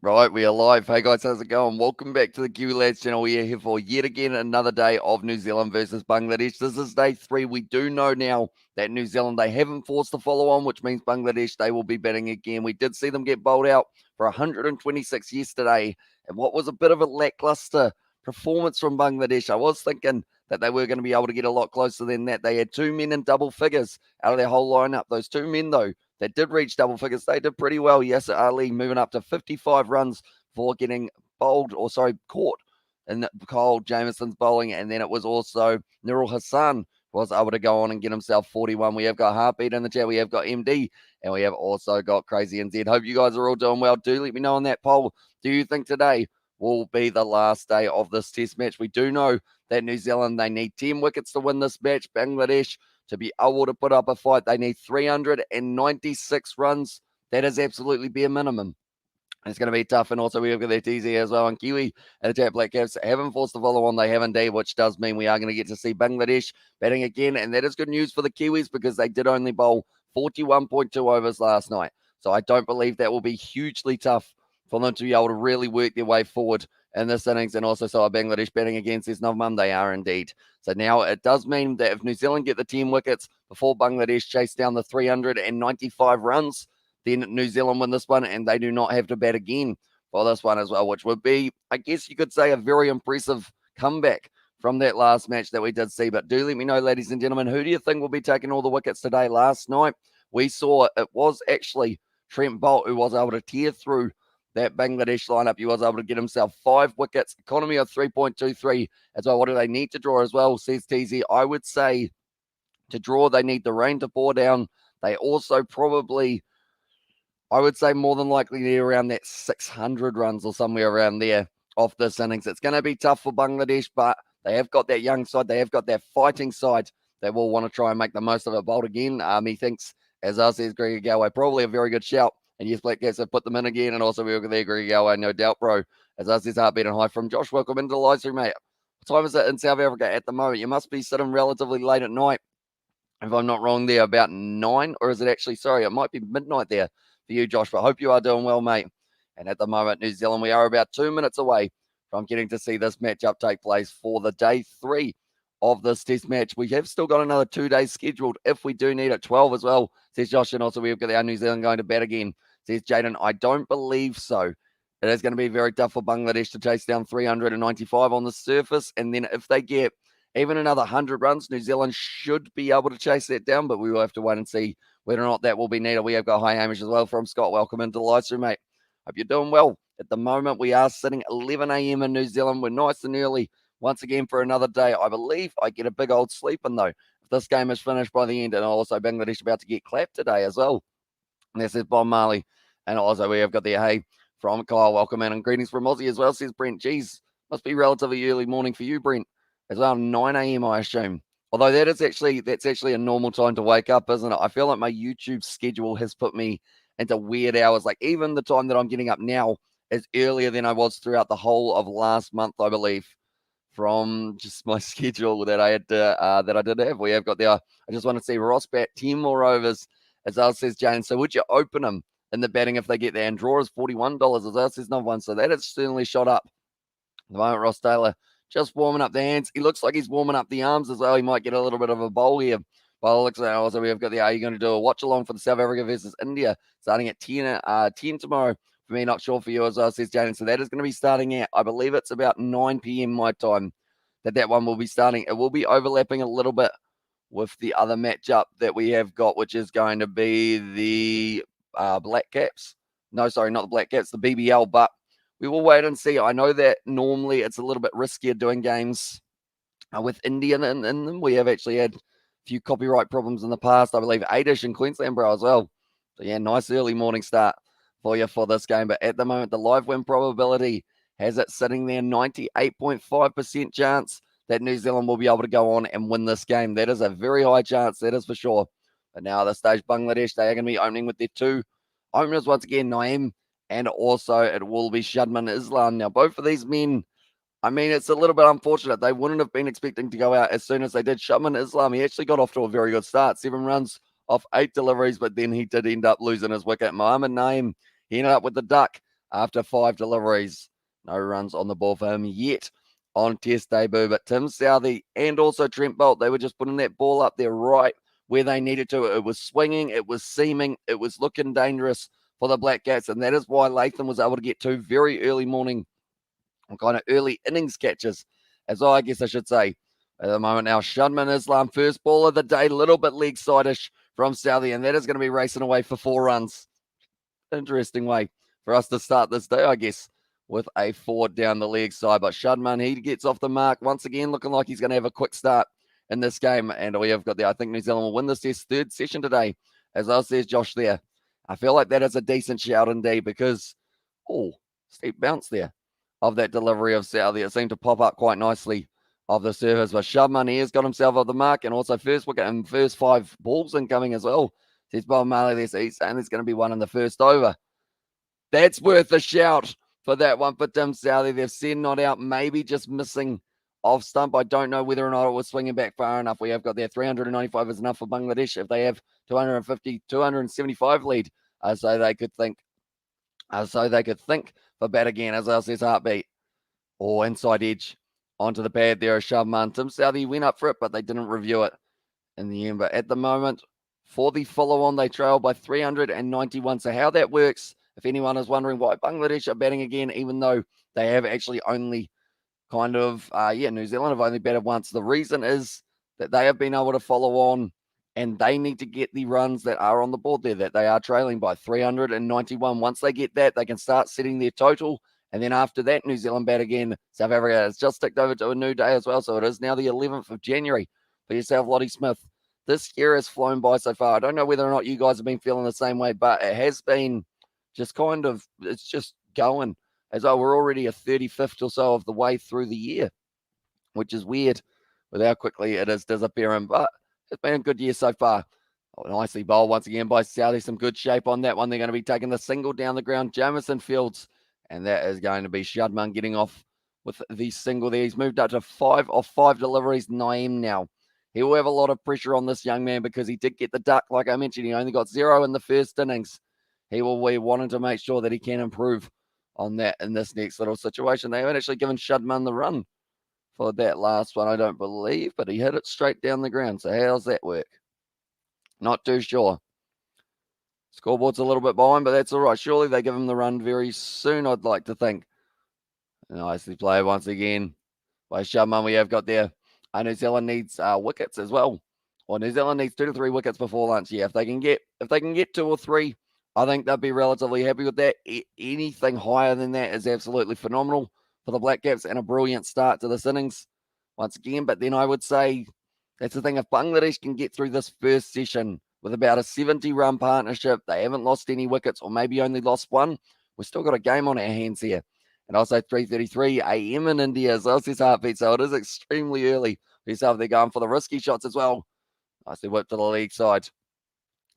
Right, we are live. Hey guys, how's it going? Welcome back to the Kiwi Lads channel. We are here for yet again another day of New Zealand versus Bangladesh. This is day 3. We do know now that New Zealand, they haven't forced the follow on, which means Bangladesh, they will be batting again. We did see them get bowled out for 126 yesterday, and what was a bit of a lackluster performance from Bangladesh. I was thinking that they were going to be able to get a lot closer than that. They had 2 men in double figures out of their whole lineup. Those 2 men, though, that did reach double figures. They did pretty well. Yasser Ali moving up to 55 runs for getting caught in Kyle Jamieson's bowling. And then it was also Nurul Hassan was able to go on and get himself 41. We have got Heartbeat in the chat. We have got MD. And we have also got Crazy NZ. Hope you guys are all doing well. Do let me know on that poll. Do you think today will be the last day of this test match? We do know that New Zealand, they need 10 wickets to win this match. Bangladesh, to be able to put up a fight, they need 396 runs. That is absolutely bare minimum. It's going to be tough. And also, we have got their TZ as well. And Kiwi and the Black Caps haven't forced the follow on. They have indeed, which does mean we are going to get to see Bangladesh batting again. And that is good news for the Kiwis because they did only bowl 41.2 overs last night. So I don't believe that will be hugely tough for them to be able to really work their way forward in this innings. And also, so are Bangladesh batting against this Novum. They are indeed. So now it does mean that if New Zealand get the 10 wickets before Bangladesh chase down the 395 runs, then New Zealand win this one and they do not have to bat again for this one as well, which would be, I guess you could say, a very impressive comeback from that last match that we did see. But do let me know, ladies and gentlemen, who do you think will be taking all the wickets today? Last night, we saw it was actually Trent Bolt who was able to tear through that Bangladesh lineup. He was able to get himself 5 wickets, economy of 3.23 as well. What do they need to draw as well, says TZ? I would say to draw, they need the rain to pour down. They also probably, I would say more than likely need around that 600 runs or somewhere around there off this innings. It's going to be tough for Bangladesh, but they have got that young side. They have got that fighting side that will want to try and make the most of it. Bolt again. He thinks, as us says Greg Galway, probably a very good shout. And yes, Black Cats have put them in again. And also we look at there, Greg Galway, no doubt, bro. As us says Heartbeat and High from Josh. Welcome into the live stream, mate. What time is it in South Africa at the moment? You must be sitting relatively late at night. If I'm not wrong there, about 9, or is it actually, sorry, it might be midnight there for you, Josh, but I hope you are doing well, mate. And at the moment, New Zealand, we are about 2 minutes away from getting to see this matchup take place for the day 3 of this test match. We have still got another 2 days scheduled if we do need it, 12 as well, says Josh. And also we've got our New Zealand going to bat again, says Jaden. I don't believe so. It is going to be very tough for Bangladesh to chase down 395 on the surface. And then if they get even another 100 runs, New Zealand should be able to chase that down, but we will have to wait and see whether or not that will be needed. We have got Hi Hamish as well from Scott. Welcome into the live stream, mate. Hope you're doing well. At the moment, we are sitting 11 a.m. in New Zealand. We're nice and early once again for another day. I believe I get a big old sleep in, though, if this game is finished by the end. And also Bangladesh about to get clapped today as well. And this is Bob Marley. And also we have got the hey from Kyle. Welcome in. And greetings from Aussie as well, says Brent. Geez, must be relatively early morning for you, Brent, as well. 9 a.m. I assume. Although that's actually a normal time to wake up, isn't it? I feel like my YouTube schedule has put me into weird hours. Like even the time that I'm getting up now is earlier than I was throughout the whole of last month, I believe, from just my schedule that I had that I did have. We have got there. I just want to see Ross bat 10 more overs, as well, says Jane. So would you open them in the batting if they get there? And draw is $41, as well, says number one. So that has certainly shot up. At the moment, Ross Taylor just warming up the hands. He looks like he's warming up the arms as well. He might get a little bit of a bowl here. Well, it looks like also we've got the, are you going to do a watch along for the South Africa versus India starting at 10 tomorrow? For me, not sure for you as well, says Jaden. So that is going to be starting at, I believe it's about 9 p.m. my time that one will be starting. It will be overlapping a little bit with the other matchup that we have got, which is going to be the Black Caps. No, sorry, not the Black Caps, the BBL, but we will wait and see. I know that normally it's a little bit riskier doing games with Indian in them. We have actually had a few copyright problems in the past. I believe Adish in Queensland, bro, as well. So, yeah, nice early morning start for you for this game. But at the moment, the live win probability has it sitting there, 98.5% chance that New Zealand will be able to go on and win this game. That is a very high chance, that is for sure. But now at this stage, Bangladesh, they are going to be opening with their 2 openers once again, Naeem, and also it will be Shadman Islam. Now, both of these men, I mean, it's a little bit unfortunate. They wouldn't have been expecting to go out as soon as they did. Shadman Islam, he actually got off to a very good start. 7 runs off 8 deliveries, but then he did end up losing his wicket. Mohamed Naeem, he ended up with the duck after 5 deliveries. No runs on the ball for him yet on test debut. But Tim Southee and also Trent Boult, they were just putting that ball up there right where they needed to. It was swinging, it was seaming, it was looking dangerous for the Black Cats. And that is why Latham was able to get 2 very early morning, kind of early innings catches, as I guess I should say. At the moment now, Shudman Islam, first ball of the day, little bit leg side-ish from Southee, and that is going to be racing away for 4 runs. Interesting way for us to start this day, I guess, with a 4 down the leg side. But Shudman, he gets off the mark once again, looking like he's going to have a quick start in this game. And we have got there, I think New Zealand will win this test, 3rd session today, as well says Josh there. I feel like that is a decent shout indeed because, steep bounce there of that delivery of Southee. It seemed to pop up quite nicely of the service. But Shudman, he has got himself off the mark, and also first wicket and first 5 balls incoming as well. Says Bob Marley there, so he's saying there's going to be one in the first over. That's worth a shout for that one for Tim Southee. They've said not out, maybe just missing off stump. I don't know whether or not it was swinging back far enough. We have got there 395 is enough for Bangladesh if they have 250, 275 lead, so they could think for bat again, as else says Heartbeat. Inside edge onto the pad there, a Shubman. Tim Southee went up for it, but they didn't review it in the end. But at the moment, for the follow-on, they trail by 391. So how that works, if anyone is wondering why Bangladesh are batting again, even though they have actually only New Zealand have only batted once. The reason is that they have been able to follow on, and they need to get the runs that are on the board there, that they are trailing by 391. Once they get that, they can start setting their total. And then after that, New Zealand bat again. South Africa has just ticked over to a new day as well. So it is now the 11th of January for yourself, Lottie Smith. This year has flown by so far. I don't know whether or not you guys have been feeling the same way, but it has been just it's just going as though we're already a 35th or so of the way through the year, which is weird with how quickly it is disappearing. But it's been a good year so far. Nicely bowled once again by Southee. Some good shape on that one. They're going to be taking the single down the ground. Jamison Fields, and that is going to be Shudman getting off with the single there. He's moved up to 5 off 5 deliveries. Naeem now. He will have a lot of pressure on this young man because he did get the duck. Like I mentioned, he only got 0 in the first innings. He will be wanting to make sure that he can improve on that in this next little situation. They haven't actually given Shudman the run for that last one, I don't believe, but he hit it straight down the ground. So how's that work? Not too sure. Scoreboard's a little bit behind, but that's all right. Surely they give him the run very soon, I'd like to think. Nicely played once again by Shudman. We have got there. New Zealand needs wickets as well. Well, New Zealand needs 2 to 3 wickets before lunch. Yeah, if they can get 2 or 3, I think they'll be relatively happy with that. Anything higher than that is absolutely phenomenal for the Black Caps and a brilliant start to this innings once again. But then I would say that's the thing. If Bangladesh can get through this first session with about a 70-run partnership, they haven't lost any wickets or maybe only lost 1, we've still got a game on our hands here. And also 3:33 a.m. in India as well, says Heartbeat. So it is extremely early for yourself. They're going for the risky shots as well. Nicely whipped to the leg side.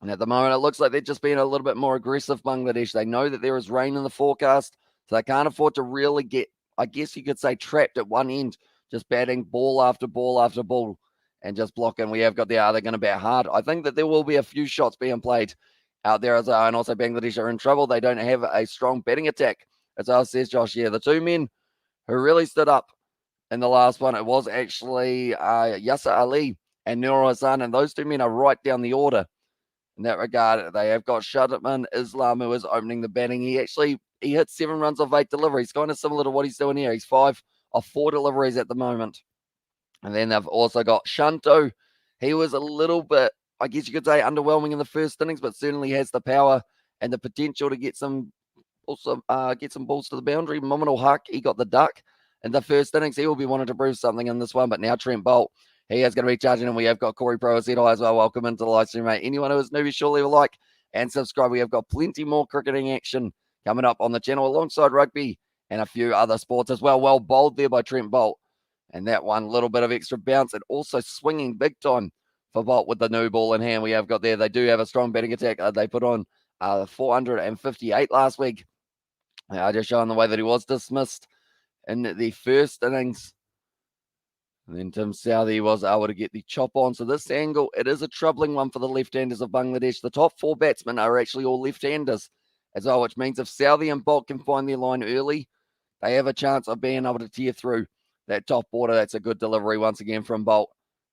And at the moment, it looks like they're just being a little bit more aggressive, Bangladesh. They know that there is rain in the forecast, so they can't afford to really get, I guess you could say, trapped at one end, just batting ball after ball after ball and just blocking. We have got there. Are they going to bat hard? I think that there will be a few shots being played out there as well. And also Bangladesh are in trouble. They don't have a strong batting attack. As well says Josh, yeah, the 2 men who really stood up in the last one, it was actually Yasser Ali and Nur Hassan, and those 2 men are right down the order. In that regard, they have got Shudman Islam, who is opening the batting. He hit 7 runs off 8 deliveries, kind of similar to what he's doing here. He's 5 off 4 deliveries at the moment. And then they've also got Shanto. He was a little bit, I guess you could say, underwhelming in the first innings, but certainly has the power and the potential to get some balls to the boundary. Mominal Haq, he got the duck in the first innings. He will be wanting to prove something in this one, but now Trent Boult, he is going to be charging, and we have got Corey Pro as well. Welcome into the live stream, mate. Anyone who is new, be sure to leave a like and subscribe. We have got plenty more cricketing action coming up on the channel alongside rugby and a few other sports as well. Well bowled there by Trent Boult. And that one, little bit of extra bounce and also swinging big time for Boult with the new ball in hand. We have got there. They do have a strong batting attack. They put on 458 last week. Just showing the way that he was dismissed in the first innings. And then Tim Southee was able to get the chop on. So this angle, it is a troubling one for the left-handers of Bangladesh. The top 4 batsmen are actually all left-handers as well, which means if Southey and Bolt can find their line early, they have a chance of being able to tear through that top order. That's a good delivery once again from Bolt.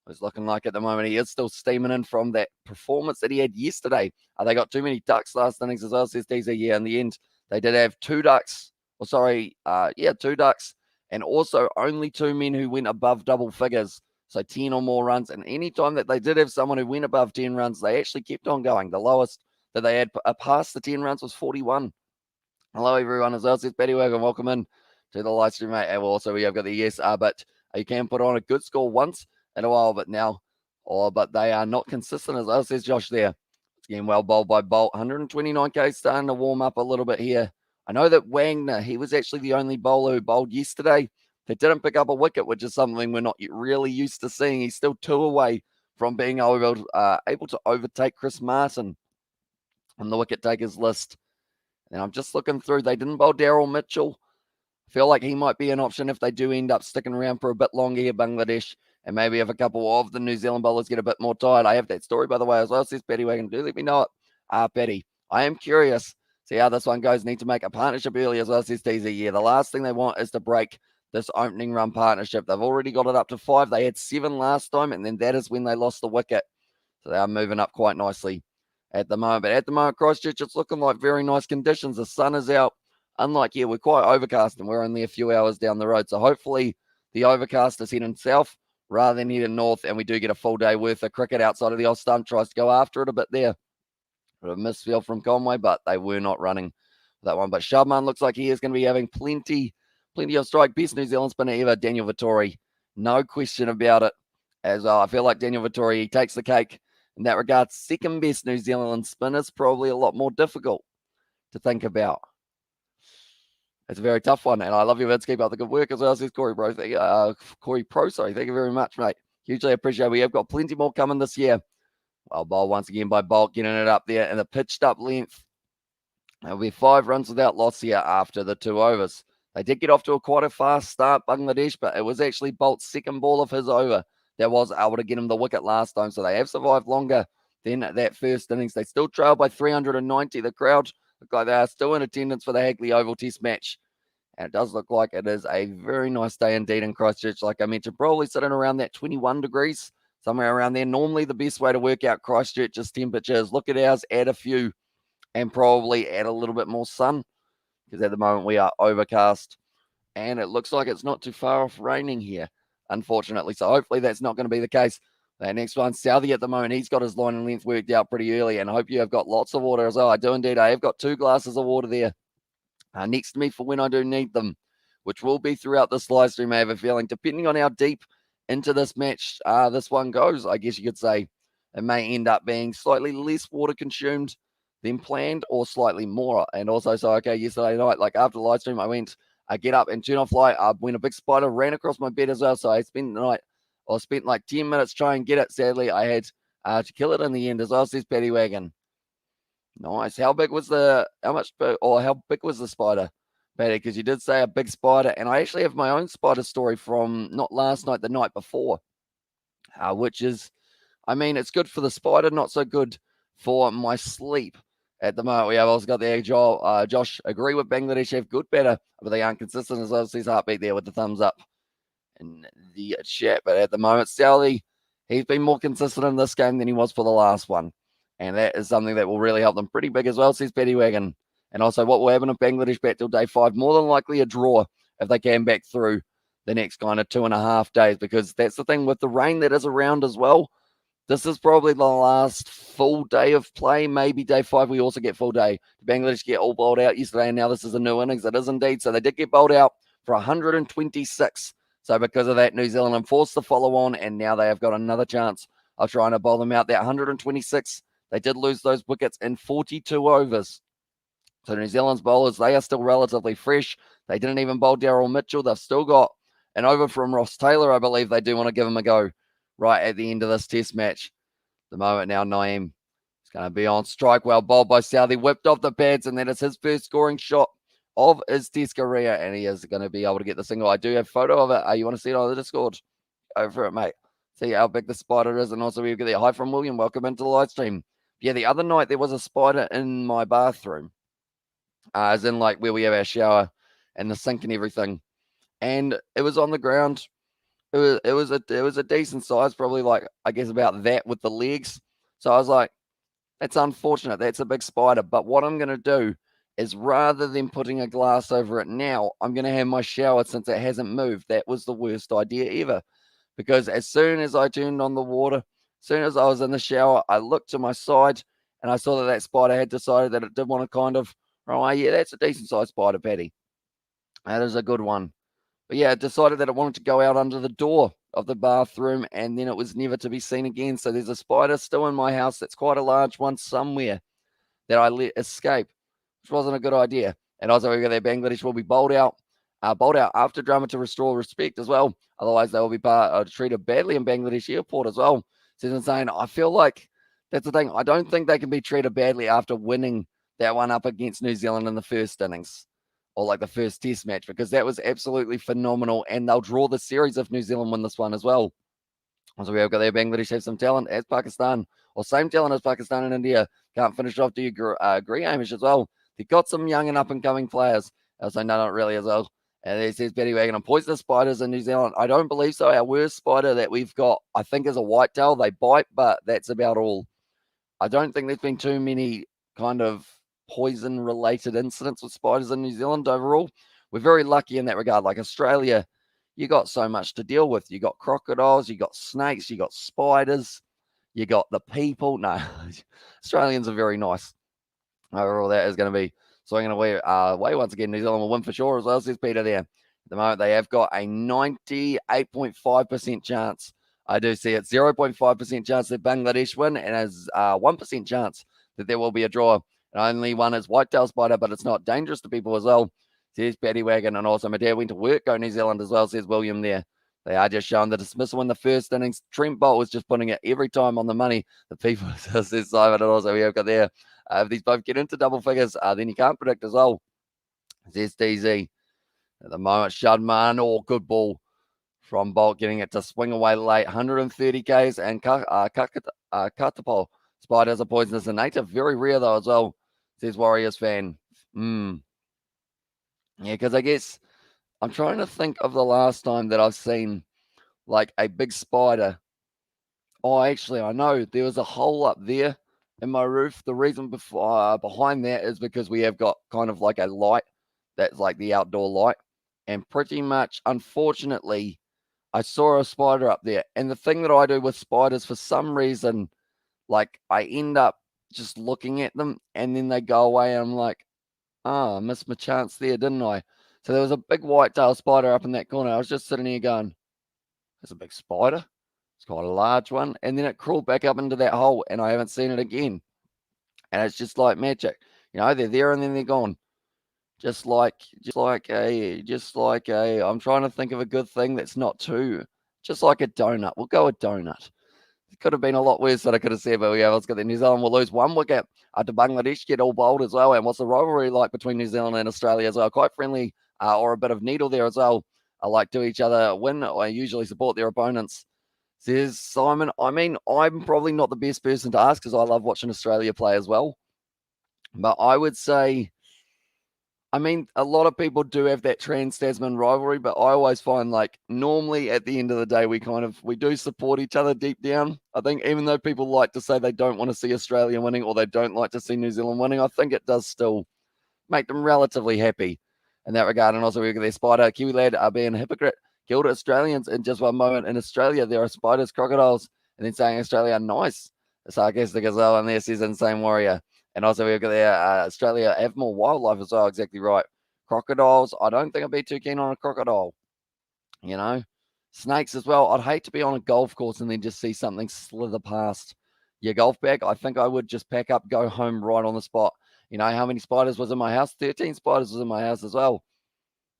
It's looking like at the moment he is still steaming in from that performance that he had yesterday. They got too many ducks last innings as well, says DZ. Yeah, in the end, they did have 2 ducks. Or sorry, 2 ducks. And also only 2 men who went above double figures. So 10 or more runs. And any time that they did have someone who went above 10 runs, they actually kept on going. The lowest that they had past the 10 runs was 41. Hello, everyone, as well. Says Betty Wagon. Welcome in to the live stream, mate. And also, we have got the yes, but you can put on a good score once in a while, but now, but they are not consistent, as well, says Josh there. It's getting well bowled by Bolt. 129k starting to warm up a little bit here. I know that Wagner, he was actually the only bowler who bowled yesterday that didn't pick up a wicket, which is something we're not really used to seeing. He's still 2 away from being able to overtake Chris Martin on the wicket takers list. And I'm just looking through. They didn't bowl Daryl Mitchell. I feel like he might be an option if they do end up sticking around for a bit longer here, Bangladesh. And maybe if a couple of the New Zealand bowlers get a bit more tired. I have that story, by the way, as well, says Patty Wagon. Do let me know it. Patty, I am curious. See how this one goes. Need to make a partnership early as well, says TZ. Yeah, the last thing they want is to break this opening run partnership. They've already got it up to 5. They had 7 last time, and then that is when they lost the wicket. So they are moving up quite nicely at the moment. But at the moment, Christchurch, it's looking like very nice conditions. The sun is out. Unlike here, we're quite overcast and we're only a few hours down the road. So hopefully the overcast is heading south rather than heading north, and we do get a full day worth of cricket outside of the old stump. Tries to go after it a bit there. A misfield from Conway, but they were not running that one. But Shabman looks like he is going to be having plenty of strike. Best New Zealand spinner ever, Daniel Vittori. No question about it. As I feel like Daniel Vittori, he takes the cake in that regard. Second best New Zealand spinner is probably a lot more difficult to think about. It's a very tough one, and I love you, Vince. Keep up the good work as well, says Corey Pro. Corey Pro, sorry. Thank you very much, mate. Hugely appreciate it. We have got plenty more coming this year. Well, bowl once again by Bolt, getting it up there in the pitched up length. There'll be 5 runs without loss here after the 2 overs. They did get off to quite a fast start, Bangladesh, but it was actually Bolt's second ball of his over that was able to get him the wicket last time. So they have survived longer than that first innings. They still trail by 390. The crowd look like they are still in attendance for the Hagley Oval Test match. And it does look like it is a very nice day indeed in Christchurch. Like I mentioned, probably sitting around that 21 degrees, somewhere around there. Normally the best way to work out Christchurch's temperatures, look at ours, add a few, and probably add a little bit more sun, because at the moment we are overcast. And it looks like it's not too far off raining here, unfortunately. So hopefully that's not going to be the case. That next one, Southey at the moment, he's got his line and length worked out pretty early, and I hope you have got lots of water as well. I do indeed. I have got 2 glasses of water there next to me for when I do need them, which will be throughout this live stream, I have a feeling, depending on how deep into this match this one goes, I guess you could say. It may end up being slightly less water consumed than planned, or slightly more. And also, so okay, yesterday night, like after the live stream, I went, I get up and turn off light. When a big spider ran across my bed as well, so I spent the night, or spent like 10 minutes trying to get it. Sadly, I had to kill it in the end as well, says Paddy Wagon. Nice. How big was the spider, Paddy? Because you did say a big spider, and I actually have my own spider story from not last night, the night before, which is, I mean, it's good for the spider, not so good for my sleep. At the moment, we have also got the Josh, agree with Bangladesh, have good batter, but they aren't consistent as well. Sees heartbeat there with the thumbs up in the chat. But at the moment, Southey, he's been more consistent in this game than he was for the last one. And that is something that will really help them pretty big as well, says Petty Wagon. And also, what will happen if Bangladesh bat till day 5? More than likely a draw if they can back through the next kind of 2.5 days, because that's the thing with the rain that is around as well. This is probably the last full day of play. Maybe day 5 we also get full day. Bangladesh get all bowled out yesterday, and now this is a new innings. It is indeed. So they did get bowled out for 126. So because of that, New Zealand are forced to follow on, and now they have got another chance of trying to bowl them out. That 126, they did lose those wickets in 42 overs. So New Zealand's bowlers, they are still relatively fresh. They didn't even bowl Daryl Mitchell. They've still got an over from Ross Taylor. I believe they do want to give him a go right at the end of this test match. The moment now, Naeem is going to be on strike. Well bowled by Southey, whipped off the pads, and that is his first scoring shot of his test career, and he is going to be able to get the single. I do have a photo of it. You want to see it on the Discord? Go for it, mate. See how big the spider is, and also we get the hi from William. Welcome into the live stream. Yeah, the other night there was a spider in my bathroom. as in like where we have our shower and the sink and everything. And it was on the ground. It was a decent size, probably like I guess about that with the legs. So I was like, that's unfortunate. That's a big spider. But what I'm gonna do is rather than putting a glass over it now, I'm gonna have my shower since it hasn't moved. That was the worst idea ever. Because as soon as I turned on the water, as soon as I was in the shower, I looked to my side and I saw that that spider had decided that it did want to kind of, oh, yeah, that's a decent sized spider, Patty. That is a good one. But yeah, it decided that it wanted to go out under the door of the bathroom and then it was never to be seen again. So there's a spider still in my house that's quite a large one somewhere that I let escape, which wasn't a good idea. And also, we got there, Bangladesh will be bowled out after drama to restore respect as well. Otherwise, they will be treated badly in Bangladesh airport as well. So he's saying, I feel like that's the thing. I don't think they can be treated badly after winning that one up against New Zealand in the first innings or like the first test match because that was absolutely phenomenal. And they'll draw the series if New Zealand win this one as well. So we have got there, Bangladesh have some talent as Pakistan, or same talent as Pakistan and India. Can't finish off. Do you agree, Amish, as well? They've got some young and up-and-coming players. I was saying, no, not really as well. And there says Betty Wagon on poisonous spiders in New Zealand. I don't believe so. Our worst spider that we've got, I think, is a whitetail. They bite, but that's about all. I don't think there's been too many kind of poison-related incidents with spiders in New Zealand overall. We're very lucky in that regard. Like Australia, you got so much to deal with. You got crocodiles, you got snakes, you got spiders, you got the people. No, Australians are very nice. Overall, that is going to be swinging away once again. New Zealand will win for sure as well, says Peter there. At the moment, they have got a 98.5% chance. I do see it 0.5% chance that Bangladesh win and as 1% chance that there will be a draw. And only one is whitetail spider, but it's not dangerous to people as well, says Paddy Wagon. And also, my dad went to work, go New Zealand as well, says William there. They are just showing the dismissal in the first innings. Trent Bolt was just putting it every time on the money. The people, says Simon, and also we have got there. If these both get into double figures, then you can't predict as well, says DZ. At the moment, Shudman, good ball from Bolt, getting it to swing away late. 130 Ks and Katapol. Spiders are poisonous and native. Very rare, though, as well, says Warriors fan. Yeah, because I guess I'm trying to think of the last time that I've seen like a big spider. Oh, actually, I know there was a hole up there in my roof. The reason behind that is because we have got kind of like a light that's like the outdoor light. And pretty much, unfortunately, I saw a spider up there. And the thing that I do with spiders, for some reason, like I end up just looking at them and then they go away. And I'm like, I missed my chance there, didn't I? So there was a big white-tailed spider up in that corner. I was just sitting here going, there's a big spider. It's quite a large one. And then it crawled back up into that hole and I haven't seen it again. And it's just like magic. You know, they're there and then they're gone. Just like a, I'm trying to think of a good thing that's not too, just like a donut. We'll go with donut. It could have been a lot worse that I could have said, but yeah, let's get the New Zealand will lose one wicket after Bangladesh get all bowled as well. And what's the rivalry like between New Zealand and Australia as well? Quite friendly, or a bit of needle there as well. I like to each other win. I usually support their opponents. Says Simon. I mean, I'm probably not the best person to ask because I love watching Australia play as well. But I would say, I mean, a lot of people do have that trans-Tasman rivalry, but I always find like normally at the end of the day, we do support each other deep down. I think even though people like to say they don't want to see Australia winning or they don't like to see New Zealand winning, I think it does still make them relatively happy in that regard. And also we got their spider, Kiwi lad being a hypocrite, killed Australians in just one moment. In Australia, there are spiders, crocodiles, and then saying Australia nice. Sarcastic as well, and there says Insane Warrior. And also we've got there, Australia have more wildlife as well, exactly right. Crocodiles, I don't think I'd be too keen on a crocodile, you know. Snakes as well. I'd hate to be on a golf course and then just see something slither past your golf bag. I think I would just pack up, go home right on the spot. You know how many spiders was in my house? 13 spiders was in my house as well.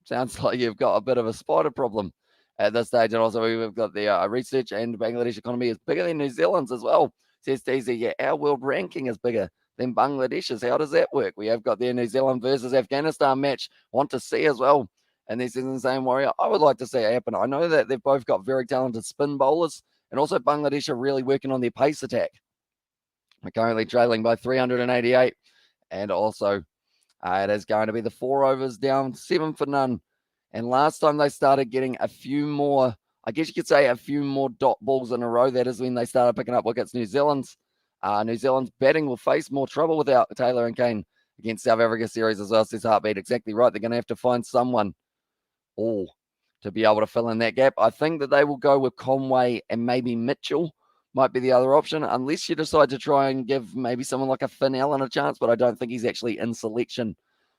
Sounds like you've got a bit of a spider problem at this stage. And also we've got the research and Bangladesh economy is bigger than New Zealand's as well. Says DZ, yeah, our world ranking is bigger than Bangladesh's. How does that work? We have got their New Zealand versus Afghanistan match. Want to see as well. And this is Insane Warrior. I would like to see it happen. I know that they've both got very talented spin bowlers, and also Bangladesh are really working on their pace attack. We're currently trailing by 388, and also It is going to be the 4 overs down, 7 for none. And last time they started getting a few more, I guess you could say a few more dot balls in a row. That is when they started picking up wickets. New Zealand's batting will face more trouble without Taylor and Kane against South Africa series as well. Says Heartbeat. Exactly right. They're going to have to find someone to be able to fill in that gap. I think that they will go with Conway and maybe Mitchell might be the other option, unless you decide to try and give maybe someone like a Finn Allen a chance, but I don't think he's actually in selection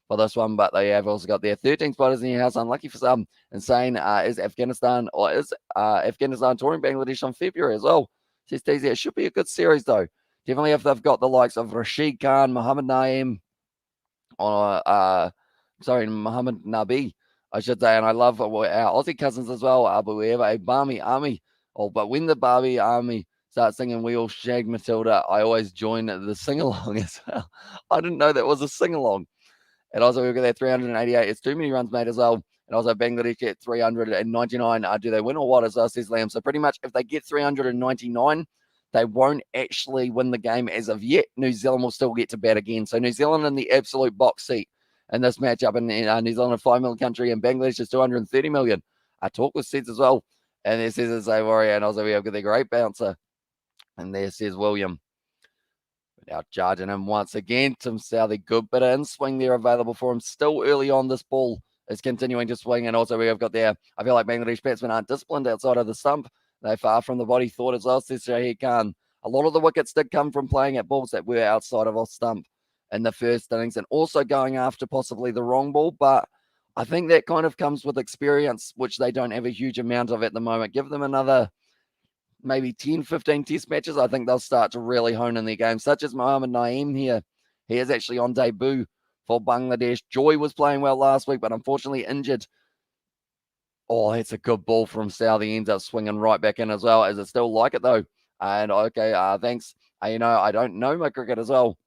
for this one. But they have also got their 13 spotters in your house. Unlucky for some. Insane is Afghanistan touring Bangladesh on February as well. Says TZ, it should be a good series though. Definitely if they've got the likes of Rashid Khan, Muhammad Naeem, Muhammad Nabi, I should say, and I love our Aussie cousins as well. But we have a Barmy Army. But when the Barbie Army start singing We All Shag Matilda, I always join the sing-along as well. I didn't know that was a sing-along. And also we've got that 388. It's too many runs made as well. And also Bangladesh at 399. Do they win or what, as well, says Liam? So pretty much if they get 399, they won't actually win the game as of yet. New Zealand will still get to bat again. So New Zealand in the absolute box seat in this matchup in New Zealand, a 5 million country, and Bangladesh is 230 million. I talk with Seds as well. And there says it's a warrior. And also we have got the great bouncer. And there says William. Without charging him once again. Tim Southey, good bit of in swing there available for him. Still early on, this ball is continuing to swing. And also we have got there, I feel like Bangladesh batsmen aren't disciplined outside of the stump. They're far from the body thought as well, says Shahid Khan. A lot of the wickets did come from playing at balls that were outside of off stump in the first innings and also going after possibly the wrong ball. But I think that kind of comes with experience, which they don't have a huge amount of at the moment. Give them another maybe 10, 15 test matches, I think they'll start to really hone in their game, such as Mohammad Naeem here. He is actually on debut for Bangladesh. Joy was playing well last week, but unfortunately injured. Oh, it's a good ball from South. He ends up swinging right back in as well. Is it still like it, though? And okay, thanks. I don't know my cricket as well,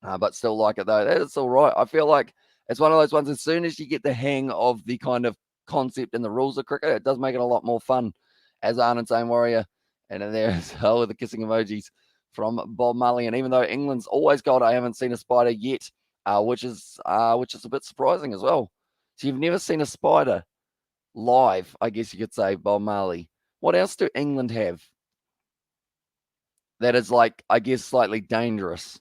but still like it, though. That's all right. I feel like it's one of those ones, as soon as you get the hang of the kind of concept and the rules of cricket, it does make it a lot more fun, as Arn Insane Warrior. And in there as well with the kissing emojis from Bob Marley. And even though England's always gold, I haven't seen a spider yet, which is a bit surprising as well. So you've never seen a spider live, I guess you could say, Bob Marley. What else do England have that is like, I guess, slightly dangerous?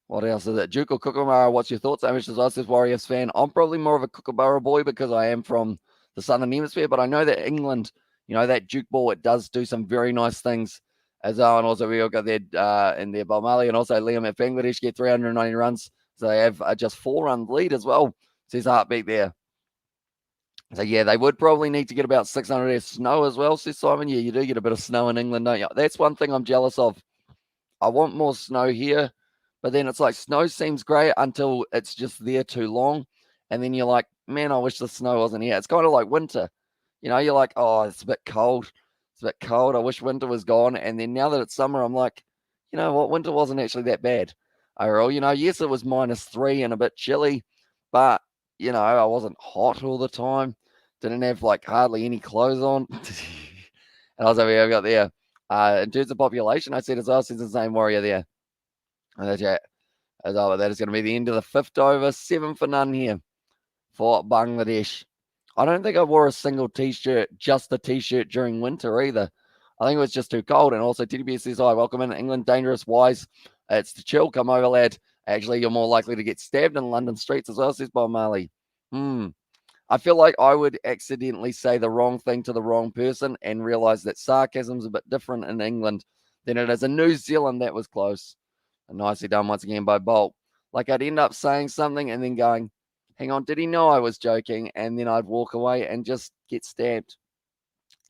What else is it? Duke or Kookaburra, what's your thoughts? Amish is us as Warriors fan. I'm probably more of a Kookaburra boy because I am from the Southern Hemisphere, but I know that England, that Duke ball, it does do some very nice things as well. And also we all got there in there, Bob Marley, and also Liam at Bangladesh get 390 runs. So they have just 4-run lead as well, says Heartbeat there. So yeah, they would probably need to get about 600 of snow as well, says Simon. Yeah, you do get a bit of snow in England, don't you? That's one thing I'm jealous of. I want more snow here, but then it's like snow seems great until it's just there too long. And then you're like, man, I wish the snow wasn't here. It's kind of like winter. You're like, oh, it's a bit cold. It's a bit cold. I wish winter was gone. And then now that it's summer, I'm like, you know what? Winter wasn't actually that bad. Overall, yes, it was -3 and a bit chilly, but, I wasn't hot all the time. Didn't have like hardly any clothes on. And also we got there. In terms of population, I said as well, since the same warrior there. That is going to be the end of the 5th over. 7 for none here for Bangladesh. I don't think I wore a single t-shirt, just a t-shirt during winter either. I think it was just too cold. And also TDB says, hi, welcome in England, dangerous wise. It's the chill, come over, lad. Actually, you're more likely to get stabbed in London streets as well, says Bob Marley. I feel like I would accidentally say the wrong thing to the wrong person and realize that sarcasm's a bit different in England than it is in New Zealand. That was close. And nicely done once again by Bolt. Like I'd end up saying something and then going, hang on, did he know I was joking? And then I'd walk away and just get stabbed.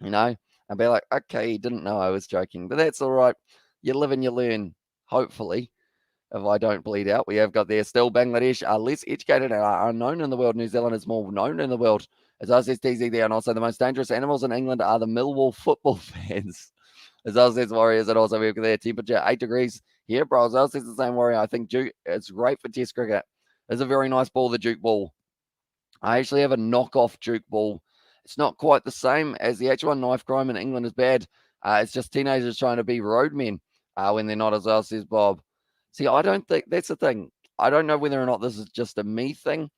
I'd be like, okay, he didn't know I was joking, but that's all right. You live and you learn, hopefully. If I don't bleed out, we have got there still Bangladesh are less educated and are unknown in the world. New Zealand is more known in the world. As I says TZ there, and also the most dangerous animals in England are the Millwall football fans. As I says Warriors, and also we've got their temperature 8 degrees here, bro. As I says the same Warrior. I think Duke, it's great for Test cricket. It's a very nice ball, the Duke ball. I actually have a knockoff Duke ball. It's not quite the same as the actual one. Knife crime in England is bad. It's just teenagers trying to be roadmen when they're not, as well, says Bob. See, I don't think that's the thing. I don't know whether or not this is just a me thing,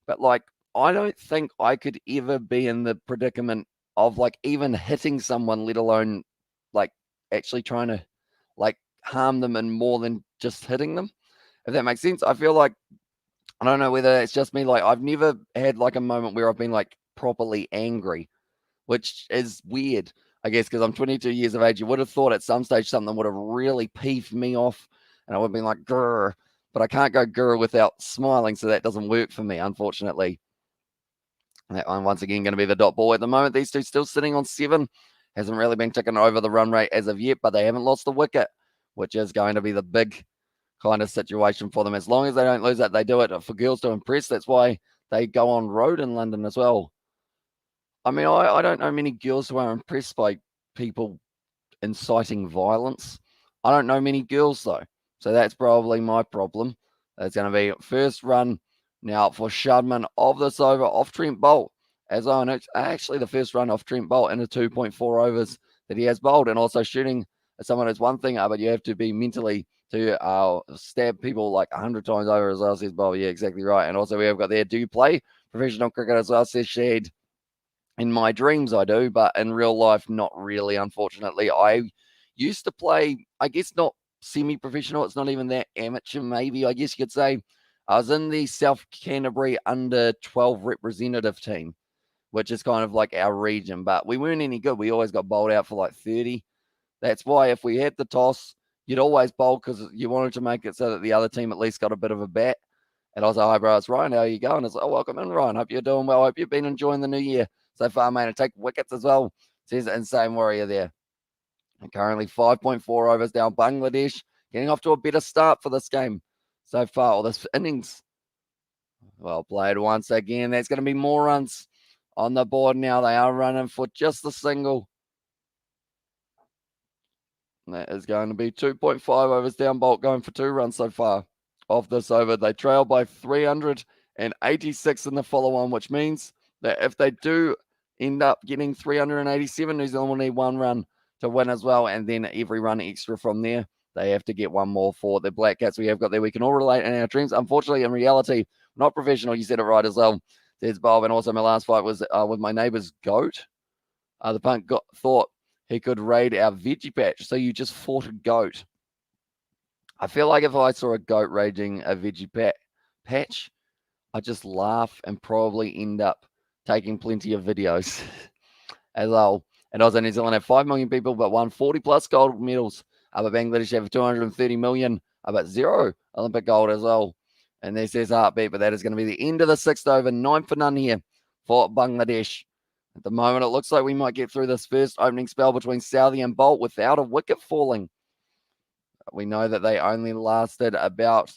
but like, I don't think I could ever be in the predicament of like even hitting someone, let alone like actually trying to like harm them and more than just hitting them. If that makes sense. I feel like, I don't know whether it's just me, like I've never had like a moment where I've been like properly angry, which is weird, I guess, because I'm 22 years of age. You would have thought at some stage something would have really peeved me off and I would have been like, grr, but I can't go grr without smiling, so that doesn't work for me, unfortunately. That one, once again, going to be the dot ball at the moment. These two still sitting on 7. Hasn't really been ticking over the run rate as of yet, but they haven't lost a wicket, which is going to be the big kind of situation for them. As long as they don't lose that, they do it for girls to impress. That's why they go on road in London as well. I mean, I don't know many girls who are impressed by people inciting violence. I don't know many girls, though. So that's probably my problem. That's going to be first run now for Shadman of this over off Trent Bolt. As I know, actually the first run off Trent Bolt in the 2.4 overs that he has bowled. And also shooting someone is one thing, but you have to be mentally to stab people like 100 times over as well, says Bob. Yeah, exactly right. And also we have got there, do you play professional cricket as well, says Shad. In my dreams, I do, but in real life, not really, unfortunately. I used to play, I guess, not semi-professional. It's not even that amateur, maybe, I guess you could say. I was in the South Canterbury under 12 representative team, which is kind of like our region, but we weren't any good. We always got bowled out for like 30. That's why if we had the toss, you'd always bowl because you wanted to make it so that the other team at least got a bit of a bat. And I was like, hi, bro, it's Ryan. How are you going? It's like, oh, welcome in, Ryan. Hope you're doing well. Hope you've been enjoying the new year so far, mate. And take wickets as well, says Insane Warrior there. And currently 5.4 overs down. Bangladesh getting off to a better start for this game so far, or this innings. Well played once again. There's going to be more runs on the board now. They are running for just the single. That is going to be 2.5 overs down. Bolt going for 2 runs so far off this over. They trail by 386 in the follow-on, which means that if they do end up getting 387, New Zealand will need 1 run to win as well, and then every run extra from there, they have to get 1 more for the Black Cats we have got there. We can all relate in our dreams. Unfortunately, in reality, not professional. You said it right as well, says Bob. And also my last fight was with my neighbour's goat. The punk thought he could raid our veggie patch, so you just fought a goat. I feel like if I saw a goat raiding a veggie patch, I'd just laugh and probably end up taking plenty of videos as well. And also New Zealand have 5 million people, but won 40 plus gold medals. But Bangladesh have 230 million, but 0 Olympic gold as well. And this is heartbeat, but that is going to be the end of the 6th over. 9 for none here for Bangladesh. At the moment, it looks like we might get through this first opening spell between Southey and Bolt without a wicket falling. We know that they only lasted about,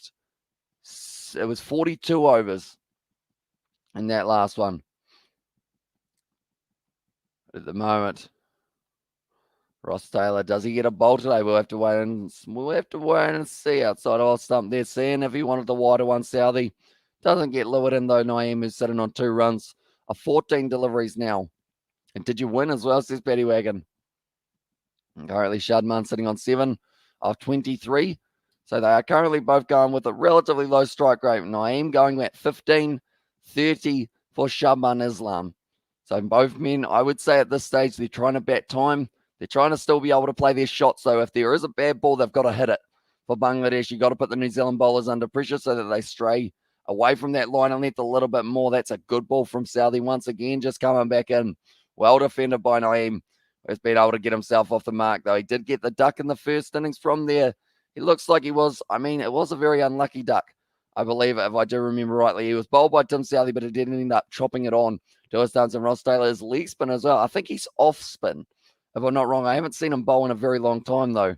it was 42 overs in that last one. At the moment, Ross Taylor, does he get a bowl today? We'll have to wait and see outside of stump there, seeing if he wanted the wider one. Southey doesn't get lured in though. Naeem is sitting on 2 runs of 14 deliveries now. And did you win as well, says Paddy Wagon. And currently Shadman sitting on 7 of 23. So they are currently both going with a relatively low strike rate. Naeem going at 15, 30 for Shadman Islam. So both men, I would say at this stage, they're trying to bat time. They're trying to still be able to play their shot. So if there is a bad ball, they've got to hit it. For Bangladesh, you've got to put the New Zealand bowlers under pressure so that they stray away from that line and length a little bit more. That's a good ball from Southey once again, just coming back in. Well defended by Naeem. He's been able to get himself off the mark, though. He did get the duck in the first innings from there. He looks like he was, it was a very unlucky duck. I believe, if I do remember rightly, he was bowled by Tim Southey, but he didn't end up chopping it on to his stance. And Ross Taylor's leg spin as well. I think he's off spin, if I'm not wrong. I haven't seen him bowl in a very long time, though.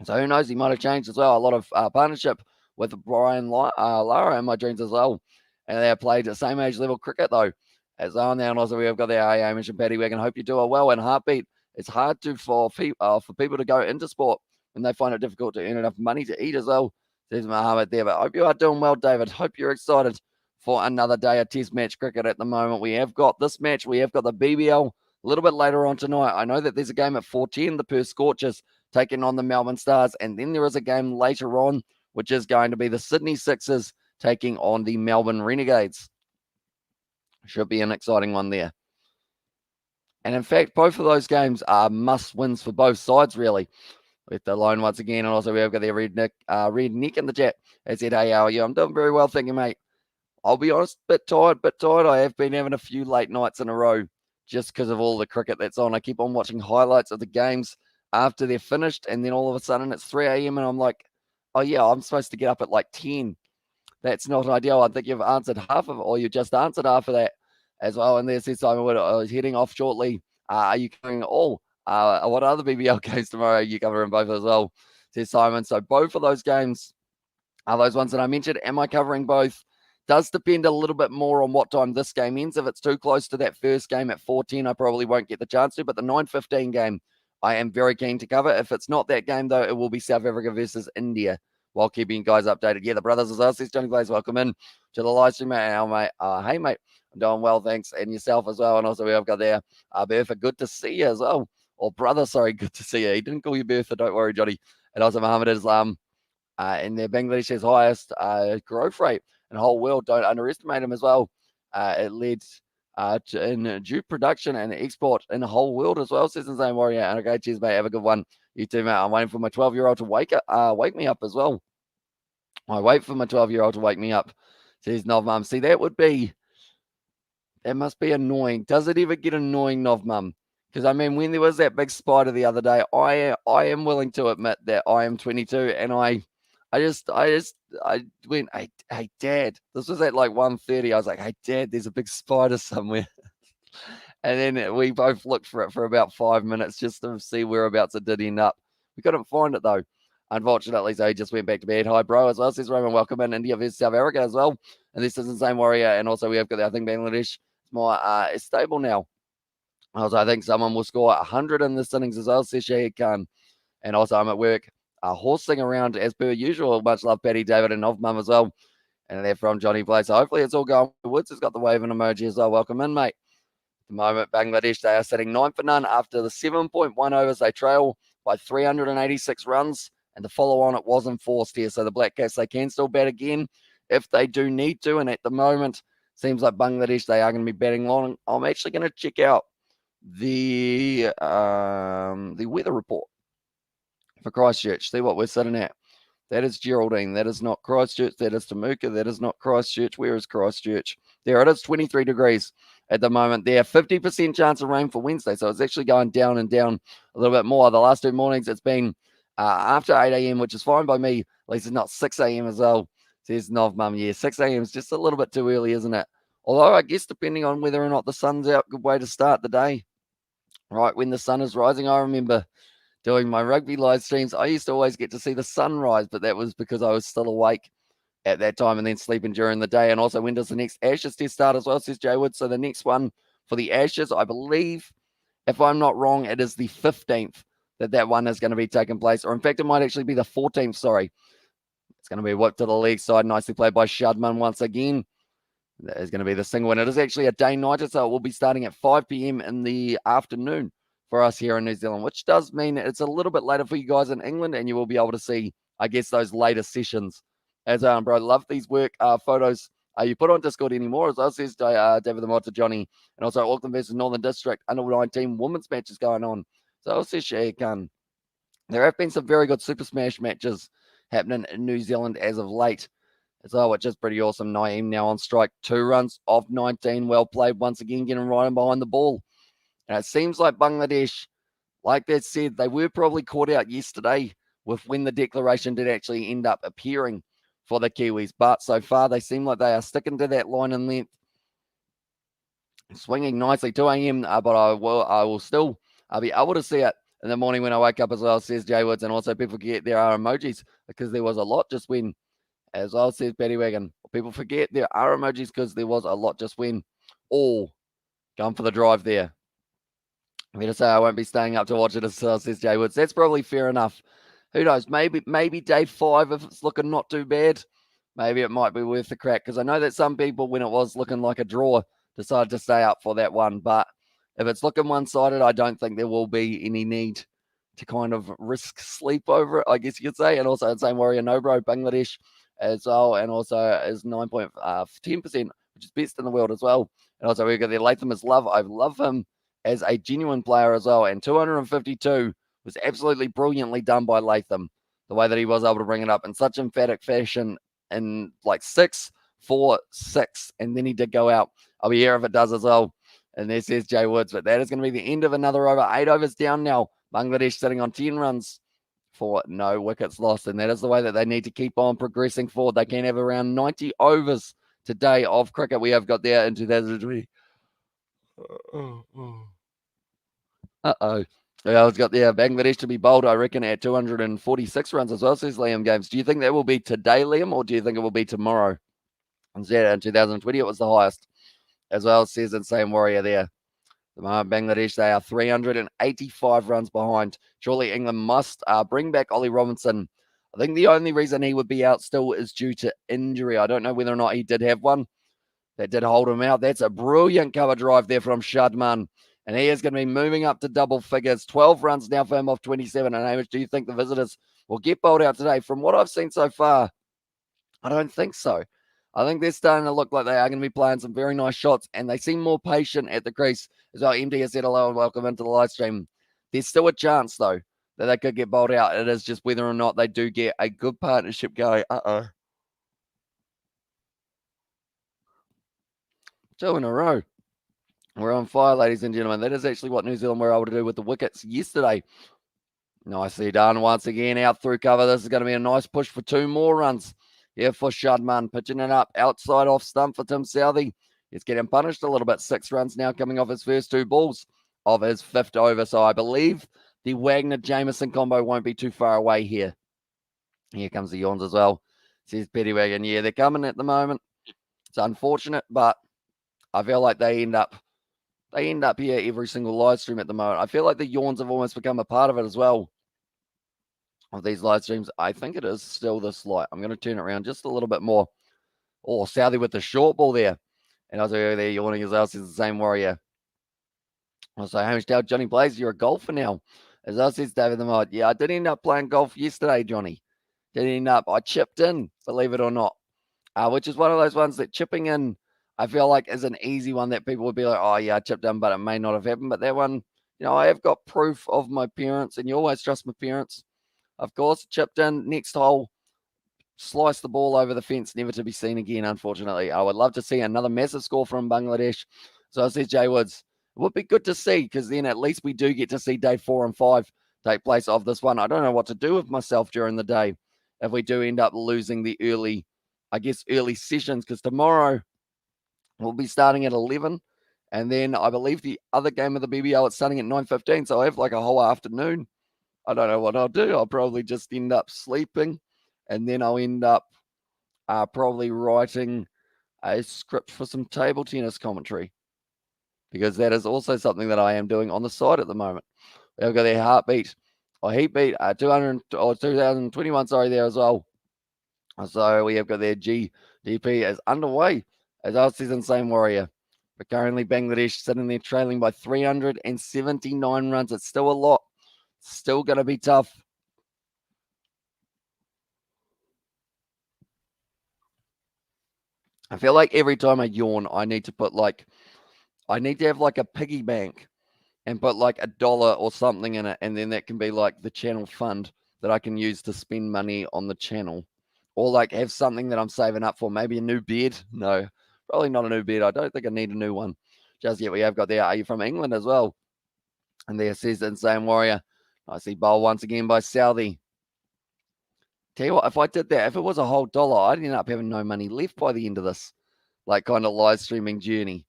So who knows? He might have changed as well. A lot of partnership with Brian Lara in my dreams as well. And they have played at same age level cricket, though. As on there, and also we have got the AA mentioned Paddy Wagon. Hope you do well. And heartbeat, it's hard for people to go into sport when they find it difficult to earn enough money to eat as well. There's Mohammed there, but I hope you are doing well, David. Hope you're excited for another day of Test match cricket at the moment. We have got this match. We have got the BBL a little bit later on tonight. I know that there's a game at 4:10, the Perth Scorchers taking on the Melbourne Stars, and then there is a game later on which is going to be the Sydney Sixers taking on the Melbourne Renegades. Should be an exciting one there. And in fact, both of those games are must-wins for both sides, really. With the line once again, and also we've got their Red Nick in the chat. They said, hey, how are you? I'm doing very well, thank you, mate. I'll be honest, bit tired. I have been having a few late nights in a row just because of all the cricket that's on. I keep on watching highlights of the games after they're finished, and then all of a sudden it's 3 a.m. and I'm like, oh yeah, I'm supposed to get up at like 10. That's not ideal. I think you've answered half of it, or you just answered half of that as well. And there's this Simon Wood, I was heading off shortly. Are you covering all? What other BBL games tomorrow? Are you covering both as well? Says Simon. So both of those games are those ones that I mentioned. Am I covering both? Does depend a little bit more on what time this game ends. If it's too close to that first game at 14, I probably won't get the chance to. But the 9:15 game, I am very keen to cover. If it's not that game, though, it will be South Africa versus India, while keeping you guys updated. Yeah, the brothers as well. Says Johnny Blaze, welcome in to the live stream, mate. Hey, mate. I'm doing well, thanks. And yourself as well. And also we've got there, Bertha, good to see you as well. Or brother, sorry, good to see you. He didn't call you Bertha, don't worry, Johnny. And also Mohammed Islam. In their Bangladesh's highest growth rate in the whole world. Don't underestimate him as well. It led in jute production and export in the whole world as well, says the same warrior. And okay, cheers, mate. Have a good one. You too, mate. I'm waiting for my 12-year-old to wake me up as well. I wait for my 12-year-old to wake me up, says Nov Mum. See, that must be annoying. Does it ever get annoying, Nov Mum? Because, I mean, when there was that big spider the other day, I am willing to admit that I am 22, and I went, hey, Dad. This was at like 1:30. I was like, hey, Dad, there's a big spider somewhere. And then we both looked for it for about 5 minutes just to see whereabouts it did end up. We couldn't find it, though. Unfortunately, so he just went back to bed. Hi, bro, as well. Says Roman, welcome in India versus South Africa as well. And this is the same warrior. And also we have got, I think, Bangladesh is stable now. Also, I think someone will score 100 in this innings as well, says Shahid Khan. And also I'm at work, horsing around as per usual. Much love, Patty, David, and Novmum as well. And they're from Johnny Play. So hopefully it's all going. Woods has got the waving emoji as well. Welcome in, mate. At the moment, Bangladesh, they are sitting 9 for none after the 7.1 overs. They trail by 386 runs. And the follow-on, it was enforced here. So the Black Cats, they can still bat again if they do need to. And at the moment, seems like Bangladesh, they are going to be batting long. I'm actually going to check out the weather report for Christchurch. See what we're sitting at. That is Geraldine. That is not Christchurch. That is Temuka. That is not Christchurch. Where is Christchurch? There it is, 23 degrees at the moment. There, 50% chance of rain for Wednesday. So it's actually going down and down a little bit more. The last 2 mornings, it's been after 8 a.m., which is fine by me. At least it's not 6 a.m. as well. Says Nov Mum. Yeah, 6 a.m. is just a little bit too early, isn't it? Although I guess depending on whether or not the sun's out, good way to start the day. Right when the sun is rising. I remember doing my rugby live streams, I used to always get to see the sunrise, but that was because I was still awake at that time and then sleeping during the day. And also, when does the next Ashes test start as well, says Jay Wood? So the next one for the Ashes, I believe, if I'm not wrong, it is the 15th that one is going to be taking place. Or in fact, it might actually be the 14th, sorry. It's going to be whipped to the leg side. Nicely played by Shadman once again. That is going to be the single one. It is actually a day-nighter, so it will be starting at 5 p.m. in the afternoon for us here in New Zealand, which does mean it's a little bit later for you guys in England, and you will be able to see, I guess, those later sessions. As bro, love these work photos you put on Discord anymore, as well, says David the Mod to Johnny. And also Auckland versus Northern District under-19 women's matches going on. So I'll say Shea Khan. There have been some very good Super Smash matches happening in New Zealand as of late. So which is pretty awesome. Naeem now on strike, 2 runs off 19. Well played once again, getting right behind the ball. And it seems like Bangladesh, like that said, they were probably caught out yesterday with when the declaration did actually end up appearing for the Kiwis. But so far, they seem like they are sticking to that line and length. Swinging nicely, 2 a.m., but I will still be able to see it in the morning when I wake up as well, says Jay Woods. And also people forget there are emojis because there was a lot just when, as well, says Betty Wagon. People forget there are emojis because there was a lot just when. All going for the drive there. I'm going to say I won't be staying up to watch it as well, says Jay Woods. That's probably fair enough. Who knows? Maybe day 5, if it's looking not too bad, maybe it might be worth the crack. Because I know that some people, when it was looking like a draw, decided to stay up for that one. But if it's looking one-sided, I don't think there will be any need to kind of risk sleep over it, I guess you could say. And also the same Warrior No Bro, Bangladesh as well, and also is 9.10%, which is best in the world as well. And also we've got there Latham is Love. I love him as a genuine player as well. And 252 was absolutely brilliantly done by Latham. The way that he was able to bring it up in such emphatic fashion in like 6, 4, 6, and then he did go out. I'll be here if it does as well. And there says Jay Woods, but that is going to be the end of another over. 8 overs down now. Bangladesh sitting on 10 runs for no wickets lost, and that is the way that they need to keep on progressing forward. They can have around 90 overs today of cricket we have got there in 2020. Uh-oh. Yeah, I've got there Bangladesh to be bowled, I reckon, at 246 runs as well, says Liam Games. Do you think that will be today, Liam, or do you think it will be tomorrow? Instead, in 2020, it was the highest. As well, says Insane Warrior there. Bangladesh, they are 385 runs behind. Surely England must bring back Ollie Robinson. I think the only reason he would be out still is due to injury. I don't know whether or not he did have one that did hold him out. That's a brilliant cover drive there from Shadman. And he is going to be moving up to double figures. 12 runs now for him off 27. And Hamish, do you think the visitors will get bowled out today? From what I've seen so far, I don't think so. I think they're starting to look like they are going to be playing some very nice shots, and they seem more patient at the crease as well. MD has said hello and welcome into the live stream. There's still a chance, though, that they could get bowled out. It is just whether or not they do get a good partnership going. Uh-oh. 2 in a row. We're on fire, ladies and gentlemen. That is actually what New Zealand were able to do with the wickets yesterday. Nicely done once again out through cover. This is going to be a nice push for 2 more runs. Here for Shadman, pitching it up outside off stump for Tim Southey. He's getting punished a little bit. 6 runs now coming off his first 2 balls of his 5th over. So I believe the Wagner-Jameson combo won't be too far away here. Here comes the yawns as well. Says Petty Wagon. Yeah, they're coming at the moment. It's unfortunate, but I feel like they end up here every single live stream at the moment. I feel like the yawns have almost become a part of it as well. Of these live streams, I think it is still this light. I'm going to turn it around just a little bit more. Oh, Southey with the short ball there. And also there yawning as well, says the same Warrior. Also, Hamish Dale, Johnny Blaze, you're a golfer now. As well says David the Mod. Yeah, I did end up playing golf yesterday, Johnny. I chipped in, believe it or not. Which is one of those ones that chipping in, I feel like is an easy one that people would be like, oh yeah, I chipped in, but it may not have happened. But that one, I have got proof of my parents, and you always trust my parents. Of course, chipped in, next hole, sliced the ball over the fence, never to be seen again, unfortunately. I would love to see another massive score from Bangladesh. So I said Jay Woods. It would be good to see, because then at least we do get to see day 4 and 5 take place of this one. I don't know what to do with myself during the day if we do end up losing the early sessions, because tomorrow we'll be starting at 11. And then I believe the other game of the BBL is starting at 9:15. So I have like a whole afternoon. I don't know what I'll do. I'll probably just end up sleeping, and then I'll end up probably writing a script for some table tennis commentary, because that is also something that I am doing on the side at the moment. They've got their heartbeat or heat beat 2021, sorry, there as well. So we have got their GDP as underway, as I says Insane Warrior. But currently Bangladesh sitting there trailing by 379 runs. It's still a lot. Still going to be tough. I feel like every time I yawn, I need to have like a piggy bank and put like $1 or something in it. And then that can be like the channel fund that I can use to spend money on the channel. Or like have something that I'm saving up for. Maybe a new bed. No, probably not a new bed. I don't think I need a new one just yet. We have got there. Are you from England as well? And there says the Insane Warrior. Nicely bowl once again by Southey. Tell you what, if I did that, if it was a whole dollar, I'd end up having no money left by the end of this, like kind of live streaming journey.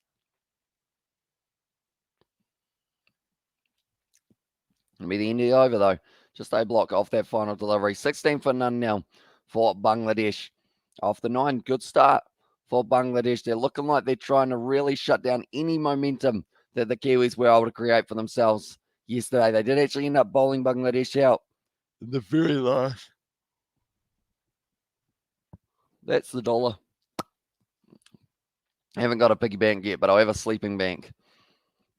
It'll be the end of the over though. Just a block off that final delivery. 16 for none now for Bangladesh. Off the 9, good start for Bangladesh. They're looking like they're trying to really shut down any momentum that the Kiwis were able to create for themselves yesterday. They did actually end up bowling Bangladesh out in the very last. That's the dollar. I haven't got a piggy bank yet, but I'll have a sleeping bank.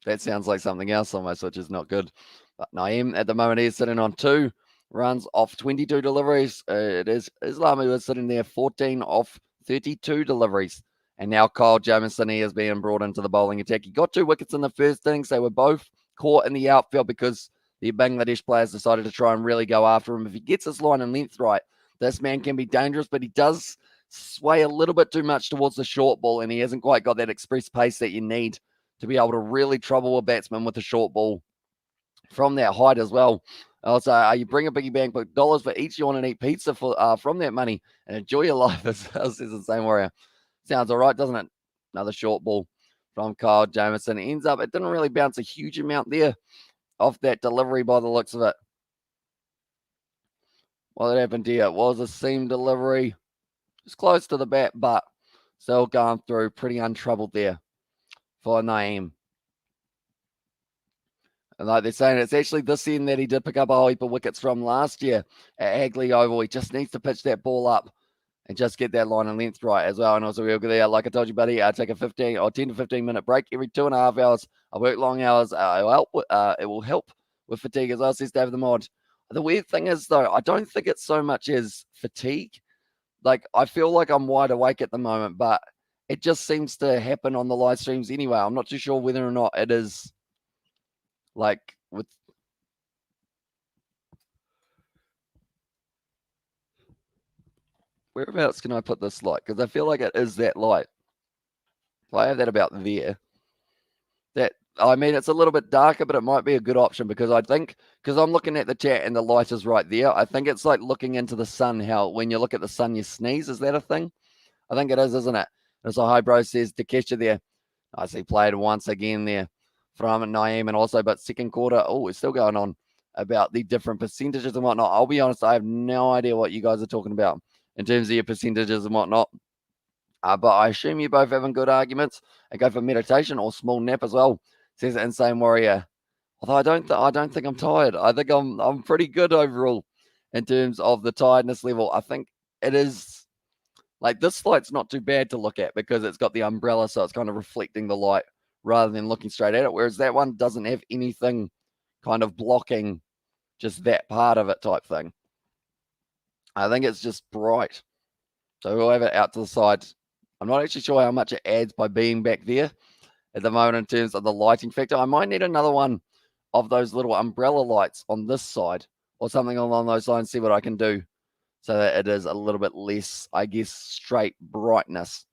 That sounds like something else almost, which is not good. But Naeem at the moment is sitting on 2 runs off 22 deliveries. It is Islam who is sitting there 14 off 32 deliveries. And now Kyle Jamieson, he is being brought into the bowling attack. He got 2 wickets in the first innings. They were both caught in the outfield because the Bangladesh players decided to try and really go after him. If he gets his line and length right, this man can be dangerous, but he does sway a little bit too much towards the short ball, and he hasn't quite got that express pace that you need to be able to really trouble a batsman with a short ball from that height as well. Also, you bring a biggie bank, but dollars for each you want to eat pizza for from that money and enjoy your life, as says the same warrior. Sounds all right, doesn't it? Another short ball from Kyle Jamieson. It ends up, it didn't really bounce a huge amount there off that delivery by the looks of it. What happened here? It was a seam delivery. It's close to the bat, but still going through pretty untroubled there for Naeem. And like they're saying, it's actually this end that he did pick up a whole heap of wickets from last year at Hagley Oval. He just needs to pitch that ball up and just get that line and length right as well. And also, we'll go there, like I told you, buddy, take a 10 to 15 minute break every 2.5 hours. I work long hours. It will help with fatigue as well, says David the Mod. The weird thing is, though, I don't think it's so much as fatigue. Like, I feel like I'm wide awake at the moment, but it just seems to happen on the live streams anyway. I'm not too sure whether or not it is like with whereabouts can I put this light? Because I feel like it is that light. If I have that about there, I mean, it's a little bit darker, but it might be a good option because I think, because I'm looking at the chat and the light is right there. I think it's like looking into the sun, how when you look at the sun, you sneeze. Is that a thing? I think it is, isn't it? And so Hybro says Takesha there. I see played once again there from Naeem and also, but second quarter, it's still going on about the different percentages and whatnot. I'll be honest, I have no idea what you guys are talking about in terms of your percentages and whatnot. But I assume you're both having good arguments and go for meditation or small nap as well, says Insane Warrior. Although I don't think I'm tired. I think I'm pretty good overall in terms of the tiredness level. I think it is like this light's not too bad to look at because it's got the umbrella, so it's kind of reflecting the light rather than looking straight at it. Whereas that one doesn't have anything kind of blocking just that part of it type thing. I think it's just bright. So we'll have it out to the side. I'm not actually sure how much it adds by being back there at the moment in terms of the lighting factor. I might need another one of those little umbrella lights on this side or something along those lines, see what I can do so that it is a little bit less, I guess, straight brightness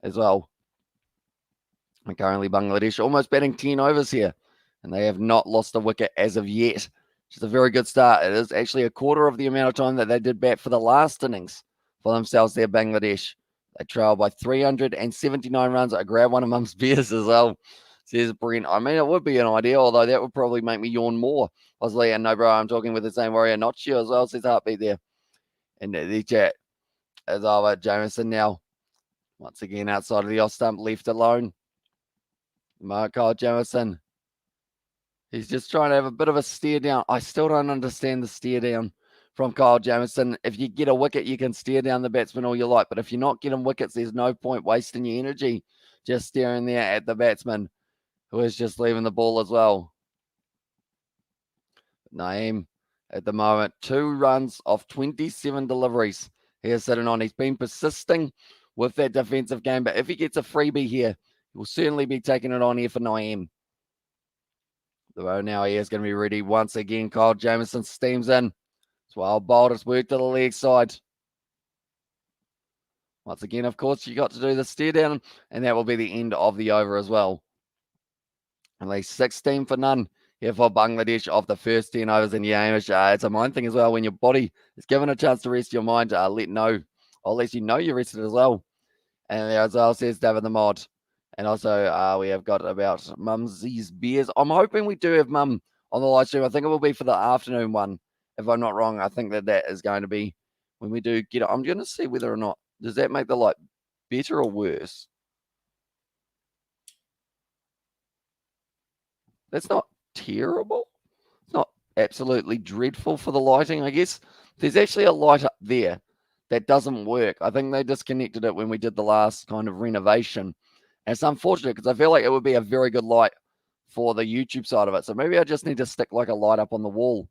as well. And currently Bangladesh almost batting 10 overs here, and they have not lost a wicket as of yet. Which is a very good start. It is actually a quarter of the amount of time that they did bat for the last innings for themselves there, Bangladesh. They trail by 379 runs. I grab one of Mum's beers as well, says Brent. I mean, it would be an idea, although that would probably make me yawn more. Possibly, and no, bro, I'm talking with the same warrior, not you as well, says Heartbeat there. And the chat as over Jameson now. Once again, outside of the off stump, left alone. Kyle Jameson. He's just trying to have a bit of a stare down. I still don't understand the stare down from Kyle Jamieson. If you get a wicket, you can stare down the batsman all you like. But if you're not getting wickets, there's no point wasting your energy just staring there at the batsman who is just leaving the ball as well. Naeem, at the moment, 2 runs off 27 deliveries. He is sitting on. He's been persisting with that defensive game. But if he gets a freebie here, he will certainly be taking it on here for Naeem. So now he is going to be ready once again. Kyle Jamieson steams in. Well, Boldest work to the leg side. Once again, of course, you got to do the stare down, and that will be the end of the over as well. At least 16 for none here for Bangladesh of the first 10 overs in Yamish. It's a mind thing as well. When your body is given a chance to rest your mind, let you know you rested as well. And as well says David the Mod. And also, we have got about Mumsy's beers. I'm hoping we do have Mum on the live stream. I think it will be for the afternoon one. If I'm not wrong, I think that is going to be when we do get it. I'm going to see whether or not, does that make the light better or worse? That's not terrible. It's not absolutely dreadful for the lighting, I guess. There's actually a light up there that doesn't work. I think they disconnected it when we did the last kind of renovation. And it's unfortunate because I feel like it would be a very good light for the YouTube side of it. So maybe I just need to stick like a light up on the wall,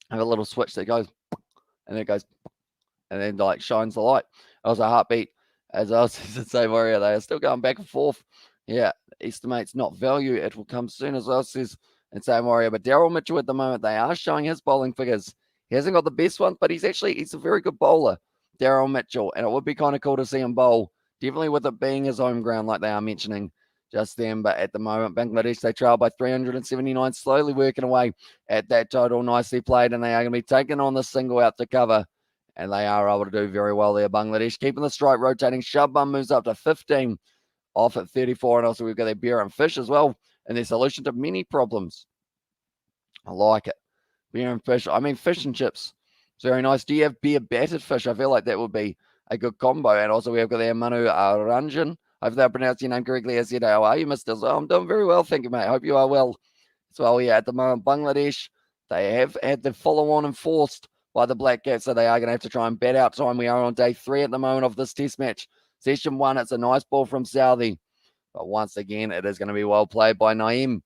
have a little switch that goes, and then it goes, and then like shines the light. It was a heartbeat. As I was in the same area, they are still going back and forth. Yeah, estimates not value. It will come soon, as well, says in same area. But Daryl Mitchell at the moment, they are showing his bowling figures. He hasn't got the best ones, but he's a very good bowler, Daryl Mitchell, and it would be kind of cool to see him bowl. Definitely with it being his home ground, like they are mentioning just then. But at the moment, Bangladesh, they trail by 379, slowly working away at that total. Nicely played, and they are going to be taking on the single out to cover. And they are able to do very well there, Bangladesh. Keeping the strike rotating. Shabban moves up to 15 off at 34. And also we've got their beer and fish as well. And their solution to many problems. I like it. Beer and fish. I mean, fish and chips. Very nice. Do you have beer battered fish? I feel like that would be a good combo. And also we've got there Manu Ranjan. Hopefully I pronounced your name correctly. As you know, how are you, Mr. Well, I'm doing very well, thank you, mate. Hope you are well as well. Yeah, at the moment, Bangladesh, they have had the follow-on enforced by the Black Cats, so they are going to have to try and bat out time. We are on day 3 at the moment of this test match. Session 1, it's a nice ball from Southey. But once again, it is going to be well played by Naeem.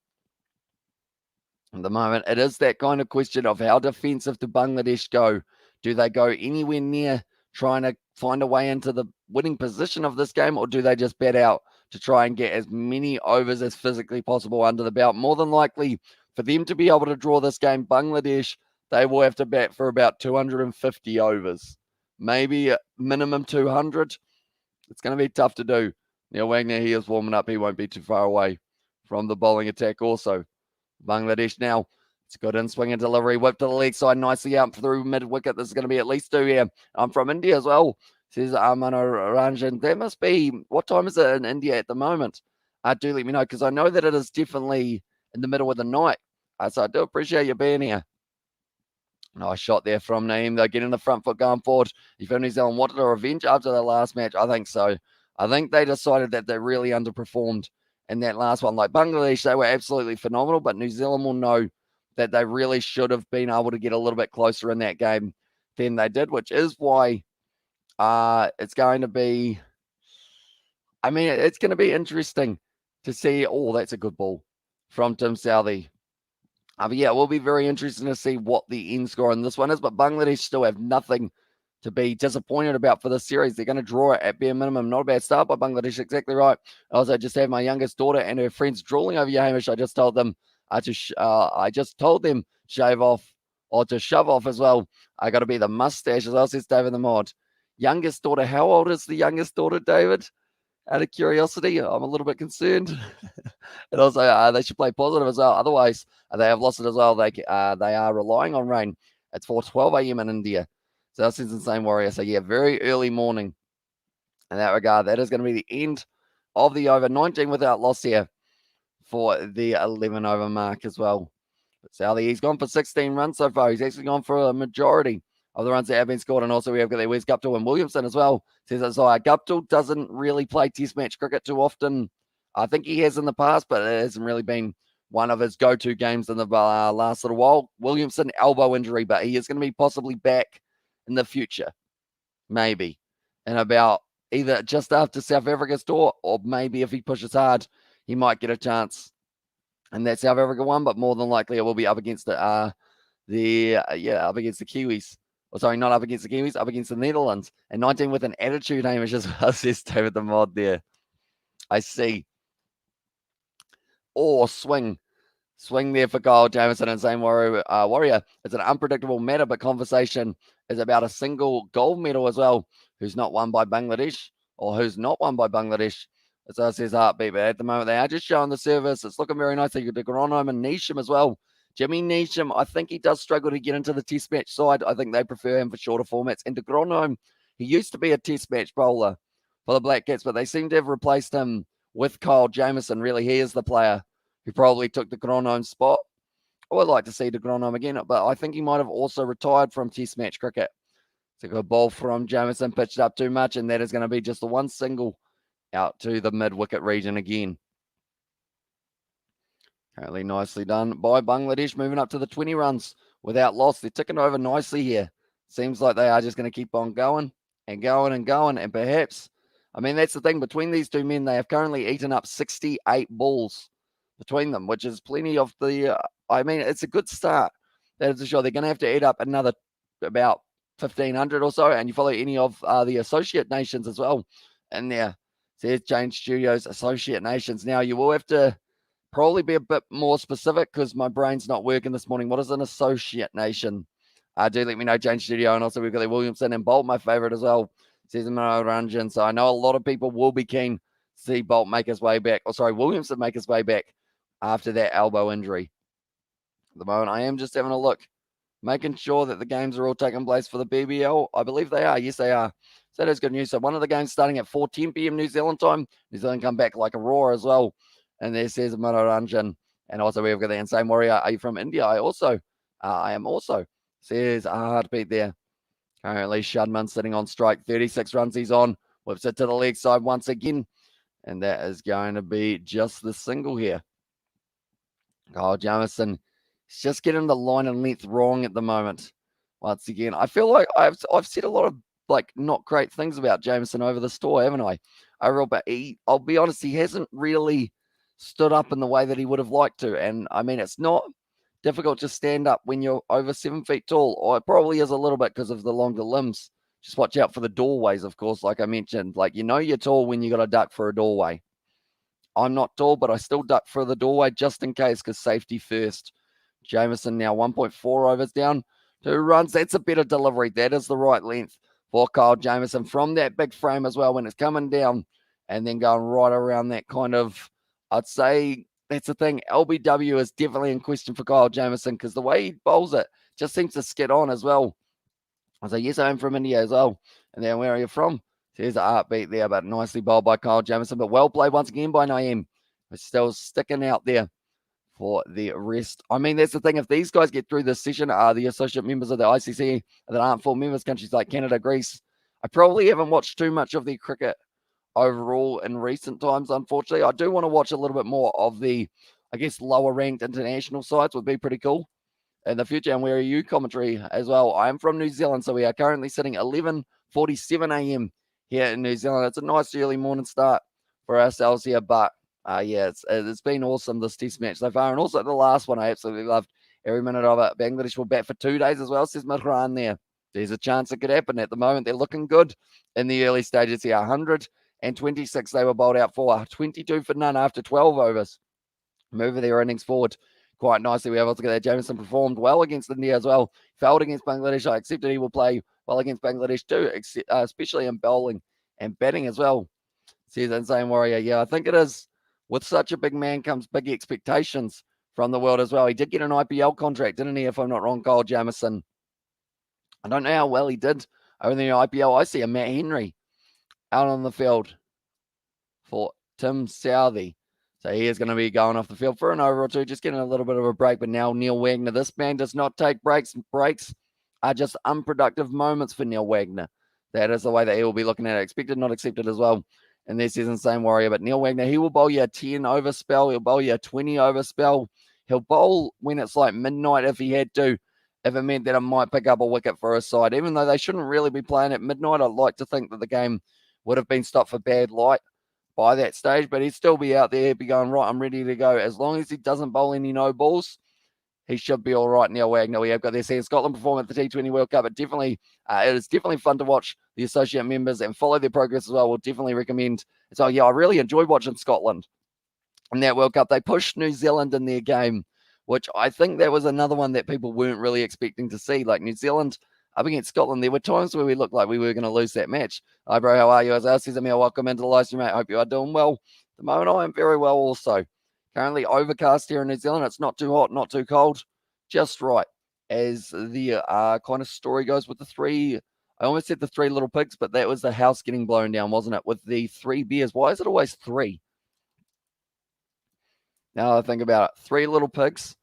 At the moment, it is that kind of question of how defensive do Bangladesh go? Do they go anywhere near trying to find a way into the winning position of this game, or do they just bat out to try and get as many overs as physically possible under the belt? More than likely, for them to be able to draw this game, Bangladesh, they will have to bat for about 250 overs, maybe minimum 200. It's going to be tough to do. Neil Wagner, he is warming up. He won't be too far away from the bowling attack also. Bangladesh now. It's a good in swing and delivery. Whip to the leg side nicely out through mid-wicket. This is going to be at least 2 here. I'm from India as well, says Manu Ranjan. That must be, what time is it in India at the moment? Do let me know, because I know that it is definitely in the middle of the night. So I do appreciate you being here. Nice shot there from Naeem. They're getting the front foot going forward. If New Zealand wanted a revenge after the last match, I think so. I think they decided that they really underperformed in that last one. Like Bangladesh, they were absolutely phenomenal, but New Zealand will know that they really should have been able to get a little bit closer in that game than they did, which is why it's going to be, it's going to be interesting to see. Oh, that's a good ball from Tim Southey. But yeah, it will be very interesting to see what the end score on this one is. But Bangladesh still have nothing to be disappointed about for this series. They're going to draw it at bare minimum. Not a bad start by Bangladesh. Exactly right. I also just have my youngest daughter and her friends drooling over you, Hamish. I just told them shave off or to shove off as well. I got to be the mustache as well, says David the Mod. Youngest daughter. How old is the youngest daughter, David? Out of curiosity, I'm a little bit concerned. And also, they should play positive as well. Otherwise, they have lost it as well. They are relying on rain. It's 4:12 a.m. in India. So that's the same warrior. So, yeah, very early morning in that regard. That is going to be the end of the over. 19 without loss here for the 11 over mark as well. But Southey, he's gone for 16 runs so far. He's actually gone for a majority of the runs that have been scored. And also we have got there Wes Guptill and Williamson as well. Says that Guptill doesn't really play test match cricket too often. I think he has in the past, but it hasn't really been one of his go-to games in the last little while. Williamson, elbow injury, but he is going to be possibly back in the future. Maybe. In about either just after South Africa's tour, or maybe if he pushes hard, he might get a chance in that South Africa one, but more than likely it will be up against up against the Kiwis. Sorry, not up against the Kiwis, up against the Netherlands. And 19 with an attitude, Hamish, as well, says David the Mod there. I see. Or swing there for Kyle Jamieson and same warrior. It's an unpredictable matter, but conversation is about a single gold medal as well, who's not won by Bangladesh, or who's not won by Bangladesh. As I says heartbeat, but at the moment they are just showing the service. It's looking very nice. They got Gronholm and Neesham as well. Jimmy Neesham, I think he does struggle to get into the test match side. I think they prefer him for shorter formats. And de Gronholm, he used to be a test match bowler for the Black Cats, but they seem to have replaced him with Kyle Jamieson. Really, he is the player who probably took de Gronholm spot. I would like to see de Gronholm again, but I think he might have also retired from test match cricket. It's a good ball from Jamieson, pitched up too much, and that is going to be just the one single out to the mid-wicket region again. Apparently nicely done by Bangladesh, moving up to the 20 runs without loss. They're ticking over nicely here. Seems like they are just going to keep on going and going and going. And perhaps, that's the thing. Between these two men, they have currently eaten up 68 balls between them, which is plenty of the. I mean, it's a good start. That is for sure. They're going to have to add up another about 1,500 or so, and you follow any of the associate nations as well in there. So there's Change Studios associate nations. Now you will have to probably be a bit more specific because my brain's not working this morning. What is an associate nation? Do let me know, Change Studio. And also we've got Williamson and Bolt, my favorite as well. Says Ranjan. So I know a lot of people will be keen to see Bolt make his way back. Or sorry, Williamson make his way back after that elbow injury. At the moment, I am just having a look, making sure that the games are all taking place for the BBL. I believe they are. Yes, they are. So that is good news. So one of the games starting at 4:10 p.m. New Zealand time. New Zealand come back like a roar as well. And there says Manoranjan. And also we've got the Insane Warrior. Are you from India? I am also. Says a heartbeat there. Currently Shudman sitting on strike. 36 runs he's on. Whips it to the leg side once again. And that is going to be just the single here. Kyle Jamieson is just getting the line and length wrong at the moment. Once again, I feel like I've said a lot of not great things about Jamieson over the store, haven't I? Overall, but I'll be honest, he hasn't really stood up in the way that he would have liked to. And I mean, it's not difficult to stand up when you're over 7 feet tall, or it probably is a little bit because of the longer limbs. Just watch out for the doorways, of course, like I mentioned. You're tall when you got to duck for a doorway. I'm not tall, but I still duck for the doorway just in case, because safety first. Jamieson now 1.4 overs down, 2 runs. That's a better delivery. That is the right length for Kyle Jamieson from that big frame as well when it's coming down and then going right around that kind of, I'd say that's the thing. LBW is definitely in question for Kyle Jamieson because the way he bowls it just seems to skid on as well. I say, yes, I'm from India as well. And then where are you from? There's a heartbeat there, but nicely bowled by Kyle Jamieson. But well played once again by Naeem. It's still sticking out there for the rest. I mean, that's the thing. If these guys get through this session, the associate members of the ICC that aren't full members, countries like Canada, Greece, I probably haven't watched too much of the cricket overall in recent times, unfortunately. I do want to watch a little bit more of the, I guess, lower ranked international sides would be pretty cool in the future. And where are you commentary as well? I am from New Zealand, so we are currently sitting 11:47 a.m. here in New Zealand. It's a nice early morning start for ourselves here, but yeah, it's been awesome, this test match so far. And also the last one, I absolutely loved every minute of it. Bangladesh will bat for 2 days as well, says Mihran there. There's a chance it could happen. At the moment, they're looking good in the early stages here. 126 they were bowled out for, 22 for none after 12 overs. Moving their innings forward quite nicely. We have also got that Jamieson performed well against India as well. Failed against Bangladesh. I accepted he will play well against Bangladesh too, especially in bowling and batting as well. Says Insane Warrior. Yeah, I think it is. With such a big man comes big expectations from the world as well. He did get an IPL contract, didn't he, if I'm not wrong, Kyle Jamieson? I don't know how well he did over the IPL. I see a Matt Henry out on the field for Tim Southey. So he is going to be going off the field for an over or two, just getting a little bit of a break. But now Neil Wagner, this man does not take breaks. Breaks are just unproductive moments for Neil Wagner. That is the way that he will be looking at it. Expected, not accepted as well. And this is Insane Warrior. But Neil Wagner, he will bowl you a 10 over spell. He'll bowl you a 20 over spell. He'll bowl when it's like midnight if he had to, if it meant that it might pick up a wicket for his side. Even though they shouldn't really be playing at midnight, I'd like to think that the game would have been stopped for bad light by that stage. But he'd still be out there, be going, right, I'm ready to go. As long as he doesn't bowl any no balls, he should be all right, Neil Wagner. We have got this here. Scotland perform at the T20 World Cup. It is definitely fun to watch the associate members and follow their progress as well. We'll definitely recommend. So, yeah, I really enjoyed watching Scotland in that World Cup. They pushed New Zealand in their game, which I think that was another one that people weren't really expecting to see. Like New Zealand up against Scotland, there were times where we looked like we were going to lose that match. Hi, bro. How are you? As says Emil, welcome into the live stream, mate. Hope you are doing well. At the moment, I am very well also. Currently overcast here in New Zealand. It's not too hot, not too cold. Just right. As the kind of story goes with the three, I almost said the 3 little pigs, but that was the house getting blown down, wasn't it? With the 3 bears. Why is it always 3? Now I think about it. 3 little pigs.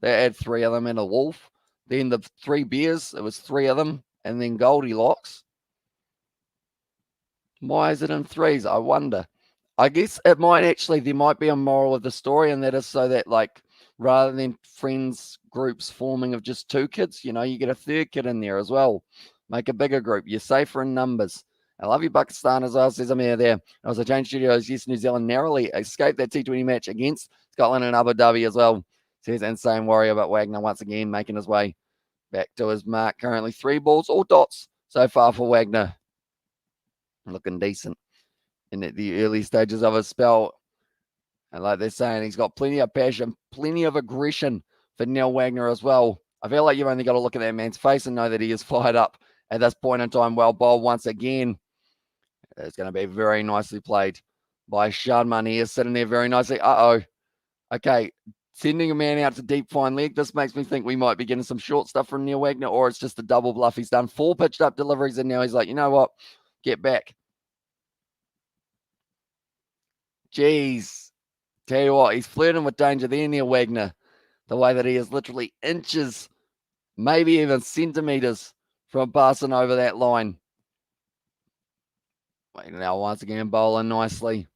They had 3 of them and a wolf. Then the 3 bears, it was 3 of them. And then Goldilocks. Why is it in 3s? I wonder. I guess it might actually, there might be a moral of the story, and that is so that, like, rather than friends groups forming of just 2 kids, you get a 3rd kid in there as well. Make a bigger group. You're safer in numbers. I love you, Pakistan, as well, says Amir there. I was a Change Studios. Yes, New Zealand narrowly escaped that T20 match against Scotland and Abu Dhabi as well. Says Insane Warrior, but Wagner once again making his way back to his mark. Currently 3 balls, all dots so far for Wagner. Looking decent in the early stages of his spell. And like they're saying, he's got plenty of passion, plenty of aggression for Neil Wagner as well. I feel like you've only got to look at that man's face and know that he is fired up at this point in time. Well bowled once again. It's going to be very nicely played by Shadman. He is sitting there very nicely. Okay, sending a man out to deep fine leg. This makes me think we might be getting some short stuff from Neil Wagner, or it's just a double bluff. He's done 4 pitched up deliveries, and now he's like, you know what? Get back. Jeez. Tell you what, he's flirting with danger there, Neil Wagner. The way that he is literally inches, maybe even centimeters from passing over that line. Now once again bowling nicely.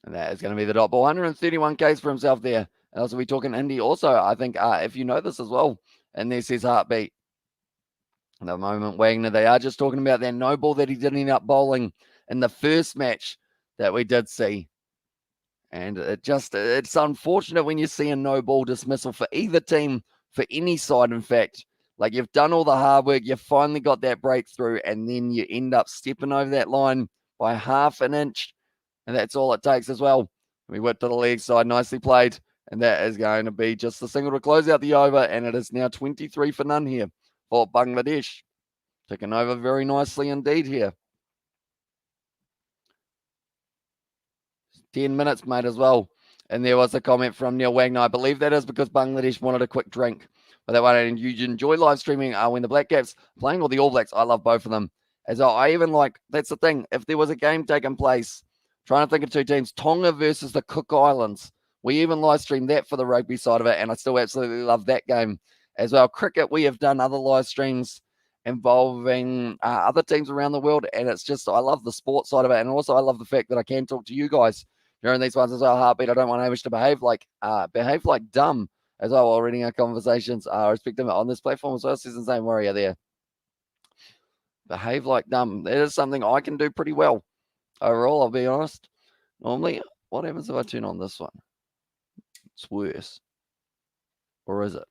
And that is going to be the dot ball. 131 Ks for himself there. And also we're talking Indy. Also, I think if you know this as well, and there's his heartbeat. At the moment, Wagner, they are just talking about that no ball that he did end up bowling in the first match that we did see. And it's unfortunate when you see a no ball dismissal for either team, for any side, in fact. Like, you've done all the hard work, you've finally got that breakthrough, and then you end up stepping over that line by half an inch. And that's all it takes as well. We whip to the leg side, nicely played. And that is going to be just a single to close out the over. And it is now 23 for none here for Bangladesh. Taking over very nicely indeed here. 10 minutes, mate, as well. And there was a comment from Neil Wagner. I believe that is because Bangladesh wanted a quick drink. But that one, and you enjoy live streaming when the Black Caps playing or the All Blacks. I love both of them. As I even like, that's the thing. If there was a game taking place, trying to think of 2 teams, Tonga versus the Cook Islands. We even live streamed that for the rugby side of it, and I still absolutely love that game as well. Cricket, we have done other live streams involving other teams around the world, and it's just, I love the sports side of it, and also I love the fact that I can talk to you guys during these ones as well. Heartbeat, I don't want Hamish to behave like dumb as well while reading our conversations, respectively on this platform as well. Says Insane Warrior there. Behave like dumb. That is something I can do pretty well. Overall, I'll be honest. Normally, what happens if I turn on this one? It's worse. Or is it?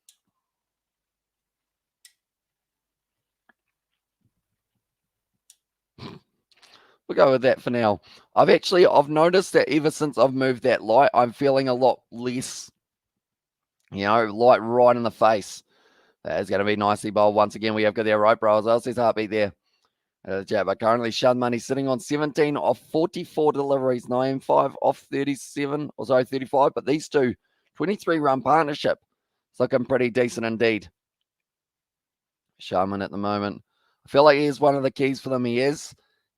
We'll go with that for now. I've noticed that ever since I've moved that light, I'm feeling a lot less, light right in the face. That is going to be nicely bowled. Once again, we have got their right bro as well. Says Heartbeat there. But currently, Shadman sitting on 17 off 44 deliveries, 9-5 off 37, 35. But these two, 23-run partnership. It's looking pretty decent indeed. Shadman at the moment. I feel like he is one of the keys for them. He's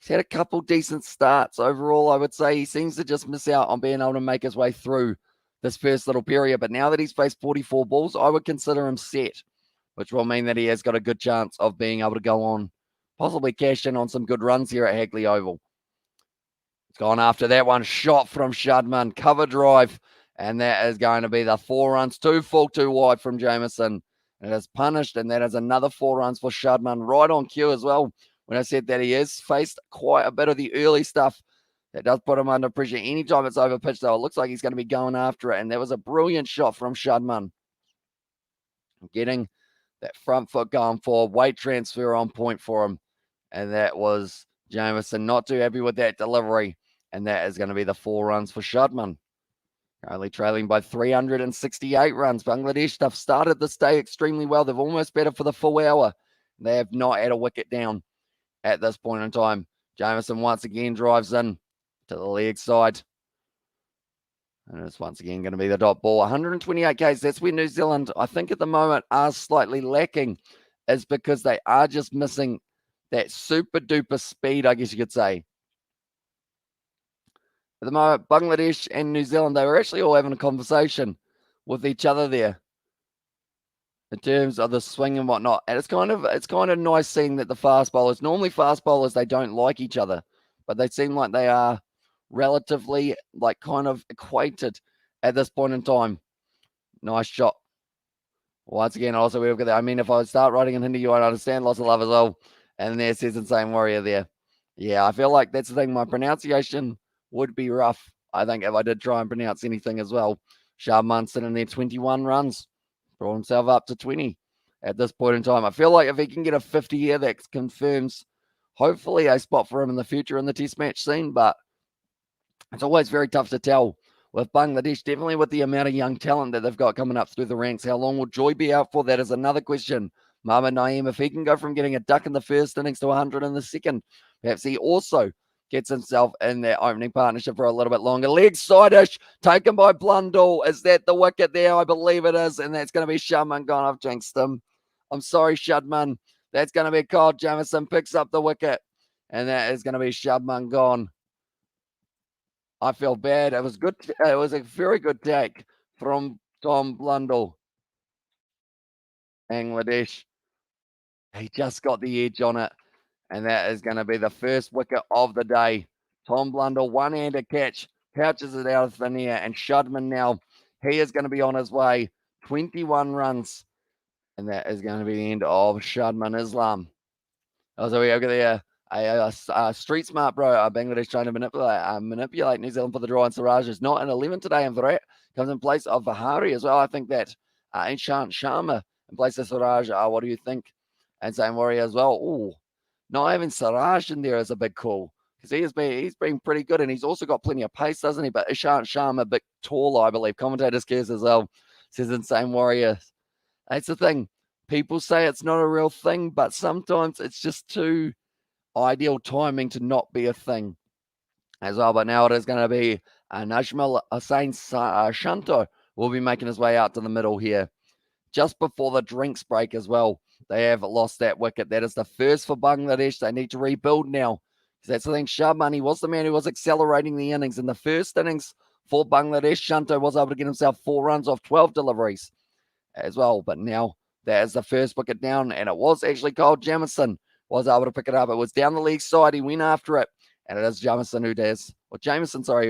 had a couple decent starts overall, I would say. He seems to just miss out on being able to make his way through this first little period. But now that he's faced 44 balls, I would consider him set, which will mean that he has got a good chance of being able to go on, possibly cash in on some good runs here at Hagley Oval. It's gone after that one. Shot from Shadman. Cover drive. And that is going to be the 4 runs. 2 full, 2 wide from Jameson. And it is punished. And that is another 4 runs for Shadman. Right on cue as well. When I said that he has faced quite a bit of the early stuff that does put him under pressure. Anytime it's over pitch, though, it looks like he's going to be going after it. And that was a brilliant shot from Shadman. Getting that front foot going forward. Weight transfer on point for him. And that was Jameson. Not too happy with that delivery. And that is going to be the 4 runs for Shadman. Currently trailing by 368 runs. Bangladesh have started this day extremely well. They've almost batted for the full hour. They have not had a wicket down at this point in time. Jameson once again drives in to the leg side. And it's once again going to be the dot ball. 128 Ks. That's where New Zealand, I think at the moment, are slightly lacking, is because they are just missing that super duper speed, I guess you could say. At the moment, Bangladesh and New Zealand, they were actually all having a conversation with each other there in terms of the swing and whatnot. And it's kind of nice seeing that the fast bowlers, normally fast bowlers, they don't like each other, but they seem like they are relatively kind of equated at this point in time. Nice shot. Once again, also we've got that. I mean, if I start writing in Hindi, you won't understand. Lots of love as well. And there says Insane Warrior there. Yeah, I feel like that's the thing. My pronunciation would be rough, I think, if I did try and pronounce anything as well. Shadman sitting there 21 runs, brought himself up to 20 at this point in time. I feel like if he can get a 50 here, that confirms hopefully a spot for him in the future in the test match scene, but it's always very tough to tell with Bangladesh, definitely with the amount of young talent that they've got coming up through the ranks. How long will Joy be out for? That is another question. Mohamed Naeem, if he can go from getting a duck in the first innings to 100 in the second, perhaps he also gets himself in that opening partnership for a little bit longer. Leg side-ish, taken by Blundell. Is that the wicket there? I believe it is, and that's going to be Shadman gone. I've jinxed him. I'm sorry, Shadman. That's going to be Kyle Jamieson, picks up the wicket, and that is going to be Shadman gone. I feel bad. It was good. It was a very good take from Tom Blundell. Bangladesh. He just got the edge on it. And that is going to be the first wicket of the day. Tom Blundell, one-handed catch, pouches it out of thin air. And Shadman now, he is going to be on his way. 21 runs. And that is going to be the end of Shadman Islam. So we over there. A street smart bro, Bangladesh trying to manipulate New Zealand for the draw, and Siraj is not in 11 today, and Virat comes in place of Vihari as well. I think that Ishant Sharma in place of Siraj. What do you think? And same Warrior as well. Ooh, not having Siraj in there is a big call because he's been pretty good, and he's also got plenty of pace, doesn't he? But Ishant Sharma, a bit taller, I believe. Commentators cares as well. Says insane Warrior. That's the thing. People say it's not a real thing, but sometimes it's just too ideal timing to not be a thing as well. But now it is going to be Najmal Hussain Shanto will be making his way out to the middle here just before the drinks break as well. They have lost that wicket. That is the first for Bangladesh. They need to rebuild now because that's the thing. Shadman, he was the man who was accelerating the innings. In the first innings for Bangladesh, Shanto was able to get himself 4 runs off 12 deliveries as well. But now that is the first wicket down, and it was actually Kyle Jamieson was able to pick it up. It was down the leg side. He went after it, and it is Jamieson who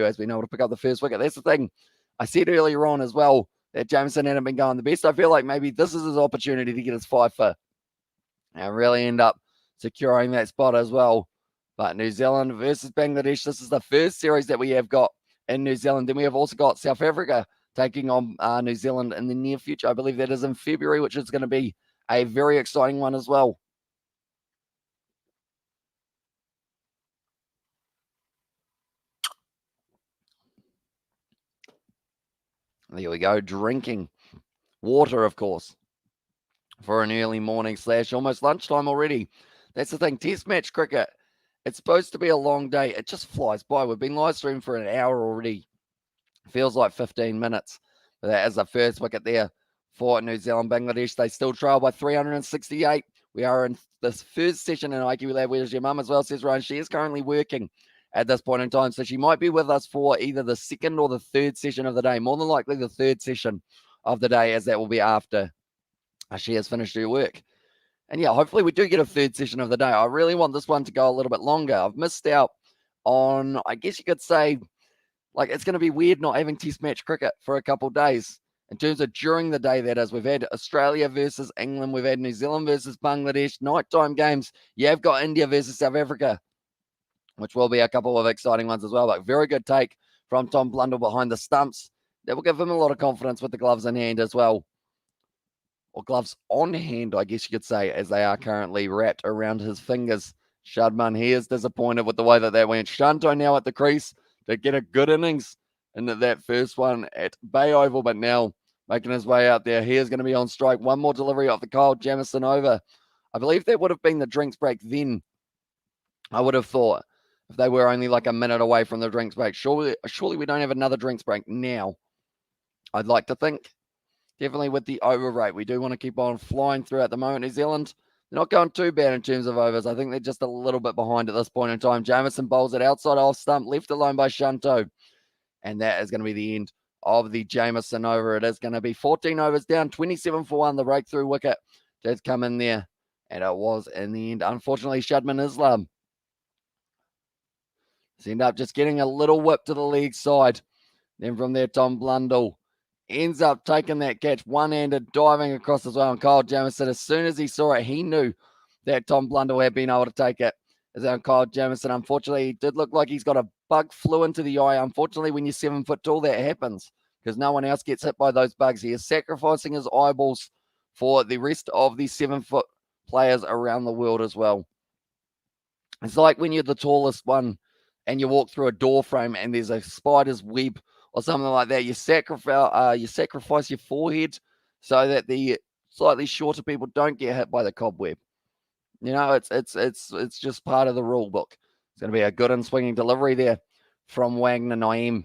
has been able to pick up the first wicket. That's the thing. I said earlier on as well that Jamieson hadn't been going the best. I feel like maybe this is his opportunity to get his fifer and really end up securing that spot as well. But New Zealand versus Bangladesh, this is the first series that we have got in New Zealand. Then we have also got South Africa taking on New Zealand in the near future. I believe that is in February, which is going to be a very exciting one as well. There we go, drinking water, of course, for an early morning / almost lunchtime already. That's the thing. Test match cricket, it's supposed to be a long day. It just flies by. We've been live streaming for an hour already. Feels like 15 minutes. But that is the first wicket there for New Zealand. Bangladesh, they still trail by 368. We are in this first session in IQ Lab. Where's your mum as well, says Ryan. She is currently working at this point in time. So she might be with us for either the second or the third session of the day. More than likely the third session of the day, as that will be after she has finished her work. And yeah, hopefully we do get a third session of the day. I really want this one to go a little bit longer. I've missed out on, I guess you could say, like, it's going to be weird not having test match cricket for a couple of days. In terms of during the day, that is, we've had Australia versus England. We've had New Zealand versus Bangladesh. Nighttime games. You have got India versus South Africa, which will be a couple of exciting ones as well. But very good take from Tom Blundell behind the stumps. That will give him a lot of confidence with the gloves in hand as well. Or gloves on hand, I guess you could say, as they are currently wrapped around his fingers. Shadman, he is disappointed with the way that went. Shanto now at the crease to get a good innings in that first one at Bay Oval, but now making his way out there. He is going to be on strike. One more delivery off the Kyle Jamieson over. I believe that would have been the drinks break then. I would have thought if they were only like a minute away from the drinks break. Surely we don't have another drinks break now. I'd like to think. Definitely with the over rate. We do want to keep on flying through at the moment. New Zealand, they're not going too bad in terms of overs. I think they're just a little bit behind at this point in time. Jamieson bowls it outside off stump, left alone by Shanto. And that is going to be the end of the Jamieson over. It is going to be 14 overs down, 27 for 1. The breakthrough wicket did come in there. And it was in the end, unfortunately, Shadman Islam. End up just getting a little whip to the leg side. Then from there, Tom Blundell ends up taking that catch, one-handed, diving across as well. And Kyle Jamieson, as soon as he saw it, he knew that Tom Blundell had been able to take it. As on Kyle Jamieson, unfortunately, he did look like he's got a bug flew into the eye. Unfortunately, when you're 7 foot tall, that happens because no one else gets hit by those bugs. He is sacrificing his eyeballs for the rest of the 7-foot players around the world as well. It's like when you're the tallest one and you walk through a door frame and there's a spider's web or something like that. You sacrifice your forehead so that the slightly shorter people don't get hit by the cobweb. You know, it's just part of the rule book. It's going to be a good and swinging delivery there from Wagner Naeem.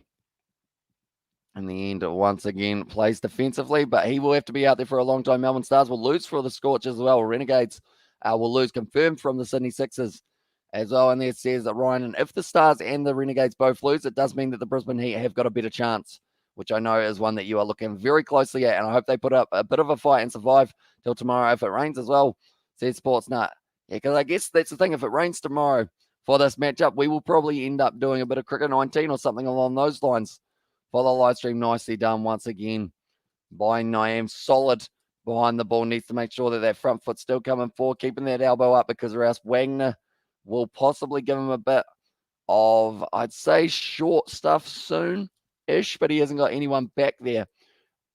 In the end, once again, plays defensively, but he will have to be out there for a long time. Melbourne Stars will lose for the Scorchers as well. Renegades will lose, confirmed from the Sydney Sixers as well. And there says that Ryan, and if the Stars and the Renegades both lose, it does mean that the Brisbane Heat have got a better chance, which I know is one that you are looking very closely at. And I hope they put up a bit of a fight and survive till tomorrow if it rains as well, says Sportsnut. Yeah, because I guess that's the thing. If it rains tomorrow for this matchup, we will probably end up doing a bit of Cricket 19 or something along those lines. For the live stream, nicely done once again by Naeem. Solid behind the ball. Needs to make sure that that front foot's still coming forward, keeping that elbow up, because or else Wagner will possibly give him a bit of, I'd say, short stuff soon-ish, but he hasn't got anyone back there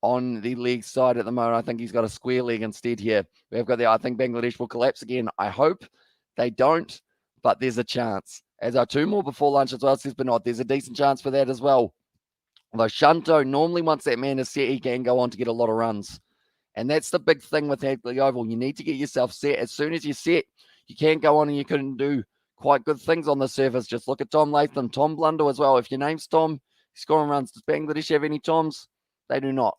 on the leg side at the moment. I think he's got a square leg instead here. We've got I think Bangladesh will collapse again. I hope they don't, but there's a chance. As our two more before lunch as well, says Bernard, there's a decent chance for that as well. Although Shanto, normally once that man is set, he can go on to get a lot of runs. And that's the big thing with Hagley Oval. You need to get yourself set. As soon as you're set, you can go on and you can do quite good things on the surface. Just look at Tom Latham, Tom Blundell as well. If your name's Tom, scoring runs. Does Bangladesh have any Toms? They do not.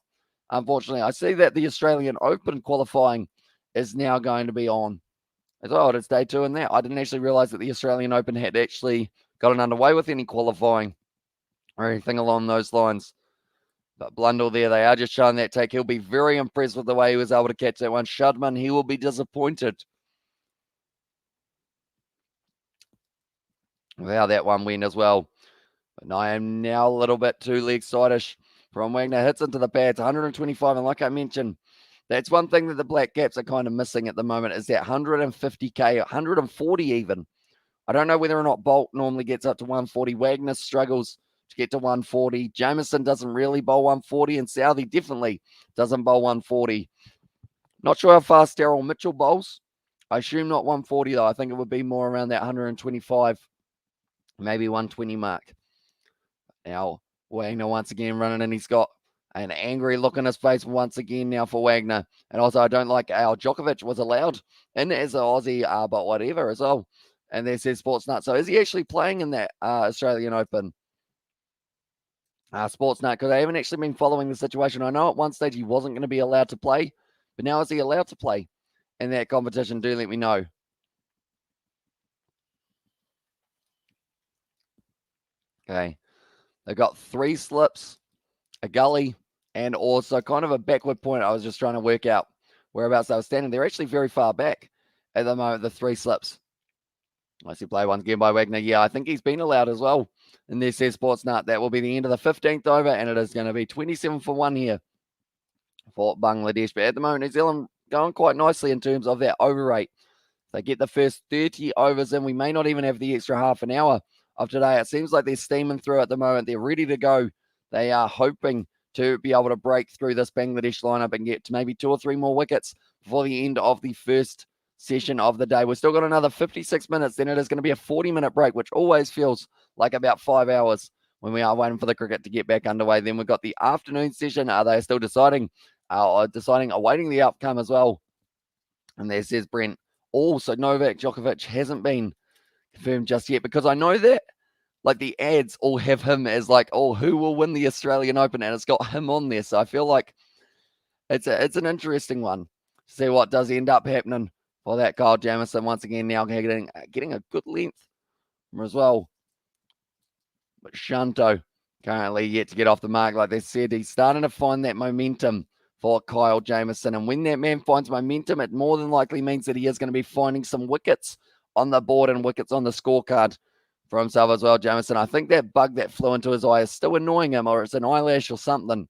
Unfortunately, I see that the Australian Open qualifying is now going to be on as well. It's day 2 in that. I didn't actually realize that the Australian Open had actually gotten underway with any qualifying or anything along those lines. But Blundell there, they are just showing that take. He'll be very impressed with the way he was able to catch that one. Shudman, he will be disappointed with how that one went as well. But I am now a little bit too leg side-ish from Wagner. Hits into the pads, 125. And like I mentioned, that's one thing that the Black Caps are kind of missing at the moment is that 150k, 140 even. I don't know whether or not Bolt normally gets up to 140. Wagner struggles to get to 140. Jameson doesn't really bowl 140, and Southey definitely doesn't bowl 140. Not sure how fast Daryl Mitchell bowls. I assume not 140, though. I think it would be more around that 125, maybe 120 mark. Now, Wagner once again running in. He's got an angry look on his face once again now for Wagner. And also, I don't like how Djokovic was allowed in as an Aussie, but whatever as well. And there says Sportsnut. So is he actually playing in that Australian Open? Sportsnut, because I haven't actually been following the situation. I know at one stage he wasn't going to be allowed to play, but now is he allowed to play in that competition? Do let me know. Okay. They've got 3 slips, a gully, and also kind of a backward point. I was just trying to work out whereabouts they were standing. They're actually very far back at the moment, the 3 slips. I see play once again by Wagner. Yeah, I think he's been allowed as well. And there says Sportsnut. That will be the end of the 15th over, and it is going to be 27 for 1 here for Bangladesh. But at the moment, New Zealand going quite nicely in terms of their over rate. They get the first 30 overs in. We may not even have the extra half an hour of today. It seems like they're steaming through at the moment. They're ready to go. They are hoping to be able to break through this Bangladesh lineup and get to maybe 2 or 3 more wickets before the end of the first session of the day. We've still got another 56 minutes. Then it is going to be a 40-minute break, which always feels like about 5 hours when we are waiting for the cricket to get back underway. Then we've got the afternoon session. They are still deciding, awaiting the outcome as well. And there says Brent. Also, Novak Djokovic hasn't been confirmed just yet, because I know that like the ads all have him as like, oh, who will win the Australian Open, and it's got him on there. So I feel like it's an interesting one to see what does end up happening for that Kyle Jamieson once again now getting a good length as well. But Shanto currently yet to get off the mark. Like they said, he's starting to find that momentum for Kyle Jamieson. And when that man finds momentum, it more than likely means that he is going to be finding some wickets on the board and wickets on the scorecard for himself as well, Jamieson. I think that bug that flew into his eye is still annoying him, or it's an eyelash or something.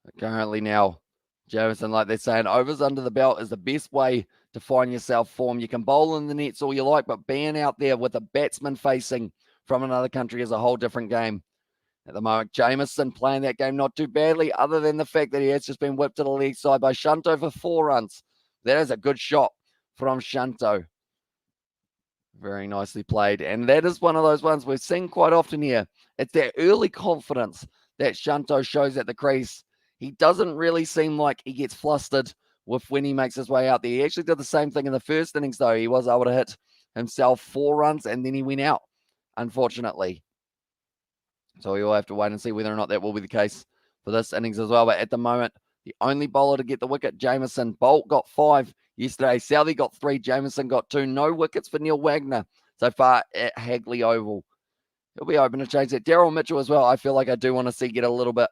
But currently now, Jamieson, like they're saying, overs under the belt is the best way to find yourself form. You can bowl in the nets all you like, but being out there with a batsman facing from another country is a whole different game. At the moment, Jameson playing that game not too badly, other than the fact that he has just been whipped to the leg side by Shanto for 4 runs. That is a good shot from Shanto. Very nicely played. And that is one of those ones we've seen quite often here. It's that early confidence that Shanto shows at the crease. He doesn't really seem like he gets flustered with when he makes his way out there. He actually did the same thing in the first innings, though. He was able to hit himself 4 runs, and then he went out, unfortunately. So we will have to wait and see whether or not that will be the case for this innings as well. But at the moment, the only bowler to get the wicket, Jameson. Bolt got 5 yesterday. Southey got 3. Jameson got 2. No wickets for Neil Wagner so far at Hagley Oval. He'll be open to change that. Daryl Mitchell as well. I feel like I do want to see get a little bit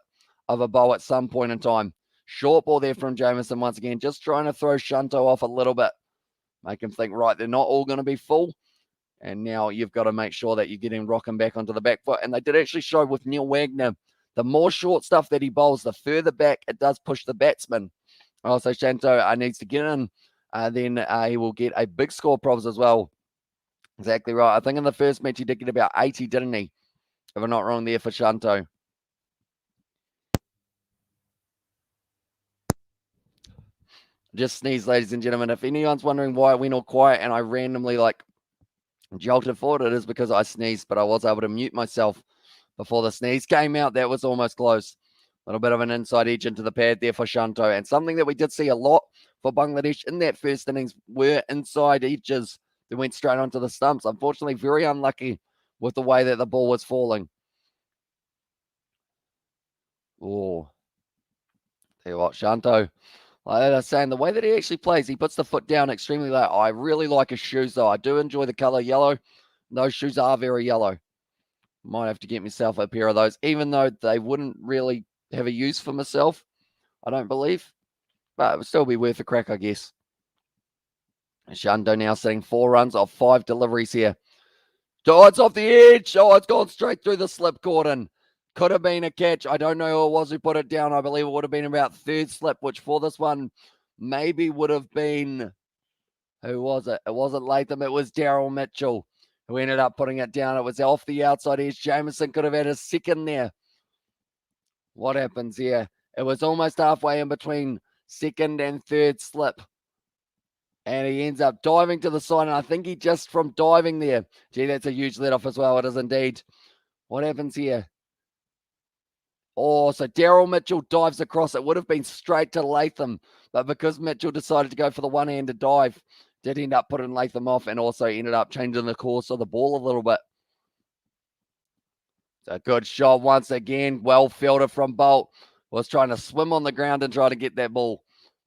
of a bowl at some point in time. Short ball there from Jameson once again. Just trying to throw Shanto off a little bit. Make him think, right, they're not all going to be full. And now you've got to make sure that you're getting rocking back onto the back foot. And they did actually show with Neil Wagner, the more short stuff that he bowls, the further back it does push the batsman. Also, Shanto needs to get in. Then he will get a big score probs as well. Exactly right. I think in the first match he did get about 80, didn't he? If I'm not wrong there for Shanto. Just sneeze, ladies and gentlemen. If anyone's wondering why it went all quiet and I randomly jolted forward, it is because I sneezed, but I was able to mute myself before the sneeze came out. That was almost close. A little bit of an inside edge into the pad there for Shanto. And something that we did see a lot for Bangladesh in that first innings were inside edges that went straight onto the stumps. Unfortunately, very unlucky with the way that the ball was falling. Oh, tell you what, Shanto, like I was saying, the way that he actually plays, he puts the foot down extremely low. I really like his shoes, though. I do enjoy the color yellow. Those shoes are very yellow. Might have to get myself a pair of those, even though they wouldn't really have a use for myself, I don't believe. But it would still be worth a crack, I guess. Shanto now sitting 4 runs off 5 deliveries here. Oh, it's off the edge. Oh, it's gone straight through the slip cordon. Could have been a catch. I don't know who it was who put it down. I believe it would have been about 3rd slip, which for this one maybe would have been... Who was it? It wasn't Latham. It was Daryl Mitchell who ended up putting it down. It was off the outside edge. Jameson could have had a second there. What happens here? It was almost halfway in between 2nd and 3rd slip. And he ends up diving to the side. And I think he just from diving there. Gee, that's a huge let off as well. It is indeed. What happens here? Oh, so Daryl Mitchell dives across. It would have been straight to Latham. But because Mitchell decided to go for the one-handed dive, did end up putting Latham off and also ended up changing the course of the ball a little bit. It's a good shot once again. Well fielded from Bolt. Was trying to swim on the ground and try to get that ball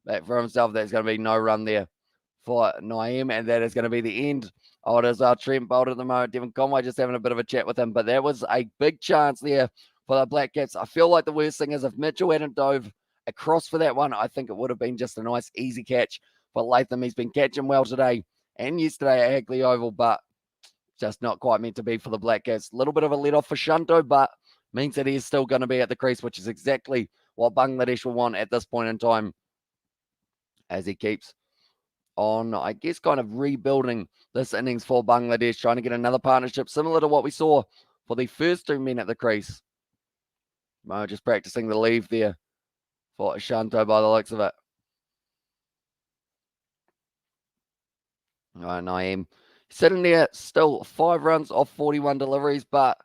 back for himself. There's going to be no run there for Naeem, and that is going to be the end. Oh, it is our Trent Bolt at the moment. Devon Conway just having a bit of a chat with him, but that was a big chance there for the Black Caps. I feel like the worst thing is if Mitchell hadn't dove across for that one, I think it would have been just a nice, easy catch for Latham. He's been catching well today and yesterday at Hagley Oval, but just not quite meant to be for the Black Caps. A little bit of a let-off for Shanto, but means that he is still going to be at the crease, which is exactly what Bangladesh will want at this point in time as he keeps on, I guess, kind of rebuilding this innings for Bangladesh, trying to get another partnership similar to what we saw for the first 2 men at the crease. Mo just practicing the leave there for Shanto by the looks of it. Naeem sitting there still 5 runs off 41 deliveries, but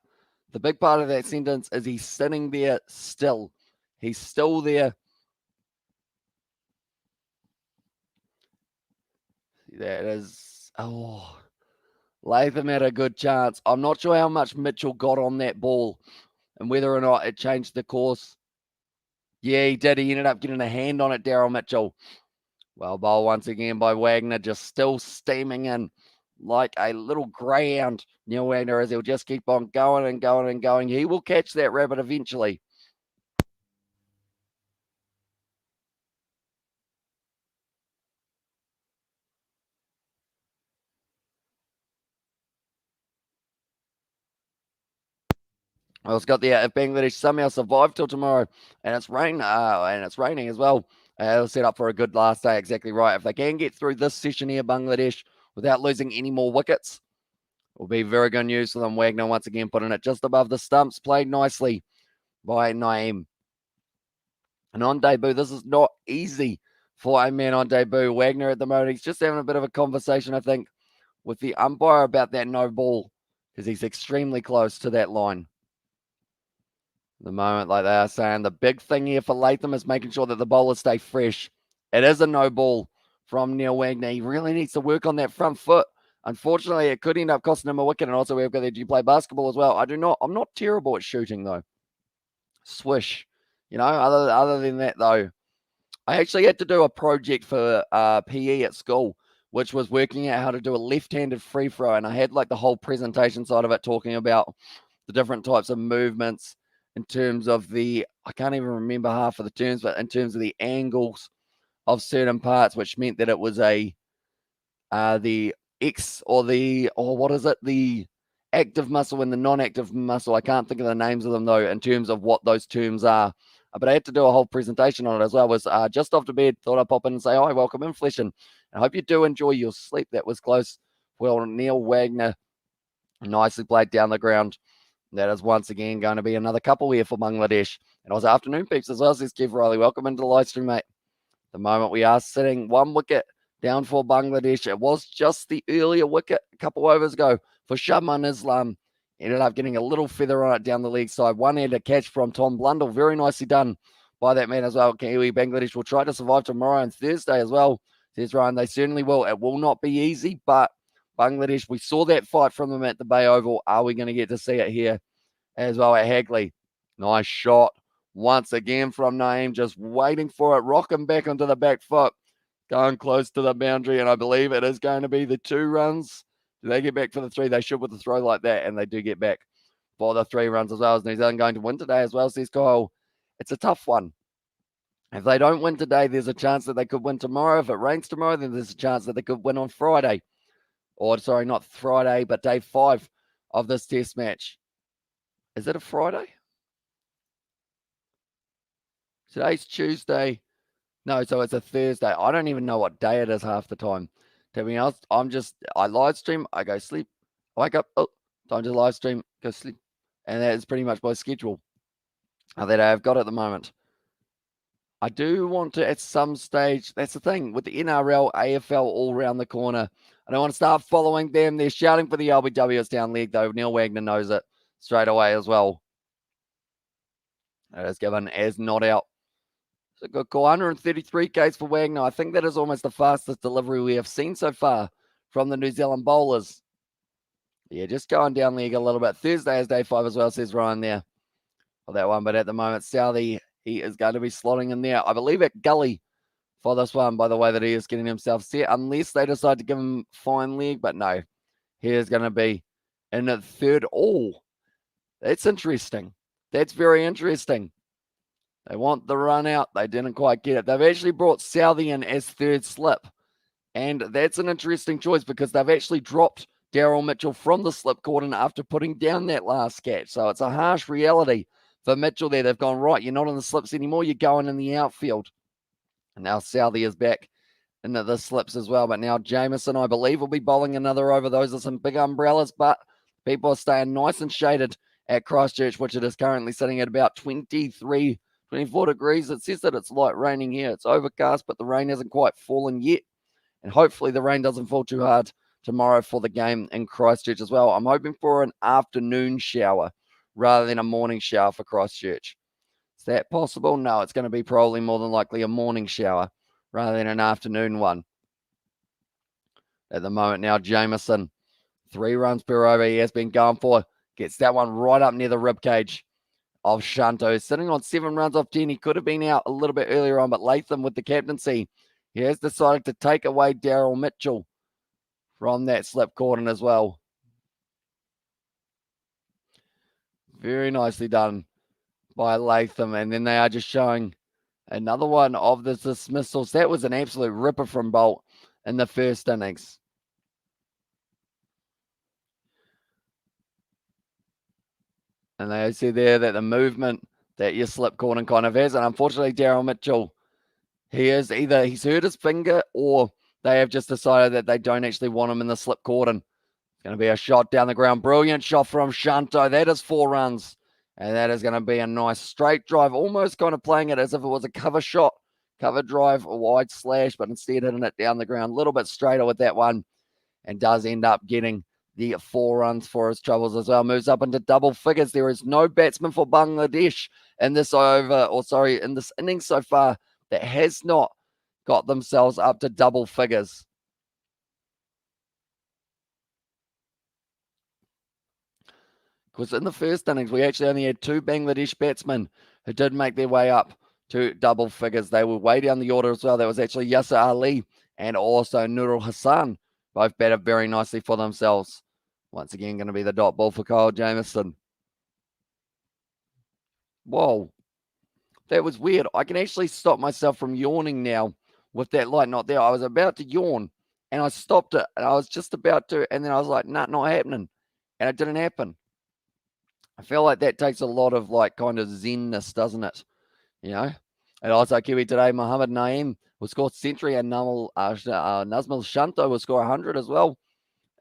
the big part of that sentence is he's sitting there still. He's still there. That is, Latham had a good chance. I'm not sure how much Mitchell got on that ball and whether or not it changed the course. Yeah, he did. He ended up getting a hand on it, Daryl Mitchell. Well, bowl once again by Wagner, just still steaming in like a little greyhound. Neil Wagner, as he'll just keep on going and going and going. He will catch that rabbit eventually. Well, it's got the if Bangladesh somehow survive till tomorrow, and it's raining as well. They'll set up for a good last day. Exactly right. If they can get through this session here, Bangladesh, without losing any more wickets, will be very good news for them. Wagner once again putting it just above the stumps. Played nicely by Naeem. And on debut, this is not easy for a man on debut. Wagner at the moment, he's just having a bit of a conversation, I think, with the umpire about that no ball, because he's extremely close to that line. The moment, like they are saying, the big thing here for Latham is making sure that the bowlers stay fresh. It is a no ball from Neil Wagner. He really needs to work on that front foot. Unfortunately, it could end up costing him a wicket. And also, we've got that, do you play basketball as well? I'm not terrible at shooting, though. Swish. Other than that, though, I actually had to do a project for PE at school, which was working out how to do a left-handed free throw. And I had like the whole presentation side of it talking about the different types of movements in terms of I can't even remember half of the terms, but in terms of the angles of certain parts, which meant that it was the X or what is it? The active muscle and the non-active muscle. I can't think of the names of them though, in terms of what those terms are. But I had to do a whole presentation on it as well. I was just off to bed, thought I'd pop in and say, hi, welcome in, Flesh. And I hope you do enjoy your sleep. That was close. Well, Neil Wagner nicely played down the ground. That is once again going to be another couple here for Bangladesh. And it was afternoon peeps as well, says Kev Riley. Welcome into the live stream, mate. At the moment, we are sitting 1 wicket down for Bangladesh. It was just the earlier wicket a couple overs ago for Shahman Islam. Ended up getting a little feather on it down the leg side. One-handed catch from Tom Blundell. Very nicely done by that man as well. Kiwi Bangladesh will try to survive tomorrow and Thursday as well. Says Ryan, they certainly will. It will not be easy, but Bangladesh, we saw that fight from them at the Bay Oval. Are we going to get to see it here as well at Hagley? Nice shot once again from Naeem, just waiting for it, rocking back onto the back foot, going close to the boundary, and I believe it is going to be the 2 runs. Do they get back for the 3? They should with a throw like that, and they do get back for the 3 runs as well. As New Zealand going to win today as well, says Kyle. It's a tough one. If they don't win today, there's a chance that they could win tomorrow. If it rains tomorrow, then there's a chance that they could win on Friday. Or, sorry, not Friday, but day 5 of this test match. Is it a Friday? Today's Tuesday. No, so it's a Thursday. I don't even know what day it is half the time. To be honest, I live stream, I go sleep, I wake up, time to live stream, go sleep. And that is pretty much my schedule that I've got at the moment. I do want to, at some stage, that's the thing, with the NRL, AFL all around the corner, I don't want to start following them. They're shouting for the LBW's down leg, though. Neil Wagner knows it straight away as well. It is given as not out. It's a good call. 133 Ks for Wagner. I think that is almost the fastest delivery we have seen so far from the New Zealand bowlers. Yeah, just going down leg a little bit. Thursday is day 5 as well, says Ryan there for that one. But at the moment, Southey, he is going to be slotting in there. I believe at Gully for this one, by the way that he is getting himself set, unless they decide to give him fine leg. But no, he is going to be in the 3rd. Oh, that's interesting. That's very interesting. They want the run out. They didn't quite get it. They've actually brought Southey in as 3rd slip. And that's an interesting choice because they've actually dropped Daryl Mitchell from the slip cordon after putting down that last catch. So it's a harsh reality for Mitchell there. They've gone, right, you're not in the slips anymore. You're going in the outfield. And now Southey is back into the slips as well. But now Jameson, I believe, will be bowling another over. Those are some big umbrellas, but people are staying nice and shaded at Christchurch, which it is currently sitting at about 24 degrees. It says that it's light raining here. It's overcast, but the rain hasn't quite fallen yet. And hopefully the rain doesn't fall too hard tomorrow for the game in Christchurch as well. I'm hoping for an afternoon shower rather than a morning shower for Christchurch. Is that possible? No, it's going to be probably more than likely a morning shower rather than an afternoon one. At the moment now, Jameson, 3 runs per over. He has been going for. Gets that one right up near the ribcage of Shanto. Sitting on 7 runs off 10. He could have been out a little bit earlier on, but Latham with the captaincy, he has decided to take away Daryl Mitchell from that slip cordon as well. Very nicely done by Latham. And then they are just showing another one of the dismissals. That was an absolute ripper from Bolt in the first innings. And they see there that the movement that your slip cordon kind of has. And unfortunately, Daryl Mitchell, he's hurt his finger or they have just decided that they don't actually want him in the slip cordon. It's going to be a shot down the ground. Brilliant shot from Shanto. That is 4 runs. And that is going to be a nice straight drive, almost kind of playing it as if it was a cover shot, cover drive, a wide slash, but instead hitting it down the ground a little bit straighter with that one, and does end up getting the 4 runs for his troubles as well. Moves up into double figures. There is no batsman for Bangladesh in this in this innings so far that has not got themselves up to double figures. Because in the first innings, we actually only had 2 Bangladesh batsmen who did make their way up to double figures. They were way down the order as well. That was actually Yasser Ali and also Nurul Hassan. Both batted very nicely for themselves. Once again, going to be the dot ball for Kyle Jamieson. Whoa. That was weird. I can actually stop myself from yawning now with that light not there. I was about to yawn and I stopped it and I was just about to, and then I was like, nah, not happening. And it didn't happen. I feel like that takes a lot of like kind of zenness, doesn't it? You know? And also Kiwi today, Mohammed Naeem will score a century and Nazmul Shanto will score 100 as well.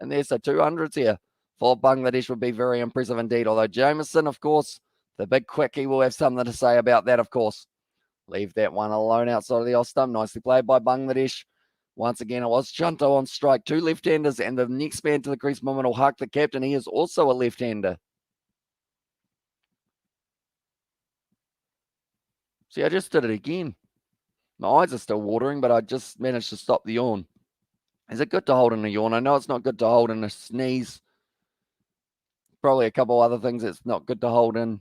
And there's the 200s here for Bangladesh would be very impressive indeed. Although Jamieson, of course, the big quickie will have something to say about that, of course. Leave that one alone outside of the off stump. Nicely played by Bangladesh. Once again, it was Shanto on strike. 2 left-handers, and the next man to the crease, Mohamed Haq, the captain, he is also a left-hander. See, I just did it again. My eyes are still watering, but I just managed to stop the yawn. Is it good to hold in a yawn? I know it's not good to hold in a sneeze. Probably a couple other things it's not good to hold in.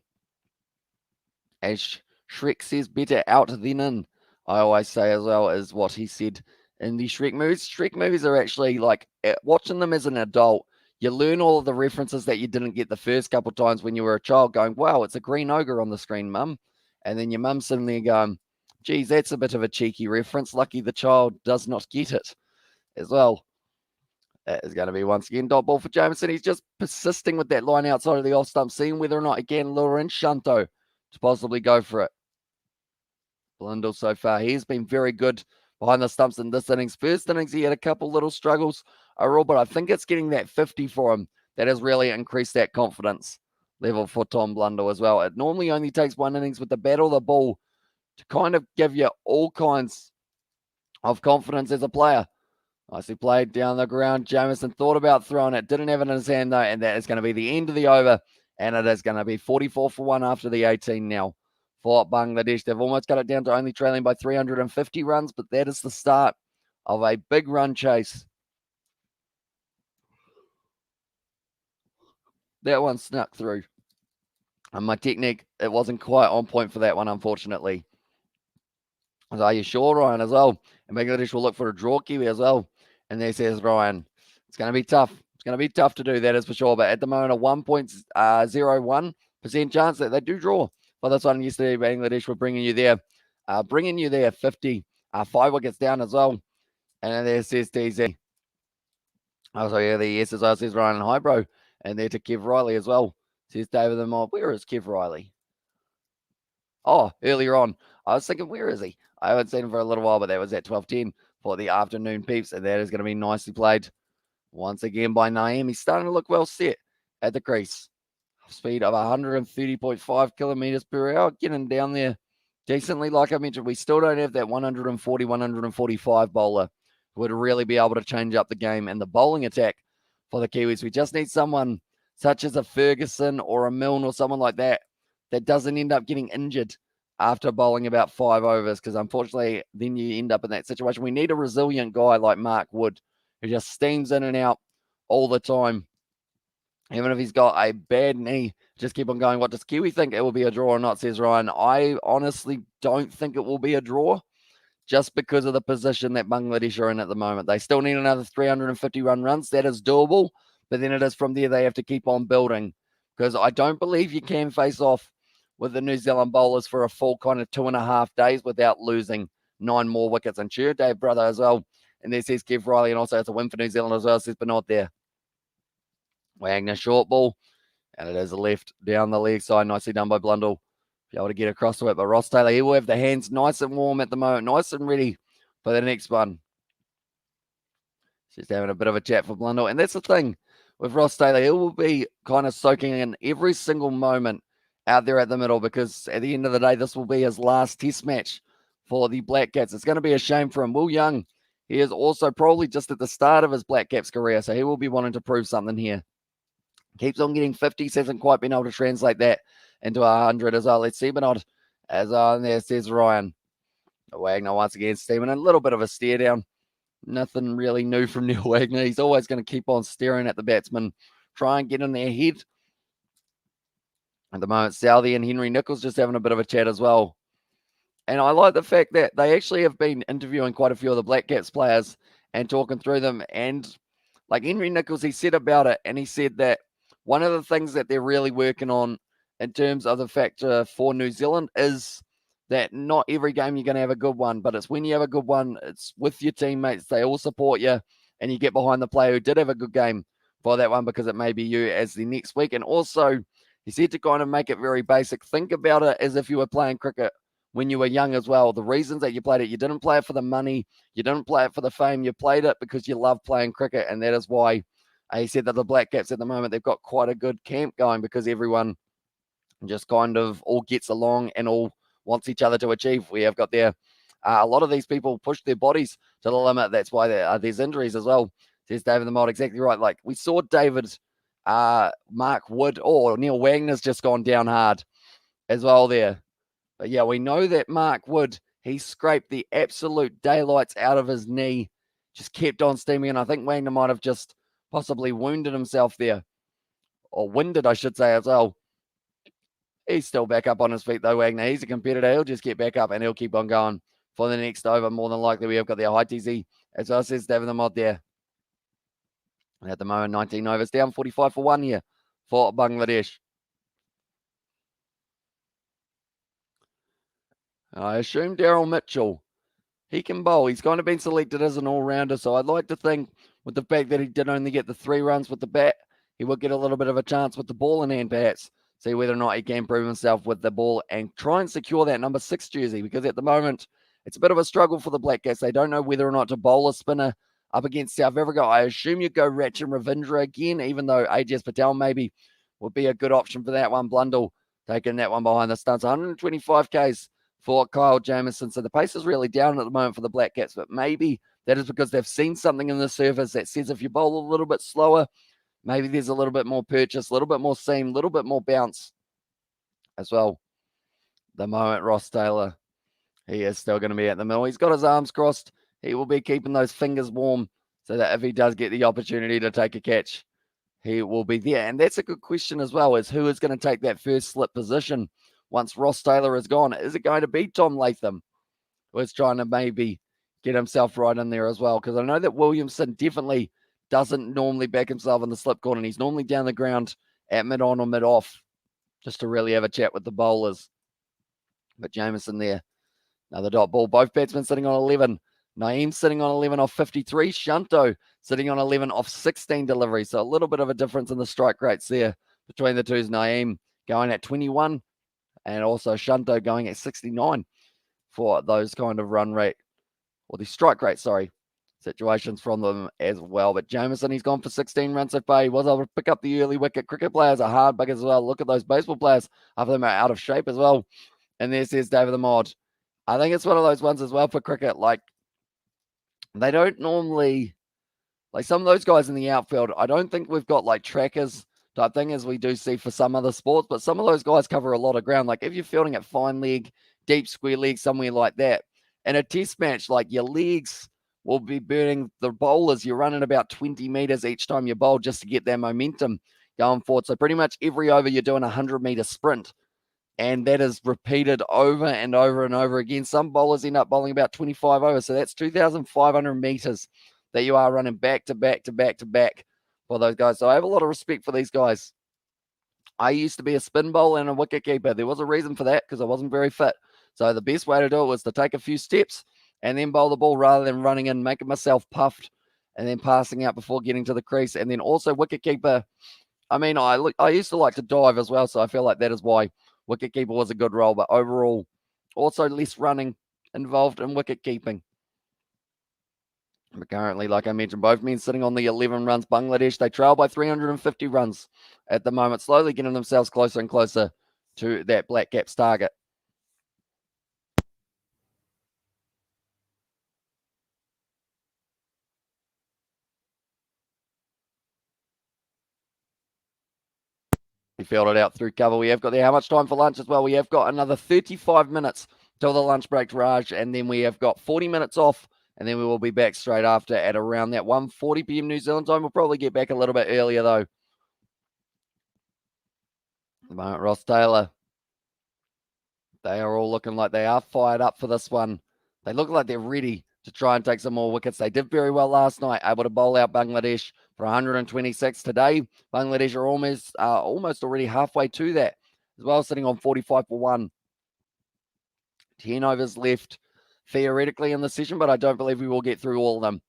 As Shrek says, better out than in. I always say as well is what he said in the Shrek movies. Shrek movies are actually like watching them as an adult. You learn all of the references that you didn't get the first couple times when you were a child, going, wow, it's a green ogre on the screen, mum. And then your mum's sitting there going, geez, that's a bit of a cheeky reference. Lucky the child does not get it as well. That is going to be once again dot ball for Jamieson. He's just persisting with that line outside of the off stump, seeing whether or not he can lure in Shanto to possibly go for it. Blundell so far, he's been very good behind the stumps in this innings. First innings, he had a couple little struggles overall, but I think it's getting that 50 for him that has really increased that confidence level for Tom Blundell as well. It normally only takes 1 innings with the bat or the ball to kind of give you all kinds of confidence as a player. Nicely played down the ground. Jamieson thought about throwing it, didn't have it in his hand though, and that is going to be the end of the over. And it is going to be 44 for 1 after the 18 now for Bangladesh. They've almost got it down to only trailing by 350 runs, but that is the start of a big run chase. That one snuck through. And my technique, it wasn't quite on point for that one, unfortunately. So are you sure, Ryan, as well? And Bangladesh will look for a draw Kiwi as well. And there says Ryan, it's going to be tough. It's going to be tough to do, that is for sure. But at the moment, a 1.01% chance that they do draw. For this one yesterday, Bangladesh were bringing you there 50, 5 wickets down as well. And then there says TZ. Oh, so yeah, the yes as well says Ryan and Hybro. And there to Kev Riley as well. Says David the Mob. Where is Kev Riley? Oh, earlier on. I was thinking, where is he? I haven't seen him for a little while, but that was at 12:10 for the afternoon peeps, and that is going to be nicely played once again by Naeem. He's starting to look well set at the crease. Speed of 130.5 kilometers per hour, getting down there decently. Like I mentioned, we still don't have that 140, 145 bowler who would really be able to change up the game and the bowling attack for the Kiwis. We just need someone such as a Ferguson or a Milne or someone like that that doesn't end up getting injured after bowling about 5 overs, because unfortunately then you end up in that situation. We need a resilient guy like Mark Wood who just steams in and out all the time. Even if he's got a bad knee, just keep on going. What does Kiwi think? It will be a draw or not, says Ryan. I honestly don't think it will be a draw, just because of the position that Bangladesh are in at the moment. They still need another 351 runs. That is doable, but then it is from there they have to keep on building, because I don't believe you can face off with the New Zealand bowlers for a full kind of 2.5 days without losing 9 more wickets. And cheer, Dave, brother, as well. And there says Kev Riley, and also it's a win for New Zealand as well, says Bernard there. Wagner short ball, and it is a left down the leg side. Nicely done by Blundell. Be able to get across to it, but Ross Taylor, he will have the hands nice and warm at the moment, nice and ready for the next one. Just having a bit of a chat for Blundell, and that's the thing with Ross Taylor. He will be kind of soaking in every single moment out there at the middle, because at the end of the day, this will be his last test match for the Black Caps. It's going to be a shame for him. Will Young, he is also probably just at the start of his Black Caps career, so he will be wanting to prove something here. Keeps on getting 50s, hasn't quite been able to translate that into 100 as well. Let's see, but not as there says Ryan. Wagner once again, Stephen, a little bit of a stare down. Nothing really new from Neil Wagner. He's always going to keep on staring at the batsman, try and get in their head. At the moment, Southey and Henry Nichols just having a bit of a chat as well. And I like the fact that they actually have been interviewing quite a few of the Black Caps players and talking through them. And like Henry Nichols, he said about it, and he said that one of the things that they're really working on in terms of the factor for New Zealand is that not every game you're going to have a good one, but it's when you have a good one, it's with your teammates. They all support you, and you get behind the player who did have a good game for that one, because it may be you as the next week. And also, he said to kind of make it very basic, think about it as if you were playing cricket when you were young as well. The reasons that you played it, you didn't play it for the money, you didn't play it for the fame, you played it because you love playing cricket. And that is why he said that the Black Caps at the moment, they've got quite a good camp going, because everyone just kind of all gets along and all wants each other to achieve. We have got there a lot of these people push their bodies to the limit. That's why there's injuries as well, says David the Mold. Exactly right. Like we saw David, Mark Wood, Neil Wagner's just gone down hard as well there. But yeah, we know that Mark Wood, he scraped the absolute daylights out of his knee, just kept on steaming, and I think Wagner might have just possibly wounded himself there, or winded, I should say, as well. He's still back up on his feet, though, Wagner. He's a competitor. He'll just get back up, and he'll keep on going for the next over. More than likely, we have got the high TZ, as well, says David the Mod there. At the moment, 19 overs, down 45 for 1 here for Bangladesh. I assume Daryl Mitchell, he can bowl. He's kind of been selected as an all-rounder, so I'd like to think with the fact that he did only get the 3 runs with the bat, he will get a little bit of a chance with the ball in hand, perhaps. See whether or not he can prove himself with the ball and try and secure that number 6 jersey, because at the moment, it's a bit of a struggle for the Black Caps. They don't know whether or not to bowl a spinner up against South Africa. I assume you go Rachin Ravindra again, even though AJS Patel maybe would be a good option for that one. Blundell taking that one behind the stunts. 125 Ks for Kyle Jamieson. So the pace is really down at the moment for the Black Caps, but maybe that is because they've seen something in the surface that says if you bowl a little bit slower, maybe there's a little bit more purchase, a little bit more seam, a little bit more bounce as well. The moment, Ross Taylor, he is still going to be at the middle. He's got his arms crossed. He will be keeping those fingers warm so that if he does get the opportunity to take a catch, he will be there. And that's a good question as well, is who is going to take that first slip position once Ross Taylor is gone? Is it going to be Tom Latham, who is trying to maybe get himself right in there as well? Because I know that Williamson definitely doesn't normally back himself in the slip corner. He's normally down the ground at mid-on or mid-off just to really have a chat with the bowlers. But Jamieson there, another dot ball. Both batsmen sitting on 11. Naeem sitting on 11 off 53. Shanto sitting on 11 off 16 delivery. So a little bit of a difference in the strike rates there between the twos. Naeem going at 21 and also Shanto going at 69 for those kind of run rate, or the strike rate, situations from them as well. But Jamieson, he's gone for 16 runs so far. He was able to pick up the early wicket. Cricket players are hard buggers as well. Look at those baseball players. Half of them are out of shape as well. And there says David the Mod. I think it's one of those ones as well for cricket. Like, they don't normally, like some of those guys in the outfield, I don't think we've got like trackers type thing as we do see for some other sports, but some of those guys cover a lot of ground. Like if you're fielding at fine leg, deep square leg, somewhere like that, in a test match, like your legs will be burning the bowlers. You're running about 20 meters each time you bowl just to get that momentum going forward. So pretty much every over you're doing a 100-meter sprint. And that is repeated over and over and over again. Some bowlers end up bowling about 25 overs. So that's 2,500 meters that you are running back to back to back to back for those guys. So I have a lot of respect for these guys. I used to be a spin bowler and a wicket keeper. There was a reason for that because I wasn't very fit. So the best way to do it was to take a few steps and then bowl the ball rather than running in, making myself puffed and then passing out before getting to the crease. And then also wicket keeper. I mean, I used to like to dive as well. So I feel like that is why wicketkeeper was a good role, but overall, also less running involved in wicket keeping. But currently, like I mentioned, both men sitting on the 11 runs. Bangladesh, they trail by 350 runs at the moment, slowly getting themselves closer and closer to that Black Caps target. He fielded out through cover. We have got there. How much time for lunch as well? We have got another 35 minutes till the lunch break, Raj, and then we have got 40 minutes off, and then we will be back straight after at around that 1:40 p.m. New Zealand time. We'll probably get back a little bit earlier, though. At the moment, Ross Taylor, they are all looking like they are fired up for this one. They look like they're ready to try and take some more wickets. They did very well last night, able to bowl out Bangladesh for 126 today. Bangladesh are almost already halfway to that as well, sitting on 45 for 1. 10 overs left theoretically in the session, but I don't believe we will get through all of them.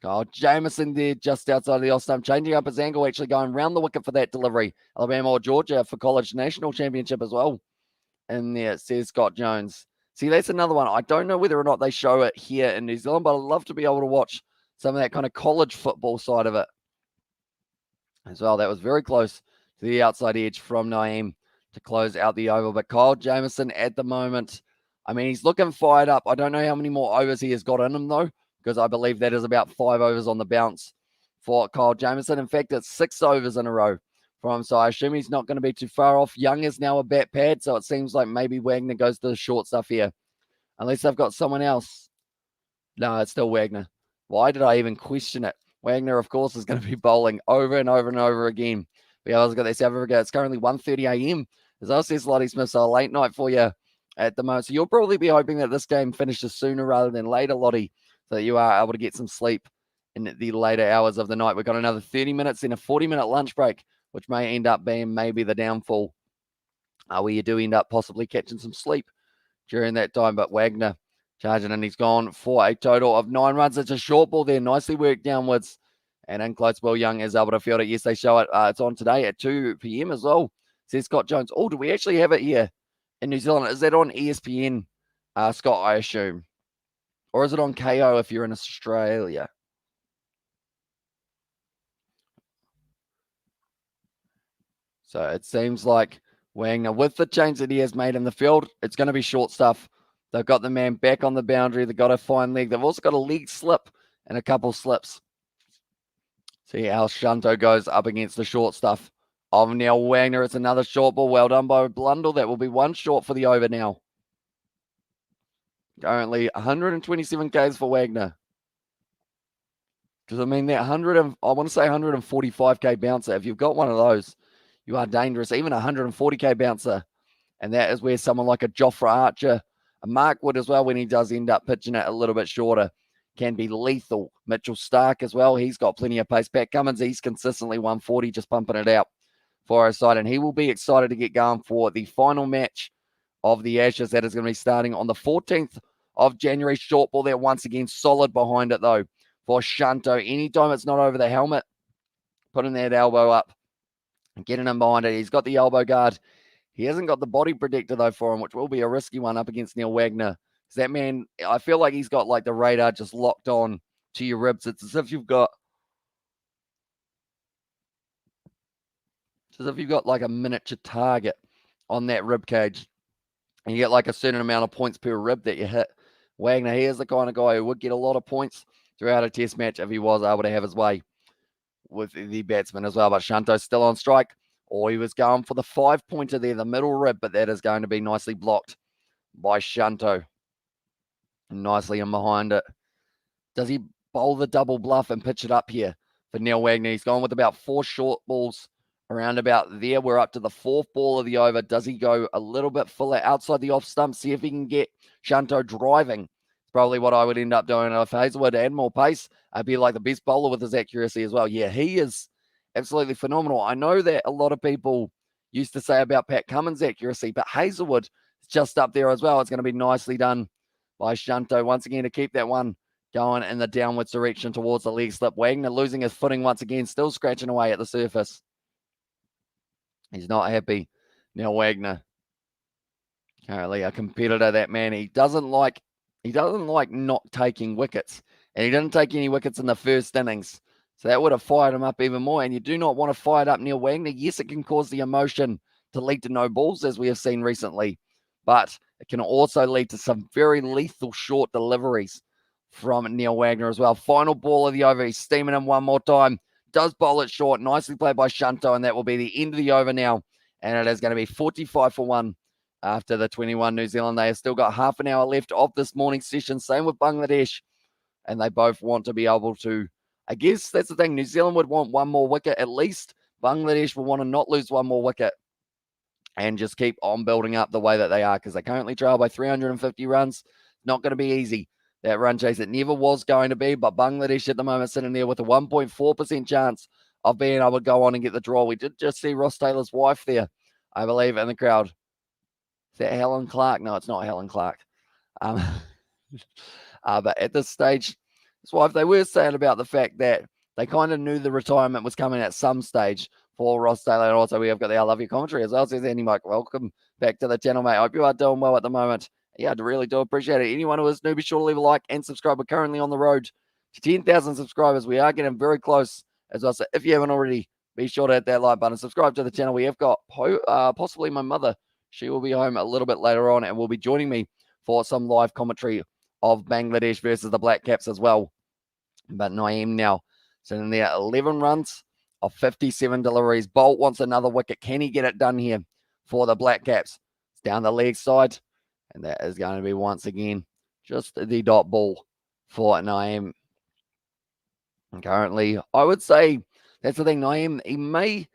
Oh, Jameson there just outside the off stump, changing up his angle, actually going round the wicket for that delivery. Alabama or Georgia for College National Championship as well. And there it says Scott Jones. See, that's another one. I don't know whether or not they show it here in New Zealand, but I'd love to be able to watch some of that kind of college football side of it as well. That was very close to the outside edge from Naeem to close out the over. But Kyle Jameson at the moment, I mean, he's looking fired up. I don't know how many more overs he has got in him, though, because I believe that is about 5 overs on the bounce for Kyle Jameson. In fact, it's 6 overs in a row from him, so I assume he's not going to be too far off. Young is now a bat pad, so it seems like maybe Wagner goes to the short stuff here. Unless they've got someone else. No, it's still Wagner. Why did I even question it? Wagner, of course, is going to be bowling over and over and over again. We always got that South Africa. It's currently 1:30 a.m. As I said, Lottie Smith, so a late night for you at the moment. So you'll probably be hoping that this game finishes sooner rather than later, Lottie, so that you are able to get some sleep in the later hours of the night. We've got another 30 minutes and a 40-minute lunch break, which may end up being maybe the downfall where you do end up possibly catching some sleep during that time. But Wagner charging and he's gone for a total of 9 runs. It's a short ball there, nicely worked downwards. And in close, Will Young is able to field it. Yes, they show it. It's on today at 2 p.m. as well, says Scott Jones. Oh, do we actually have it here in New Zealand? Is that on ESPN, Scott, I assume? Or is it on KO if you're in Australia? So it seems like Wagner, with the change that he has made in the field, it's going to be short stuff. They've got the man back on the boundary. They've got a fine leg. They've also got a leg slip and a couple slips. See how Shanto goes up against the short stuff of Neil Wagner. It's another short ball. Well done by Blundell. That will be 1 short for the over now. Currently 127 Ks for Wagner. Because I mean, that 145K bouncer, if you've got one of those, you are dangerous. Even 140K bouncer. And that is where someone like a Jofra Archer, a Mark Wood as well, when he does end up pitching it a little bit shorter, can be lethal. Mitchell Stark as well. He's got plenty of pace. Pat Cummins, he's consistently 140, just pumping it out for our side. And he will be excited to get going for the final match of the Ashes. That is going to be starting on the 14th of January. Short ball there once again. Solid behind it, though, for Shanto. Anytime it's not over the helmet, putting that elbow up and getting him behind it. He's got the elbow guard. He hasn't got the body protector, though, for him, which will be a risky one up against Neil Wagner. Because that man, I feel like he's got like the radar just locked on to your ribs. It's as if you've got like a miniature target on that rib cage. And you get like a certain amount of points per rib that you hit. Wagner, he is the kind of guy who would get a lot of points throughout a test match if he was able to have his way with the batsman as well. But Shanto's still on strike. Or he was going for the 5-pointer there, the middle rib, but that is going to be nicely blocked by Shanto. Nicely in behind it. Does he bowl the double bluff and pitch it up here for Neil Wagner? He's gone with about 4 short balls around about there. We're up to the 4th ball of the over. Does he go a little bit fuller outside the off stump? See if he can get Shanto driving. It's probably what I would end up doing. If Hazelwood had more pace, I'd be like the best bowler with his accuracy as well. Yeah, he is absolutely phenomenal. I know that a lot of people used to say about Pat Cummins' accuracy, but Hazelwood is just up there as well. It's going to be nicely done by Shanto once again to keep that one going in the downwards direction towards the leg slip. Wagner losing his footing once again, still scratching away at the surface. He's not happy. Now Wagner, currently a competitor, that man. He doesn't like not taking wickets. And he didn't take any wickets in the first innings. So that would have fired him up even more. And you do not want to fire up Neil Wagner. Yes, it can cause the emotion to lead to no balls, as we have seen recently, but it can also lead to some very lethal short deliveries from Neil Wagner as well. Final ball of the over. He's steaming in one more time. Does bowl it short. Nicely played by Shunto, and that will be the end of the over now. And it is going to be 45 for 1 after the 21 New Zealand. They have still got half an hour left of this morning session. Same with Bangladesh. And they both want to be able to, I guess that's the thing. New Zealand would want one more wicket at least. Bangladesh will want to not lose one more wicket and just keep on building up the way that they are, because they currently trail by 350 runs. Not going to be easy. That run chase, it never was going to be, but Bangladesh at the moment sitting there with a 1.4% chance of being able to go on and get the draw. We did just see Ross Taylor's wife there, I believe, in the crowd. Is that Helen Clark? No, it's not Helen Clark. But at this stage, his wife, they were saying about the fact that they kind of knew the retirement was coming at some stage for Ross Taylor. And also, we have got the I Love You commentary as well. Says Andy Mike, welcome back to the channel, mate. I hope you are doing well at the moment. Yeah, I really do appreciate it. Anyone who is new, be sure to leave a like and subscribe. We're currently on the road to 10,000 subscribers. We are getting very close as well. So if you haven't already, be sure to hit that like button. Subscribe to the channel. We have got possibly my mother. She will be home a little bit later on and will be joining me for some live commentary of Bangladesh versus the Black Caps as well. But Naeem now sitting there, 11 runs of 57 deliveries. Bolt wants another wicket. Can he get it done here for the Black Caps? It's down the leg side. And that is going to be, once again, just the dot ball for Naeem. And currently, I would say that's the thing. Naeem, he may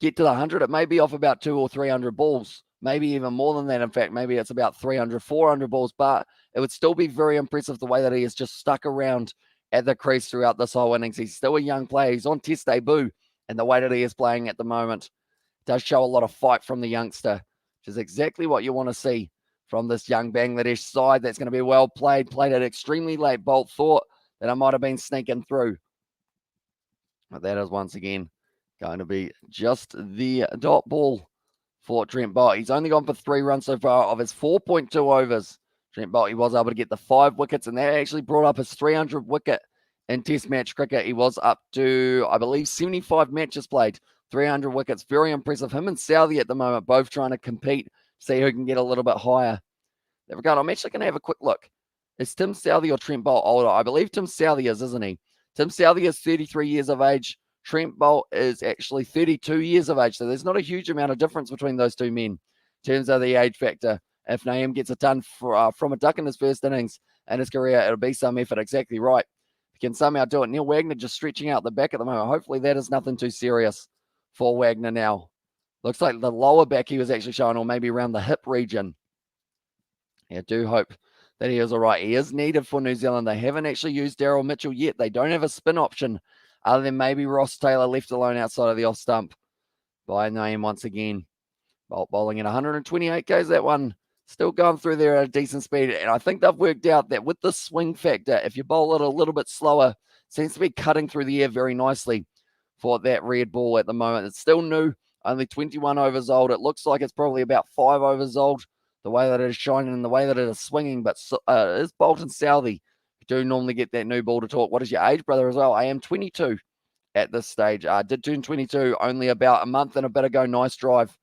get to the 100. It may be off about 200 or 300 balls. Maybe even more than that. In fact, maybe it's about 300, 400 balls. But it would still be very impressive the way that he is just stuck around at the crease throughout this whole innings. He's still a young player. He's on test debut. And the way that he is playing at the moment does show a lot of fight from the youngster, which is exactly what you want to see from this young Bangladesh side. That's going to be well played. Played it extremely late. Bolt thought that I might have been sneaking through. But that is once again going to be just the dot ball for Trent Bolt. He's only gone for 3 runs so far of his 4.2 overs. Trent Bolt, he was able to get the 5 wickets, and that actually brought up his 300 wicket in Test match cricket. He was up to, I believe, 75 matches played, 300 wickets. Very impressive. Him and Southey at the moment, both trying to compete, see who can get a little bit higher. There we go. I'm actually going to have a quick look. Is Tim Southey or Trent Bolt older? I believe Tim Southey is, isn't he? Tim Southey is 33 years of age. Trent Bolt is actually 32 years of age. So there's not a huge amount of difference between those two men in terms of the age factor. If Naeem gets a ton from a duck in his first innings in his career, it'll be some effort. Exactly right. If he can somehow do it. Neil Wagner just stretching out the back at the moment. Hopefully that is nothing too serious for Wagner now. Looks like the lower back he was actually showing, or maybe around the hip region. I do hope that he is all right. He is needed for New Zealand. They haven't actually used Daryl Mitchell yet. They don't have a spin option other than maybe Ross Taylor left alone outside of the off stump by Naeem once again. Bolt bowling at 128 k's. That one still going through there at a decent speed. And I think they've worked out that with the swing factor, if you bowl it a little bit slower, it seems to be cutting through the air very nicely for that red ball at the moment. It's still new, only 21 overs old. It looks like it's probably about 5 overs old, the way that it is shining and the way that it is swinging. But it is Bolt and Southey who do normally get that new ball to talk. What is your age, brother, as well? I am 22 at this stage. I did turn 22 only about a month and a bit ago. Nice drive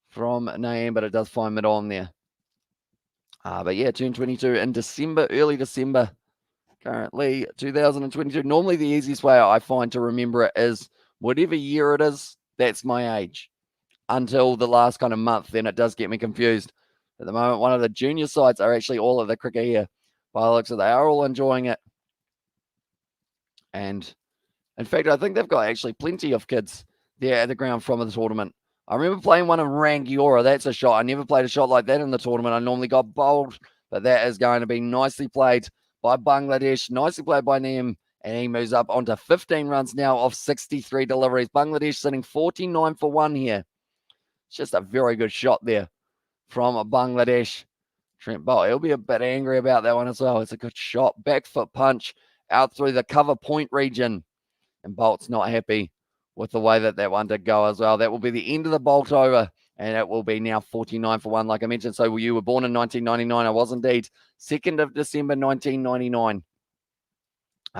from Naeem, but it does find mid on there. But yeah, turned 22 in December, early December. Currently 2022. Normally the easiest way I find to remember it is whatever year it is, that's my age. Until the last kind of month, then it does get me confused. At the moment, one of the junior sides are actually all at the cricket here. By the looks of it, they are all enjoying it. And in fact, I think they've got actually plenty of kids there at the ground from the tournament. I remember playing one in Rangiora. That's a shot. I never played a shot like that in the tournament. I normally got bowled, but that is going to be nicely played by Bangladesh. Nicely played by Naeem, and he moves up onto 15 runs now of 63 deliveries. Bangladesh sitting 49 for 1 here. It's just a very good shot there from Bangladesh. Trent Bolt, he'll be a bit angry about that one as well. It's a good shot. Back foot punch out through the cover point region. And Bolt's not happy with the way that one did go as well. That will be the end of the Bolt over, and it will be now 49 for 1, like I mentioned. So you were born in 1999. I was indeed. 2nd of December, 1999.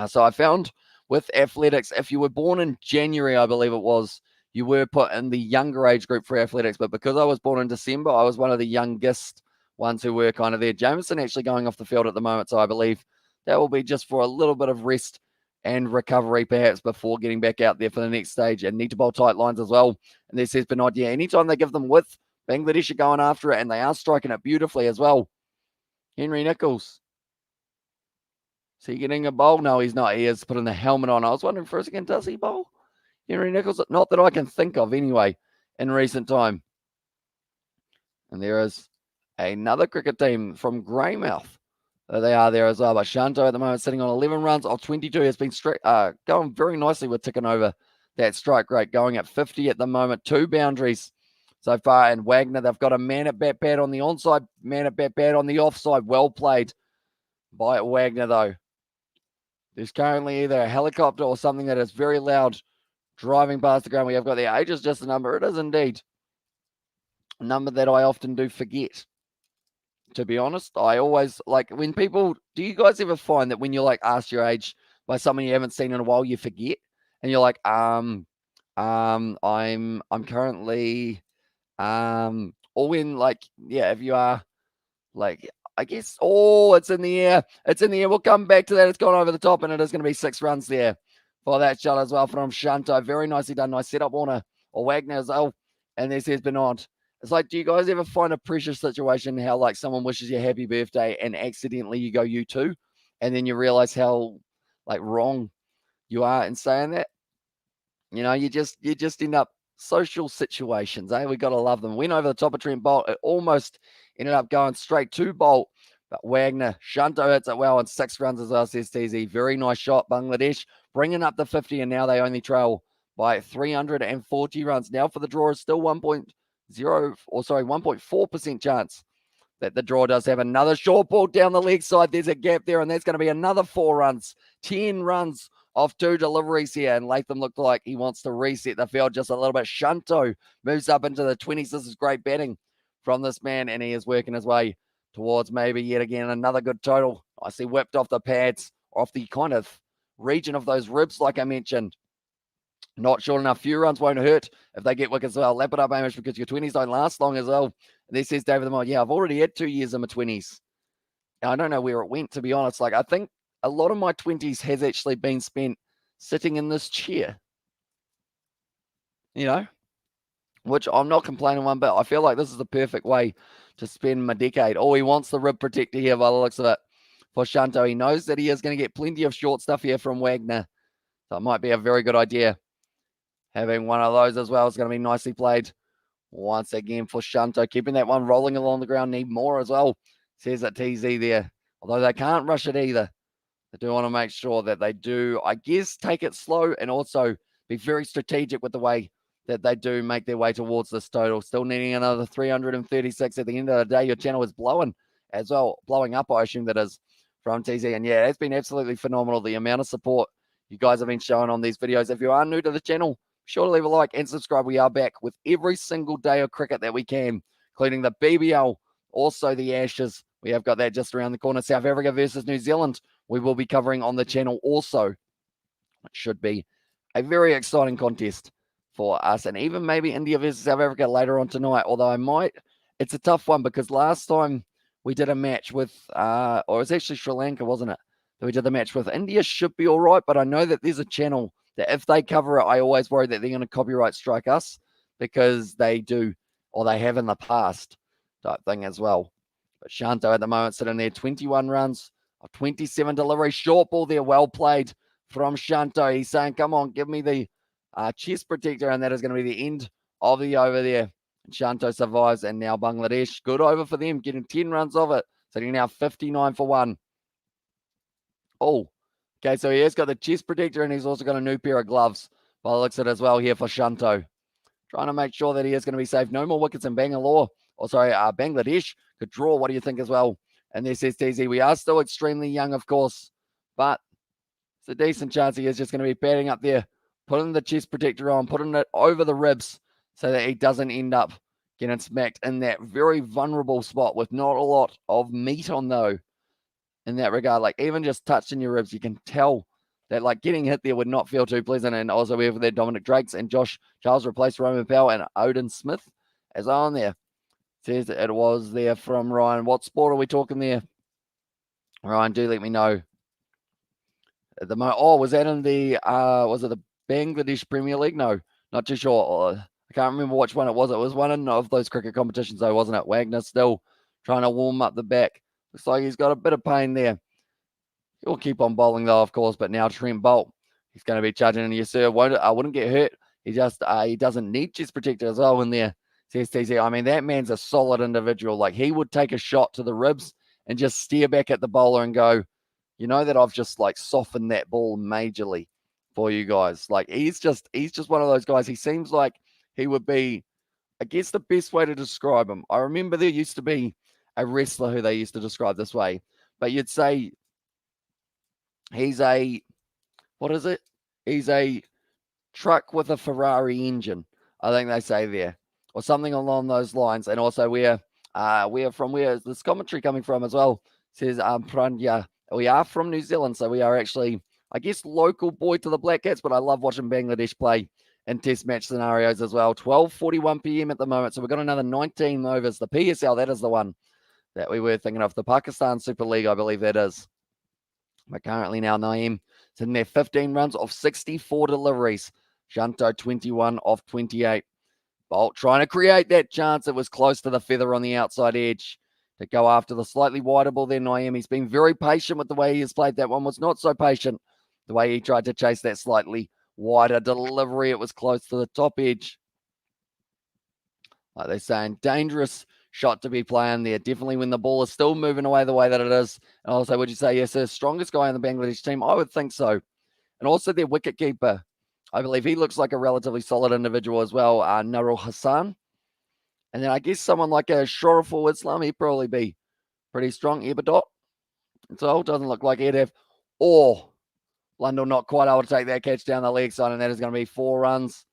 So I found with athletics, if you were born in January, I believe it was, you were put in the younger age group for athletics, but because I was born in December, I was one of the youngest ones who were kind of there. Jameson actually going off the field at the moment, so I believe that will be just for a little bit of rest and recovery perhaps before getting back out there for the next stage, and need to bowl tight lines as well. And this says Bernard, yeah, anytime they give them width, Bangladesh are going after it, and they are striking it beautifully as well. Henry Nicholls. Is he getting a bowl? No, he's not. He is putting the helmet on. I was wondering for a second, does he bowl? Henry Nicholls? Not that I can think of anyway in recent time. And there is another cricket team from Greymouth. They are there as well. But Shanto at the moment sitting on 11 runs off 22. Has been going very nicely with ticking over that strike rate, going at 50 at the moment. 2 boundaries so far. And Wagner, they've got a man at bat pad on the onside, man at bat pad on the offside. Well played by Wagner, though. There's currently either a helicopter or something that is very loud driving past the ground. We have got the age is just a number. It is indeed a number that I often do forget. To be honest, I always like when people. Do you guys ever find that when you're like asked your age by someone you haven't seen in a while, you forget, and you're like, I'm currently, or when like, yeah, if you are like, I guess, oh, it's in the air. It's in the air. We'll come back to that. It's gone over the top, and it is going to be 6 runs there for that shot as well from Shanto. Very nicely done. Nice setup, Warner or Wagner as well. And this has been on. It's like, do you guys ever find a pressure situation how like someone wishes you happy birthday and accidentally you go you too, and then you realize how like wrong you are in saying that? You know, you just end up social situations, eh? We got to love them. Went over the top of Trent Bolt. It almost ended up going straight to Bolt, but Wagner, Shanto hits it well, and 6 runs as well, says TZ. Very nice shot, Bangladesh, bringing up the 50, and now they only trail by 340 runs. Now for the draw is still 1.4% chance that the draw does have another short ball down the leg side. There's a gap there, and that's going to be another 4 runs. 10 runs off 2 deliveries here, and Latham looked like he wants to reset the field just a little bit. Shanto moves up into the 20s. This is great batting from this man, and he is working his way towards maybe yet again another good total. I see whipped off the pads, off the kind of region of those ribs, like I mentioned. Not sure enough. Few runs won't hurt if they get wickets as well. Lap it up, Amish, because your 20s don't last long as well. And this says David the Mod, yeah, I've already had 2 years in my 20s. Now, I don't know where it went, to be honest. Like, I think a lot of my 20s has actually been spent sitting in this chair. You know? Which I'm not complaining one bit. I feel like this is the perfect way to spend my decade. Oh, he wants the rib protector here by the looks of it for Shanto. He knows that he is going to get plenty of short stuff here from Wagner. So it might be a very good idea. Having one of those as well is going to be nicely played. Once again for Shanto, keeping that one rolling along the ground. Need more as well, says it TZ there. Although they can't rush it either. They do want to make sure that they do, I guess, take it slow and also be very strategic with the way that they do make their way towards this total. Still needing another 336 at the end of the day. Your channel is blowing as well. Blowing up, I assume that is, from TZ. And yeah, it's been absolutely phenomenal. The amount of support you guys have been showing on these videos. If you are new to the channel, be sure to leave a like and subscribe. We are back with every single day of cricket that we can, including the BBL, also the Ashes. We have got that just around the corner. South Africa versus New Zealand, we will be covering on the channel also. It should be a very exciting contest for us, and even maybe India versus South Africa later on tonight, although it's a tough one because last time we did a match with, or it was actually Sri Lanka, wasn't it? That we did the match with. India should be all right, but I know that there's a channel that if they cover it, I always worry that they're going to copyright strike us because they do, or they have in the past type thing as well. But Shanto at the moment sitting there, 21 runs, 27 deliveries, short ball there, well played from Shanto. He's saying, come on, give me the chest protector, and that is going to be the end of the over there. And Shanto survives, and now Bangladesh, good over for them, getting 10 runs of it, sitting now 59 for 1. Oh, okay, so he has got the chest protector, and he's also got a new pair of gloves by the looks of it as well here for Shanto. Trying to make sure that he is going to be safe. No more wickets in Bangladesh could draw. What do you think as well? And this says TZ, we are still extremely young, of course, but it's a decent chance he is just going to be padding up there, putting the chest protector on, putting it over the ribs so that he doesn't end up getting smacked in that very vulnerable spot with not a lot of meat on, though, in that regard. Like, even just touching your ribs, you can tell that like getting hit there would not feel too pleasant. And also we have there Dominic Drakes and Josh Charles replaced Roman Powell and Odin Smith as on there. Says it was there from Ryan. What sport are we talking there? Ryan, do let me know. At the moment, was that in the was it the Bangladesh Premier League? No, not too sure. I can't remember which one it was. It was one of those cricket competitions, though, wasn't it? Wagner still trying to warm up the back. Looks like he's got a bit of pain there. He'll keep on bowling though, of course. But now Trent Bolt, he's going to be charging in. Yes, sir. I wouldn't get hurt. He just he doesn't need chest protector as well in there. Says TC. I mean, that man's a solid individual. Like he would take a shot to the ribs and just steer back at the bowler and go, you know that I've just like softened that ball majorly for you guys. Like he's just one of those guys. He seems like he would be, I guess the best way to describe him. I remember there used to be a wrestler who they used to describe this way, but you'd say he's a, what is it? He's a truck with a Ferrari engine, I think they say there, or something along those lines. And also where is this commentary coming from as well? Says Pranya, we are from New Zealand, so we are actually, I guess, local boy to the Black Cats, but I love watching Bangladesh play in test match scenarios as well. 12:41 p.m. at the moment, so we've got another 19 overs. The PSL, that is the one that we were thinking of. The Pakistan Super League, I believe that is. But currently now Naeem is in there, 15 runs off 64 deliveries. Shanto 21 off 28. Bolt trying to create that chance. It was close to the feather on the outside edge to go after the slightly wider ball there. Naeem, he's been very patient with the way he has played. That one was not so patient. The way he tried to chase that slightly wider delivery, it was close to the top edge. Like they're saying, dangerous shot to be playing there. Definitely when the ball is still moving away the way that it is. And also, would you say, yes, the strongest guy in the Bangladesh team? I would think so. And also their wicket keeper. I believe he looks like a relatively solid individual as well, Nurul Hassan. And then I guess someone like a Shoreful Islam, he'd probably be pretty strong. Ibadot. So it doesn't look like he'd have. Or Lundell not quite able to take that catch down the leg side, and that is going to be 4 runs.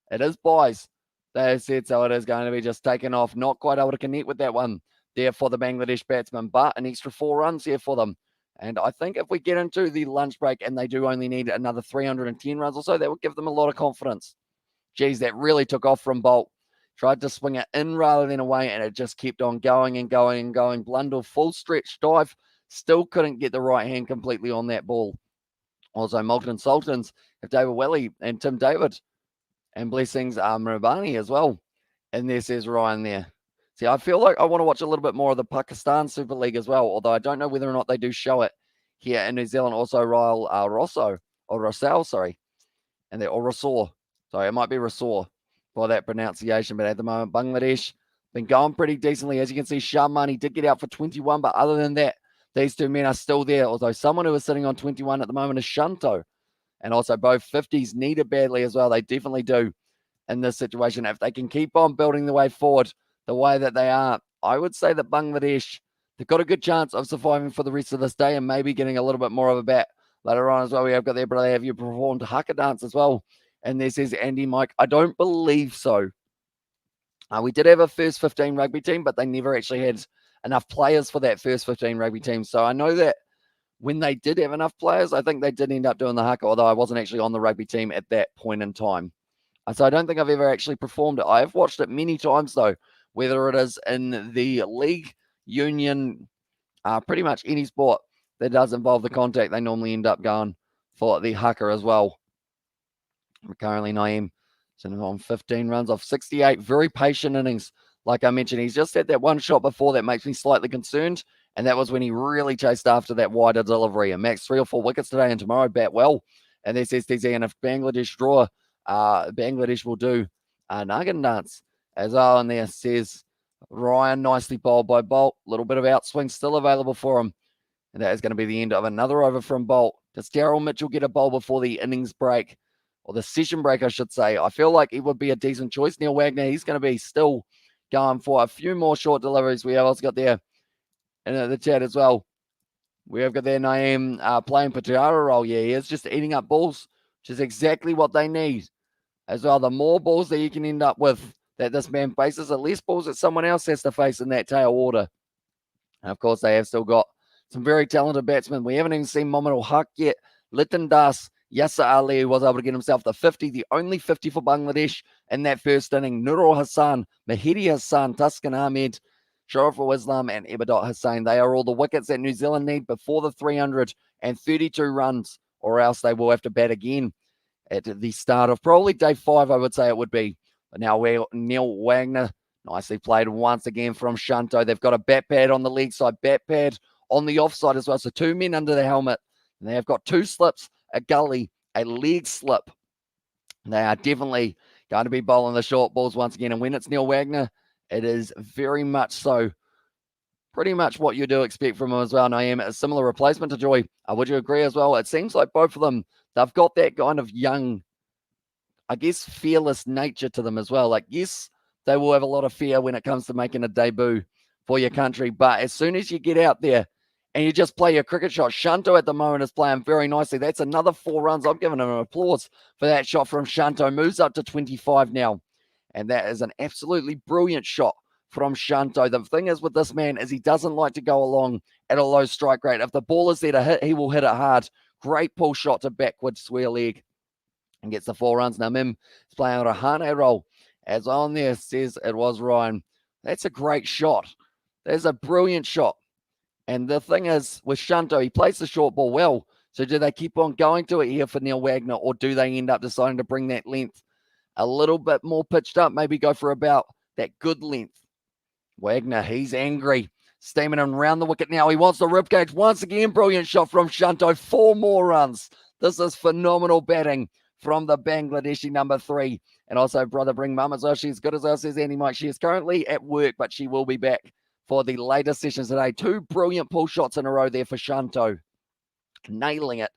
It is boys. They said so. It is going to be just taken off. Not quite able to connect with that one there for the Bangladesh batsman, but an extra 4 runs here for them. And I think if we get into the lunch break and they do only need another 310 runs or so, that would give them a lot of confidence. Geez, that really took off from Bolt. Tried to swing it in rather than away, and it just kept on going and going and going. Blundell, full stretch dive, still couldn't get the right hand completely on that ball. Also, Malton Sultans have David Welly and Tim David, and blessings Marabani as well. And there says Ryan there. See, I feel like I want to watch a little bit more of the Pakistan Super League as well, although I don't know whether or not they do show it here in New Zealand. Also, Rossell, sorry. And they're Rossor. Sorry, it might be Rossor for that pronunciation, but at the moment, Bangladesh been going pretty decently. As you can see, Sharmani did get out for 21, but other than that, these two men are still there, although someone who is sitting on 21 at the moment is Shanto. And also both 50s needed badly as well. They definitely do in this situation. If they can keep on building the way forward the way that they are, I would say that Bangladesh, they've got a good chance of surviving for the rest of this day and maybe getting a little bit more of a bat later on as well. We have got there, but have you performed haka dance as well? And there says Andy Mike, I don't believe so. We did have a first 15 rugby team, but they never actually had enough players for that first 15 rugby team. So I know that when they did have enough players, I think they did end up doing the haka, although I wasn't actually on the rugby team at that point in time. So I don't think I've ever actually performed it. I have watched it many times, though, whether it is in the league, union, pretty much any sport that does involve the contact, they normally end up going for the haka as well. Currently, Naeem on 15 runs off 68. Very patient innings. Like I mentioned, he's just had that one shot before that makes me slightly concerned, and that was when he really chased after that wider delivery. And Max 3 or 4 wickets today, and tomorrow bat well. And this STZ, and if Bangladesh draw, Bangladesh will do Nagan dance as well. And there says Ryan, nicely bowled by Bolt. A little bit of outswing still available for him. And that is going to be the end of another over from Bolt. Does Daryl Mitchell get a bowl before the innings break? Or the session break, I should say. I feel like he would be a decent choice. Neil Wagner, he's going to be still going for a few more short deliveries. We have also got there in the chat as well. We have got there Naeem playing Patara role. Yeah, he is just eating up balls, which is exactly what they need. As well, the more balls that you can end up with that this man faces, the less balls that someone else has to face in that tail order. And of course, they have still got some very talented batsmen. We haven't even seen Mohamed Haq yet. Litton Das Yasser Ali was able to get himself the 50, the only 50 for Bangladesh in that first inning. Nurul Hassan, Mahidi Hassan, Tuscan Ahmed, Shariful Islam, and Ebadot Hussain. They are all the wickets that New Zealand need before the 332 runs, or else they will have to bat again at the start of probably day 5, I would say it would be. But now Neil Wagner, nicely played once again from Shanto. They've got a bat pad on the leg side, bat pad on the offside as well. So 2 men under the helmet. And they have got 2 slips, a gully, a leg slip. They are definitely going to be bowling the short balls once again. And when it's Neil Wagner, it is very much so pretty much what you do expect from him as well. And I am a similar replacement to Joy. Would you agree as well? It seems like both of them, they've got that kind of young, I guess, fearless nature to them as well. Like, yes, they will have a lot of fear when it comes to making a debut for your country. But as soon as you get out there and you just play your cricket shot, Shanto at the moment is playing very nicely. That's another 4 runs. I'm giving him an applause for that shot from Shanto. Moves up to 25 now. And that is an absolutely brilliant shot from Shanto. The thing is with this man is he doesn't like to go along at a low strike rate. If the ball is there to hit, he will hit it hard. Great pull shot to backward square leg and gets the 4 runs. Now Mim is playing on a Hane roll. As on there says it was Ryan. That's a great shot. There's a brilliant shot. And the thing is with Shanto, he plays the short ball well. So do they keep on going to it here for Neil Wagner, or do they end up deciding to bring that length a little bit more pitched up, maybe go for about that good length? Wagner, he's angry. Steaming him around the wicket now. He wants the ribcage. Once again, brilliant shot from Shanto. 4 more runs. This is phenomenal batting from the Bangladeshi number 3. And also, brother, bring mum as well. She's good as well, says Andy Mike. She is currently at work, but she will be back for the later sessions today. 2 brilliant pull shots in a row there for Shanto. Nailing it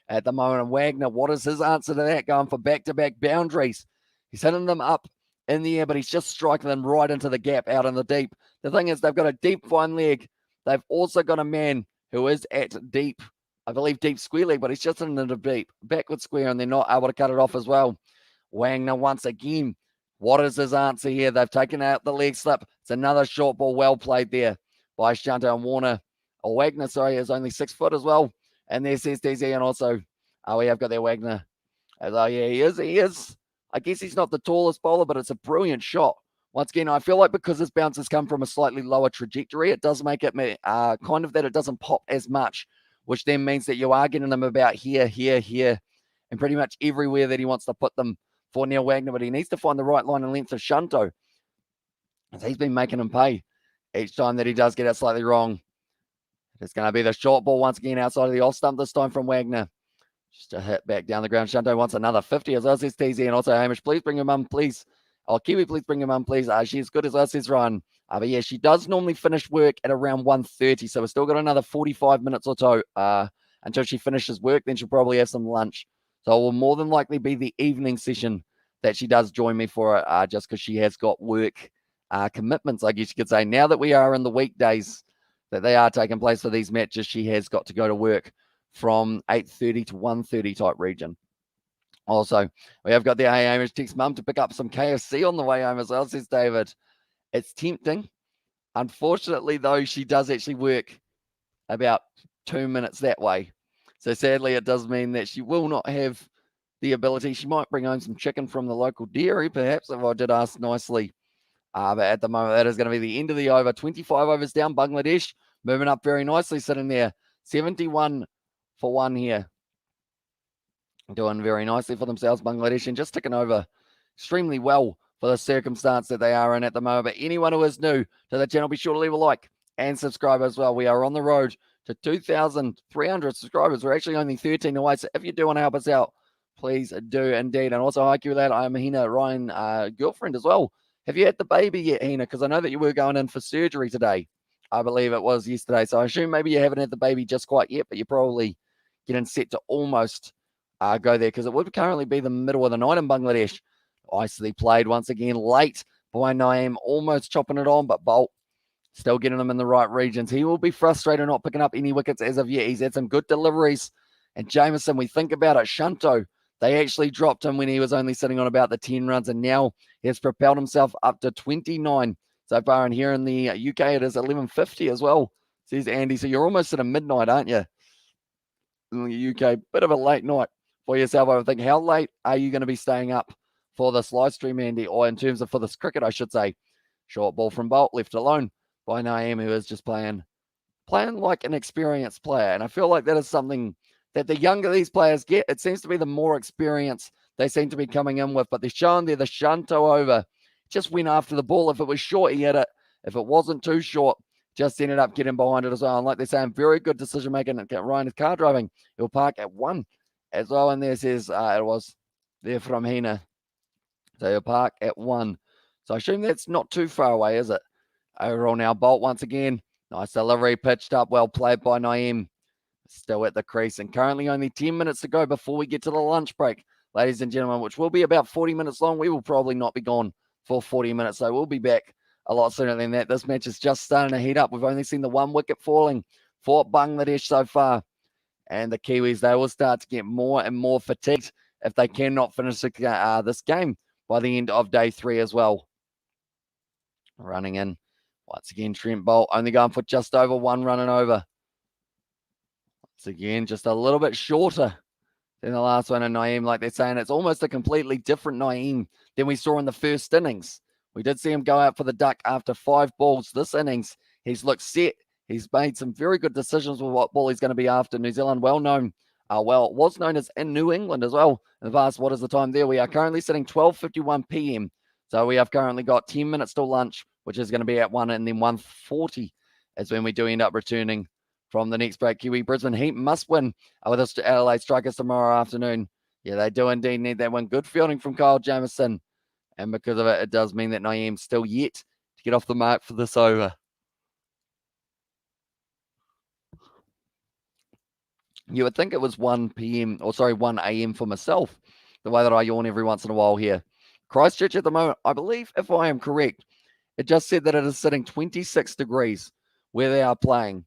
at the moment. And Wagner, what is his answer to that? Going for back-to-back boundaries. He's hitting them up in the air, but he's just striking them right into the gap out in the deep. The thing is, they've got a deep fine leg. They've also got a man who is at deep, I believe deep square leg, but he's just in the deep, backward square, and they're not able to cut it off as well. Wagner once again. What is his answer here? They've taken out the leg slip. It's another short ball, well played there by Shanto and Warner. Or Wagner, sorry, is only 6 foot as well. And there says DZ, and also, we have got there Wagner. Yeah, he is. I guess he's not the tallest bowler, but it's a brilliant shot. Once again, I feel like because his bounces come from a slightly lower trajectory, it does make it kind of that it doesn't pop as much, which then means that you are getting them about here, and pretty much everywhere that he wants to put them for Neil Wagner. But he needs to find the right line and length of Shanto. He's been making him pay each time that he does get it slightly wrong. It's going to be the short ball once again outside of the off stump, this time from Wagner. Just a hit back down the ground. Shanto wants another 50 as well, says TZ. And also, Hamish, please bring your mum, please. Oh, Kiwi, please bring your mum, please. She's good as well, says Ryan. But yeah, she does normally finish work at around 1:30, so we've still got another 45 minutes or so until she finishes work. Then she'll probably have some lunch. So it will more than likely be the evening session that she does join me for it, just because she has got work commitments, I guess you could say. Now that we are in the weekdays that they are taking place for these matches, she has got to go to work from 8:30 to 1:30 type region. Also, we have got the Hamish text mum to pick up some KFC on the way home as well, says David. It's tempting. Unfortunately, though, she does actually work about 2 minutes that way. So sadly, it does mean that she will not have the ability. She might bring home some chicken from the local dairy, perhaps, if I did ask nicely. But at the moment, that is going to be the end of the over. 25 overs down, Bangladesh. Moving up very nicely, sitting there. 71 for 1 here. Doing very nicely for themselves, Bangladesh, and just ticking over extremely well for the circumstance that they are in at the moment. But anyone who is new to the channel, be sure to leave a like and subscribe as well. We are on the road to 2,300 subscribers. We're actually only 13 away, so if you do want to help us out, please do indeed. And also, hi, Lad, I am Hina, Ryan, girlfriend as well. Have you had the baby yet, Hina? Because I know that you were going in for surgery today. I believe it was yesterday. So I assume maybe you haven't had the baby just quite yet, but you're probably getting set to almost go there, because it would currently be the middle of the night in Bangladesh. Nicely played once again late by Naeem, almost chopping it on, but Bolt still getting them in the right regions. He will be frustrated not picking up any wickets as of yet. He's had some good deliveries. And Jameson, we think about it, Shanto, they actually dropped him when he was only sitting on about the 10 runs, and now he has propelled himself up to 29 so far. And here in the UK, it is 11:50 as well, says Andy. So you're almost at a midnight, aren't you? In the UK, bit of a late night for yourself. I would think, how late are you going to be staying up for this live stream, Andy? Or in terms of for this cricket, I should say. Short ball from Bolt, left alone by Naeem, who is just playing like an experienced player. And I feel like that is something that the younger these players get, it seems to be the more experience they seem to be coming in with. But they're showing there the Shanto over. Just went after the ball. If it was short, he hit it. If it wasn't too short, just ended up getting behind it as well. And like they're saying, very good decision making. Ryan is car driving. He'll park at 1 as well. And there says it was there from Hina. So he'll park at 1. So I assume that's not too far away, is it? Overall now, Bolt once again. Nice delivery, pitched up, well played by Naeem. Still at the crease, and currently only 10 minutes to go before we get to the lunch break, ladies and gentlemen, which will be about 40 minutes long. We will probably not be gone for 40 minutes, so we'll be back a lot sooner than that. This match is just starting to heat up. We've only seen the 1 wicket falling for Bangladesh so far, and the Kiwis, they will start to get more and more fatigued if they cannot finish this game by the end of day 3 as well. Running in once again, Trent Bolt only going for just over 1 run and over. Once again, just a little bit shorter than the last one. And Naeem, like they're saying, it's almost a completely different Naeem than we saw in the first innings. We did see him go out for the duck after 5 balls. This innings, he's looked set. He's made some very good decisions with what ball he's going to be after. New Zealand, well known, it was known as in New England as well. In the past, what is the time there? We are currently sitting 12:51 p.m. So we have currently got 10 minutes till lunch, which is going to be at 1, and then 1:40 is when we do end up returning from the next break. Kiwi Brisbane Heat must win with the Adelaide Strikers tomorrow afternoon. Yeah, they do indeed need that win. Good fielding from Kyle Jamieson. And because of it, it does mean that Naeem's still yet to get off the mark for this over. You would think it was 1 a.m. for myself, the way that I yawn every once in a while here. Christchurch at the moment, I believe, if I am correct, it just said that it is sitting 26 degrees where they are playing.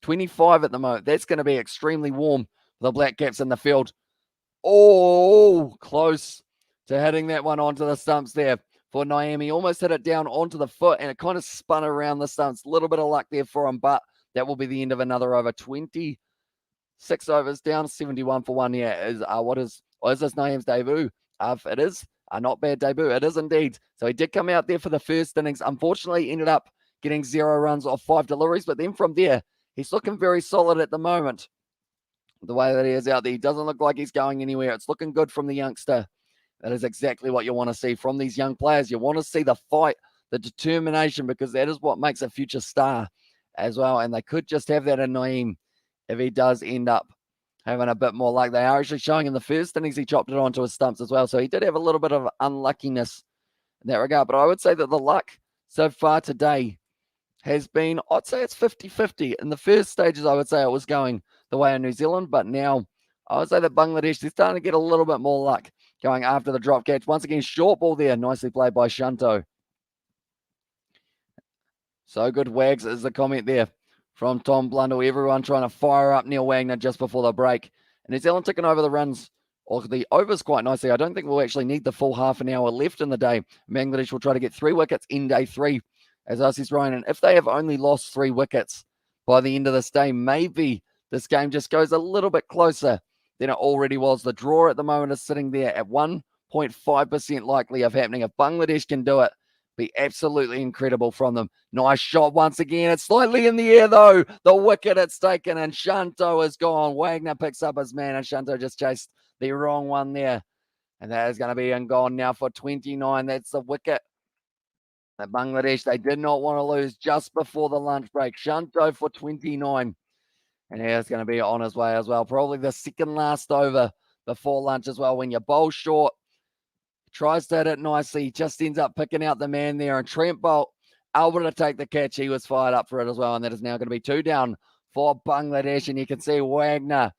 25 at the moment. That's going to be extremely warm for the Black Caps in the field. Oh, close to hitting that one onto the stumps there for Naeem. He almost hit it down onto the foot, and it kind of spun around the stumps. A little bit of luck there for him, but that will be the end of another over. 26 overs down, 71 for 1. Yeah, is this Naeem's debut? It is a not bad debut. It is indeed. So he did come out there for the first innings. Unfortunately, ended up getting 0 runs off 5 deliveries, but then from there, he's looking very solid at the moment. The way that he is out there, he doesn't look like he's going anywhere. It's looking good from the youngster. That is exactly what you want to see from these young players. You want to see the fight, the determination, because that is what makes a future star as well. And they could just have that in Naeem if he does end up having a bit more luck. They are actually showing in the first innings he chopped it onto his stumps as well. So he did have a little bit of unluckiness in that regard. But I would say that the luck so far today has been, I'd say it's 50-50. In the first stages, I would say it was going the way of New Zealand, but now I would say that Bangladesh, they're starting to get a little bit more luck going after the drop catch. Once again, short ball there, nicely played by Shanto. So good, Wags, is the comment there from Tom Blundell. Everyone trying to fire up Neil Wagner just before the break. And New Zealand taking over the runs, or the overs quite nicely. I don't think we'll actually need the full half an hour left in the day. Bangladesh will try to get 3 wickets in day 3. As says Ryan, and if they have only lost 3 wickets by the end of this day, maybe this game just goes a little bit closer than it already was. The draw at the moment is sitting there at 1.5% likely of happening. If Bangladesh can do it, be absolutely incredible from them. Nice shot once again. It's slightly in the air, though. The wicket it's taken, and Shanto is gone. Wagner picks up his man, and Shanto just chased the wrong one there. And that is going to be and gone now for 29. That's the wicket. At Bangladesh, they did not want to lose just before the lunch break. Shanto for 29. And he's going to be on his way as well. Probably the second last over before lunch as well. When you bowl short, tries to hit it nicely, just ends up picking out the man there. And Trent Bolt able to take the catch. He was fired up for it as well. And that is now going to be 2 down for Bangladesh. And you can see Wagner,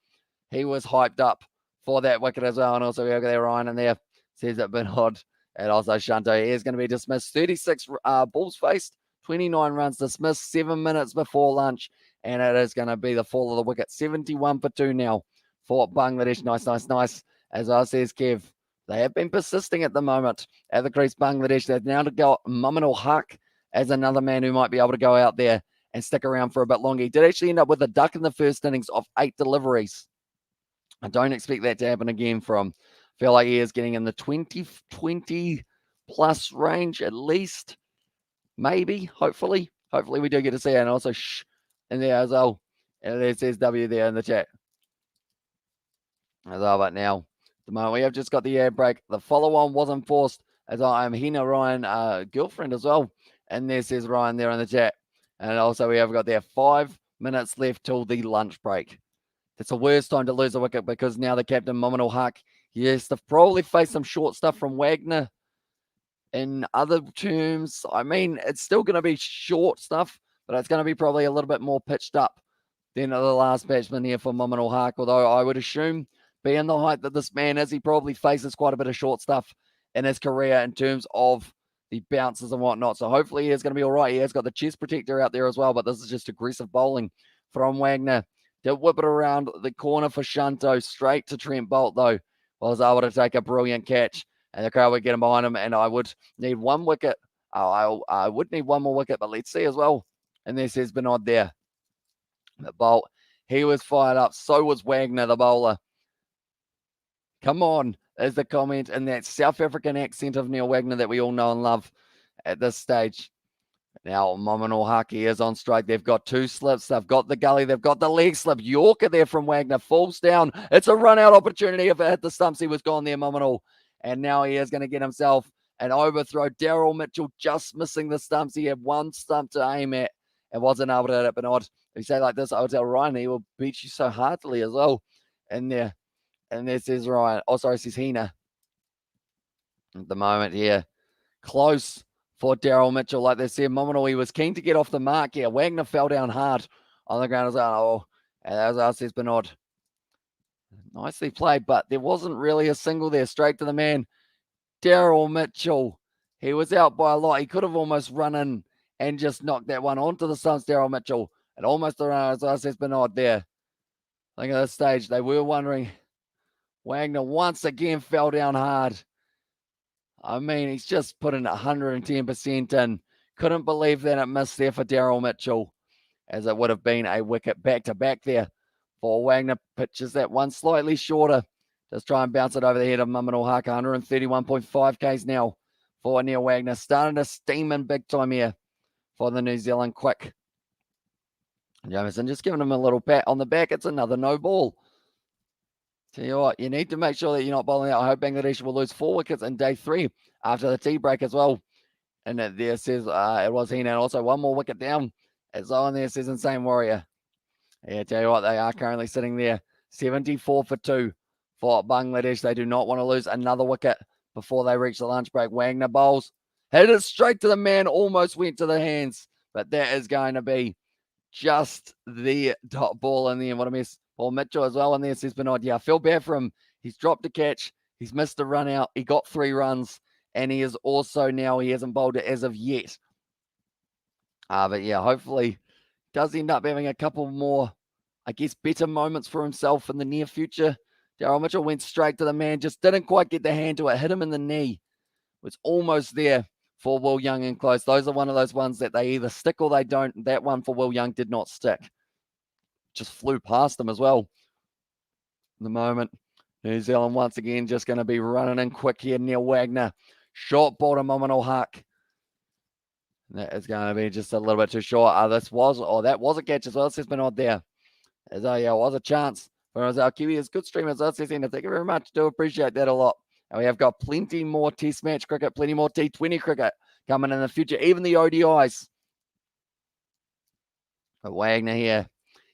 he was hyped up for that wicket as well. And also we have there Ryan in there. Says it been odd. And also Shanto is going to be dismissed. 36 balls faced, 29 runs dismissed, 7 minutes before lunch. And it is going to be the fall of the wicket. 71 for 2 now for Bangladesh. Nice. As I says, Kev, they have been persisting at the moment at the crease. Bangladesh, they've now got Muminul Haq as another man who might be able to go out there and stick around for a bit longer. He did actually end up with a duck in the first innings of 8 deliveries. I don't expect that to happen again from, feel like he is getting in the 20 plus range at least, maybe, hopefully. Hopefully we do get to see it. And also, in there as well. And there says W there in the chat. As well, but now, the moment we have just got the air break. The follow-on wasn't forced, as I am Hina Ryan girlfriend as well. And there says Ryan there in the chat. And also we have got there 5 minutes left till the lunch break. It's the worst time to lose a wicket because now the captain, Mominal Huck, he has to probably face some short stuff from Wagner. In other terms, I mean, it's still going to be short stuff, but it's going to be probably a little bit more pitched up than the last batsman here for Mominal Huck. Although I would assume, being the height that this man is, he probably faces quite a bit of short stuff in his career in terms of the bounces and whatnot. So hopefully he's going to be all right. He has got the chest protector out there as well, but this is just aggressive bowling from Wagner. To whip it around the corner for Shanto, straight to Trent Bolt, though. Was able to take a brilliant catch, and the crowd would get him behind him, and I would need one wicket. I would need one more wicket, but let's see as well. And this has been odd there. The Bolt, he was fired up. So was Wagner, the bowler. Come on, is the comment in that South African accent of Neil Wagner that we all know and love at this stage. Now, Mominal Haki is on strike. They've got 2 slips. They've got the gully. They've got the leg slip. Yorker there from Wagner falls down. It's a run-out opportunity. If it hit the stumps, he was gone there, Mominal. And now he is going to get himself an overthrow. Daryl Mitchell just missing the stumps. He had 1 stump to aim at and wasn't able to hit it. But if you say like this, I would tell Ryan, he will beat you so heartily as well. And there says Ryan. Oh, sorry, says Hina. At the moment here. Close for Daryl Mitchell. Like they said, Mominal, he was keen to get off the mark here. Wagner fell down hard on the ground as well. And as I said, Bernard, nicely played, but there wasn't really a single there. Straight to the man, Daryl Mitchell. He was out by a lot. He could have almost run in and just knocked that one onto the stumps, Daryl Mitchell. And almost around, as I said, Bernard there. I think at this stage, they were wondering. Wagner once again fell down hard. I mean, he's just put in 110% in. Couldn't believe that it missed there for Daryl Mitchell, as it would have been a wicket back-to-back there for Wagner. Pitches that one slightly shorter. Just try and bounce it over the head of Mominal Haka. 131.5 Ks now for Neil Wagner. Starting to steam in big time here for the New Zealand quick. Jamieson just giving him a little pat on the back. It's another no ball. Tell you what, you need to make sure that you're not bowling out. I hope Bangladesh will lose 4 wickets in day 3 after the tea break as well. And there says it was Hina. And also 1 more wicket down. As Owen there says Insane Warrior. Yeah, tell you what, they are currently sitting there 74 for 2 for Bangladesh. They do not want to lose another wicket before they reach the lunch break. Wagner bowls. Hit it straight to the man. Almost went to the hands. But that is going to be just the top ball in the end. What a mess. Paul Mitchell as well in there says Bernard. Yeah, I feel bad for him. He's dropped a catch. He's missed a run out. He got 3 runs. And he is also now, he hasn't bowled it as of yet. But yeah, hopefully does end up having a couple more, I guess, better moments for himself in the near future. Daryl Mitchell went straight to the man. Just didn't quite get the hand to it. Hit him in the knee. Was almost there for Will Young and close. Those are one of those ones that they either stick or they don't. That one for Will Young did not stick. Just flew past them as well. In the moment, New Zealand once again just going to be running in quick here. Neil Wagner, short ball to Mominal Huck. That is going to be just a little bit too short. That was a catch as well. It's been odd there. As yeah, was a chance for our Kiwi. Is good stream as well. Thank you very much. Do appreciate that a lot. And we have got plenty more Test match cricket, plenty more T20 cricket coming in the future, even the ODIs. But Wagner here,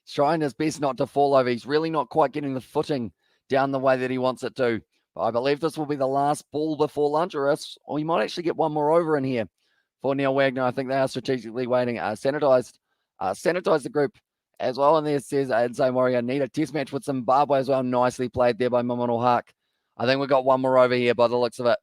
he's trying his best not to fall over. He's really not quite getting the footing down the way that he wants it to. But I believe this will be the last ball before lunch, or we might actually get one more over in here for Neil Wagner. I think they are strategically waiting. Sanitized the group as well. And there says Insane Warrior, need a test match with Zimbabwe as well. Nicely played there by Mominal Huck. I think we've got one more over here by the looks of it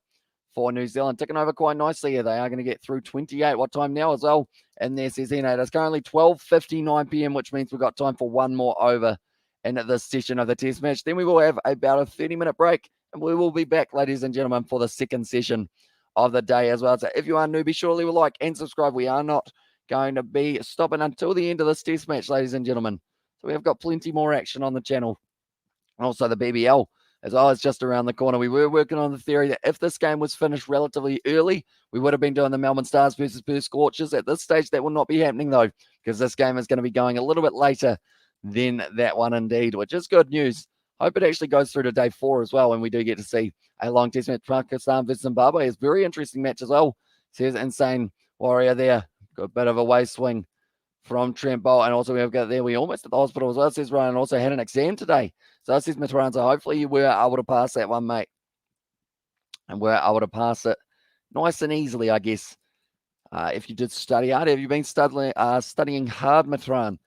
for New Zealand. Ticking over quite nicely here. They are going to get through 28. What time now as well? And there says it's currently 12:59 p.m., which means we've got time for one more over in this session of the test match. Then we will have about a 30-minute break, and we will be back, ladies and gentlemen, for the second session of the day as well. So if you are new, be sure to leave a like and subscribe. We are not going to be stopping until the end of this test match, ladies and gentlemen. So we have got plenty more action on the channel and also the BBL as well as just around the corner. We were working on the theory that if this game was finished relatively early, we would have been doing the Melbourne Stars versus Perth Scorchers. At this stage, that will not be happening, though, because this game is going to be going a little bit later than that one indeed, which is good news. Hope it actually goes through to day 4 as well, and we do get to see a long test match. Pakistan versus Zimbabwe is a very interesting match as well. Says Insane Warrior there. Got a bit of a way swing from Trent Bolt, and also we have got there. We almost at the hospital as well, says Ryan. Also had an exam today. So that says Matran. So hopefully you were able to pass that one, mate. And we're able to pass it nice and easily, I guess. If you did study hard, have you been studying hard, Matran?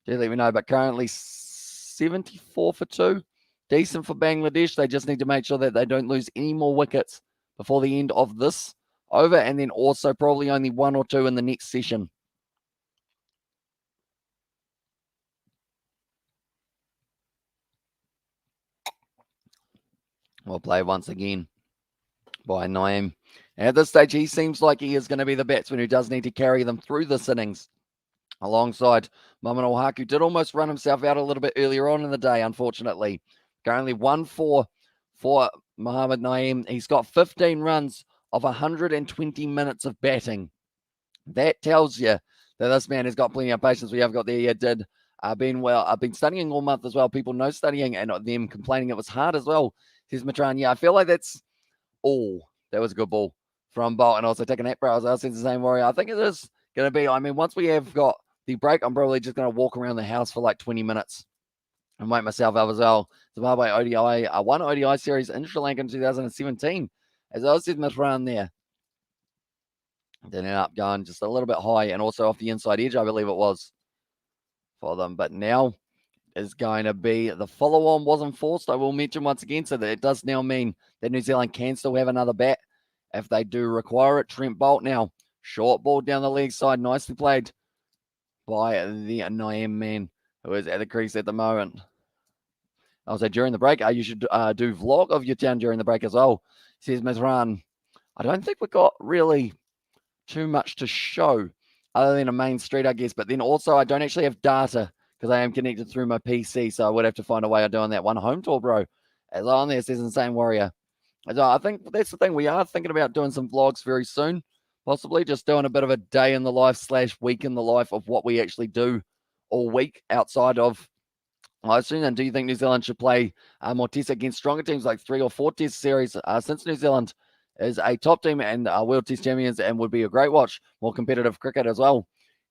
Do let me know. But currently 74 for 2. Decent for Bangladesh. They just need to make sure that they don't lose any more wickets before the end of this over, and then also probably only 1 or 2 in the next session. We'll play once again by Naeem. And at this stage, he seems like he is going to be the batsman who does need to carry them through this innings. Alongside Mamanul Haq, who did almost run himself out a little bit earlier on in the day, unfortunately. Currently 1-4 for Mohammad Naeem. He's got 15 runs of 120 minutes of batting. That tells you that this man has got plenty of patience. We have got there. Yeah, did been well. I've been studying all month as well. People know studying and them complaining it was hard as well. Says Matran. Yeah, I feel like that's all. That was a good ball from Bolt, and also taking that browse. I said the same Warrior. I think it is going to be. I mean, once we have got the break, I'm probably just going to walk around the house for like 20 minutes and wake myself up as well. Zimbabwe ODI, one ODI series in Sri Lanka in 2017. As I said, Matran there. Then ended up going just a little bit high and also off the inside edge, I believe it was for them. But now is going to be the follow-on wasn't forced, I will mention once again, so that it does now mean that New Zealand can still have another bat if they do require it. Trent Bolt now, short ball down the leg side, nicely played by the Naeem man who is at the crease at the moment. Also during the break, you should do vlog of your town during the break as well, says Matran. I don't think we've got really too much to show other than a main street, I guess, but then also I don't actually have data because I am connected through my PC, so I would have to find a way of doing that one home tour, bro. As on there says Insane Warrior. So I think that's the thing. We are thinking about doing some vlogs very soon, possibly just doing a bit of a day in the life / week in the life of what we actually do all week outside of Iceland. And do you think New Zealand should play more tests against stronger teams like 3 or 4 test series since New Zealand is a top team and world test champions and would be a great watch, more competitive cricket as well?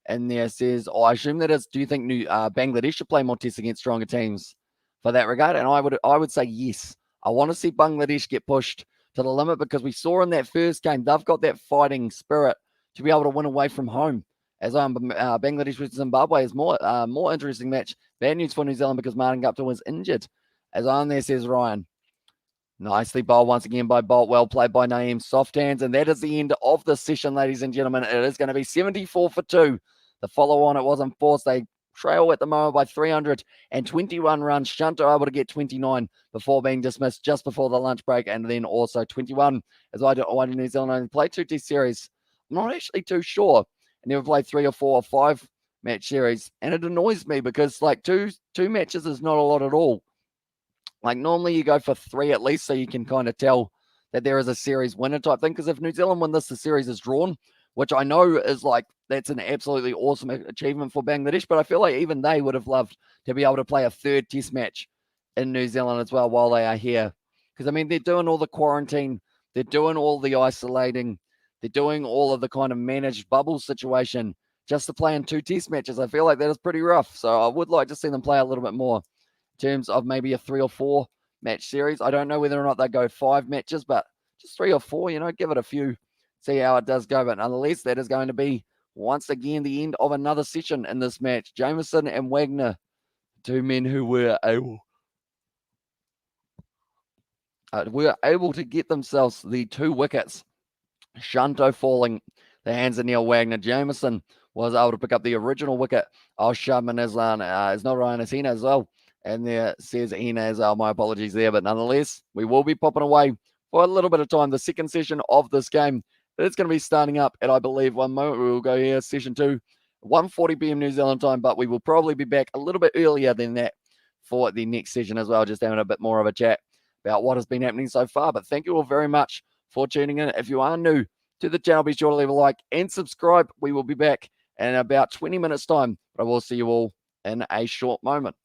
And there says, I assume that is, do you think Bangladesh should play more tests against stronger teams for that regard? And I would say yes. I want to see Bangladesh get pushed to the limit because we saw in that first game, they've got that fighting spirit to be able to win away from home. As Bangladesh versus Zimbabwe is more interesting match. Bad news for New Zealand because Martin Gupta was injured. As on there says Ryan. Nicely bowled once again by Bolt. Well played by Naeem. Soft hands. And that is the end of the session, ladies and gentlemen. It is going to be 74 for 2. The follow-on, it wasn't forced. They trail at the moment by 321 runs. Shunter able to get 29 before being dismissed just before the lunch break. And then also 21. As why did New Zealand only play 2 test series? I'm not actually too sure. I never played 3 or 4 or 5 match series. And it annoys me because like two matches is not a lot at all. Like normally you go for 3 at least so you can kind of tell that there is a series winner type thing. Because if New Zealand win this, the series is drawn, which I know is like, that's an absolutely awesome achievement for Bangladesh. But I feel like even they would have loved to be able to play a 3rd test match in New Zealand as well while they are here. Because, I mean, they're doing all the quarantine. They're doing all the isolating. They're doing all of the kind of managed bubble situation just to play in 2 test matches. I feel like that is pretty rough. So I would like to see them play a little bit more. Terms of maybe a 3 or 4 match series. I don't know whether or not they go 5 matches, but just 3 or 4, give it a few, see how it does go. But nonetheless, that is going to be once again the end of another session in this match. Jameson and Wagner, 2 men who were able to get themselves the 2 wickets. Shunto falling the hands of Neil Wagner. Jameson was able to pick up the original wicket of Sharman Islan. It's not Ryan Asina as well. And there says Ina as well. My apologies there. But nonetheless, we will be popping away for a little bit of time. The second session of this game, it's going to be starting up at, I believe, one moment. We will go here, session 2, 1:40 p.m. New Zealand time. But we will probably be back a little bit earlier than that for the next session as well, just having a bit more of a chat about what has been happening so far. But thank you all very much for tuning in. If you are new to the channel, be sure to leave a like and subscribe. We will be back in about 20 minutes time, but I will see you all in a short moment.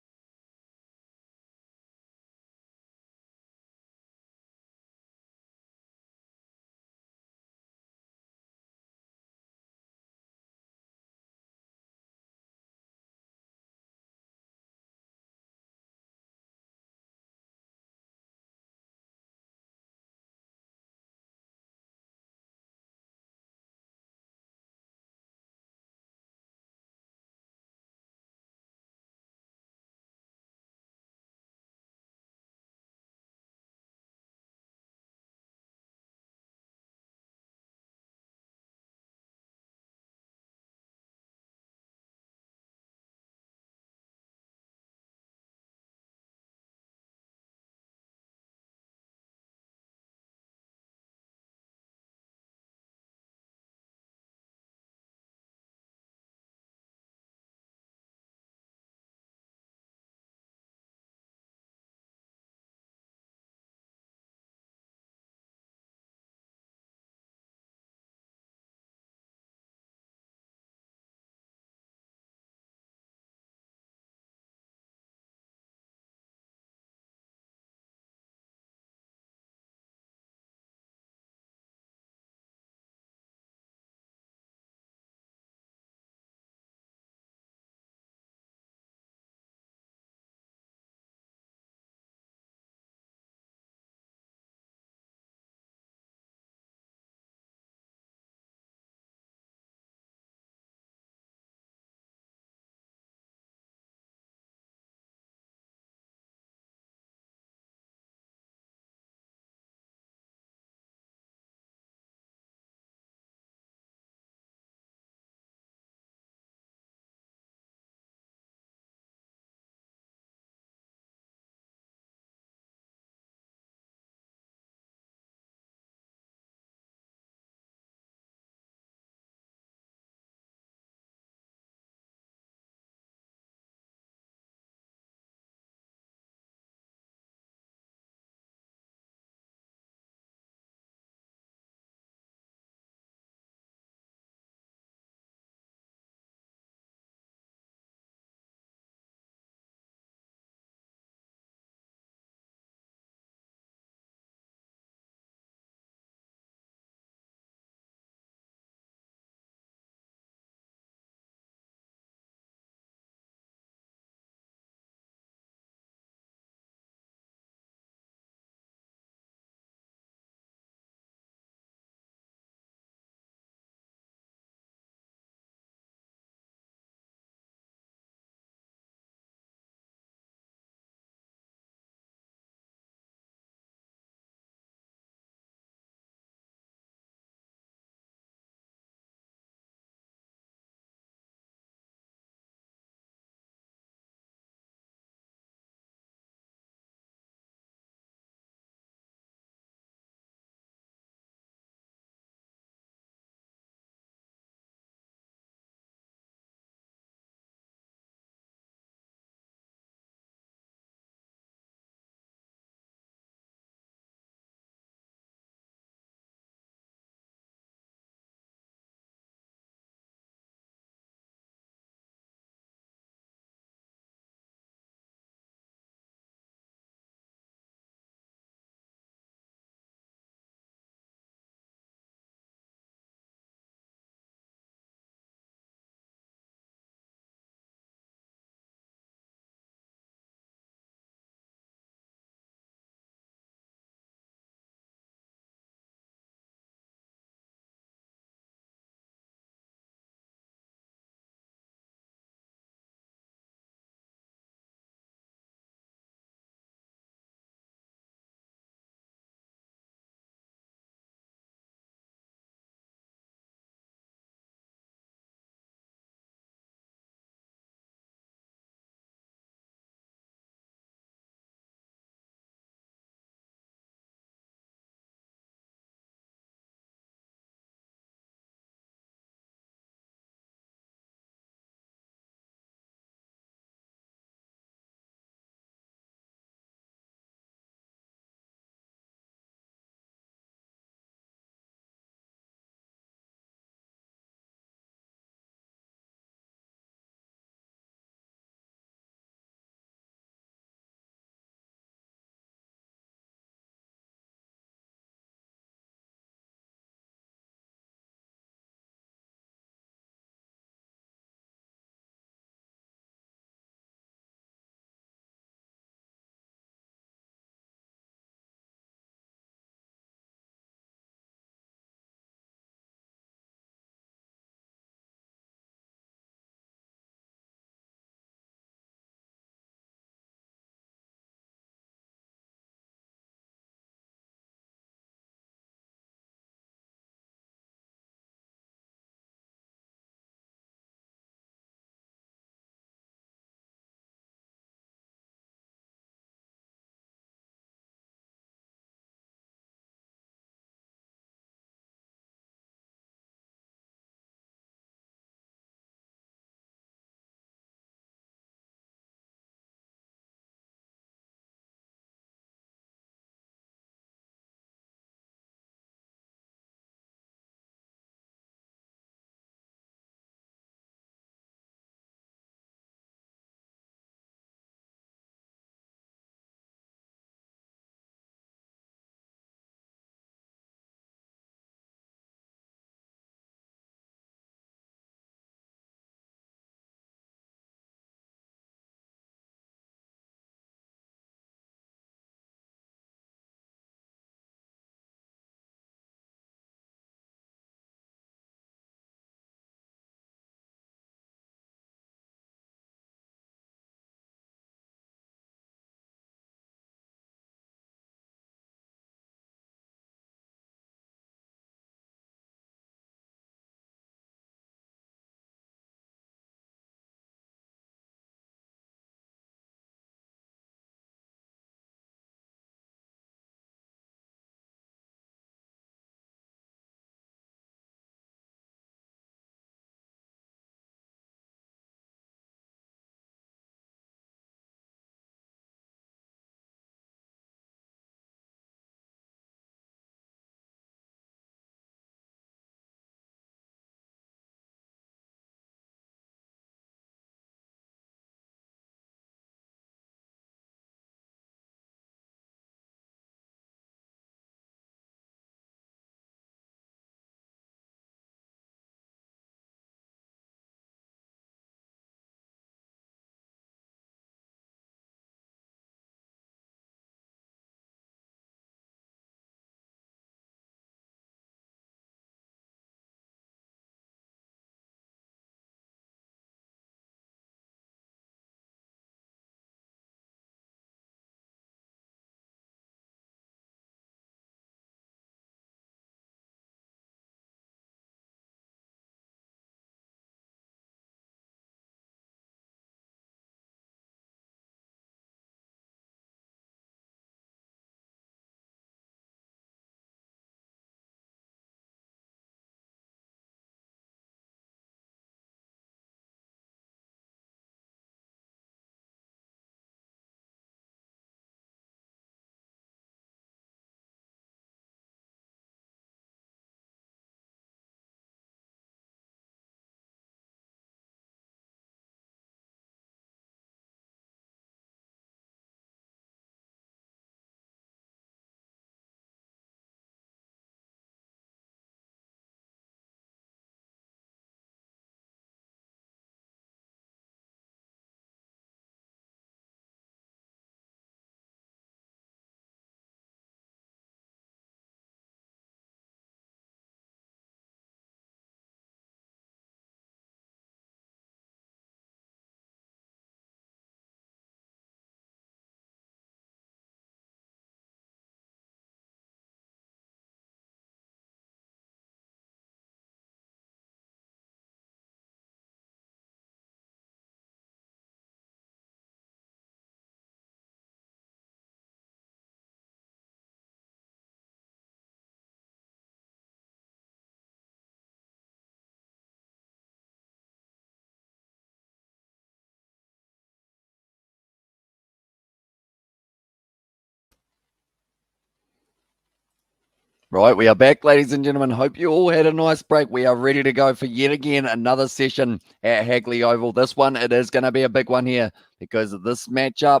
Right, we are back, ladies and gentlemen. Hope you all had a nice break. We are ready to go for yet again another session at Hagley Oval. This one, it is going to be a big one here because this matchup,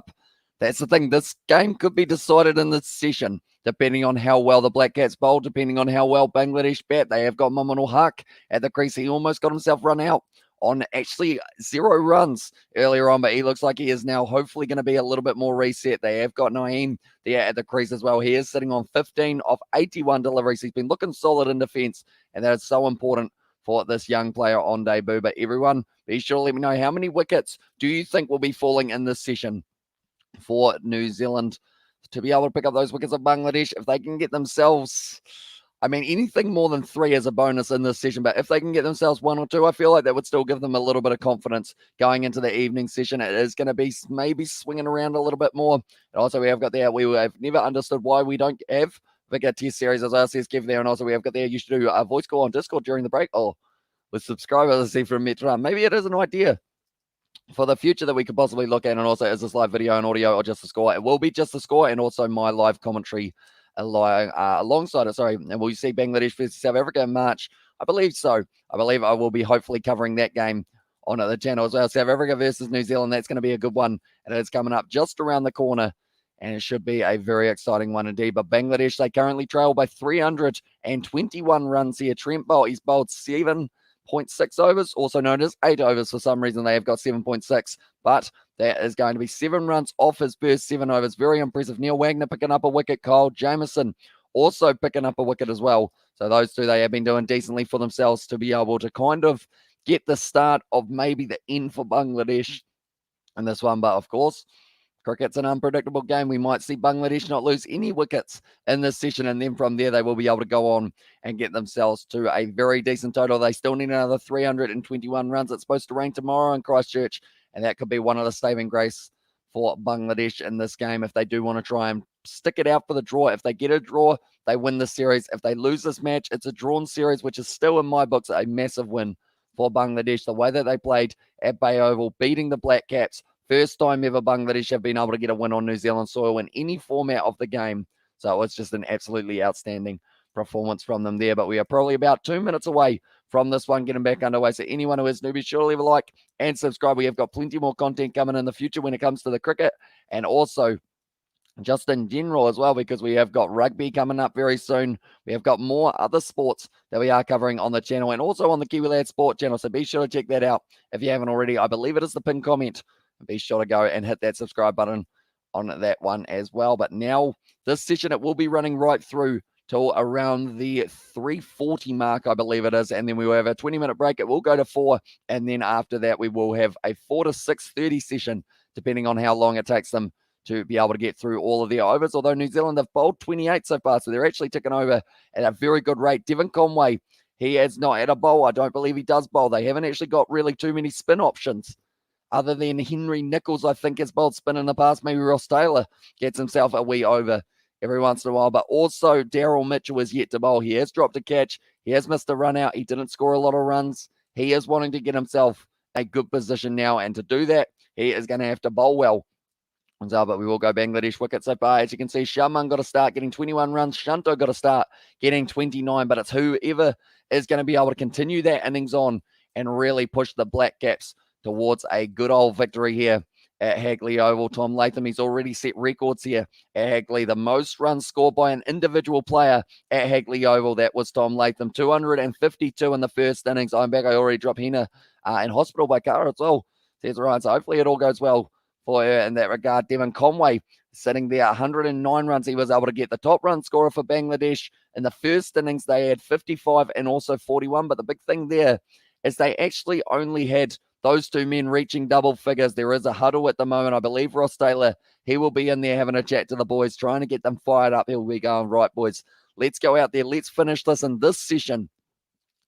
that's the thing. This game could be decided in this session, depending on how well the Black Cats bowl, depending on how well Bangladesh bat. They have got Mamadou Haq at the crease. He almost got himself run out on actually 0 runs earlier on, but he looks like he is now hopefully going to be a little bit more reset. They have got Naeem there at the crease as well. He is sitting on 15 of 81 deliveries. He's been looking solid in defense, and that is so important for this young player on debut. But everyone, be sure to let me know, how many wickets do you think will be falling in this session for New Zealand to be able to pick up those wickets of Bangladesh? If they can get themselves, I mean, anything more than 3 is a bonus in this session, but if they can get themselves 1 or 2, I feel like that would still give them a little bit of confidence going into the evening session. It is going to be maybe swinging around a little bit more. And also, we have got there, we have never understood why we don't have bigger test series, as well, says Kev there. And also, we have got there, you should do a voice call on Discord during the break. Oh, with subscribers, I see from Metro. Maybe it is an idea for the future that we could possibly look at. And also, is this live video and audio or just the score? It will be just the score and also my live commentary alongside it. Sorry. And we'll see Bangladesh versus South Africa in March. I believe so. I believe I will be hopefully covering that game on the channel as well. South Africa versus New Zealand. That's going to be a good one. And it's coming up just around the corner. And it should be a very exciting one indeed. But Bangladesh, they currently trail by 321 runs here. Trent Bolt, he's bowled 7.6 overs, also known as 8 overs. For some reason, they have got 7.6, but that is going to be 7 runs off his first 7 overs. Very impressive. Neil Wagner picking up a wicket. Kyle Jamieson also picking up a wicket as well. So those two, they have been doing decently for themselves to be able to kind of get the start of maybe the end for Bangladesh in this one. But of course, cricket's an unpredictable game. We might see Bangladesh not lose any wickets in this session, and then from there, they will be able to go on and get themselves to a very decent total. They still need another 321 runs. It's supposed to rain tomorrow in Christchurch, and that could be one of the saving grace for Bangladesh in this game if they do want to try and stick it out for the draw. If they get a draw, they win the series. If they lose this match, it's a drawn series, which is still, in my books, a massive win for Bangladesh. The way that they played at Bay Oval, beating the Black Caps, first time ever Bangladesh have been able to get a win on New Zealand soil in any format of the game. So it's just an absolutely outstanding performance from them there. But we are probably about 2 minutes away from this one getting back underway. So anyone who is new, be sure to leave a like and subscribe. We have got plenty more content coming in the future when it comes to the cricket, and also just in general as well, because we have got rugby coming up very soon. We have got more other sports that we are covering on the channel and also on the Kiwi Lad Sport channel. So be sure to check that out if you haven't already. I believe it is the pinned comment. Be sure to go and hit that subscribe button on that one as well. But now this session, it will be running right through till around the 3:40 mark, I believe it is. And then we will have a 20-minute break. It will go to 4. And then after that, we will have a 4 to 6:30 session, depending on how long it takes them to be able to get through all of their overs. Although New Zealand have bowled 28 so far, so they're actually ticking over at a very good rate. Devon Conway, he has not had a bowl. I don't believe he does bowl. They haven't actually got really too many spin options, other than Henry Nichols, I think, has bowled spin in the past. Maybe Ross Taylor gets himself a wee over every once in a while. But also Daryl Mitchell is yet to bowl. He has dropped a catch. He has missed a run out. He didn't score a lot of runs. He is wanting to get himself a good position now. And to do that, he is going to have to bowl well. But we will go Bangladesh wickets so far. As you can see, Sharman got to start getting 21 runs. Shanto got to start getting 29. But it's whoever is going to be able to continue that innings on and really push the Black Caps towards a good old victory here at Hagley Oval. Tom Latham, he's already set records here at Hagley. The most runs scored by an individual player at Hagley Oval, that was Tom Latham. 252 in the first innings. I'm back. I already dropped Hina in hospital by car as well. Says Ryan. So hopefully it all goes well for her in that regard. Devon Conway sitting there, 109 runs. He was able to get the top run scorer for Bangladesh. In the first innings, they had 55 and also 41. But the big thing there is they actually only had those two men reaching double figures. There is a huddle at the moment. I believe Ross Taylor, he will be in there having a chat to the boys, trying to get them fired up. He'll be going, right, boys, let's go out there. Let's finish this in this session.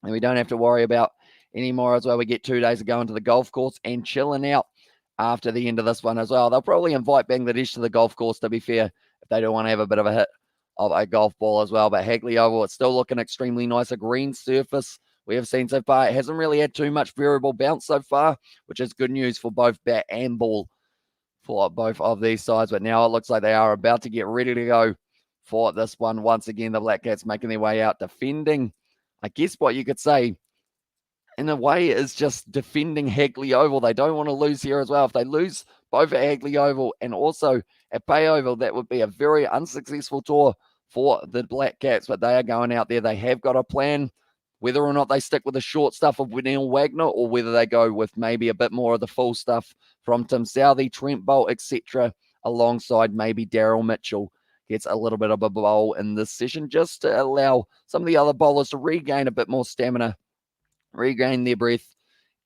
And we don't have to worry about anymore as well. We get 2 days of going to the golf course and chilling out after the end of this one as well. They'll probably invite Bangladesh to the golf course, to be fair, if they don't want to have a bit of a hit of a golf ball as well. But Hagley Oval, it's still looking extremely nice. A green surface we have seen so far. It hasn't really had too much variable bounce so far, which is good news for both bat and ball for both of these sides. But now it looks like they are about to get ready to go for this one. Once again, the Black Cats making their way out, defending, I guess what you could say, in a way, is just defending Hagley Oval. They don't want to lose here as well. If they lose both at Hagley Oval and also at Bay Oval, that would be a very unsuccessful tour for the Black Cats, but they are going out there. They have got a plan. Whether or not they stick with the short stuff of Neil Wagner or whether they go with maybe a bit more of the full stuff from Tim Southey, Trent Bolt, etc., alongside maybe Daryl Mitchell, gets a little bit of a bowl in this session just to allow some of the other bowlers to regain a bit more stamina, regain their breath,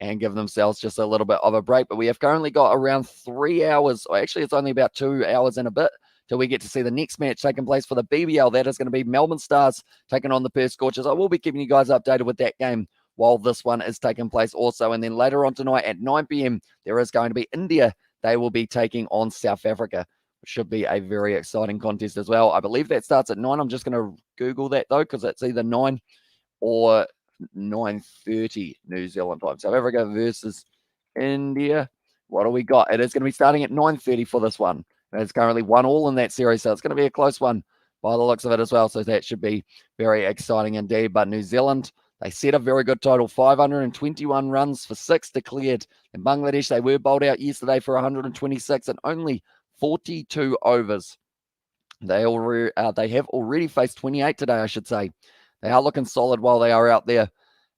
and give themselves just a little bit of a break. But we have currently got around 3 hours, or actually it's only about 2 hours and a bit, till we get to see the next match taking place for the BBL. That is going to be Melbourne Stars taking on the Perth Scorchers. I will be keeping you guys updated with that game while this one is taking place also. And then later on tonight at 9 p.m, there is going to be India. They will be taking on South Africa, which should be a very exciting contest as well. I believe that starts at 9. I'm just going to Google that, though, because it's either 9 or 9:30 New Zealand time. South Africa versus India. What do we got? It is going to be starting at 9:30 for this one. And it's currently 1-1 in that series, so it's going to be a close one by the looks of it as well. So that should be very exciting indeed. But New Zealand, they set a very good total, 521 runs for 6 declared. In Bangladesh, they were bowled out yesterday for 126 and only 42 overs. They have already faced 28 today, I should say. They are looking solid while they are out there.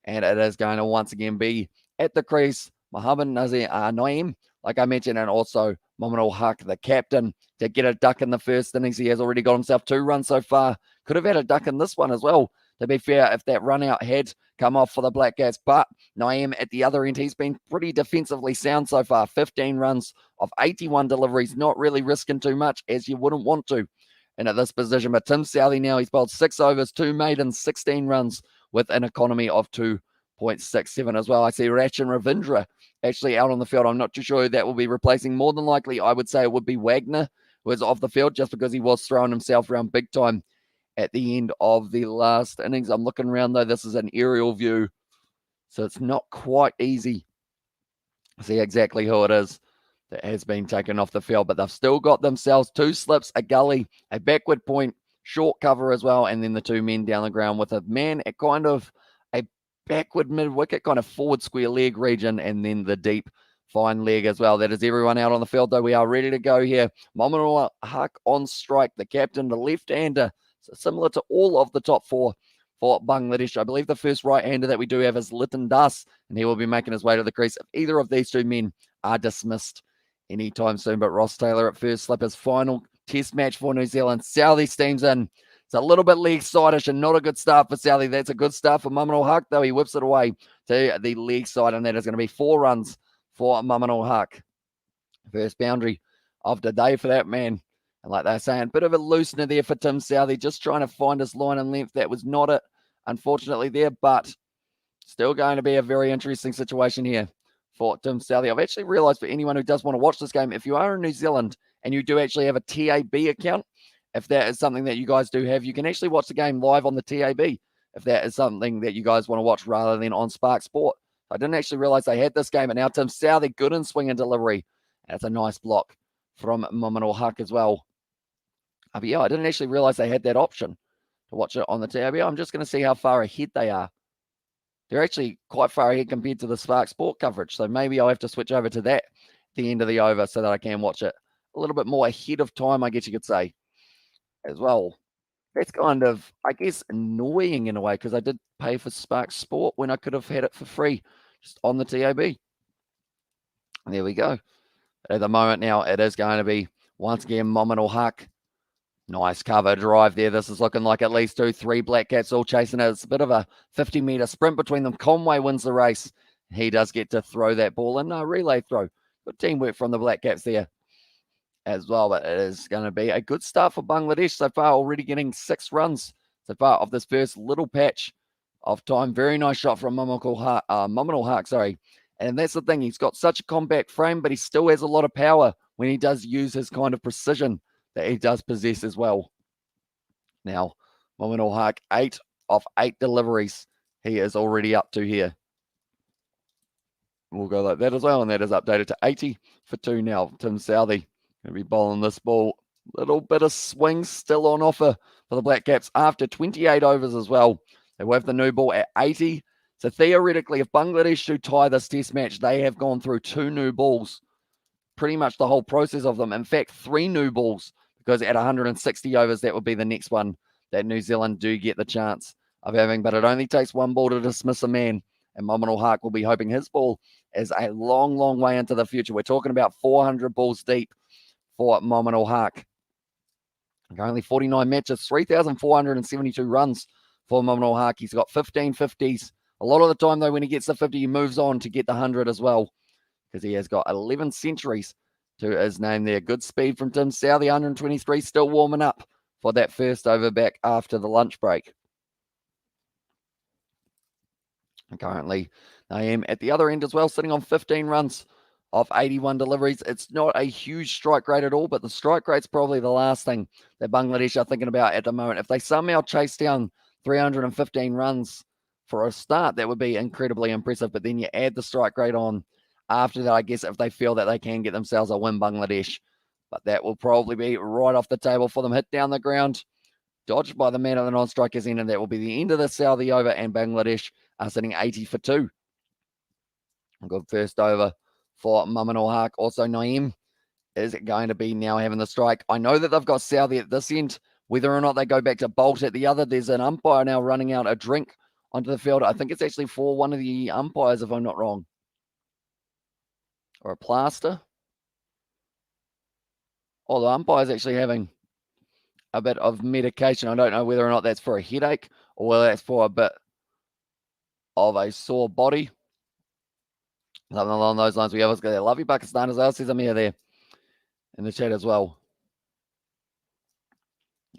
And it is going to once again be at the crease, Mohammad Naeem, like I mentioned, and also Mohamed Haq, the captain, to get a duck in the first innings. He has already got himself 2 runs so far. Could have had a duck in this one as well, to be fair, if that run out had come off for the Black Cats. But Naeem at the other end, he's been pretty defensively sound so far. 15 runs of 81 deliveries, not really risking too much, as you wouldn't want to. And at this position, but Tim Southey now, he's bowled 6 overs, 2 maidens, 16 runs with an economy of 2.67 as well. I see Rachin Ravindra actually out on the field. I'm not too sure who that will be replacing. More than likely, I would say it would be Wagner, who is off the field just because he was throwing himself around big time at the end of the last innings. I'm looking around, though. This is an aerial view, so it's not quite easy to see exactly who it is that has been taken off the field, but they've still got themselves 2 slips, a gully, a backward point, short cover as well, and then the 2 men down the ground with a man at kind of a backward mid-wicket, kind of forward square leg region, and then the deep fine leg as well. That is everyone out on the field, though. We are ready to go here. Mohamed Haq on strike, the captain, the left-hander, so similar to all of the top 4 for Bangladesh. I believe the first right-hander that we do have is Liton Das, and he will be making his way to the crease if either of these 2 men are dismissed anytime soon. But Ross Taylor at first slip, his final test match for New Zealand. Southey steams in. It's a little bit leg side-ish and not a good start for Southey. That's a good start for Mohamed Haq, though. He whips it away to the leg side, and that is going to be 4 runs for Mohamed Haq. First boundary of the day for that man. And like they're saying, bit of a loosener there for Tim Southey, just trying to find his line and length. That was not it, unfortunately, there, but still going to be a very interesting situation here for Tim Southey. I've actually realized, for anyone who does want to watch this game, if you are in New Zealand and you do actually have a TAB account, if that is something that you guys do have, you can actually watch the game live on the TAB, if that is something that you guys want to watch rather than on Spark Sport. I didn't actually realize they had this game, and now Tim Southey, good in swing and delivery. That's a nice block from Mohamed Haq as well. But yeah, I didn't actually realize they had that option to watch it on the TAB. I'm just going to see how far ahead they are. They're actually quite far ahead compared to the Spark Sport coverage, so maybe I'll have to switch over to that at the end of the over so that I can watch it a little bit more ahead of time, I guess you could say, as well. That's kind of, I guess, annoying in a way, because I did pay for Spark Sport when I could have had it for free just on the TAB. There we go. At the moment now, it is going to be, once again, Mohamed Haq. Nice cover drive there. This is looking like at least 2-3 Black Cats all chasing it. It's a bit of a 50-metre sprint between them. Conway wins the race. He does get to throw that ball in. No, relay throw. Good teamwork from the Black Cats there as well. But it is going to be a good start for Bangladesh so far, already getting 6 runs so far of this first little patch of time. Very nice shot from Mohamed Haq, sorry. And that's the thing. He's got such a compact frame, but he still has a lot of power when he does use his kind of precision that he does possess as well. Now, Mohamed Haq, 8 of 8 deliveries he is already up to here. We'll go like that as well, and that is updated to 80 for 2 now. Tim Southey going to be bowling this ball Little bit of swing still on offer for the Black Caps after 28 overs as well. They will have the new ball at 80. So theoretically, if Bangladesh do tie this test match, they have gone through 2 new balls, pretty much the whole process of them. In fact, 3 new balls, because at 160 overs, that would be the next one that New Zealand do get the chance of having. But it only takes 1 ball to dismiss a man, and Mominul Haq will be hoping his ball is a long, long way into the future. We're talking about 400 balls deep for Mominul Haq. Only 49 matches, 3,472 runs for Mominul Haq. He's got 15 50s. A lot of the time, though, when he gets the 50, he moves on to get the 100 as well, because he has got 11 centuries to his name there. Good speed from Tim Southey, 123, still warming up for that first over back after the lunch break. And currently, Naeem at the other end as well, sitting on 15 runs of 81 deliveries. It's not a huge strike rate at all, but the strike rate's probably the last thing that Bangladesh are thinking about at the moment. If they somehow chase down 315 runs for a start, that would be incredibly impressive. But then you add the strike rate on after that, I guess, if they feel that they can get themselves a win, Bangladesh. But that will probably be right off the table for them. Hit down the ground, dodged by the man at the non-strikers end, and that will be the end of the Southey over, and Bangladesh are sitting 80 for 2. Good first over for Mominul Haq. Also, Naeem is going to be now having the strike. I know that they've got Southey at this end. Whether or not they go back to Bolt at the other, there's an umpire now running out a drink onto the field. I think it's actually for one of the umpires, if I'm not wrong. Or a plaster. Oh, the umpire's actually having a bit of medication. I don't know whether or not that's for a headache or whether that's for a bit of a sore body. Something along those lines. We have got love you, Pakistan, as well. Says Amir there in the chat as well.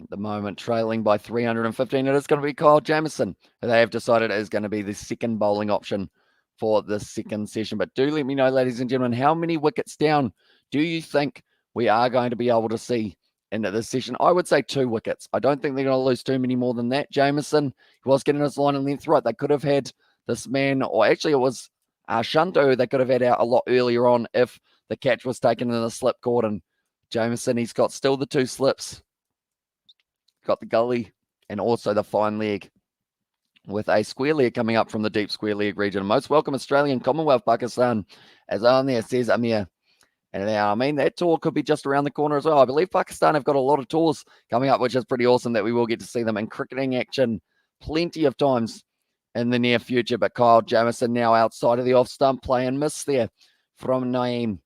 At the moment, trailing by 315. It is going to be Kyle Jamieson, who they have decided is going to be the second bowling option for the second session. But do let me know, ladies and gentlemen, how many wickets down do you think we are going to be able to see in this session? I would say 2 wickets. I don't think they're going to lose too many more than that. Jamieson, he was getting his line and length right. They could have had this man, or actually it was Shunto, they could have had out a lot earlier on if the catch was taken in the slip court. And Jamieson, he's got still the 2 slips. Got the gully and also the fine leg, with a square leg coming up from the deep square leg region. Most welcome Australian Commonwealth Pakistan, as on there says Amir. And now, I mean, that tour could be just around the corner as well. I believe Pakistan have got a lot of tours coming up, which is pretty awesome that we will get to see them in cricketing action plenty of times in the near future. But Kyle Jamieson now outside of the off stump, play and miss there from Naeem.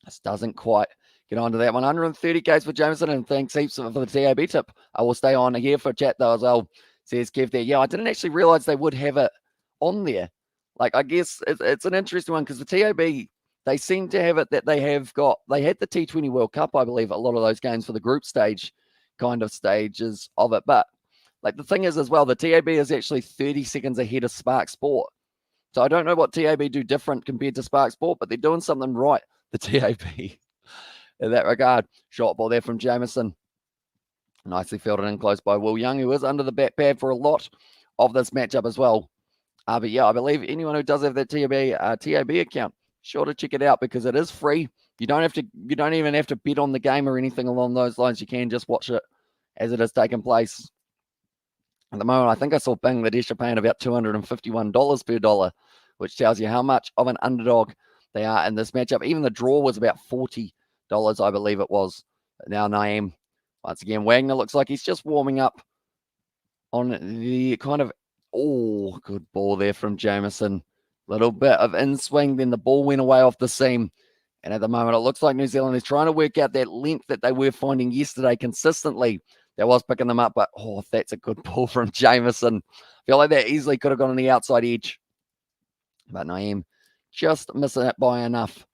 This doesn't quite get onto that one. 130 Ks for Jamieson, and thanks heaps for the TAB tip. I will stay on here for chat though as well, says Kev there. Yeah, I didn't actually realize they would have it on there. Like, I guess it's an interesting one because the TAB, they seem to have it that they had the T20 World Cup, I believe, a lot of those games for the group stage kind of stages of it. But like the thing is as well, the TAB is actually 30 seconds ahead of Spark Sport. So I don't know what TAB do different compared to Spark Sport, but they're doing something right, the TAB, in that regard. Short ball there from Jamieson. Nicely fielded in close by Will Young, who is under the bat pad for a lot of this matchup as well. But yeah, I believe anyone who does have that TAB account, sure to check it out because it is free. You don't even have to bet on the game or anything along those lines. You can just watch it as it is taking place. At the moment, I think I saw Bangladesh are paying about $251 per dollar, which tells you how much of an underdog they are in this matchup. Even the draw was about $40, I believe it was. But now Naeem, once again, Wagner looks like he's just warming up on the kind of, oh, good ball there from Jamieson. Little bit of in-swing, then the ball went away off the seam. And at the moment, it looks like New Zealand is trying to work out that length that they were finding yesterday consistently. That was picking them up, but oh, that's a good ball from Jamieson. I feel like that easily could have gone on the outside edge. But Naeem just missing it by enough.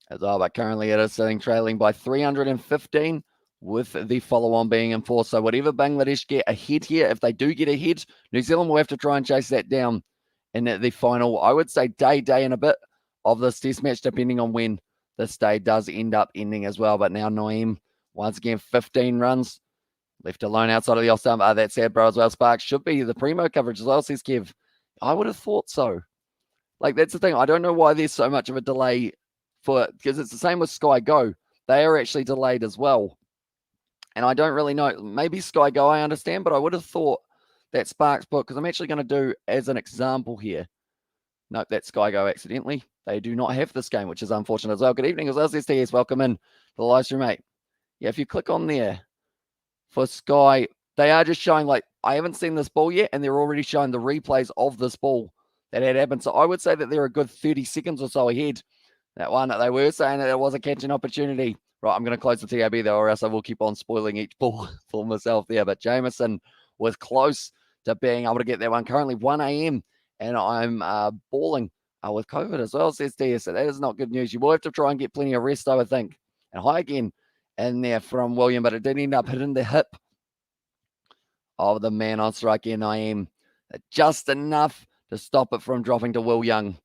As well, but currently it is sitting trailing by 315 with the follow-on being enforced. So whatever Bangladesh get ahead here, if they do get ahead, New Zealand will have to try and chase that down in the final, I would say, day and a bit of this test match, depending on when this day does end up ending as well. But now Naeem, once again, 15 runs. Left alone outside of the off-stump. That's sad, bro, as well. Sparks should be the primo coverage as well, says Kev. I would have thought so. Like, that's the thing. I don't know why there's so much of a delay for it, because it's the same with Sky Go. they are actually delayed as well. And I don't really know. Maybe Sky Go, I understand, but I would have thought that Sparks book, because I'm actually going to do as an example here. Nope, that's Sky Go accidentally. They do not have this game, which is unfortunate as well. Good evening, as well as STS. Welcome in to the live stream, mate. Yeah, if you click on there for Sky, they are just showing, like, I haven't seen this ball yet, and they're already showing the replays of this ball that had happened. So I would say that they're a good 30 seconds or so ahead. That one, they were saying that it was a catching opportunity. Right, I'm going to close the TAB though, or else I will keep on spoiling each ball for myself there. But Jameson was close to being able to get that one. Currently 1 a.m. and I'm balling with COVID as well, says DS. So that is not good news. You will have to try and get plenty of rest, I would think. And high again in there from William, but it did end up hitting the hip of the man on strike in IM. Just enough to stop it from dropping to Will Young.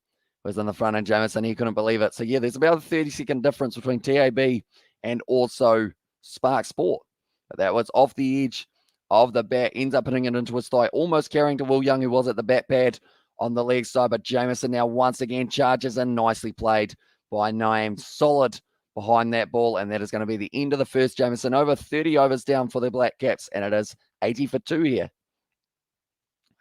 Was in the front, and Jameson, he couldn't believe it. So yeah, there's about a 30-second difference between TAB and also Spark Sport. But that was off the edge of the bat, ends up hitting it into his thigh, almost carrying to Will Young, who was at the bat pad on the leg side. But Jameson now once again charges in, nicely played by Naeem. Solid behind that ball, and that is going to be the end of the first. Jameson over 30 overs down for the Black Caps, and it is 80 for 2 here.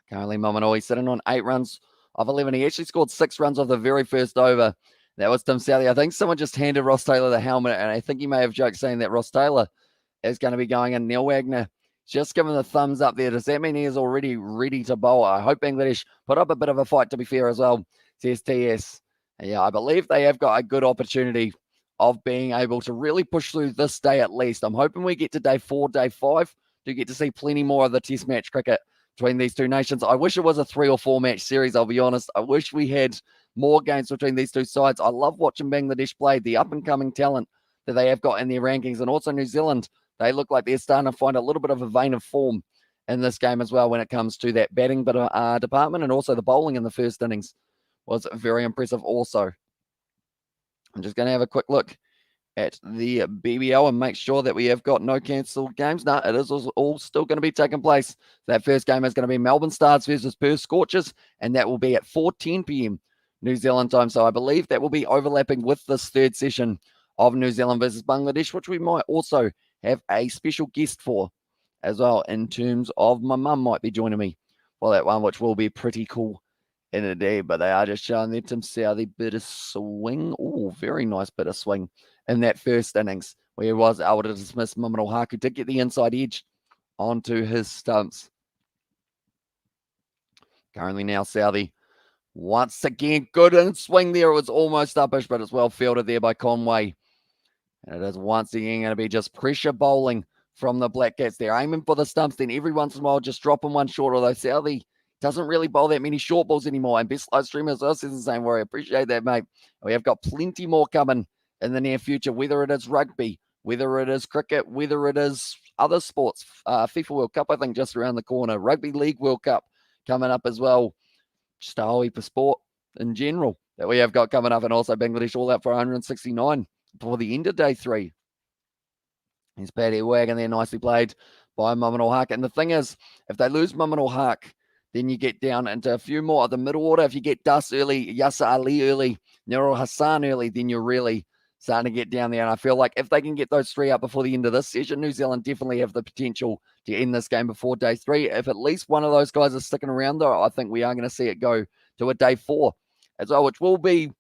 Currently, Mominoi sitting on 8 runs of 11. He actually scored 6 runs off the very first over. That was Tim Southey. I think someone just handed Ross Taylor the helmet, and I think he may have joked saying that Ross Taylor is going to be going in. Neil Wagner just giving the thumbs up there. Does that mean he is already ready to bowl? I hope Bangladesh put up a bit of a fight, to be fair, as well, says TS. Yeah, I believe they have got a good opportunity of being able to really push through this day at least. I'm hoping we get to day 4, day 5 to get to see plenty more of the test match cricket between these two nations. I wish it was a 3 or 4 match series, I'll be honest. I wish we had more games between these two sides. I love watching Bangladesh play, the up-and-coming talent that they have got in their rankings. And also New Zealand, they look like they're starting to find a little bit of a vein of form in this game as well when it comes to that batting department, and also the bowling in the first innings was very impressive also. I'm just going to have a quick look at the BBL and make sure that we have got no cancelled games. No, it is all still going to be taking place. That first game is going to be Melbourne Stars versus Perth Scorchers, and that will be at 4:10 p.m. New Zealand time. So I believe that will be overlapping with this third session of New Zealand versus Bangladesh, which we might also have a special guest for as well, in terms of my mum might be joining me for that one, which will be pretty cool in a day. But they are just showing there Tim Southey bit of swing. Oh, very nice bit of swing in that first innings, where he was able to dismiss Mamadou Haq, who did get the inside edge onto his stumps. Currently now Southey once again good in swing there. It was almost uppish, but it's well fielded there by Conway. And it is once again going to be just pressure bowling from the Black Cats. They're aiming for the stumps, then every once in a while just dropping one short, although Southey doesn't really bowl that many short balls anymore. And Best Live Streamer as well says the same. Worry, appreciate that, mate. We have got plenty more coming in the near future, whether it is rugby, whether it is cricket, whether it is other sports. FIFA World Cup, I think, just around the corner. Rugby League World Cup coming up as well. Just a whole heap of sport in general that we have got coming up, and also Bangladesh all out for 169 before the end of day 3. Here's Paddy Wagon there, nicely played by Mamadou Haq. And the thing is, if they lose Mamadou Haq, then you get down into a few more of the middle order. If you get Dus early, Yasser Ali early, Nurul Hassan early, then you're really starting to get down there. And I feel like if they can get those 3 out before the end of this session, New Zealand definitely have the potential to end this game before day 3. If at least one of those guys is sticking around, though, I think we are going to see it go to a day 4 as well, which will be,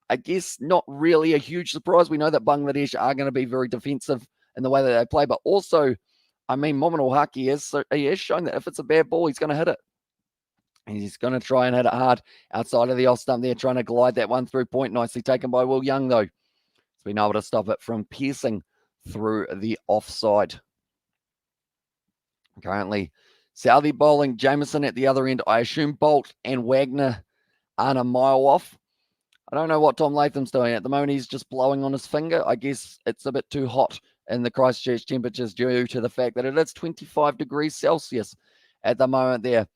I guess, not really a huge surprise. We know that Bangladesh are going to be very defensive in the way that they play, but also, I mean, Mamadou Haq, he has shown that if it's a bad ball, he's going to hit it. And he's going to try and hit it hard outside of the off stump there, trying to glide that one through point. Nicely taken by Will Young, though. He's been able to stop it from piercing through the offside. Currently, Southey bowling, Jameson at the other end. I assume Bolt and Wagner aren't a mile off. I don't know what Tom Latham's doing. At the moment, he's just blowing on his finger. I guess it's a bit too hot in the Christchurch temperatures due to the fact that it is 25 degrees Celsius at the moment there.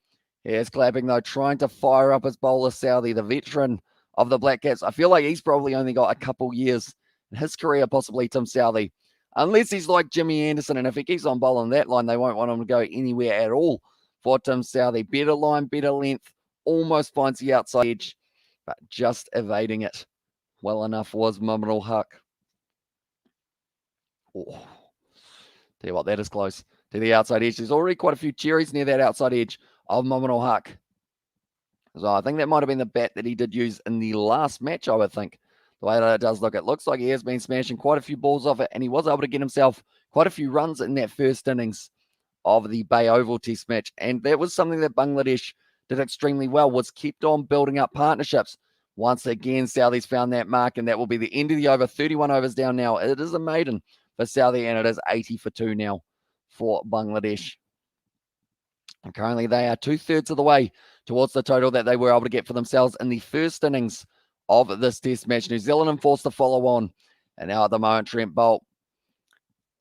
He is clapping, though, trying to fire up his bowler, Southey, the veteran of the Black Cats. I feel like he's probably only got a couple years in his career, possibly Tim Southey. Unless he's like Jimmy Anderson, and if he keeps on bowling that line, they won't want him to go anywhere at all for Tim Southey. Better line, better length, almost finds the outside edge, but just evading it well enough was Mamadou Haq. Oh, tell you what, that is close to the outside edge. There's already quite a few cherries near that outside edge of Nominal Huck. So I think that might have been the bat that he did use in the last match, I would think. The way that it does look, it looks like he has been smashing quite a few balls off it, and he was able to get himself quite a few runs in that first innings of the Bay Oval Test match. And that was something that Bangladesh did extremely well, was kept on building up partnerships. Once again, Southie's found that mark, and that will be the end of the over. 31 overs down now. It is a maiden for Southie, and it is 80 for 2 now for Bangladesh. And currently they are 2/3 of the way towards the total that they were able to get for themselves in the first innings of this test match. New Zealand enforced to follow on. And now at the moment, Trent Bolt.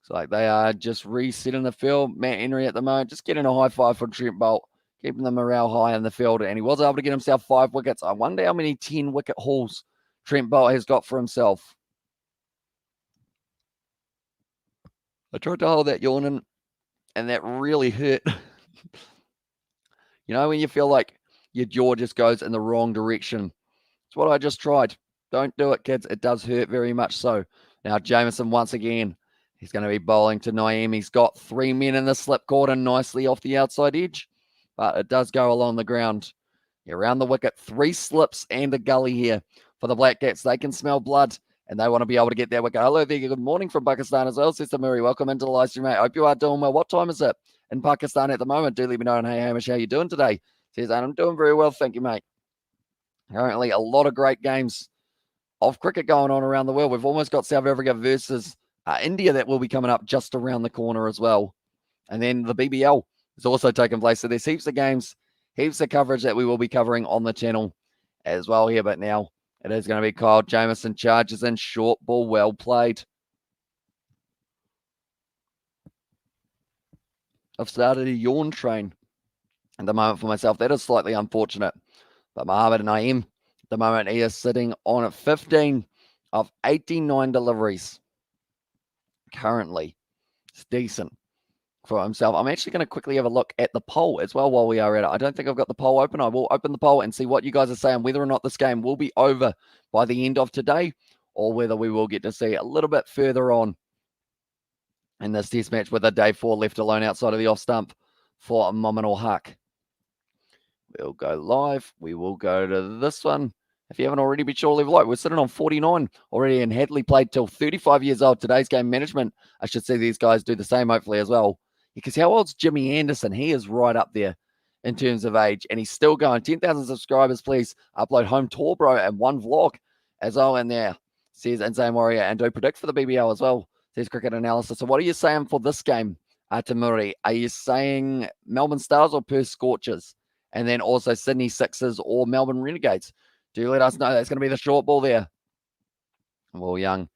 It's like they are just resetting the field. Matt Henry at the moment, just getting a high five for Trent Bolt, keeping the morale high in the field. And he was able to get himself 5 wickets. I wonder how many 10-wicket hauls Trent Bolt has got for himself. I tried to hold that yawn in, and that really hurt. You know, when you feel like your jaw just goes in the wrong direction. It's what I just tried. Don't do it, kids. It does hurt very much so. Now, Jameson once again. He's going to be bowling to Naeem. He's got 3 men in the slip quarter nicely off the outside edge. But it does go along the ground. Around the wicket, 3 slips and a gully here for the Black Cats. They can smell blood, and they want to be able to get that wicket. Hello there. Good morning from Pakistan as well, Sister Murray. Welcome into the live stream, mate. Hope you are doing well. What time is it in Pakistan at the moment? Do let me know. And hey, Hamish, how you doing today? Says, I'm doing very well. Thank you, mate. Currently, a lot of great games of cricket going on around the world. We've almost got South Africa versus India that will be coming up just around the corner as well. And then the BBL is also taking place. So there's heaps of games, heaps of coverage that we will be covering on the channel as well here. But now it is going to be Kyle Jameson, charges in, short ball, well played. I've started a yawn train at the moment for myself. That is slightly unfortunate. But Mohamed Naeem, at the moment, he is sitting on 15 of 89 deliveries. Currently, it's decent for himself. I'm actually going to quickly have a look at the poll as well while we are at it. I don't think I've got the poll open. I will open the poll and see what you guys are saying, whether or not this game will be over by the end of today, or whether we will get to see a little bit further on in this test match with a day 4 left alone outside of the off stump for Nominal Huck. We'll go live. We will go to this one. If you haven't already, be sure to leave a like. We're sitting on 49 already, and Hagley played till 35 years old. Today's game management, I should see these guys do the same, hopefully, as well. Because how old's Jimmy Anderson? He is right up there in terms of age, and he's still going. 10,000 subscribers, please. Upload home tour, bro, and 1 vlog as well in there, says Insane Warrior. And do predict for the BBL as well, says Cricket Analysis. So what are you saying for this game, Tamuri? Are you saying Melbourne Stars or Perth Scorchers? And then also Sydney Sixers or Melbourne Renegades? Do let us know. That's going to be the short ball there. Will Young,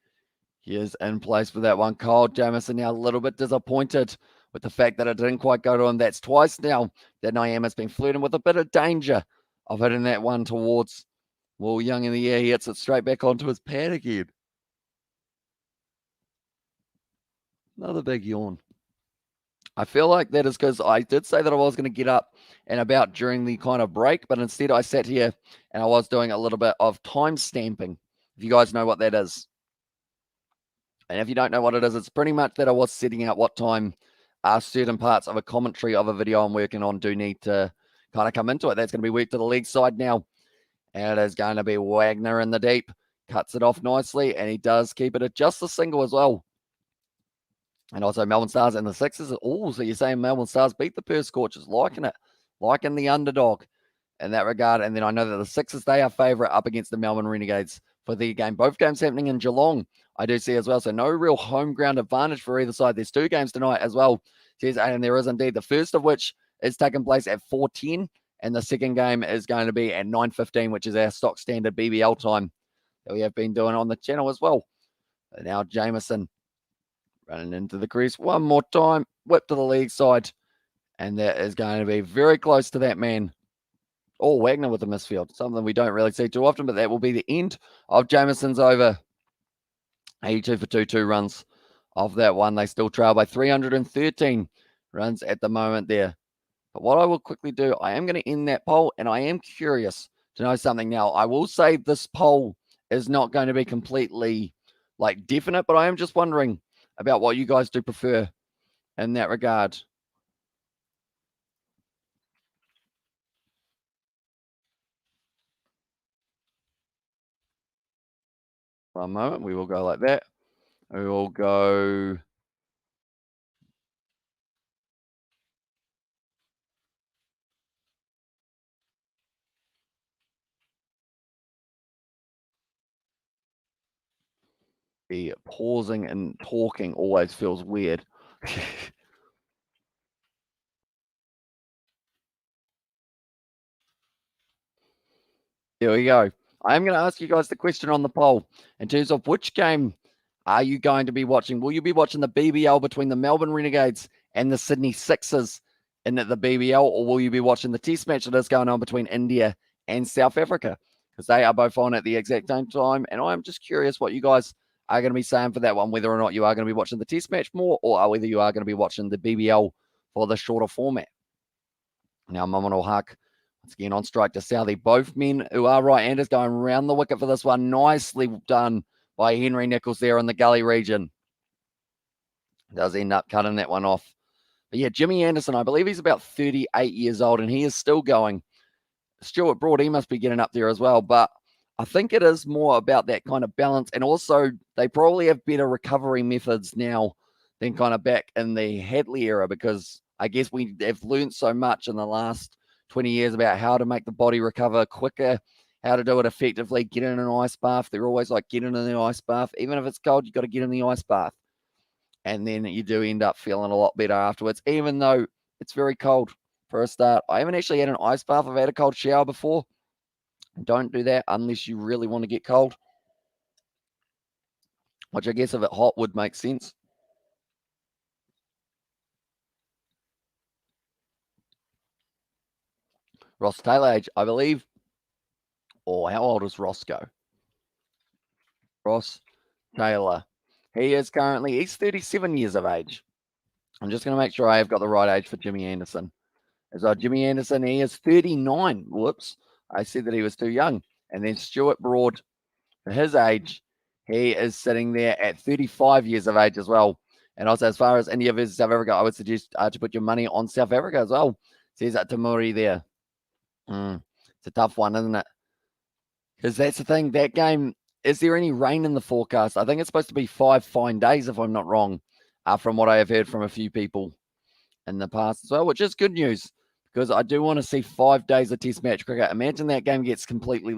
he is in place for that one. Kyle Jameson now a little bit disappointed with the fact that it didn't quite go to him. That's twice now that Naeem has been flirting with a bit of danger of hitting that one towards Will Young in the air. He hits it straight back onto his pad again. Another big yawn. I feel like that is because I did say that I was going to get up and about during the kind of break, but instead I sat here and I was doing a little bit of time stamping, if you guys know what that is. And if you don't know what it is, it's pretty much that I was setting out what time certain parts of a commentary of a video I'm working on do need to kind of come into it. That's going to be worked to the leg side now. And it is going to be Wagner in the deep. Cuts it off nicely, and he does keep it at just a single as well. And also Melbourne Stars and the Sixers. Oh, so you're saying Melbourne Stars beat the Perth Scorchers. Liking it. Liking the underdog in that regard. And then I know that the Sixers, they are favourite up against the Melbourne Renegades for the game. Both games happening in Geelong, I do see as well. So no real home ground advantage for either side. There's 2 games tonight as well. And there is indeed. The first of which is taking place at 4:10. And the second game is going to be at 9:15, which is our stock standard BBL time that we have been doing on the channel as well. And now Jameson running into the crease one more time. Whip to the leg side. And that is going to be very close to that man. Oh, Wagner with the misfield. Something we don't really see too often, but that will be the end of Jameson's over. 82 for 2 runs of that one. They still trail by 313 runs at the moment there. But what I will quickly do, I am going to end that poll, and I am curious to know something now. I will say this poll is not going to be completely definite, but I am just wondering about what you guys do prefer in that regard. One moment, we will go like that. We will go. The pausing and talking always feels weird. There we go. I'm going to ask you guys the question on the poll in terms of which game are you going to be watching? Will you be watching the BBL between the Melbourne Renegades and the Sydney Sixers in the BBL, or will you be watching the test match that is going on between India and South Africa? Because they are both on at the exact same time, and I'm just curious what you guys are going to be saying for that one, whether or not you are going to be watching the test match more, or whether you are going to be watching the BBL for the shorter format. Now, Mamanal Huck, once again on strike to Southey. Both men who are right-handers going around the wicket for this one. Nicely done by Henry Nichols there in the gully region. Does end up cutting that one off. But yeah, Jimmy Anderson, I believe he's about 38 years old, and he is still going. Stuart Broad, he must be getting up there as well. But I think it is more about that kind of balance. And also, they probably have better recovery methods now than kind of back in the Hagley era, because I guess we have learned so much in the last 20 years about how to make the body recover quicker, how to do it effectively, get in an ice bath. They're always like, get in the ice bath. Even if it's cold, you've got to get in the ice bath. And then you do end up feeling a lot better afterwards, even though it's very cold for a start. I haven't actually had an ice bath. I've had a cold shower before. Don't do that unless you really want to get cold, which I guess if it's hot would make sense. Ross Taylor age, I believe. Or how old is Roscoe? Ross Taylor. He is currently, he's 37 years of age. I'm just going to make sure I have got the right age for Jimmy Anderson. So Jimmy Anderson, he is 39. Whoops. I said that he was too young. And then Stuart Broad, for his age, he is sitting there at 35 years of age as well. And also, as far as India versus South Africa, I would suggest to put your money on South Africa as well. Says that Tamuri there. It's a tough one, isn't it? Because that's the thing. That game, is there any rain in the forecast? I think it's supposed to be 5 fine days, if I'm not wrong, from what I have heard from a few people in the past as well, which is good news, because I do want to see 5 days of test match cricket. Imagine that game gets completely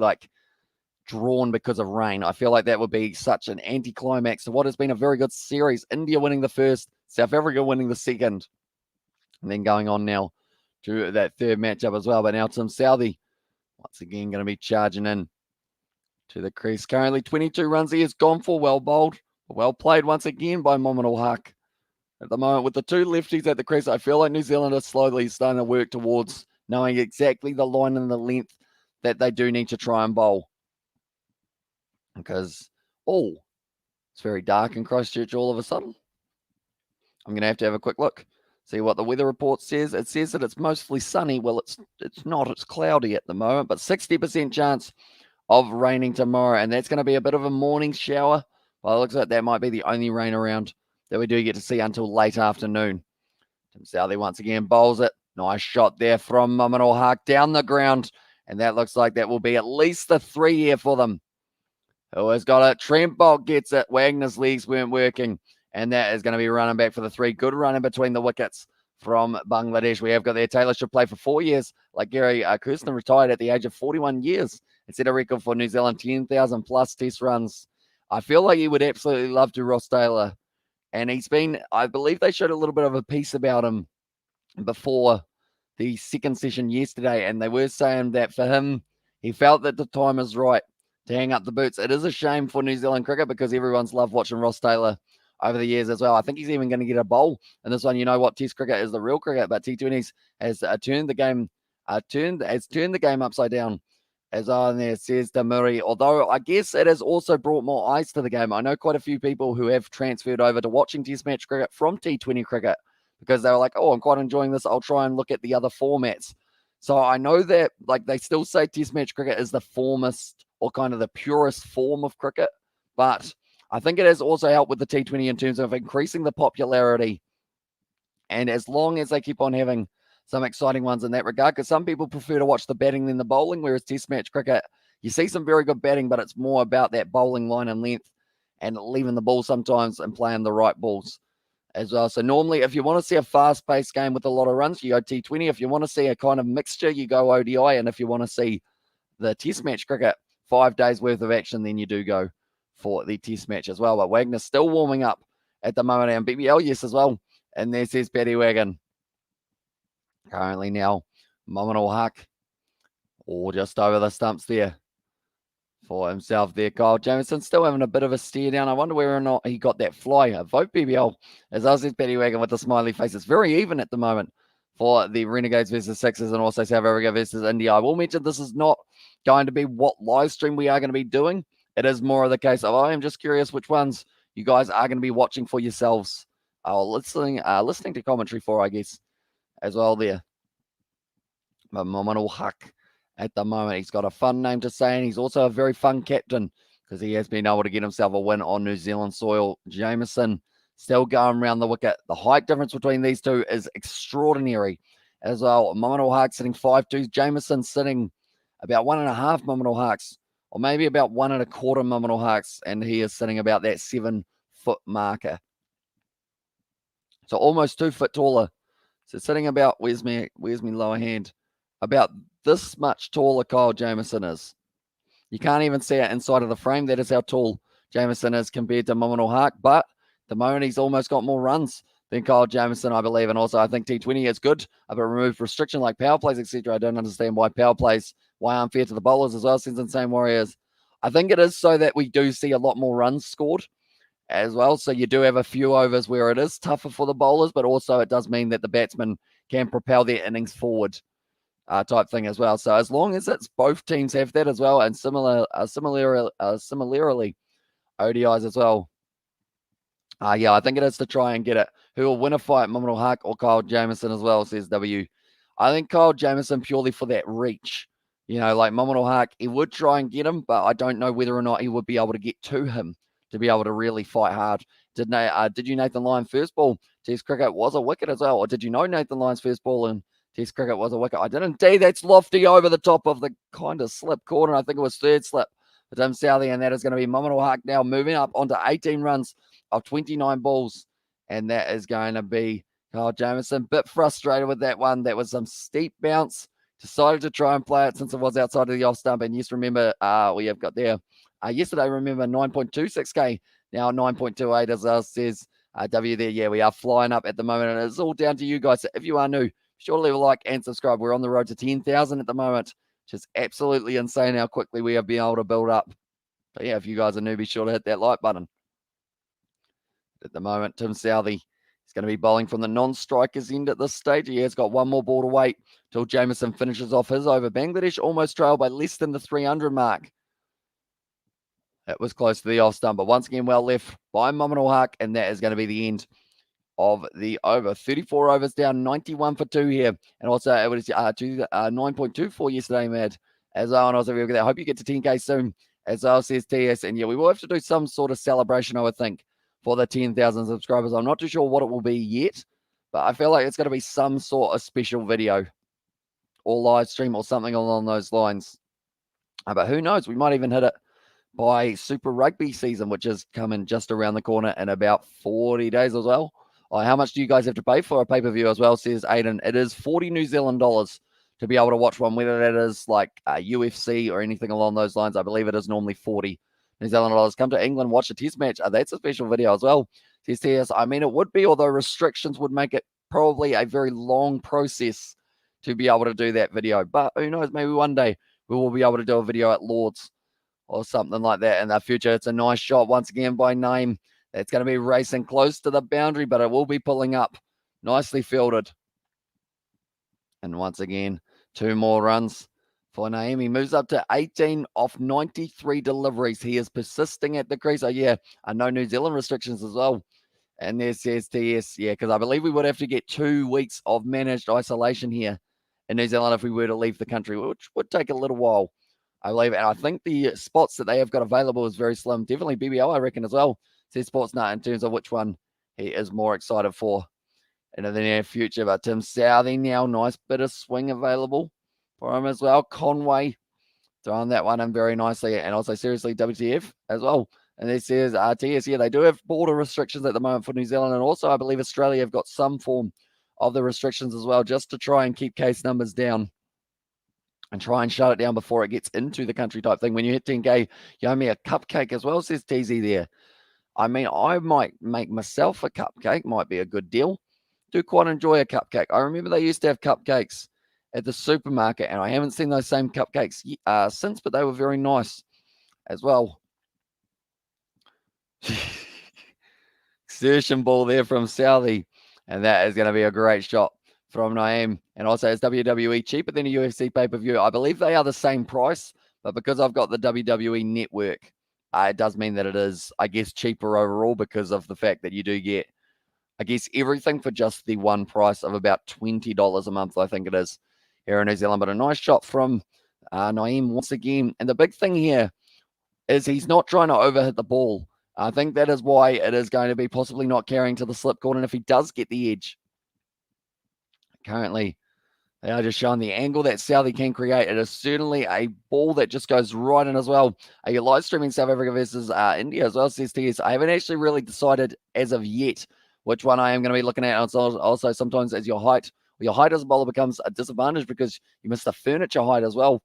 drawn because of rain. I feel like that would be such an anticlimax to what has been a very good series. India winning the first, South Africa winning the second, and then going on now to that third matchup as well. But now Tim Southey, once again, going to be charging in to the crease. Currently 22 runs he has gone for. Well bowled. Well played once again by Mominul Haq. At the moment, with the two lefties at the crease, I feel like New Zealand are slowly starting to work towards knowing exactly the line and the length that they do need to try and bowl. Because, it's very dark in Christchurch all of a sudden. I'm going to have a quick look, see what the weather report says. It says that it's mostly sunny. Well, it's not. It's cloudy at the moment, but 60% chance of raining tomorrow, and that's going to be a bit of a morning shower. Well, it looks like that might be the only rain around that we do get to see until late afternoon. Tim Southey once again bowls it. Nice shot there from Mominul Haq down the ground, and that looks like that will be at least the 3 here for them. Who has got it? Trent Bolt gets it. Wagner's legs weren't working, and that is going to be running back for the 3. Good run in between the wickets from Bangladesh. We have got there. Taylor should play for 4 years, like Gary Kirsten retired at the age of 41 years. It set a record for New Zealand, 10,000 plus test runs. I feel like he would absolutely love to, Ross Taylor. And he's been, I believe they showed a little bit of a piece about him before the second session yesterday, and they were saying that for him, he felt that the time is right to hang up the boots. It is a shame for New Zealand cricket because everyone's loved watching Ross Taylor over the years as well. I think he's even going to get a bowl in this one. You know what? Test cricket is the real cricket, but T20s has turned the game upside down. As on there says Damuri, although I guess it has also brought more eyes to the game. I know quite a few people who have transferred over to watching Test match cricket from T20 cricket because they were like, I'm quite enjoying this. I'll try and look at the other formats. So I know that they still say Test match cricket is the formest or kind of the purest form of cricket, but I think it has also helped with the T20 in terms of increasing the popularity. And as long as they keep on having some exciting ones in that regard, because some people prefer to watch the batting than the bowling, whereas Test match cricket, you see some very good batting, but it's more about that bowling line and length and leaving the ball sometimes and playing the right balls as well. So normally, if you want to see a fast-paced game with a lot of runs, you go T20. If you want to see a kind of mixture, you go ODI. And if you want to see the Test match cricket, 5 days worth of action, then you do go for the Test match as well. But Wagner's still warming up at the moment, and BBL, yes, as well. And there's his Paddy Wagon. Currently now, Mominal Huck, or just over the stumps there for himself there. Kyle Jamieson still having a bit of a stare down. I wonder whether or not he got that fly. Vote BBL, as I said, Paddy Wagon with the smiley face. It's very even at the moment for the Renegades versus Sixers and also South Africa versus India. I will mention this is not going to be what live stream we are going to be doing. It is more of the case of I am just curious which ones you guys are going to be watching for yourselves. Listening to commentary for, I guess, as well there. But Mominal Huck at the moment, he's got a fun name to say, and he's also a very fun captain because he has been able to get himself a win on New Zealand soil. Jameson still going around the wicket. The height difference between these two is extraordinary as well. Mominal Huck sitting 5'2", Jameson sitting about 1.5 Mominal Hucks, or maybe about 1.25 Mominal Hucks, and he is sitting about that 7-foot marker. So almost 2 foot taller. So sitting about, where's me lower hand? About this much taller Kyle Jamieson is. You can't even see it inside of the frame. That is how tall Jamieson is compared to Mominal Huck. But at the moment, he's almost got more runs than Kyle Jamieson, I believe. And also, I think T20 is good. But removed restriction like power plays, etc. I don't understand why power plays, why unfair to the bowlers as well, since Insane Warriors. I think it is so that we do see a lot more runs scored as well. So you do have a few overs where it is tougher for the bowlers, but also it does mean that the batsmen can propel their innings forward type thing as well. So as long as it's both teams have that as well, and similarly ODIs as well. Yeah, I think it is to try and get it. Who will win a fight, Mominal Huck or Kyle Jamieson as well, says W. I think Kyle Jamieson purely for that reach. You know, like Mominal Huck, he would try and get him, but I don't know whether or not he would be able to get to him to be able to really fight hard. Did you Nathan Lyon first ball Test cricket was a wicket as well? Or did you know Nathan Lyon's first ball in Test cricket was a wicket? I didn't. That's lofty over the top of the kind of slip corner. I think it was third slip for Tim Southey, and that is going to be Mominal Huck now moving up onto 18 runs of 29 balls, and that is going to be Kyle Jamieson. Bit frustrated with that one. That was some steep bounce. Decided to try and play it since it was outside of the off stump. And yes, remember, we have got there yesterday, remember 9.26K, now 9.28 as says W there. Yeah, we are flying up at the moment, and it's all down to you guys. So if you are new, be sure to leave a like and subscribe. We're on the road to 10,000 at the moment, which is absolutely insane how quickly we have been able to build up. But yeah, if you guys are new, be sure to hit that like button. At the moment, Tim Southey is going to be bowling from the non-strikers end at this stage. He has got one more ball to wait till Jamieson finishes off his over. Bangladesh almost trail by less than the 300 mark. It was close to the off stump, but once again, well left by Mominal Huck, and that is going to be the end of the over. 34 overs down, 91 for 2 here. And also, it was 9.24 yesterday, Mad, as well. And also, I hope you get to 10K soon, as well, says TS. And yeah, we will have to do some sort of celebration, I would think, for the 10,000 subscribers. I'm not too sure what it will be yet, but I feel like it's going to be some sort of special video or live stream or something along those lines. But who knows? We might even hit it by Super Rugby season, which is coming just around the corner in about 40 days as well. How much do you guys have to pay for a pay-per-view as well, says Aiden? It is 40 New Zealand dollars to be able to watch one, whether that is like UFC or anything along those lines. I believe it is normally 40 New Zealand dollars. Come to England, watch a test match. That's a special video as well, says TS. I mean, it would be, although restrictions would make it probably a very long process to be able to do that video. But who knows, maybe one day we will be able to do a video at Lord's or something like that in the future. It's a nice shot once again by Name. It's going to be racing close to the boundary, but it will be pulling up. Nicely fielded. And once again, 2 more runs for Naeem. He moves up to 18 off 93 deliveries. He is persisting at the crease. Oh, yeah, no New Zealand restrictions as well. And there says TS, yeah, because I believe we would have to get 2 weeks of managed isolation here in New Zealand if we were to leave the country, which would take a little while I believe. And I think the spots that they have got available is very slim. Definitely BBL, I reckon, as well. Says Sportsnut in terms of which one he is more excited for in the near future. But Tim Southey now, nice bit of swing available for him as well. Conway throwing that one in very nicely. And also, seriously, WTF as well. And this says TS, yeah, they do have border restrictions at the moment for New Zealand. And also, I believe Australia have got some form of the restrictions as well, just to try and keep case numbers down and try and shut it down before it gets into the country type thing. When you hit 10K, you owe me a cupcake as well, says TZ there. I mean, I might make myself a cupcake, might be a good deal. Do quite enjoy a cupcake. I remember they used to have cupcakes at the supermarket, and I haven't seen those same cupcakes since, but they were very nice as well. Exertion ball there from Southey, and that is going to be a great shot from Naeem. And also, it's WWE cheaper than a UFC pay-per-view. I believe they are the same price, but because I've got the WWE network, it does mean that it is, I guess, cheaper overall because of the fact that you do get, I guess, everything for just the one price of about $20 a month, I think it is, here in New Zealand. But a nice shot from Naeem once again. And the big thing here is he's not trying to overhit the ball. I think that is why it is going to be possibly not carrying to the slip corner. And if he does get the edge, currently, they are just showing the angle that Southey can create. It is certainly a ball that just goes right in as well. Are you live streaming South Africa versus India as well, says TS? I haven't actually really decided as of yet which one I am going to be looking at. Also, sometimes as your height as a bowler becomes a disadvantage because you miss the furniture height as well.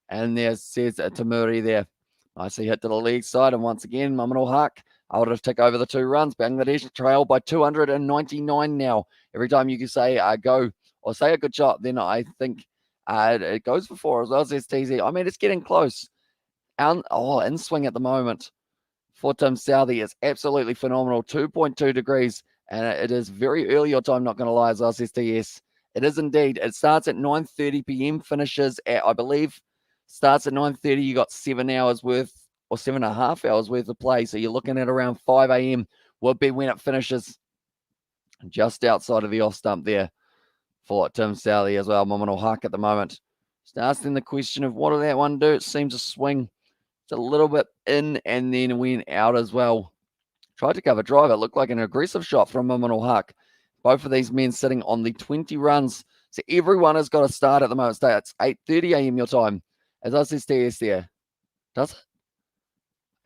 And there says Tamuri there. Nicely hit to the leg side. And once again, Mamanul Haq able to take over the 2 runs. Bangladesh trail by 299 now. Every time you can say go or say a good shot, then I think it goes for 4 as well, says TZ. I mean, it's getting close. In swing at the moment for Tim Southey is absolutely phenomenal. 2.2 degrees. And it is very early your time, not going to lie, as well, says TS. It is indeed. It starts at 9:30 p.m., finishes at, I believe, starts at 9:30. You got 7 hours worth or 7.5 hours worth of play. So you're looking at around 5 a.m. would be when it finishes, just outside of the off stump there for Tim Southey as well. Mamanul Haq at the moment. Just asking the question of what did that one do? It seems to swing just a little bit in and then went out as well. Tried to cover drive. It looked like an aggressive shot from Mamanul Haq. Both of these men sitting on the 20 runs. So everyone has got to start at the moment. It's 8:30 a.m. your time. As I said, TS there. Does it?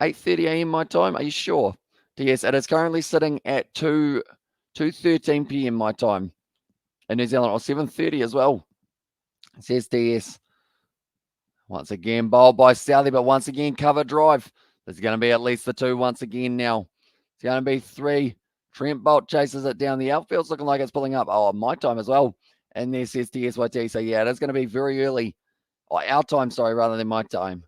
8:30 a.m. my time? Are you sure? TS, it is currently sitting at 2:13 p.m. my time in New Zealand, or 7:30 as well. It says TS. Once again, bowled by Southey, but once again, cover drive. There's going to be at least the 2 once again now. It's going to be 3. Trent Bolt chases it down. The outfield's looking like it's pulling up. Oh, my time as well. And there says TSYT. So, yeah, it is going to be very early. Or our time, sorry, rather than my time.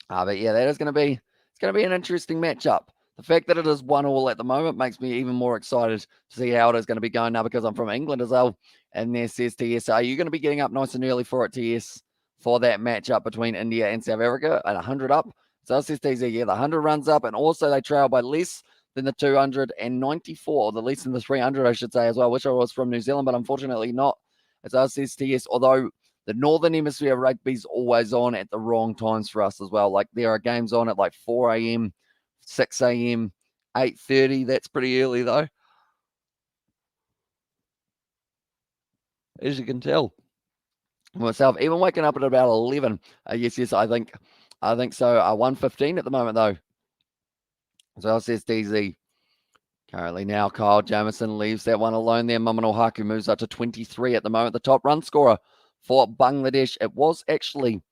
But, yeah, that is going to be, it's going to be an interesting matchup. The fact that it is 1-1 at the moment makes me even more excited to see how it is going to be going now because I'm from England as well. And there says TS, are you going to be getting up nice and early for it, TS, for that matchup between India and South Africa at 100 up? So it says TZ, yeah, the 100 runs up, and also they trail by less than the 294, or the less than the 300, I should say, as well. I wish I was from New Zealand, but unfortunately not. As I says TS, although the Northern Hemisphere rugby's always on at the wrong times for us as well. Like there are games on at like 4 a.m., 6 a.m., 8:30. That's pretty early though, as you can tell. Myself, even waking up at about 11. Yes, I think so. 1:15 at the moment though. As well says DZ. Currently now, Kyle Jamieson leaves that one alone there. Mamanul Haq moves up to 23 at the moment. The top run scorer for Bangladesh. It was actually,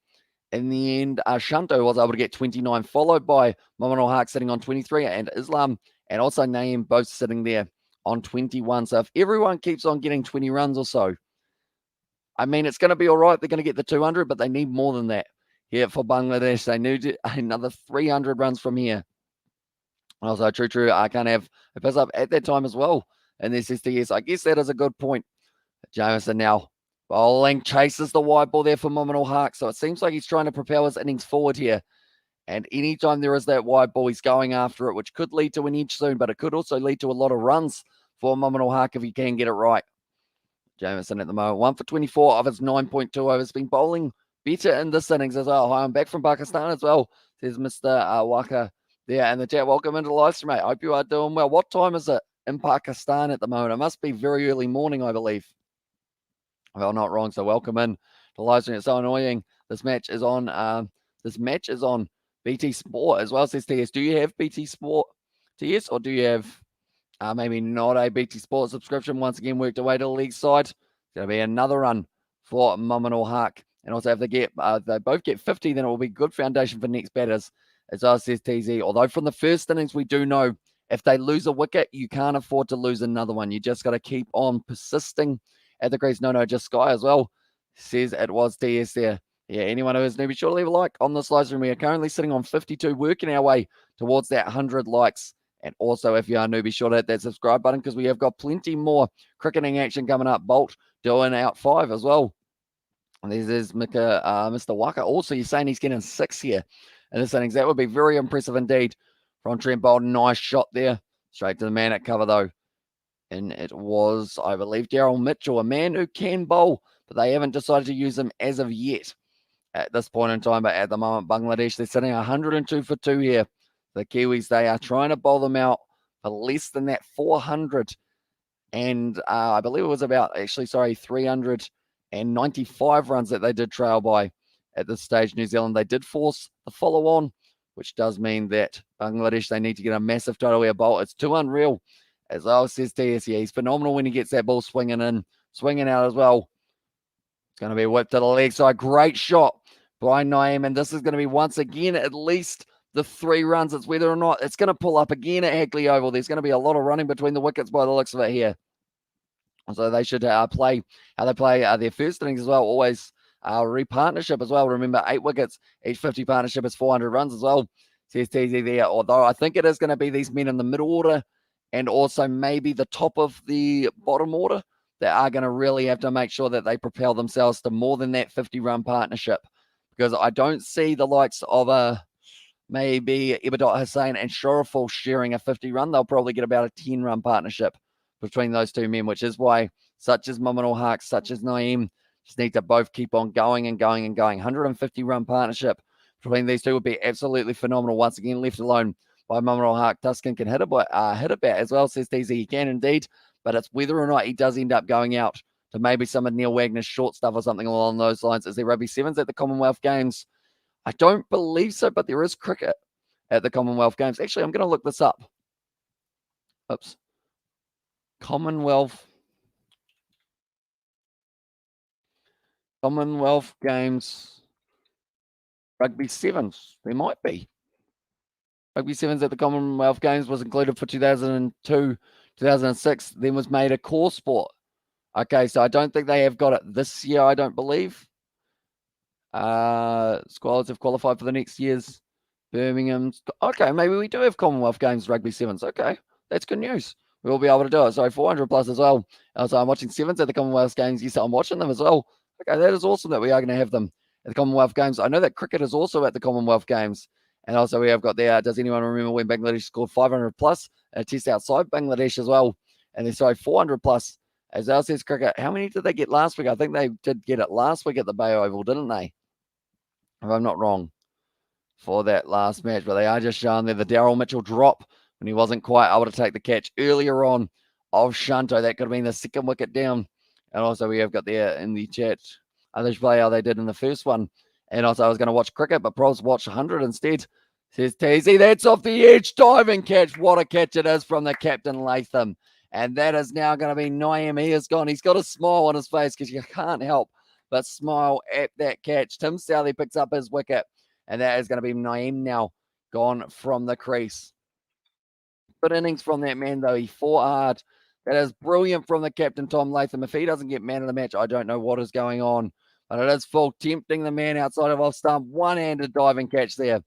in the end, Shanto was able to get 29, followed by Mamanul Haq sitting on 23, and Islam and also Naeem both sitting there on 21. So if everyone keeps on getting 20 runs or so, I mean, it's going to be all right. They're going to get the 200, but they need more than that here for Bangladesh. They need another 300 runs from here. Also, true. I can't have a piss up at that time as well. And this is yes. I guess that is a good point. Jamieson now bowling, chases the wide ball there for Mamanul Haq. So it seems like he's trying to propel his innings forward here. And anytime there is that wide ball, he's going after it, which could lead to an edge soon, but it could also lead to a lot of runs for Mamanul Haq if he can get it right. Jamieson at the moment, 1 for 24 of his 9.2 overs, been bowling better in this innings as well. Hi, I'm back from Pakistan as well, says Mr. Waka there in the chat. Welcome into the live stream, mate. I hope you are doing well. What time is it in Pakistan at the moment? It must be very early morning, I believe. Well, not wrong. So welcome in to live stream. It's so annoying. This match is on. This match is on BT Sport as well. Says TS. Do you have BT Sport, TS, or do you have maybe not a BT Sport subscription? Once again, worked away to the league side. It's going to be another run for Mamanul Haq. And also, if they both get 50, then it will be good foundation for next batters. As well, says TZ. Although from the first innings, we do know if they lose a wicket, you can't afford to lose another one. You just got to keep on persisting at the crease. No, just Sky as well. Says it was TS there. Yeah, anyone who is new, be sure to leave a like on this live stream. We are currently sitting on 52, working our way towards that 100 likes. And also, if you are new, be sure to hit that subscribe button because we have got plenty more cricketing action coming up. Bolt doing out 5 as well. And there's Mr. Waka. Also, you're saying he's getting 6 here in this innings. That would be very impressive indeed from Trent Bolt. Nice shot there. Straight to the man at cover, though. And it was, I believe, Daryl Mitchell, a man who can bowl, but they haven't decided to use him as of yet at this point in time. But at the moment, Bangladesh, they're sitting 102 for 2 here. The Kiwis, they are trying to bowl them out for less than that 400. And I believe it was about, 395 runs that they did trail by at this stage. New Zealand, they did force the follow on, which does mean that Bangladesh, they need to get a massive total here bowl. It's too unreal. As well, says TS, he's phenomenal when he gets that ball swinging in, swinging out as well. It's going to be whipped to the leg side. Great shot by Naeem. And this is going to be once again at least the 3 runs. It's whether or not it's going to pull up again at Hagley Oval. There's going to be a lot of running between the wickets by the looks of it here. So they should play how they play their first innings as well. Always re-partnership as well. Remember, 8 wickets. Each 50 partnership is 400 runs as well. Says TZ there. Although I think it is going to be these men in the middle order and also maybe the top of the bottom order that are going to really have to make sure that they propel themselves to more than that 50-run partnership. Because I don't see the likes of maybe Ibadat Hussain and Shoreful sharing a 50-run. They'll probably get about a 10-run partnership between those two men, which is why such as Mamanul Haq, such as Naeem, just need to both keep on going and going and going. 150-run partnership between these two would be absolutely phenomenal. Once again, left alone by Mamanul Haq. Tuscan can hit a bat as well, says DZ. He can indeed, but it's whether or not he does end up going out to maybe some of Neil Wagner's short stuff or something along those lines. Is there rugby sevens at the Commonwealth Games? I don't believe so, but there is cricket at the Commonwealth Games. Actually, I'm going to look this up. Oops. Commonwealth Games rugby sevens. There might be. Rugby sevens at the Commonwealth Games was included for 2002, 2006, then was made a core sport. Okay, so I don't think they have got it this year, I don't believe. Squads have qualified for the next year's Birmingham. Okay, maybe we do have Commonwealth Games rugby sevens. Okay, that's good news. We'll be able to do it. So 400 plus as well. So I'm watching sevens at the Commonwealth Games. Yes, I'm watching them as well. Okay, that is awesome that we are going to have them at the Commonwealth Games. I know that cricket is also at the Commonwealth Games. And also we have got there, does anyone remember when Bangladesh scored 500 plus a test outside Bangladesh as well? And they sorry, 400 plus as well says cricket. How many did they get last week? I think they did get it last week at the Bay Oval, didn't they? If I'm not wrong for that last match. But they are just showing there the Daryl Mitchell drop when he wasn't quite able to take the catch earlier on of Shanto. That could have been the second wicket down. And also we have got there in the chat, others play how they did in the first one. And also I was going to watch cricket, but probs watch 100 instead. Says Teasy, that's off the edge, diving catch. What a catch it is from the captain Latham. And that is now going to be Naeem. He is gone. He's got a smile on his face because you can't help but smile at that catch. Tim Southey picks up his wicket. And that is going to be Naeem now gone from the crease. Good innings from that man, though. He fought hard. That is brilliant from the captain, Tom Latham. If he doesn't get man of the match, I don't know what is going on. But it is full, tempting the man outside of off stump. One-handed diving catch there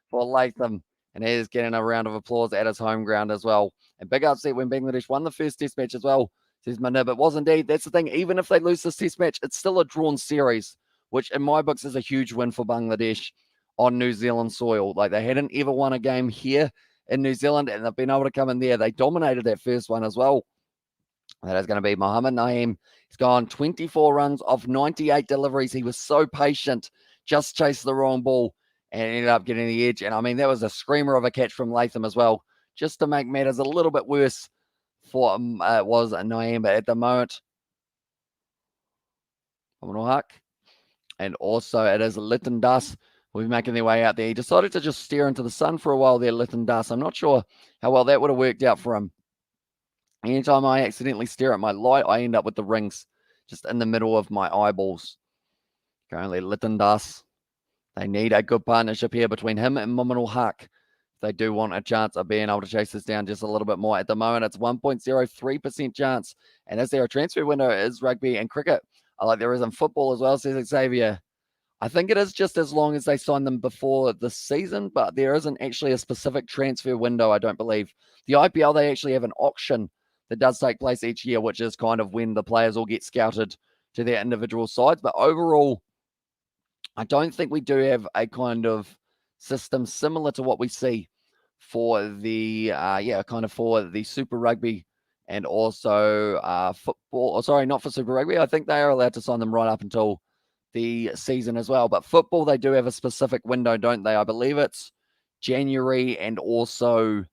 for Latham. And he is getting a round of applause at his home ground as well. And big upset when Bangladesh won the first test match as well, says Manib. It was indeed. That's the thing. Even if they lose this test match, it's still a drawn series, which in my books is a huge win for Bangladesh on New Zealand soil. Like they hadn't ever won a game here in New Zealand, and they've been able to come in there. They dominated that first one as well. That is going to be Mohammad Naeem. He's gone 24 runs off 98 deliveries. He was so patient just chased the wrong ball and ended up getting the edge. And I mean, that was a screamer of a catch from Latham as well, just to make matters a little bit worse for it was Noam, but at the moment, and also it is Lytton Das will be making their way out there. He decided to just stare into the sun for a while there, Lytton Das. I'm not sure how well that would have worked out for him. Anytime I accidentally stare at my light, I end up with the rings just in the middle of my eyeballs. Currently, Lytton Das. They need a good partnership here between him and Mominal Haq. They do want a chance of being able to chase this down just a little bit more. At the moment, it's 1.03% chance. And is there a transfer window? It is rugby and cricket. I like there is in football as well, says Xavier. I think it is just as long as they sign them before the season, but there isn't actually a specific transfer window, I don't believe. The IPL, they actually have an auction that does take place each year, which is kind of when the players all get scouted to their individual sides. But overall, I don't think we do have a kind of system similar to what we see for the for the Super Rugby and also football. Oh, sorry, not for Super Rugby. I think they are allowed to sign them right up until the season as well. But football, they do have a specific window, don't they? I believe it's January and also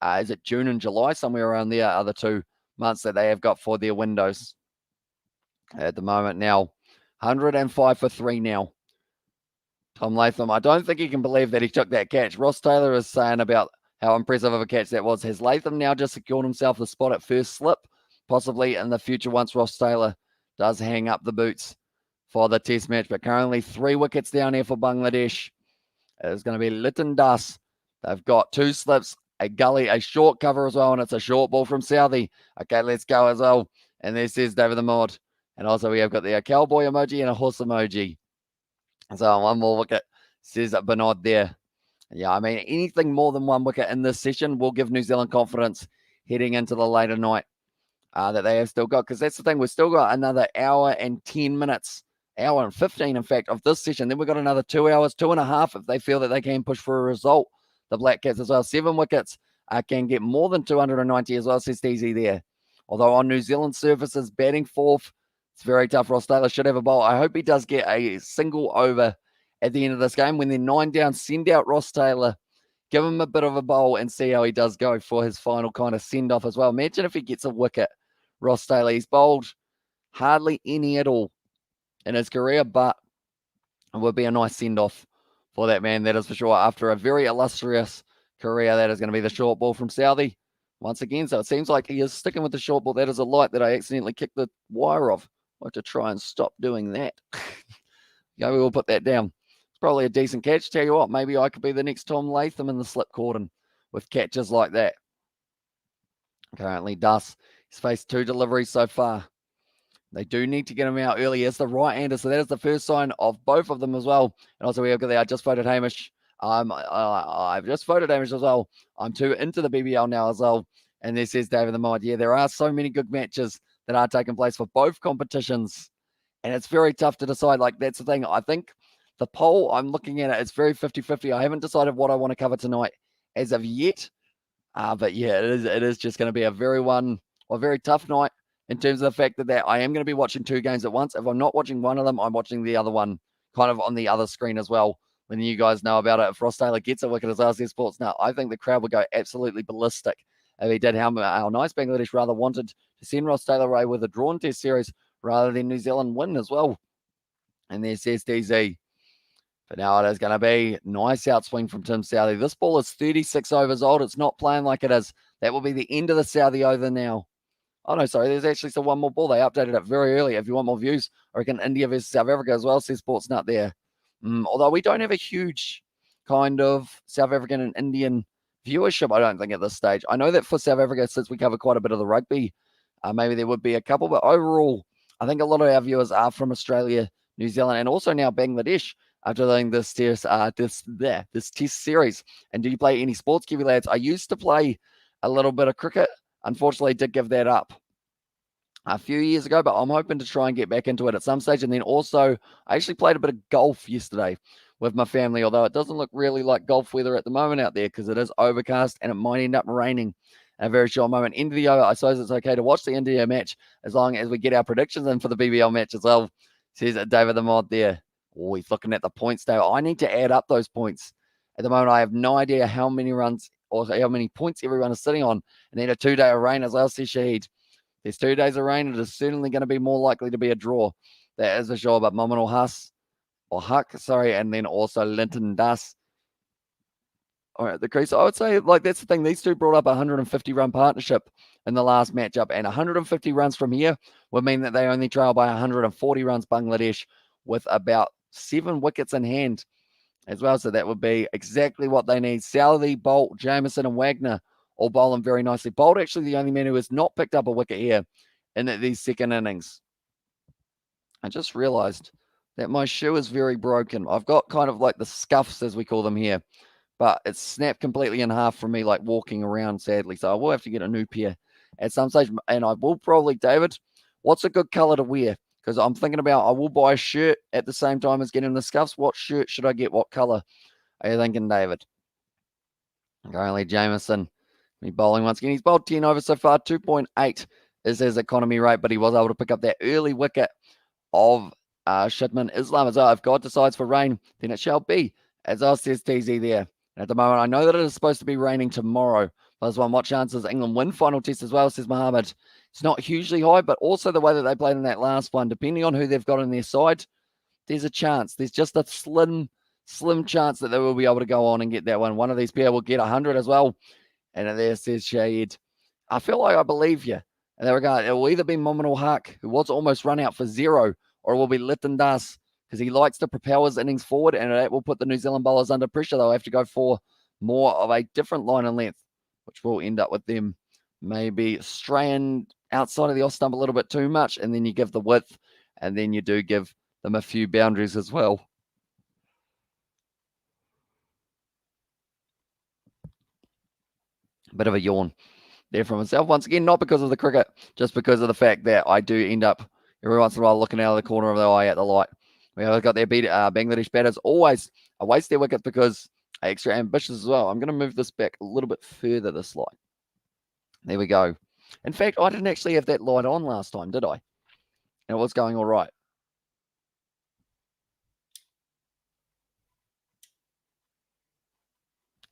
is it June and July? Somewhere around there are the 2 months that they have got for their windows at the moment. Now, 105 for 3 now. Tom Latham, I don't think he can believe that he took that catch. Ross Taylor is saying about how impressive of a catch that was. Has Latham now just secured himself the spot at first slip? Possibly in the future once Ross Taylor does hang up the boots for the test match. But currently 3 wickets down here for Bangladesh. It is going to be Lytton Das. They've got 2 slips, a gully, a short cover as well, and it's a short ball from Southie. Okay, let's go as well. And there says David the Mod. And also we have got the cowboy emoji and a horse emoji. So 1 more wicket, says Bernard there. Yeah, I mean, anything more than 1 wicket in this session will give New Zealand confidence heading into the later night that they have still got. Because that's the thing, we've still got another hour and 10 minutes, hour and 15, in fact, of this session. Then we've got another 2 hours, 2.5, if they feel that they can push for a result. The Black Cats as well. 7 wickets can get more than 290 as well, says Steezy there. Although on New Zealand surfaces, batting fourth, it's very tough. Ross Taylor should have a bowl. I hope he does get a single over at the end of this game. When they're 9 down, send out Ross Taylor, give him a bit of a bowl and see how he does go for his final kind of send-off as well. Imagine if he gets a wicket, Ross Taylor. He's bowled hardly any at all in his career, but it would be a nice send-off for that man, that is for sure. After a very illustrious career, that is going to be the short ball from Southie once again. So it seems like he is sticking with the short ball. That is a light that I accidentally kicked the wire of. I have to try and stop doing that. Yeah, we will put that down. It's probably a decent catch. Tell you what, maybe I could be the next Tom Latham in the slip cordon with catches like that. Currently, Das. He's faced 2 deliveries so far. They do need to get him out early as the right-hander, so that is the first sign of both of them as well. And also we have got there, I just voted Hamish. I've just voted Hamish as well. I'm too into the BBL now as well. And there says David the Mod. Yeah, there are so many good matches that are taking place for both competitions. And it's very tough to decide. Like, that's the thing. I think the poll, I'm looking at it, it's very 50-50. I haven't decided what I want to cover tonight as of yet. But yeah, it is just going to be a very tough night in terms of the fact that I am going to be watching 2 games at once. If I'm not watching one of them, I'm watching the other one kind of on the other screen as well. When you guys know about it, if Ross Taylor gets a wicket as RC Sports now, I think the crowd would go absolutely ballistic if he did. How nice Bangladesh rather wanted to send Ross Taylor away with a drawn test series rather than New Zealand win as well. And there says DZ. But now it is going to be nice outswing from Tim Southey. This ball is 36 overs old. It's not playing like it is. That will be the end of the Southey over now. Oh, no, sorry. There's actually still 1 more ball. They updated it very early. If you want more views, I reckon India versus South Africa as well, says Sportsnut there. Although we don't have a huge kind of South African and Indian viewership, I don't think, at this stage. I know that for South Africa, since we cover quite a bit of the rugby, maybe there would be a couple. But overall, I think a lot of our viewers are from Australia, New Zealand, and also now Bangladesh after doing this test series. And do you play any sports, Kiwi lads? I used to play a little bit of cricket. Unfortunately, did give that up a few years ago, but I'm hoping to try and get back into it at some stage. And then also, I actually played a bit of golf yesterday with my family, although it doesn't look really like golf weather at the moment out there because it is overcast and it might end up raining in a very short moment. End of the over, I suppose it's okay to watch the India match as long as we get our predictions in for the BBL match as well, says David the Mod there. Oh, he's looking at the points table. I need to add up those points. At the moment, I have no idea how many runs or how many points everyone is sitting on. And then a 2 day of rain, as well, says Shahid. There's 2 days of rain. It is certainly going to be more likely to be a draw. That is for sure. But Mominal Huck, and then also Linton Das. All right, the crease. I would say, that's the thing. These two brought up a 150 run partnership in the last matchup, and 150 runs from here would mean that they only trail by 140 runs, Bangladesh, with about 7 wickets in hand as well. So that would be exactly what they need. Southey, Bolt, Jameson, and Wagner all bowling very nicely. Bolt actually the only man who has not picked up a wicket here in these second innings. I just realized that my shoe is very broken. I've got kind of like the scuffs, as we call them here, but it's snapped completely in half from me, like walking around, sadly. So I will have to get a new pair at some stage. And I will probably, David, what's a good color to wear? Because I'm thinking about, I will buy a shirt at the same time as getting the scuffs. What shirt should I get? What color are you thinking, David? Currently, Jameson, bowling once again. He's bowled 10 over so far. 2.8 is his economy rate, but he was able to pick up that early wicket of Shidman Islam as well. If God decides for rain, then it shall be, as I says TZ there. And at the moment, I know that it is supposed to be raining tomorrow. Plus one, what chances England win final test as well, says Mohammed. It's not hugely high, but also the way that they played in that last one, depending on who they've got on their side, there's a chance. There's just a slim chance that they will be able to go on and get that one. One of these pair will get 100 as well. And there says Shahid, I feel like I believe you. In that regard, it will either be Mominal Huck, who was almost run out for 0, or it will be Lytton Das, because he likes to propel his innings forward, and that will put the New Zealand bowlers under pressure. They'll have to go for more of a different line and length, which will end up with them maybe straying outside of the off stump a little bit too much, and then you give the width, and then you do give them a few boundaries as well. Bit of a yawn there from myself. Once again, not because of the cricket, just because of the fact that I do end up every once in a while looking out of the corner of the eye at the light. We have got their Bangladesh batters always waste their wickets because they're extra ambitious as well. I'm going to move this back a little bit further, this light. There we go. In fact, I didn't actually have that light on last time, did I? And it was going all right.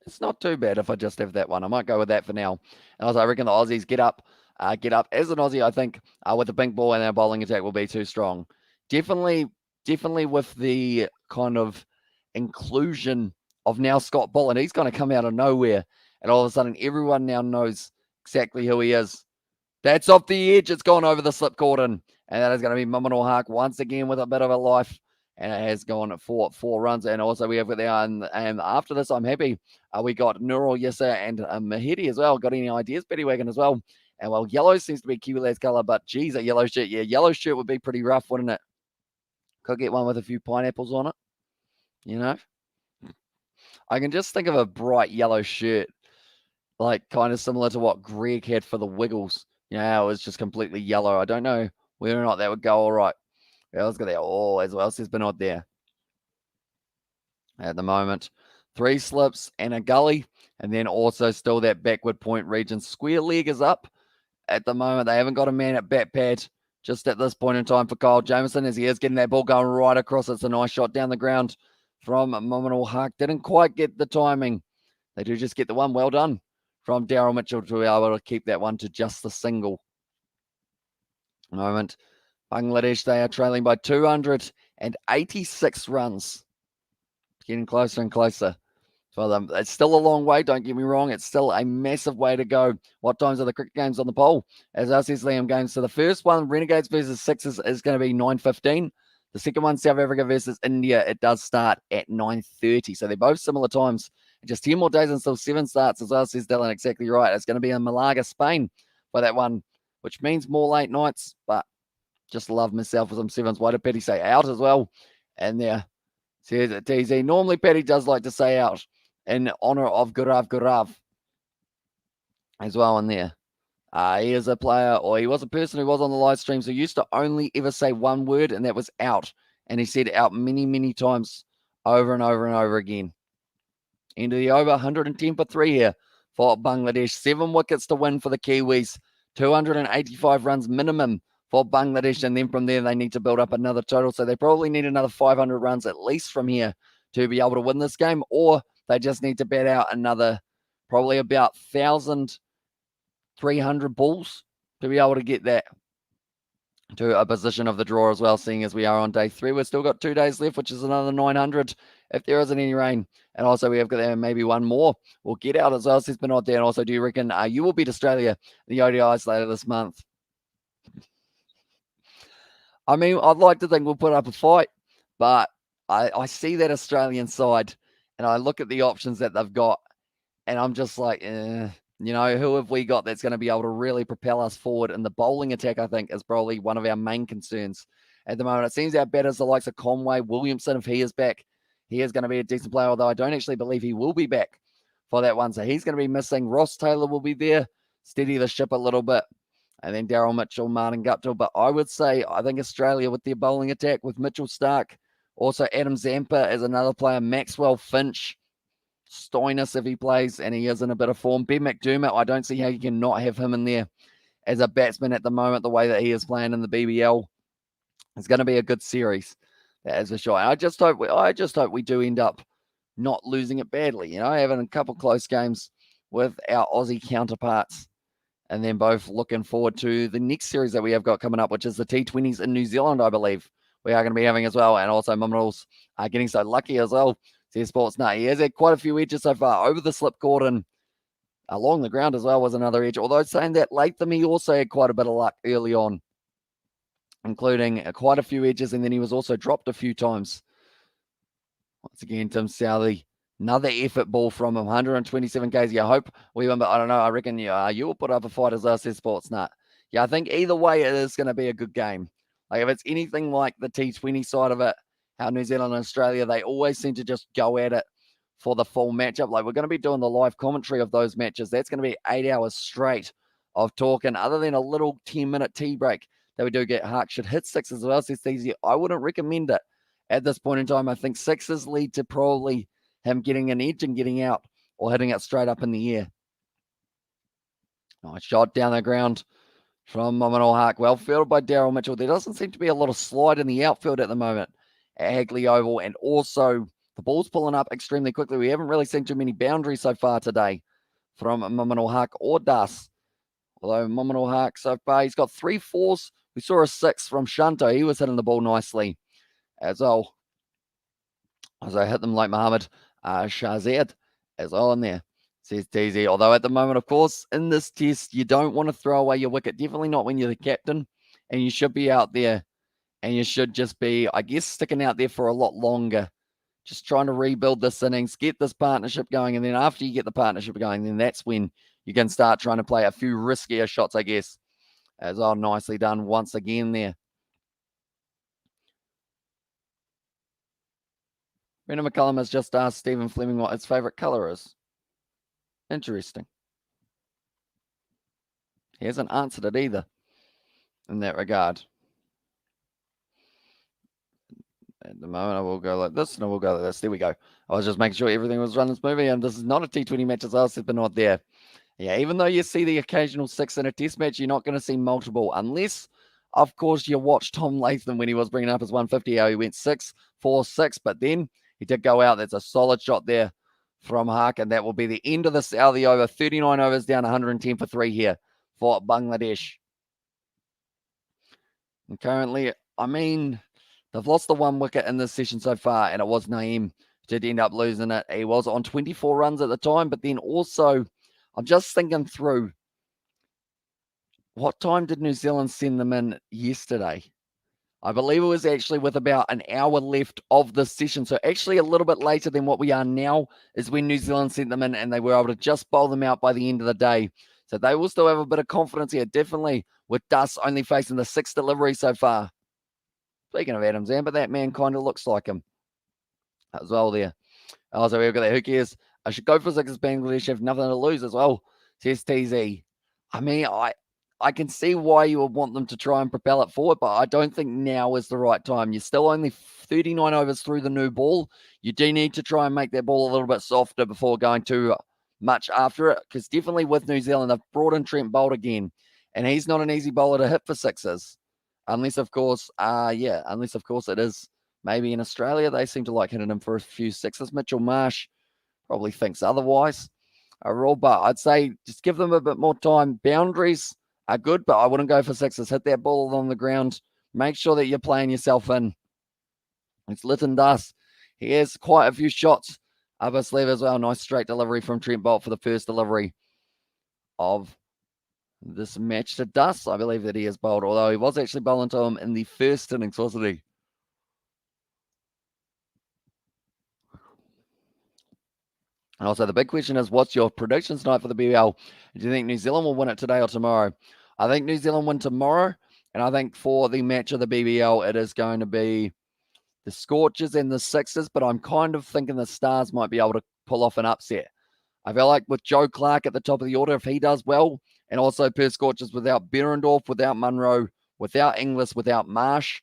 It's not too bad if I just have that one. I might go with that for now. And also, I reckon the Aussies get up. As an Aussie, I think with the pink ball and our bowling attack will be too strong. Definitely with the kind of inclusion of now Scott Bull, and he's going to come out of nowhere. And all of a sudden, everyone now knows exactly who he is. That's off the edge. It's gone over the slip cordon. And that is going to be Mominal Huck once again with a bit of a life. And it has gone for 4 runs. And also we have got there. And after this, I'm happy. We got Nurul Yasser and Mahedi as well. Got any ideas? Betty Wagon as well. And well, yellow seems to be Kiwi Lads colour. But geez, a yellow shirt. Yeah, yellow shirt would be pretty rough, wouldn't it? Could get one with a few pineapples on it. You know? I can just think of a bright yellow shirt. Like kind of similar to what Greg had for the Wiggles. Yeah, it was just completely yellow. I don't know whether or not that would go all right. Yeah, let's go there. Oh, as well as Bernard there. At the moment, 3 slips and a gully. And then also still that backward point region. Square leg is up. At the moment, they haven't got a man at bat pad just at this point in time for Kyle Jameson as he is getting that ball going right across. It's a nice shot down the ground from Mominal Huck. Didn't quite get the timing. They do just get the one. Well done from Daryl Mitchell to be able to keep that one to just the single. Moment. Bangladesh, they are trailing by 286 runs. Getting closer and closer for them. It's still a long way, don't get me wrong. It's still a massive way to go. What times are the cricket games on the poll? As I says, Liam Games. So the first one, Renegades versus Sixers, is going to be 9:15. The second one, South Africa versus India, it does start at 9:30. So they're both similar times. Just 10 more days until 7 starts, as well, says Dylan. Exactly right. It's going to be in Malaga, Spain for that one, which means more late nights, but just love myself with some 7s. Why did Petty say out as well? And there, says it, TZ. Normally, Petty does like to say out in honor of Gurav as well in there. He is a player, or he was a person who was on the live stream, so used to only ever say one word, and that was out. And he said out many, many times over and over and over again. End of the over, 110 for 3 here for Bangladesh. 7 wickets to win for the Kiwis. 285 runs minimum for Bangladesh. And then from there, they need to build up another total. So they probably need another 500 runs at least from here to be able to win this game, or they just need to bat out another probably about 1,300 balls to be able to get that to a position of the draw as well, seeing as we are on day 3. We've still got 2 days left, which is another 900 if there isn't any rain. And also we have got maybe one more we'll get out as well. Says Bernard there. And also, do you reckon you will beat Australia in the ODIs later this month? I mean, I'd like to think we'll put up a fight, but I see that Australian side and I look at the options that they've got and I'm just like, who have we got that's going to be able to really propel us forward? And the bowling attack, I think, is probably one of our main concerns at the moment. It seems our batters, the likes of Conway, Williamson, if he is back, he is going to be a decent player, although I don't actually believe he will be back for that one. So he's going to be missing. Ross Taylor will be there, steady the ship a little bit. And then Daryl Mitchell, Martin Guptill. But I would say, I think Australia with their bowling attack with Mitchell Stark, also Adam Zampa as another player, Maxwell Finch, Stoinis if he plays and he is in a bit of form. Ben McDermott, I don't see how you can not have him in there as a batsman at the moment, the way that he is playing in the BBL. It's going to be a good series, that is for sure. And I just hope we do end up not losing it badly, having a couple close games with our Aussie counterparts. And then both looking forward to the next series that we have got coming up, which is the T20s in New Zealand, I believe we are going to be having as well. And also Mummal's are getting so lucky as well. Says Sportsnut. He has had quite a few edges so far over the slip cord and along the ground as well was another edge. Although saying that, Latham, he also had quite a bit of luck early on, including quite a few edges, and then he was also dropped a few times. Once again, Tim Southey, another effort ball from him, 127 kg. I hope we win, but I don't know. I reckon you will put up a fight as well, says Sportsnut. Yeah, I think either way it is going to be a good game. Like if it's anything like the T20 side of it, how New Zealand and Australia, they always seem to just go at it for the full matchup. Like we're going to be doing the live commentary of those matches. That's going to be 8 hours straight of talking, other than a little 10-minute tea break that we do get. Hark should hit sixes as well, says easy. I wouldn't recommend it at this point in time. I think sixes lead to probably him getting an edge and getting out or hitting it straight up in the air. Nice shot down the ground from Mominal Hark. Well fielded by Daryl Mitchell. There doesn't seem to be a lot of slide in the outfield at the moment at Hagley Oval, and also the ball's pulling up extremely quickly. We haven't really seen too many boundaries so far today from Mominal Hark or Das. Although Mominal Hark so far, he's got 3 4s. We saw a 6 from Shanto. He was hitting the ball nicely as well. As I hit them like Muhammad Shahzad as well in there, says TZ. Although at the moment, of course, in this test, you don't want to throw away your wicket. Definitely not when you're the captain. And you should be out there. And you should just be, I guess, sticking out there for a lot longer. Just trying to rebuild this innings, get this partnership going. And then after you get the partnership going, then that's when you can start trying to play a few riskier shots, I guess. As well, nicely done once again there. Brendan McCullum has just asked Stephen Fleming what his favourite colour is. Interesting. He hasn't answered it either in that regard. At the moment, I will go like this, and I will go like this. There we go. I was just making sure everything was running smoothly, and this is not a T20 match as well, said Bernard there. Yeah, even though you see the occasional 6 in a test match, you're not going to see multiple, unless, of course, you watch Tom Latham when he was bringing up his 150, how he went 6, 4, 6, but then he did go out. That's a solid shot there from Hark, and that will be the end of the Saudi over. 39 overs down, 110 for 3 here for Bangladesh. And currently, I mean, they've lost the 1 wicket in this session so far, and it was Naeem who did end up losing it. He was on 24 runs at the time, but then also, I'm just thinking through, what time did New Zealand send them in yesterday? I believe it was actually with about an hour left of the session. So actually a little bit later than what we are now is when New Zealand sent them in, and they were able to just bowl them out by the end of the day. So they will still have a bit of confidence here, definitely, with Dus only facing the 6 delivery so far. Speaking of Adam Zampa, that man kind of looks like him as well there. Also, we've got that. Who cares? I should go for 6 as Bangladesh have nothing to lose as well, says TZ. I mean, I can see why you would want them to try and propel it forward, but I don't think now is the right time. You're still only 39 overs through the new ball. You do need to try and make that ball a little bit softer before going too much after it, because definitely with New Zealand, they've brought in Trent Bolt again, and he's not an easy bowler to hit for 6s. Unless, of course, it is maybe in Australia. They seem to like hitting him for a few sixes. Mitchell Marsh probably thinks otherwise. But I'd say just give them a bit more time. Boundaries are good, but I wouldn't go for sixes. Hit that ball on the ground. Make sure that you're playing yourself in. It's Lytton Dust. He has quite a few shots up his sleeve as well. Nice straight delivery from Trent Bolt for the first delivery of this match to Dust. I believe that he is bowled, although he was actually bowling to him in the first innings, wasn't he? And also the big question is, what's your predictions tonight for the BBL? Do you think New Zealand will win it today or tomorrow? I think New Zealand win tomorrow, and I think for the match of the BBL, it is going to be the Scorchers and the Sixers, but I'm kind of thinking the Stars might be able to pull off an upset. I feel like with Joe Clark at the top of the order, if he does well, and also Perth Scorchers without Behrendorff, without Munro, without Inglis, without Marsh,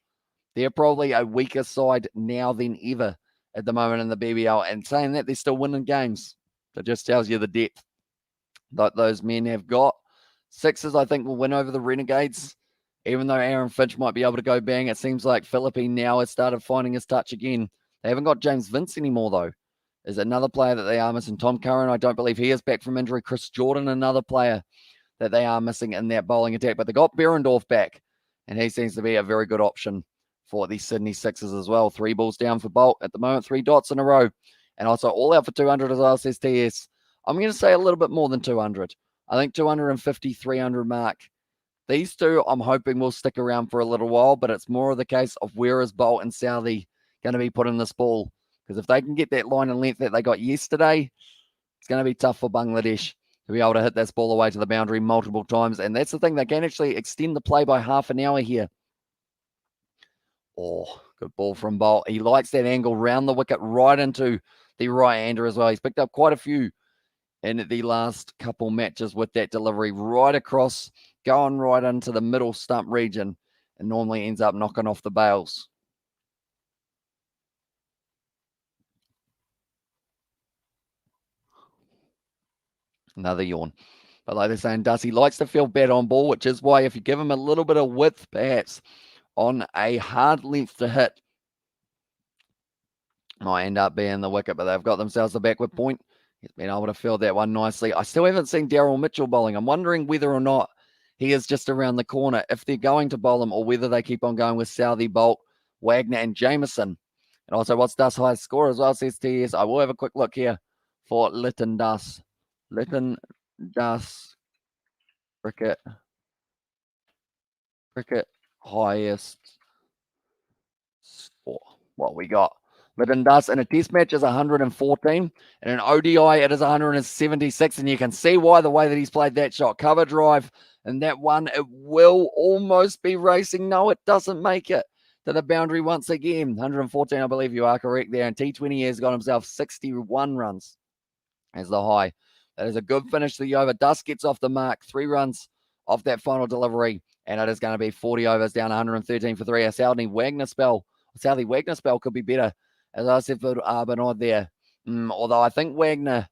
they're probably a weaker side now than ever at the moment in the BBL. And saying that, they're still winning games. That just tells you the depth that those men have got. Sixers, I think, will win over the Renegades. Even though Aaron Finch might be able to go bang, it seems like Philippine now has started finding his touch again. They haven't got James Vince anymore, though. Is another player that they are missing. Tom Curran, I don't believe he is back from injury. Chris Jordan, another player that they are missing in that bowling attack. But they got Behrendorff back, and he seems to be a very good option for the Sydney Sixers as well. 3 balls down for Bolt at the moment, 3 dots in a row. And also all out for 200 as well, says TS. I'm going to say a little bit more than 200. I think 250, 300 mark. These two, I'm hoping will stick around for a little while, but it's more of the case of where is Bolt and Southey going to be putting this ball. Because if they can get that line and length that they got yesterday, it's going to be tough for Bangladesh to be able to hit this ball away to the boundary multiple times. And that's the thing, they can actually extend the play by half an hour here. Oh, good ball from Bolt. He likes that angle round the wicket right into the right-hander as well. He's picked up quite a few in the last couple matches with that delivery right across, going right into the middle stump region, and normally ends up knocking off the bails. Another yawn. But like they're saying, Dusty likes to feel better on ball, which is why if you give him a little bit of width, perhaps, on a hard length to hit, might end up being the wicket, but they've got themselves the backward point. He's been able to field that one nicely. I still haven't seen Daryl Mitchell bowling. I'm wondering whether or not he is just around the corner, if they're going to bowl him, or whether they keep on going with Southey, Bolt, Wagner, and Jameson. And also, what's Dust's highest score as well, says TS. I will have a quick look here for Lytton Dust. Lytton Dust cricket highest score. What we got? Lytton Dust in a test match is 114. In an ODI, it is 176. And you can see why, the way that he's played that shot. Cover drive, and that one, it will almost be racing. No, it doesn't make it to the boundary once again. 114, I believe you are correct there. And T20 has got himself 61 runs as the high. That is a good finish to the over. Dust gets off the mark. 3 runs off that final delivery. And it is going to be 40 overs down 113 for 3. A Southey Wagner spell could be better, as I said for Bernard there. Although I think Wagner,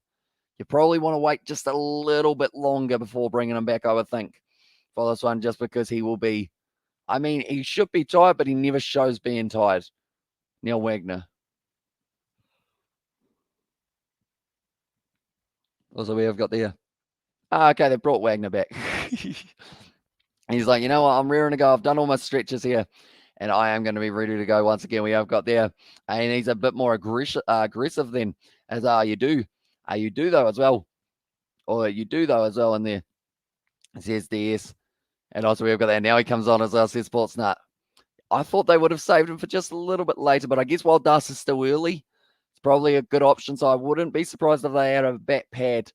you probably want to wait just a little bit longer before bringing him back, I would think, for this one, just because he will be, I mean, he should be tired, but he never shows being tired. Neil Wagner. Also, we have got there. Okay, they brought Wagner back. He's like, you know what? I'm rearing to go. I've done all my stretches here, and I am going to be ready to go once again. We have got there. And he's a bit more aggressive than as you do though as well. Or you do though as well in there. It says DS. And also we've got that. Now he comes on as well, says Sportsnut. I thought they would have saved him for just a little bit later, but I guess while Dust is still early, it's probably a good option. So I wouldn't be surprised if they had a bat pad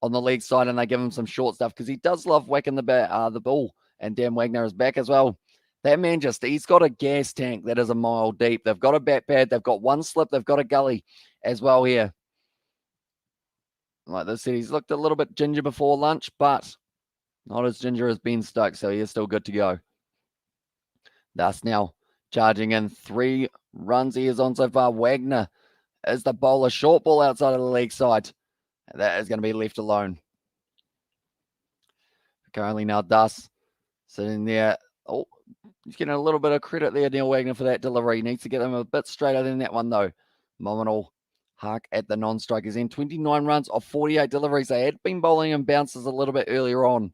on the leg side and they give him some short stuff, because he does love whacking the ball. And Dan Wagner is back as well. That man he's got a gas tank that is a mile deep. They've got a bat pad. They've got one slip. They've got a gully as well here. Like this, he's looked a little bit ginger before lunch, but not as ginger as Ben Stokes, so he is still good to go. Thus now charging in 3 runs he is on so far. Wagner is the bowler. Short ball outside of the leg side. That is going to be left alone. Currently now Dust sitting there Oh, he's getting a little bit of credit there, Neil Wagner, for that delivery. He needs to get them a bit straighter than that one, though. Nominal Hark at the non-strikers in 29 runs of 48 deliveries. They had been bowling in bounces a little bit earlier on,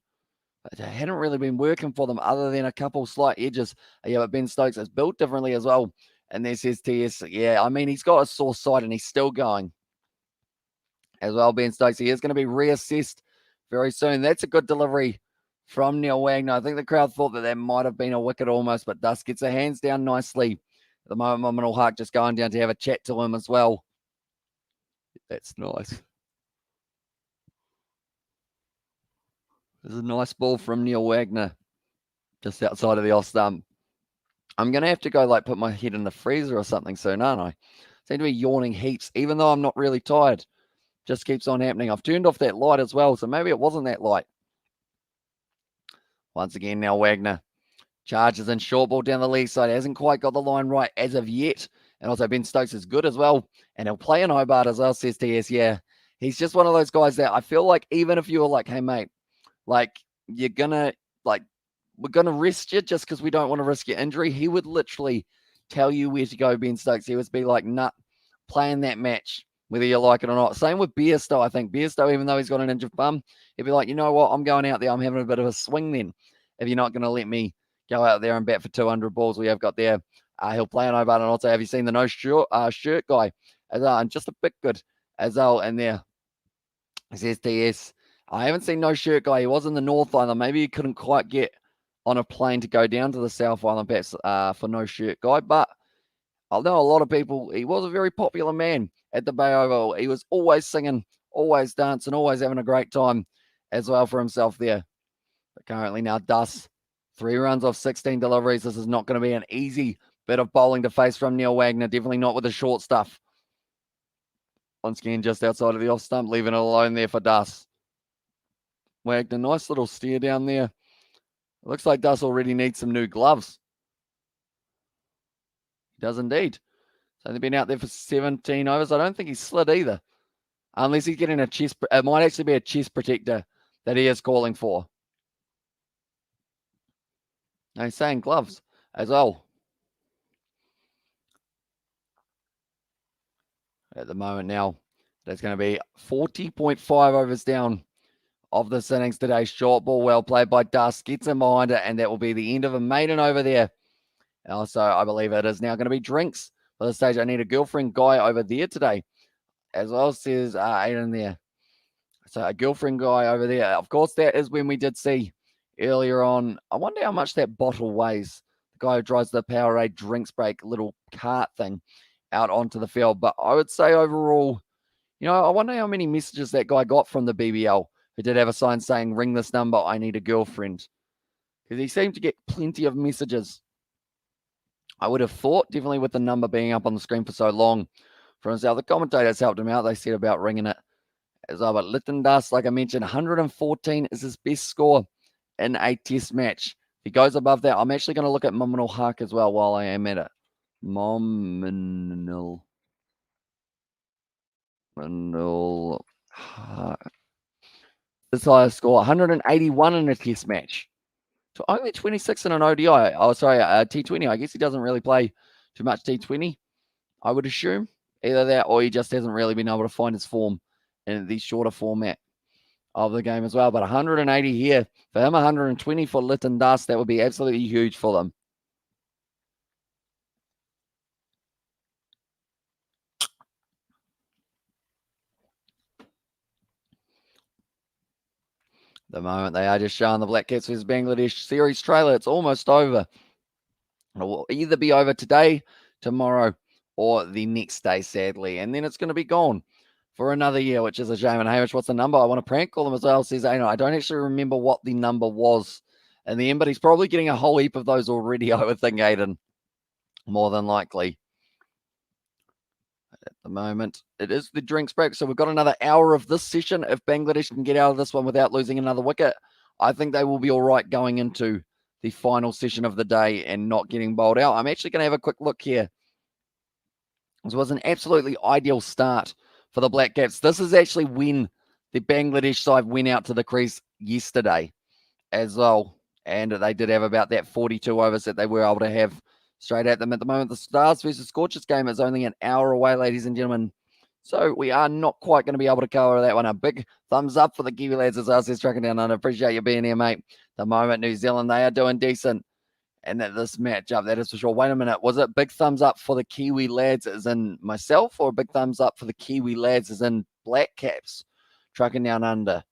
but they hadn't really been working for them other than a couple slight edges. Yeah, but Ben Stokes is built differently as well. And there says TS, yeah, I mean, he's got a sore side and he's still going as well. Ben Stokes, he is going to be reassessed very soon. That's a good delivery from Neil Wagner. I think the crowd thought that might have been a wicket almost, but Dust gets her hands down nicely. At the moment, Nominal Hark just going down to have a chat to him as well. That's nice. There's a nice ball from Neil Wagner just outside of the off stump. I'm going to have to go put my head in the freezer or something soon, aren't I? Seem to be yawning heaps, even though I'm not really tired. Just keeps on happening. I've turned off that light as well, so maybe it wasn't that light. Once again, now Wagner charges in short ball down the leg side. Hasn't quite got the line right as of yet. And also Ben Stokes is good as well. And he'll play in Hobart as well, says TS. Yeah, he's just one of those guys that I feel like even if you were hey, mate, you're going to, we're going to rest you just because we don't want to risk your injury. He would literally tell you where to go, Ben Stokes. He would be nah, playing that match, whether you like it or not. Same with Bairstow, I think. Bairstow, even though he's got an injured bum, he'd be you know what, I'm going out there. I'm having a bit of a swing then. If you're not going to let me go out there and bat for 200 balls we have got there, he'll play in Hobart. And also, have you seen the no shirt guy? And just a bit good as well in there. He says TS. I haven't seen no shirt guy. He was in the North Island. Maybe he couldn't quite get on a plane to go down to the South Island perhaps for no shirt guy. But I know a lot of people, he was a very popular man at the Bay Oval. He was always singing, always dancing, always having a great time as well for himself there. But currently now Duss, 3 runs off 16 deliveries. This is not going to be an easy bit of bowling to face from Neil Wagner. Definitely not with the short stuff. Once again, just outside of the off stump, leaving it alone there for Duss. Wagner, nice little steer down there. It looks like Duss already needs some new gloves. He does indeed. So they've been out there for 17 overs. I don't think he's slid either. Unless he's getting a chest. It might actually be a chest protector that he is calling for. No, he's saying gloves as well. At the moment now, that's going to be 40.5 overs down of this innings today. Short ball, well played by Dust. Gets him behind it, and that will be the end of a maiden over there. Also, I believe it is now going to be drinks for the stage. I need a girlfriend guy over there today. As well, says Aiden there. So a girlfriend guy over there. Of course, that is when we did see earlier on. I wonder how much that bottle weighs. The guy who drives the Powerade drinks break little cart thing out onto the field. But I would say overall, I wonder how many messages that guy got from the BBL who did have a sign saying, ring this number, I need a girlfriend. Because he seemed to get plenty of messages. I would have thought, definitely with the number being up on the screen for so long for himself. The commentators helped him out. They said about ringing it as well. But Lytton Dust, like I mentioned, 114 is his best score in a test match. If he goes above that, I'm actually going to look at Nominal Hark as well while I am at it. Nominal Hark. His highest score, 181 in a test match. So only 26 in an ODI. Oh, sorry, T20. I guess he doesn't really play too much T20, I would assume. Either that or he just hasn't really been able to find his form in the shorter format of the game as well. But 180 here for him, 120 for Lytton Dust. That would be absolutely huge for them. The moment they are just showing the Black Caps vs Bangladesh series trailer. It's almost over. It will either be over today, tomorrow, or the next day, sadly. And then it's going to be gone for another year, which is a shame. And Hamish, what's the number? I want to prank call him as well. Says, I don't actually remember what the number was in the end, but he's probably getting a whole heap of those already, I would think, Aiden. More than likely. At the moment, it is the drinks break. So we've got another hour of this session. If Bangladesh can get out of this one without losing another wicket, I think they will be all right going into the final session of the day and not getting bowled out. I'm actually going to have a quick look here. This was an absolutely ideal start for the Black Caps. This is actually when the Bangladesh side went out to the crease yesterday as well. And they did have about that 42 overs that they were able to have straight at them at the moment. The Stars versus Scorchers game is only an hour away, ladies and gentlemen. So we are not quite going to be able to cover that one. A big thumbs up for the Kiwi lads as us is tracking down. I appreciate you being here, mate. The moment New Zealand, they are doing decent. And that this matchup, that is for sure. Wait a minute. Was it big thumbs up for the Kiwi lads as in myself, or big thumbs up for the Kiwi lads as in Black Caps trucking down under?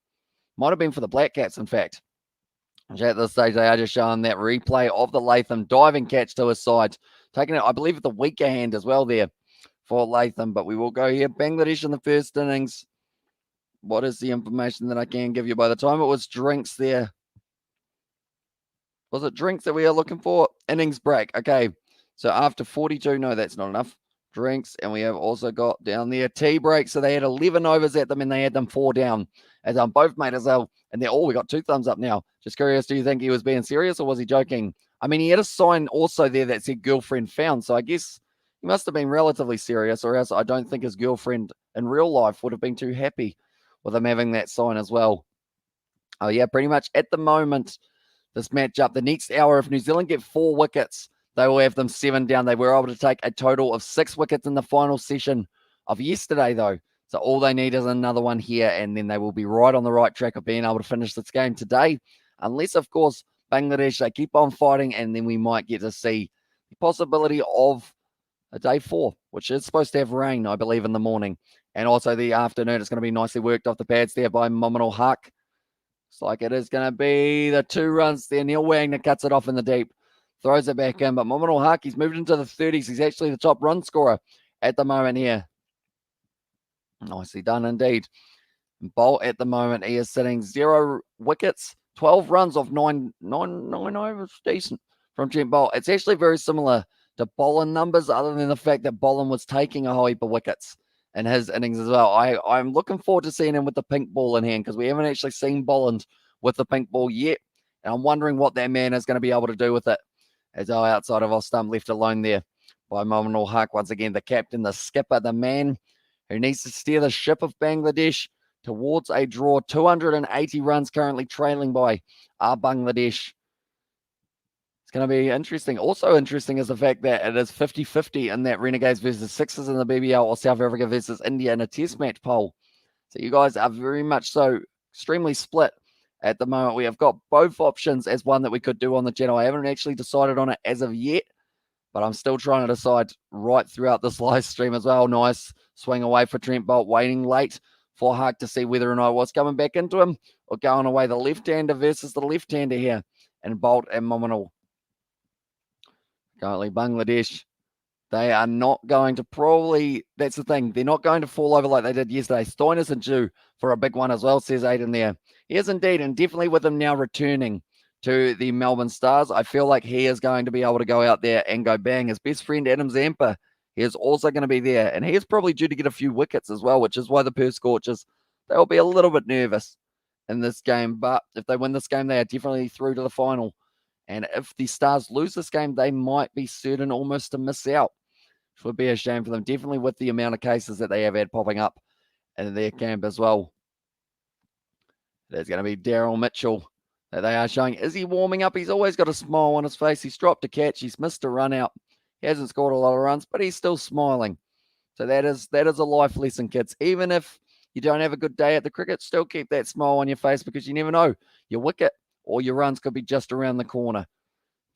Might have been for the Black Caps, in fact. At this stage, they are just showing that replay of the Latham diving catch to his side. Taking it, I believe, with the weaker hand as well there for Latham. But we will go here. Bangladesh in the first innings. What is the information that I can give you? By the time it was drinks there. Was it drinks that we are looking for? Innings break. Okay. So after 42, no, that's not enough. Drinks. And we have also got down there tea break. So they had 11 overs at them and they had them 4 down. As both made as well. And they're we got 2 thumbs up now. Just curious, do you think he was being serious or was he joking? I mean, he had a sign also there that said girlfriend found. So I guess he must have been relatively serious, or else I don't think his girlfriend in real life would have been too happy with him having that sign as well. Oh, yeah, pretty much at the moment, this matchup, the next hour, if New Zealand get 4 wickets, they will have them 7 down. They were able to take a total of 6 wickets in the final session of yesterday, though. So all they need is another one here, and then they will be right on the right track of being able to finish this game today. Unless, of course, Bangladesh, they keep on fighting, and then we might get to see the possibility of a day 4, which is supposed to have rain, I believe, in the morning. And also the afternoon, it's going to be nicely worked off the pads there by Mominal Huck. Looks like it is going to be the 2 runs there. Neil Wagner cuts it off in the deep, throws it back in. But Mominal Huck, he's moved into the 30s. He's actually the top run scorer at the moment here. Nicely done indeed. Bolt at the moment, he is sitting 0 wickets, 12 runs off 9 overs. Decent from Trent Bolt. It's actually very similar to Boland numbers, other than the fact that Boland was taking a whole heap of wickets in his innings as well. I'm looking forward to seeing him with the pink ball in hand, because we haven't actually seen Boland with the pink ball yet. And I'm wondering what that man is going to be able to do with it, as our outside of our stump left alone there by Mominal Huck. Once again, the captain, the skipper, the man who needs to steer the ship of Bangladesh towards a draw. 280 runs currently trailing by Bangladesh. It's going to be interesting. Also interesting is the fact that it is 50-50 in that Renegades versus Sixers in the BBL, or South Africa versus India in a test match poll. So you guys are very much so extremely split at the moment. We have got both options as one that we could do on the channel. I haven't actually decided on it as of yet, but I'm still trying to decide right throughout this live stream as well. Nice swing away for Trent Bolt, waiting late for Huck to see whether or not what's coming back into him, or going away the left-hander versus the left-hander here. And Bolt and Mominal. Currently, Bangladesh, they are not going to probably, that's the thing, they're not going to fall over like they did yesterday. Stein isn't due for a big one as well, says Aiden there. He is indeed, and definitely with him now returning to the Melbourne Stars, I feel like he is going to be able to go out there and go bang. His best friend, Adam Zampa, he is also going to be there, and he is probably due to get a few wickets as well, which is why the Perth Scorchers, they will be a little bit nervous in this game, but if they win this game, they are definitely through to the final. And if the Stars lose this game, they might be certain almost to miss out, which would be a shame for them, definitely with the amount of cases that they have had popping up in their camp as well. There's going to be Daryl Mitchell that they are showing. Is he warming up? He's always got a smile on his face. He's dropped a catch. He's missed a run out. He hasn't scored a lot of runs, but he's still smiling. So that is a life lesson, kids. Even if you don't have a good day at the cricket, still keep that smile on your face, because you never know. Your wicket or your runs could be just around the corner.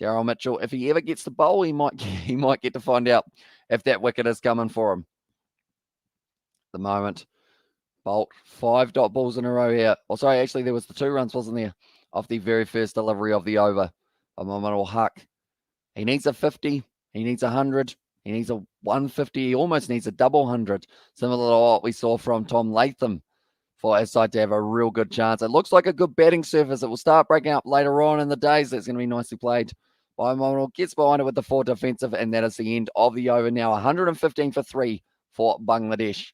Daryl Mitchell, if he ever gets the bowl, he might get to find out if that wicket is coming for him. At the moment, Bolt, 5 dot balls in a row here. Oh, sorry, actually, there was the 2 runs, wasn't there, off the very first delivery of the over by Mominal Huck. He needs a 50. He needs 100. He needs a 150. He almost needs a double 100, similar to what we saw from Tom Latham, for his side to have a real good chance. It looks like a good batting surface. It will start breaking up later on in the days. That's going to be nicely played by Mominal. Gets behind it with the 4 defensive, and that is the end of the over now. 115 for 3 for Bangladesh.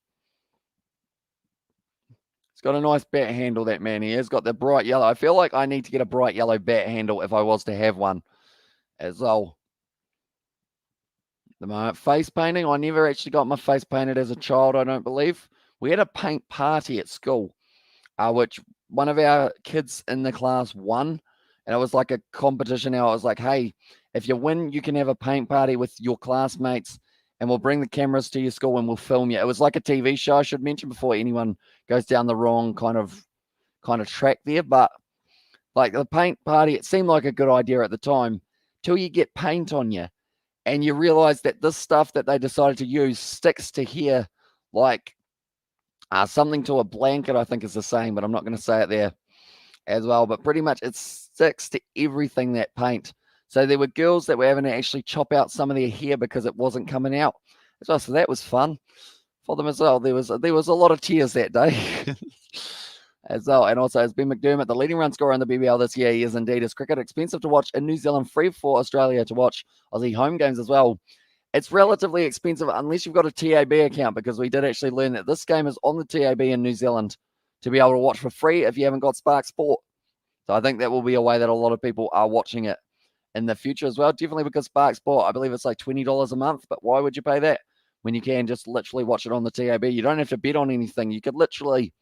He's got a nice bat handle, that man. He has got the bright yellow. I feel like I need to get a bright yellow bat handle if I was to have one as well. The moment, face painting. I never actually got my face painted as a child, I don't believe. We had a paint party at school, which one of our kids in the class won. And it was like a competition now. I was like, hey, if you win, you can have a paint party with your classmates and we'll bring the cameras to your school and we'll film you. It was like a TV show, I should mention, before anyone goes down the wrong kind of track there. But like the paint party, it seemed like a good idea at the time till you get paint on you and you realize that this stuff that they decided to use sticks to here like something to a blanket, I think is the same, but I'm not going to say it there as well. But pretty much it sticks to everything, that paint. So there were girls that were having to actually chop out some of their hair because it wasn't coming out as well. So that was fun for them as well. There was a lot of tears that day as well. And also, as Ben McDermott, the leading run scorer in the BBL this year, he is indeed. Is cricket expensive to watch in New Zealand? Free for Australia to watch Aussie home games as well. It's relatively expensive unless you've got a TAB account, because we did actually learn that this game is on the TAB in New Zealand to be able to watch for free if you haven't got Spark Sport. So I think that will be a way that a lot of people are watching it in the future as well. Definitely because Spark Sport, I believe it's like $20 a month, but why would you pay that when you can just literally watch it on the TAB? You don't have to bet on anything. You could literally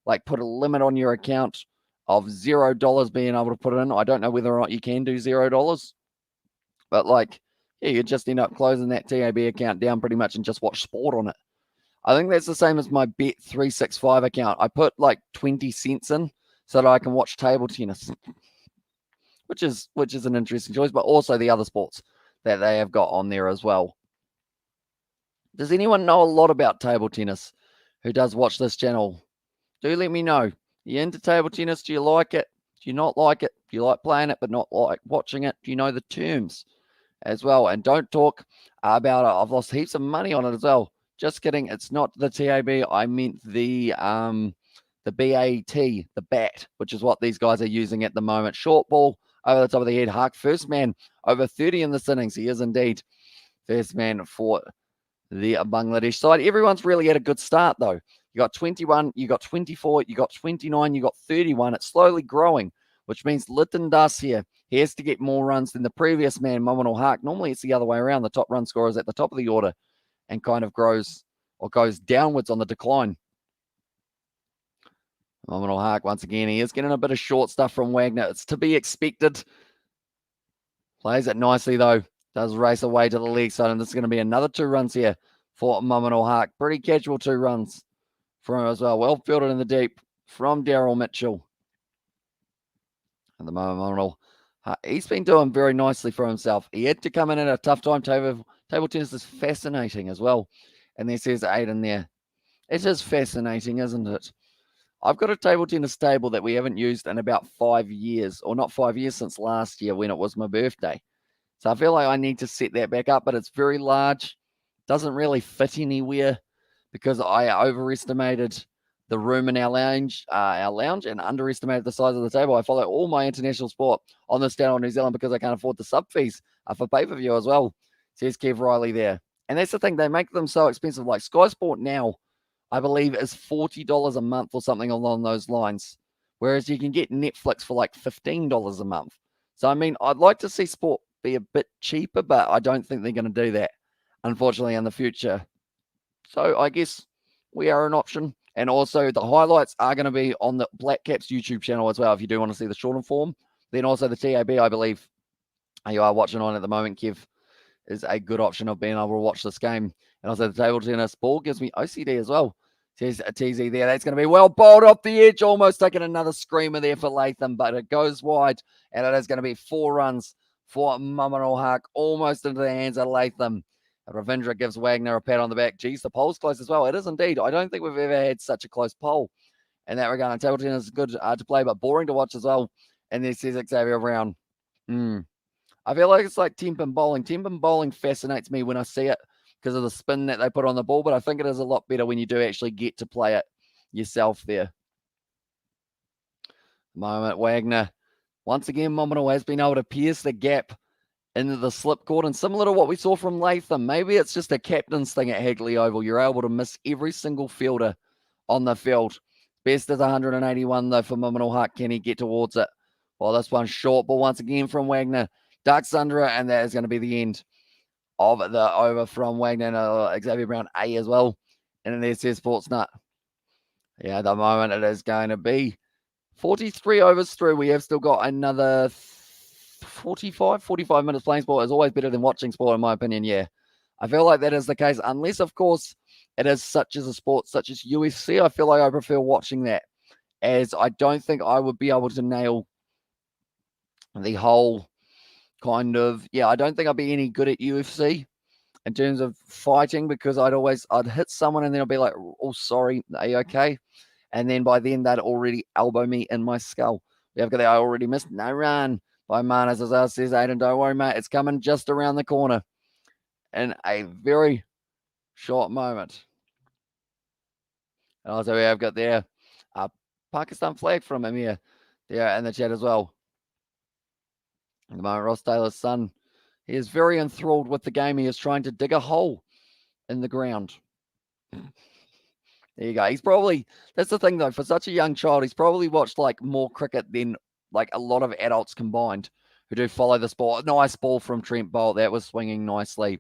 like put a limit on your account of $0 being able to put it in. I don't know whether or not you can do $0, but like, yeah, you just end up closing that TAB account down pretty much and just watch sport on it. I think that's the same as my Bet365 account. I put like 20 cents in so that I can watch table tennis, which is an interesting choice, but also the other sports that they have got on there as well. Does anyone know a lot about table tennis who does watch this channel? Do let me know. Are you into table tennis? Do you like it? Do you not like it? Do you like playing it but not like watching it? Do you know the terms as well? And don't talk about it. I've lost heaps of money on it as well. Just kidding. It's not the TAB. I meant the BAT, the bat, which is what these guys are using at the moment. Short ball over the top of the head. Hark, first man over 30 in this innings. He is indeed first man for the Bangladesh side. Everyone's really had a good start, though. You got 21, you got 24, you got 29, you got 31. It's slowly growing, which means Lytton Das here. He has to get more runs than the previous man, Mominal Hark. Normally, it's the other way around. The top run scorer is at the top of the order and kind of grows or goes downwards on the decline. Mominal Hark, once again, he is getting a bit of short stuff from Wagner. It's to be expected. Plays it nicely, though. Does race away to the leg side, and this is going to be another 2 runs here for Mominal Hark. Pretty casual 2 runs from him as well. Well fielded in the deep from Daryl Mitchell. And the Mominal Hark, he's been doing very nicely for himself. He had to come in at a tough time. Table tennis is fascinating as well. And there says 8 in there. It is fascinating, isn't it? I've got a table tennis table that we haven't used in about 5 years, or not 5 years, since last year when it was my birthday. So I feel like I need to set that back up, but it's very large. Doesn't really fit anywhere because I overestimated the room in our lounge and underestimated the size of the table. I follow all my international sport on this channel in New Zealand because I can't afford the sub fees for pay-per-view as well, says Kev Riley there. And that's the thing, they make them so expensive. Like Sky Sport now, I believe, is $40 a month or something along those lines, whereas you can get Netflix for like $15 a month. So, I mean, I'd like to see sport be a bit cheaper, but I don't think they're going to do that, unfortunately, in the future. So I guess we are an option. And also the highlights are going to be on the Black Caps YouTube channel as well if you do want to see the shortened form. Then also the TAB, I believe, you are watching on at the moment, Kev, is a good option of being able to watch this game. And also the table tennis ball gives me OCD as well. Says a TZ there. That's going to be well bowled off the edge. Almost taking another screamer there for Latham, but it goes wide. And it is going to be 4 runs for Mominal Hark, almost into the hands of Latham. Ravindra gives Wagner a pat on the back. Geez, the poll's close as well. It is indeed. I don't think we've ever had such a close poll in that regard. And table tennis is good to play, but boring to watch as well. And there says Xavier Brown. I feel like it's like Tempin bowling. Tempin bowling fascinates me when I see it because of the spin that they put on the ball, but I think it is a lot better when you do actually get to play it yourself there. Moment, Wagner. Once again, Mominal has been able to pierce the gap into the slip court, and similar to what we saw from Latham, maybe it's just a captain's thing at Hagley Oval. You're able to miss every single fielder on the field. Best is 181, though, for Mominal Hark. Can he get towards it? Well, this one's short, but once again from Wagner. Ducks under it, and that is going to be the end of the over from Wagner and Xavier Brown A as well. And then there's Sports Nut. Yeah, at the moment it is going to be 43 overs through. We have still got another 45 minutes playing sport. Is always better than watching sport, in my opinion. Yeah, I feel like that is the case, unless, of course, it is such as a sport such as UFC. I feel like I prefer watching that, as I don't think I would be able to nail the whole kind of, I don't think I'd be any good at UFC in terms of fighting, because I'd hit someone and then I'd be like, oh, sorry, are you okay? And then by then they'd already elbow me in my skull. We have got that I already missed. No run by Manas, as I says, Aiden, don't worry, mate. It's coming just around the corner in a very short moment. And also we have got there a Pakistan flag from him here there in the chat as well. At the moment, Ross Taylor's son, he is very enthralled with the game. He is trying to dig a hole in the ground. There you go. That's the thing though, for such a young child, he's probably watched like more cricket than like a lot of adults combined who do follow the sport. Nice ball from Trent Bolt. That was swinging nicely.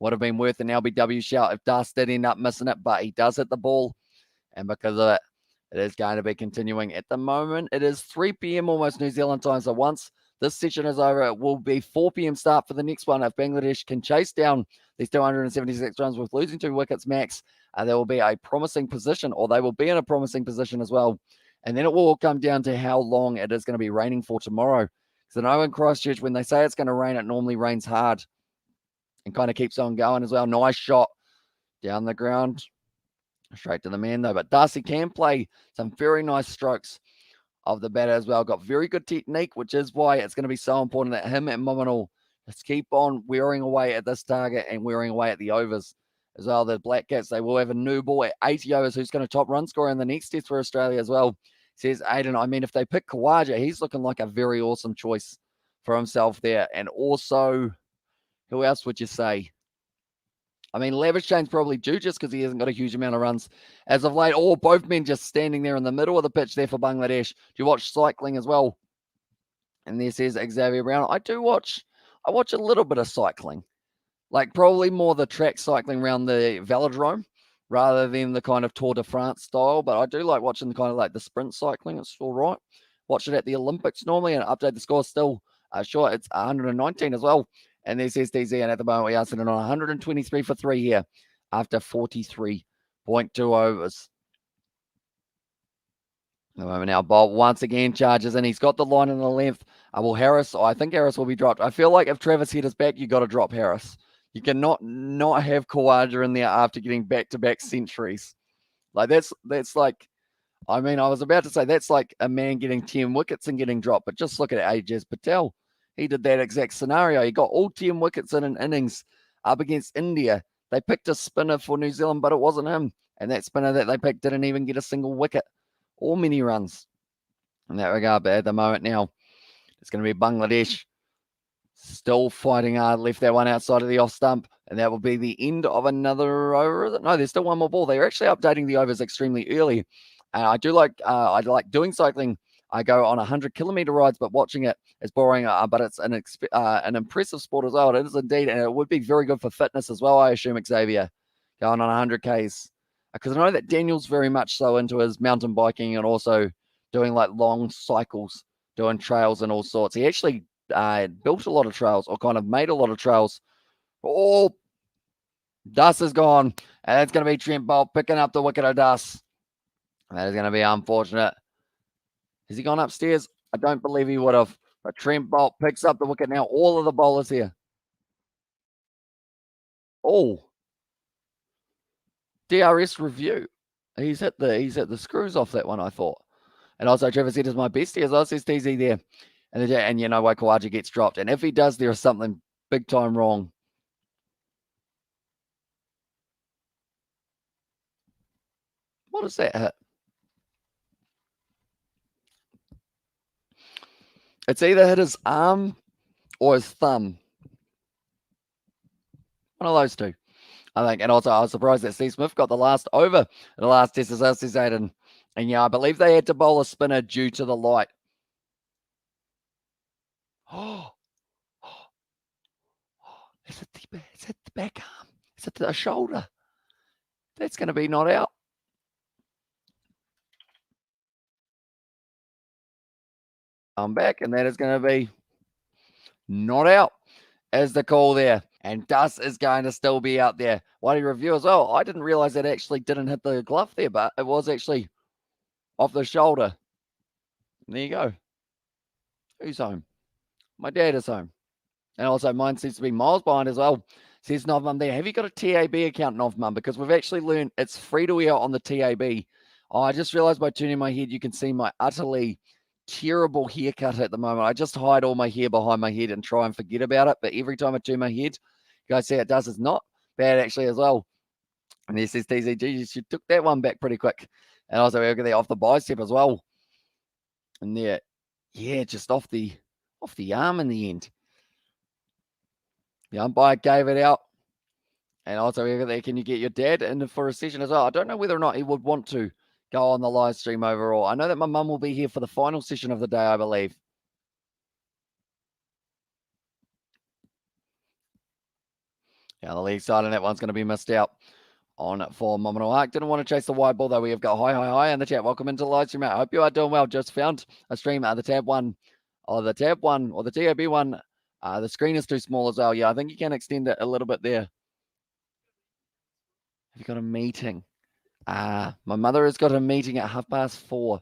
Would have been worth an LBW shout if Dust did end up missing it, but he does hit the ball. And because of it, it is going to be continuing. At the moment, it is 3 p.m. almost New Zealand time. So once this session is over, it will be 4 p.m. start for the next one. If Bangladesh can chase down these 276 runs with losing 2 wickets max, there will be a promising position, or they will be in a promising position as well. And then it will all come down to how long it is going to be raining for tomorrow. Because I know in Christchurch, when they say it's going to rain, it normally rains hard and kind of keeps on going as well. Nice shot down the ground. Straight to the man, though. But Darcy can play some very nice strokes of the batter as well. Got very good technique, which is why it's going to be so important that him and Mominal just keep on wearing away at this target and wearing away at the overs as well. The Black Cats, they will have a new ball at 80 overs who's going to top run scorer in the next test for Australia as well. Says Aiden, I mean, if they pick Khawaja, he's looking like a very awesome choice for himself there. And also, who else would you say? I mean, Lavishane's probably due just because he hasn't got a huge amount of runs as of late. Or both men just standing there in the middle of the pitch there for Bangladesh. Do you watch cycling as well? And there says Xavier Brown. I watch a little bit of cycling. Like probably more the track cycling around the velodrome rather than the kind of Tour de France style. But I do like watching the kind of like the sprint cycling. It's all right. Watch it at the Olympics normally and update the score still. Sure, it's 119 as well. And there's STZ, and at the moment we are sitting on 123 for 3 here after 43.2 overs. At the moment now, Bolt once again charges in. He's got the line in the length. I think Harris will be dropped. I feel like if Travis Head is back, you got to drop Harris. You cannot not have Khawaja in there after getting back-to-back centuries. Like that's like, I mean, I was about to say that's like a man getting 10 wickets and getting dropped, but just look at Ajaz Patel. He did that exact scenario. He got all 10 wickets in an innings up against India. They picked a spinner for New Zealand, but it wasn't him. And that spinner that they picked didn't even get a single wicket or many runs in that regard. But at the moment now, it's going to be Bangladesh still fighting hard. Left that one outside of the off stump. And that will be the end of another over. No, there's still one more ball. They're actually updating the overs extremely early. I like doing cycling. I go on 100-kilometer rides, but watching it is boring. But it's an impressive sport as well. It is indeed, and it would be very good for fitness as well, I assume, Xavier, going on 100 Ks. Because I know that Daniel's very much so into his mountain biking and also doing like long cycles, doing trails and all sorts. He actually built a lot of trails, or kind of made a lot of trails. Oh, Dust is gone, and that's going to be Trent Bolt picking up the wicket of Dust. That is going to be unfortunate. Has he gone upstairs? I don't believe he would have. But Trent Bolt picks up the wicket now. All of the bowlers here. Oh, DRS review. He's hit the screws off that one, I thought. And also Trevor said is my bestie as well, says TZ there. And you know why Khawaja gets dropped. And if he does, there is something big time wrong. What is that hit? It's either hit his arm or his thumb. One of those two, I think. And also, I was surprised that Steve Smith got the last over in the last test as Aiden. And yeah, I believe they had to bowl a spinner due to the light. Oh, it's hit the back arm. It's hit the shoulder. That's going to be not out. I'm back, and that is going to be not out as the call there. And Dust is going to still be out there. What do you review as well? I didn't realize it actually didn't hit the glove there, but it was actually off the shoulder. And there you go. Who's home? My dad is home. And also mine seems to be miles behind as well. Says Novmum there. Have you got a TAB account, Novmum? Because we've actually learned it's free to wear on the TAB. Oh, I just realized by turning my head, you can see my utterly terrible haircut at the moment. I just hide all my hair behind my head and try and forget about it. But every time I turn my head, you guys see it does. It's not bad actually as well. And there says TZG, she took that one back pretty quick. And also we look at off the bicep as well. And there, yeah, just off the arm in the end. The umpire gave it out. And also, can you get your dad in for a session as well? I don't know whether or not he would want to go on the live stream overall. I know that my mum will be here for the final session of the day, I believe. Yeah, the league side and that one's going to be missed out on for Mominal Arc. Didn't want to chase the wide ball, though. We have got hi in the chat. Welcome into the live stream, mate. I hope you are doing well. Just found a stream, the tab one, or the TAB one. The screen is too small as well. Yeah, I think you can extend it a little bit there. Have you got a meeting? My mother has got a meeting at 4:30.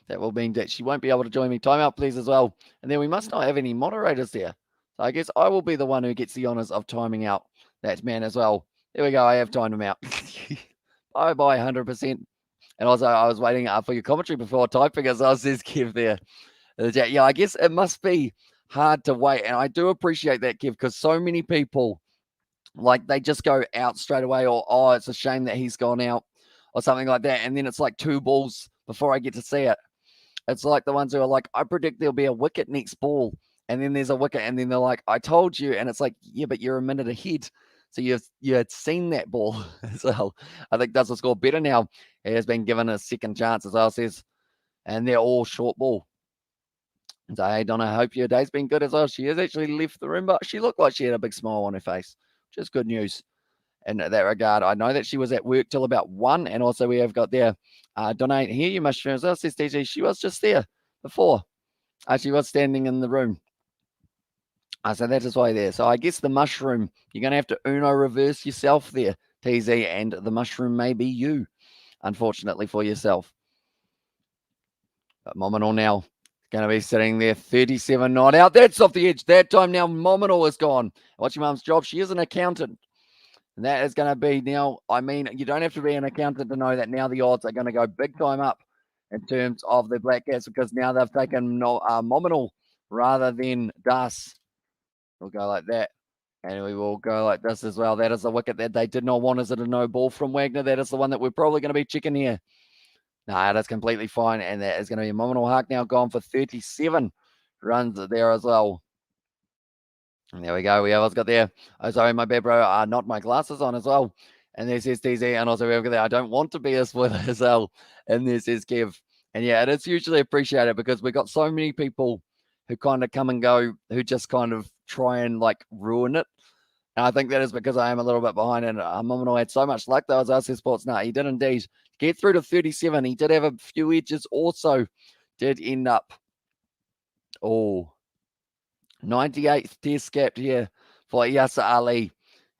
That will mean that she won't be able to join me. Timeout, please, as well. And then we must not have any moderators there. So I guess I will be the one who gets the honors of timing out that man as well. There we go. I have timed him out. Bye, 100%. And also, I was waiting for your commentary before typing as well, says Kev there. Yeah, I guess it must be hard to wait. And I do appreciate that, Kev, because so many people, like, they just go out straight away, or, oh, it's a shame that he's gone out, or something like that. And then it's like 2 balls before I get to see it. It's like the ones who are like, I predict there'll be a wicket next ball. And then there's a wicket. And then they're like, I told you. And it's like, yeah, but you're a minute ahead. So you had seen that ball as well. I think does the score better now. He has been given a second chance as well, says. And they're all short ball. So, hey, Donna, I hope your day's been good as well. She has actually left the room, but she looked like she had a big smile on her face, which is good news. In that regard, I know that she was at work till about 1, and also we have got there, donate here, you mushrooms. Well, says DJ, she was just there before. She was standing in the room. So that is why there. So I guess the mushroom, you're going to have to Uno reverse yourself there, TZ, and the mushroom may be you, unfortunately for yourself. But Mominal now going to be sitting there, 37 not out. That's off the edge. That time now, Mominal is gone. What's your mum's job? She is an accountant. And that is going to be now, I mean, you don't have to be an accountant to know that now the odds are going to go big time up in terms of the Black Cats, because now they've taken Mominal rather than Das. We'll go like that. And we will go like this as well. That is the wicket that they did not want. Is it a no ball from Wagner? That is the one that we're probably going to be checking here. No, that's completely fine. And that is going to be Mominal Hark now gone for 37 runs there as well. And there we go. We always got there. Oh, sorry, my bad, bro. Not my glasses on as well. And there's STZ. And also, we've got there. I don't want to be a spoiler as well. And this is Kev. And yeah, it is usually appreciated because we've got so many people who kind of come and go, who just kind of try and like ruin it. And I think that is because I am a little bit behind. And Mominal had so much luck, though, as RC Sports. No, he did indeed get through to 37. He did have a few edges. Also, did end up, 98th test capped here for Yasser Ali.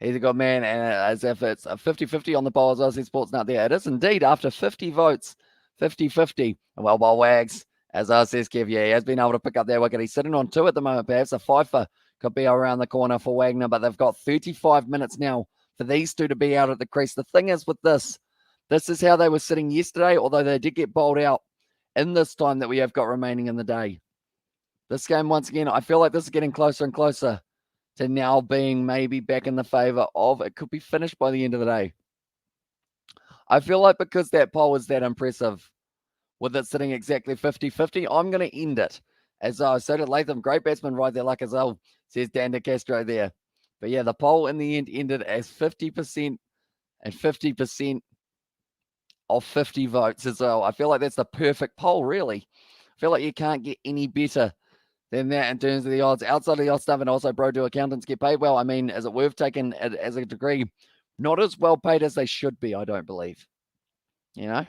He's a good man, and as if it's a 50-50 on the bowl as well, RC Sports not there. It is indeed after 50 votes, 50-50. And well, Wags, as says Kev, yeah, he has been able to pick up that wicket. He's sitting on 2 at the moment, perhaps. A fifer could be around the corner for Wagner, but they've got 35 minutes now for these two to be out at the crease. The thing is with this is how they were sitting yesterday, although they did get bowled out in this time that we have got remaining in the day. This game, once again, I feel like this is getting closer and closer to now being maybe back in the favor of it could be finished by the end of the day. I feel like because that poll was that impressive, with it sitting exactly 50-50, I'm going to end it. As so did Latham, great batsman, ride their luck as well, says Dan De Castro there. But yeah, the poll in the end ended as 50% and 50% of 50 votes as well. I feel like that's the perfect poll, really. I feel like you can't get any better than that in terms of the odds. Outside of the odds stuff, and also, bro, do accountants get paid well? I mean, is it worth taking it as a degree? Not as well paid as they should be, I don't believe. You know?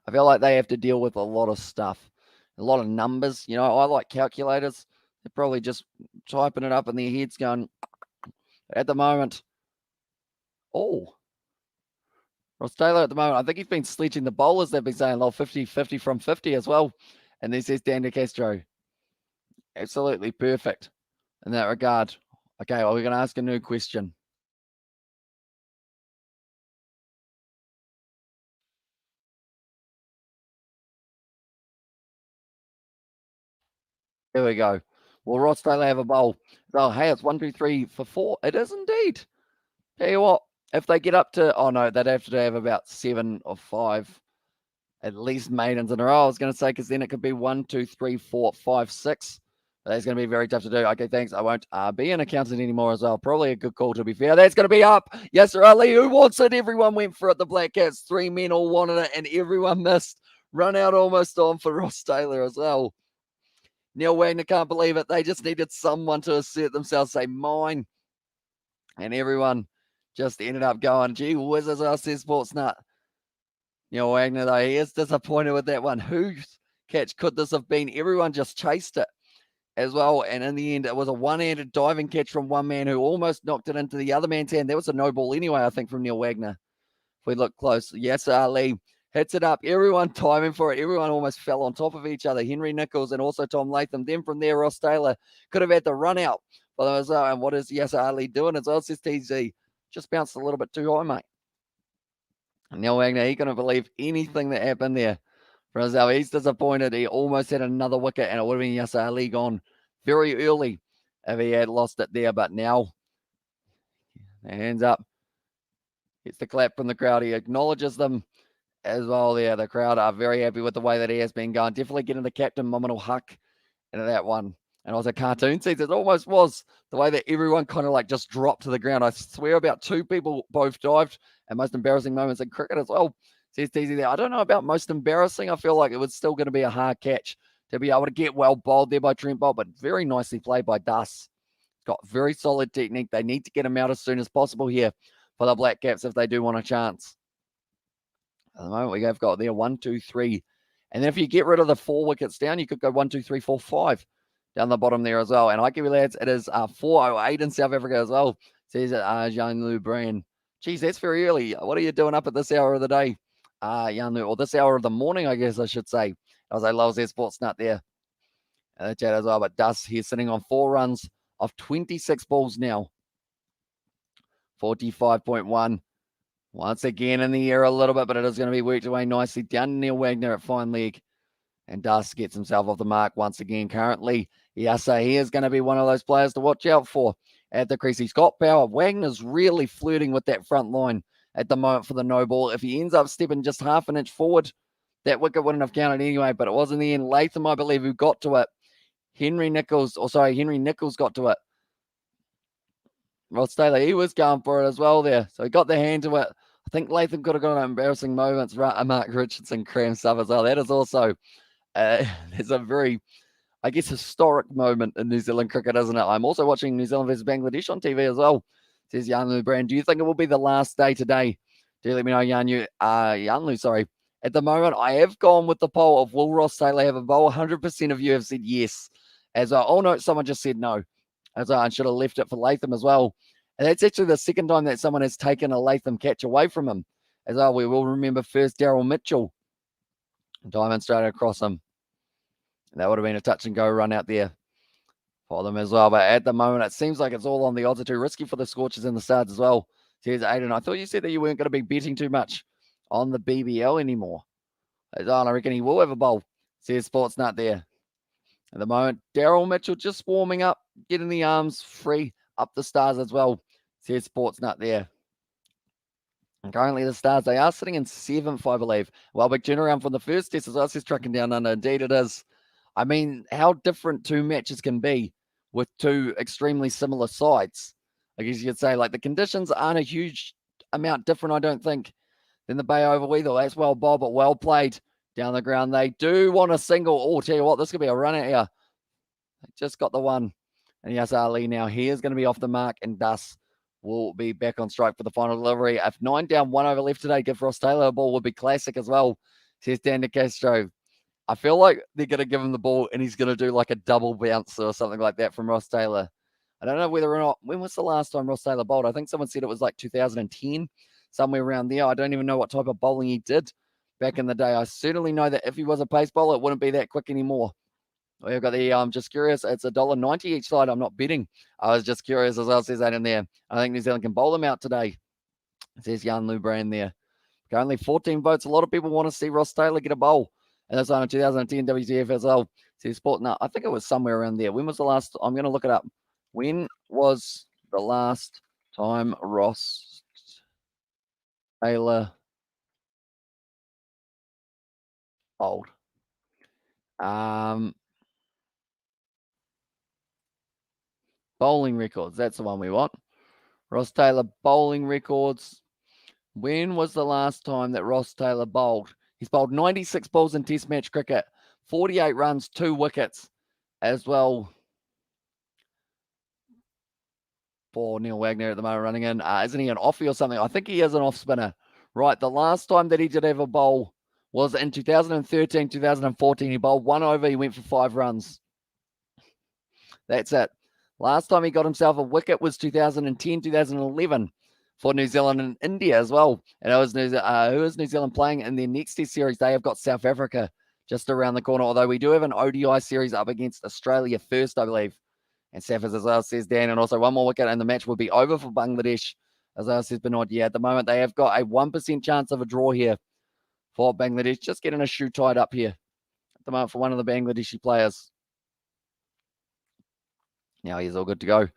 I feel like they have to deal with a lot of stuff, a lot of numbers. I like calculators. They're probably just typing it up in their heads going, at the moment, oh, Ross Taylor at the moment, I think he's been sledging the bowlers. They've been saying, 50-50 from 50 as well. And this is Dan DeCastro. Absolutely perfect in that regard. Okay, well, we're going to ask a new question. Here we go. Will Ross Taylor have a bowl? Oh, hey, it's 1, 2, 3 for 4. It is indeed. Tell you what, if they get up to, oh no, they'd have to have about 7 or 5 at least maidens in a row. I was going to say, because then it could be 1, 2, 3, 4, 5, 6. But that's going to be very tough to do. Okay, thanks. I won't be an accountant anymore as well. Probably a good call, to be fair. That's going to be up. Yasser Ali, who wants it? Everyone went for it. The Black Cats, 3 men all wanted it, and everyone missed. Run out almost on for Ross Taylor as well. Neil Wagner can't believe it. They just needed someone to assert themselves, say, mine. And everyone just ended up going, gee whizzes, I said Sportsnut. Neil Wagner, though, he is disappointed with that one. Whose catch could this have been? Everyone just chased it as well. And in the end, it was a one-handed diving catch from one man who almost knocked it into the other man's hand. That was a no ball anyway, I think, from Neil Wagner. If we look close, Yasser Ali hits it up. Everyone timing for it. Everyone almost fell on top of each other. Henry Nichols and also Tom Latham. Then from there, Ross Taylor could have had the run out. But and what is Yasser Ali doing as well? Says TZ. Just bounced a little bit too high, mate. Neil Wagner, he couldn't believe anything that happened there. For himself, he's disappointed. He almost had another wicket, and it would have been Yasser Ali gone very early if he had lost it there. But now, hands up. Gets the clap from the crowd. He acknowledges them as well there. The crowd are very happy with the way that he has been going. Definitely getting the captain Mominal Huck into that one. And it was a cartoon season. It almost was the way that everyone kind of like just dropped to the ground. I swear about 2 people both dived, and most embarrassing moments in cricket as well. Says TZ there. I don't know about most embarrassing. I feel like it was still going to be a hard catch to be able to get well bowled there by Trent Bolt, but very nicely played by Dus. Got very solid technique. They need to get him out as soon as possible here for the Black Caps if they do want a chance. At the moment, we have got there 1, 2, 3. And then if you get rid of the 4 wickets down, you could go 1, 2, 3, 4, 5 down the bottom there as well. And I give you lads, it is 4:08 in South Africa as well. Says Jan Lu Brand. Geez, that's very early. What are you doing up at this hour of the day? Jan Lu, or this hour of the morning, I guess I should say. I was like, loves their sports nut there. The chat as well. But Dus, he's sitting on 4 runs of 26 balls now. 45.1. Once again in the air a little bit, but it is going to be worked away nicely down to Neil Wagner at fine leg. And Dus gets himself off the mark once again currently. Yes, he is going to be one of those players to watch out for at the crease. He's got power. Wagner's really flirting with that front line at the moment for the no ball. If he ends up stepping just half an inch forward, that wicket wouldn't have counted anyway, but it was in the end Latham, I believe, who got to it. Henry Nichols got to it. Ross Taylor, he was going for it as well there. So he got the hand to it. I think Latham could have got an embarrassing moments. Mark Richardson crammed stuff as well. That is also, there's a very, I guess, historic moment in New Zealand cricket, isn't it? I'm also watching New Zealand versus Bangladesh on TV as well. Says Yanlu Brand. Do you think it will be the last day today? Do let me know, Yanlu, sorry. At the moment, I have gone with the poll of will Ross Taylor have a bowl? 100% of you have said yes. As oh no, someone just said no. As I should have left it for Latham as well. And that's actually the second time that someone has taken a Latham catch away from him. As well, we will remember first Daryl Mitchell. Diamond straight across him. That would have been a touch and go run out there for them as well. But at the moment, it seems like it's all on the odds. Are too risky for the Scorchers and the Stars as well. Says Aiden, I thought you said that you weren't going to be betting too much on the BBL anymore. As I reckon he will have a bowl. Says Sportsnut there. At the moment, Daryl Mitchell just warming up, getting the arms free up the Stars as well. Says Sportsnut there. And currently the Stars, they are sitting in 7th, I believe. Well, big turnaround from the first test as well. Says trucking down under. Indeed it is. I mean, how different 2 matches can be with 2 extremely similar sides. I guess you could say, like, the conditions aren't a huge amount different, I don't think, than the Bay Oval either. That's well bowled, but well played down the ground. They do want a single. Oh, tell you what, this could be a run out here. They just got the one. And yes, Ali now, he is going to be off the mark, and Dus will be back on strike for the final delivery. If 9 down, 1 over left today, give Ross Taylor a ball would be classic as well. Says Dan De Castro. I feel like they're going to give him the ball and he's going to do like a double bounce or something like that from Ross Taylor. I don't know whether or not, when was the last time Ross Taylor bowled? I think someone said it was like 2010, somewhere around there. I don't even know what type of bowling he did back in the day. I certainly know that if he was a pace bowler, it wouldn't be that quick anymore. We've got the, just curious, it's $1.90 each side. I'm not betting. I was just curious as well, says that in there. I think New Zealand can bowl them out today. Says Jan Lou Brand there. Currently 14 votes. A lot of people want to see Ross Taylor get a bowl. And that's on in 2010 WTF as well. See Sport. No, I think it was somewhere around there. When was the last? I'm going to look it up. When was the last time Ross Taylor bowled? Bowling records. That's the one we want. Ross Taylor bowling records. When was the last time that Ross Taylor bowled? He's bowled 96 balls in Test match cricket, 48 runs, 2 wickets as well. For Neil Wagner at the moment running in. Isn't he an offie or something? I think he is an off spinner. Right, the last time that he did have a bowl was in 2013, 2014. He bowled 1 over. He went for 5 runs. That's it. Last time he got himself a wicket was 2010, 2011 for New Zealand and India as well. And it was who is New Zealand playing in their next Test series? They have got South Africa just around the corner, although we do have an ODI series up against Australia first, I believe. And Saffers as well, says Dan. And also one more wicket and the match will be over for Bangladesh. As well, says Benoit. Yeah, at the moment they have got a 1% chance of a draw here for Bangladesh. Just getting a shoe tied up here at the moment for one of the Bangladeshi players. Now he's all good to go.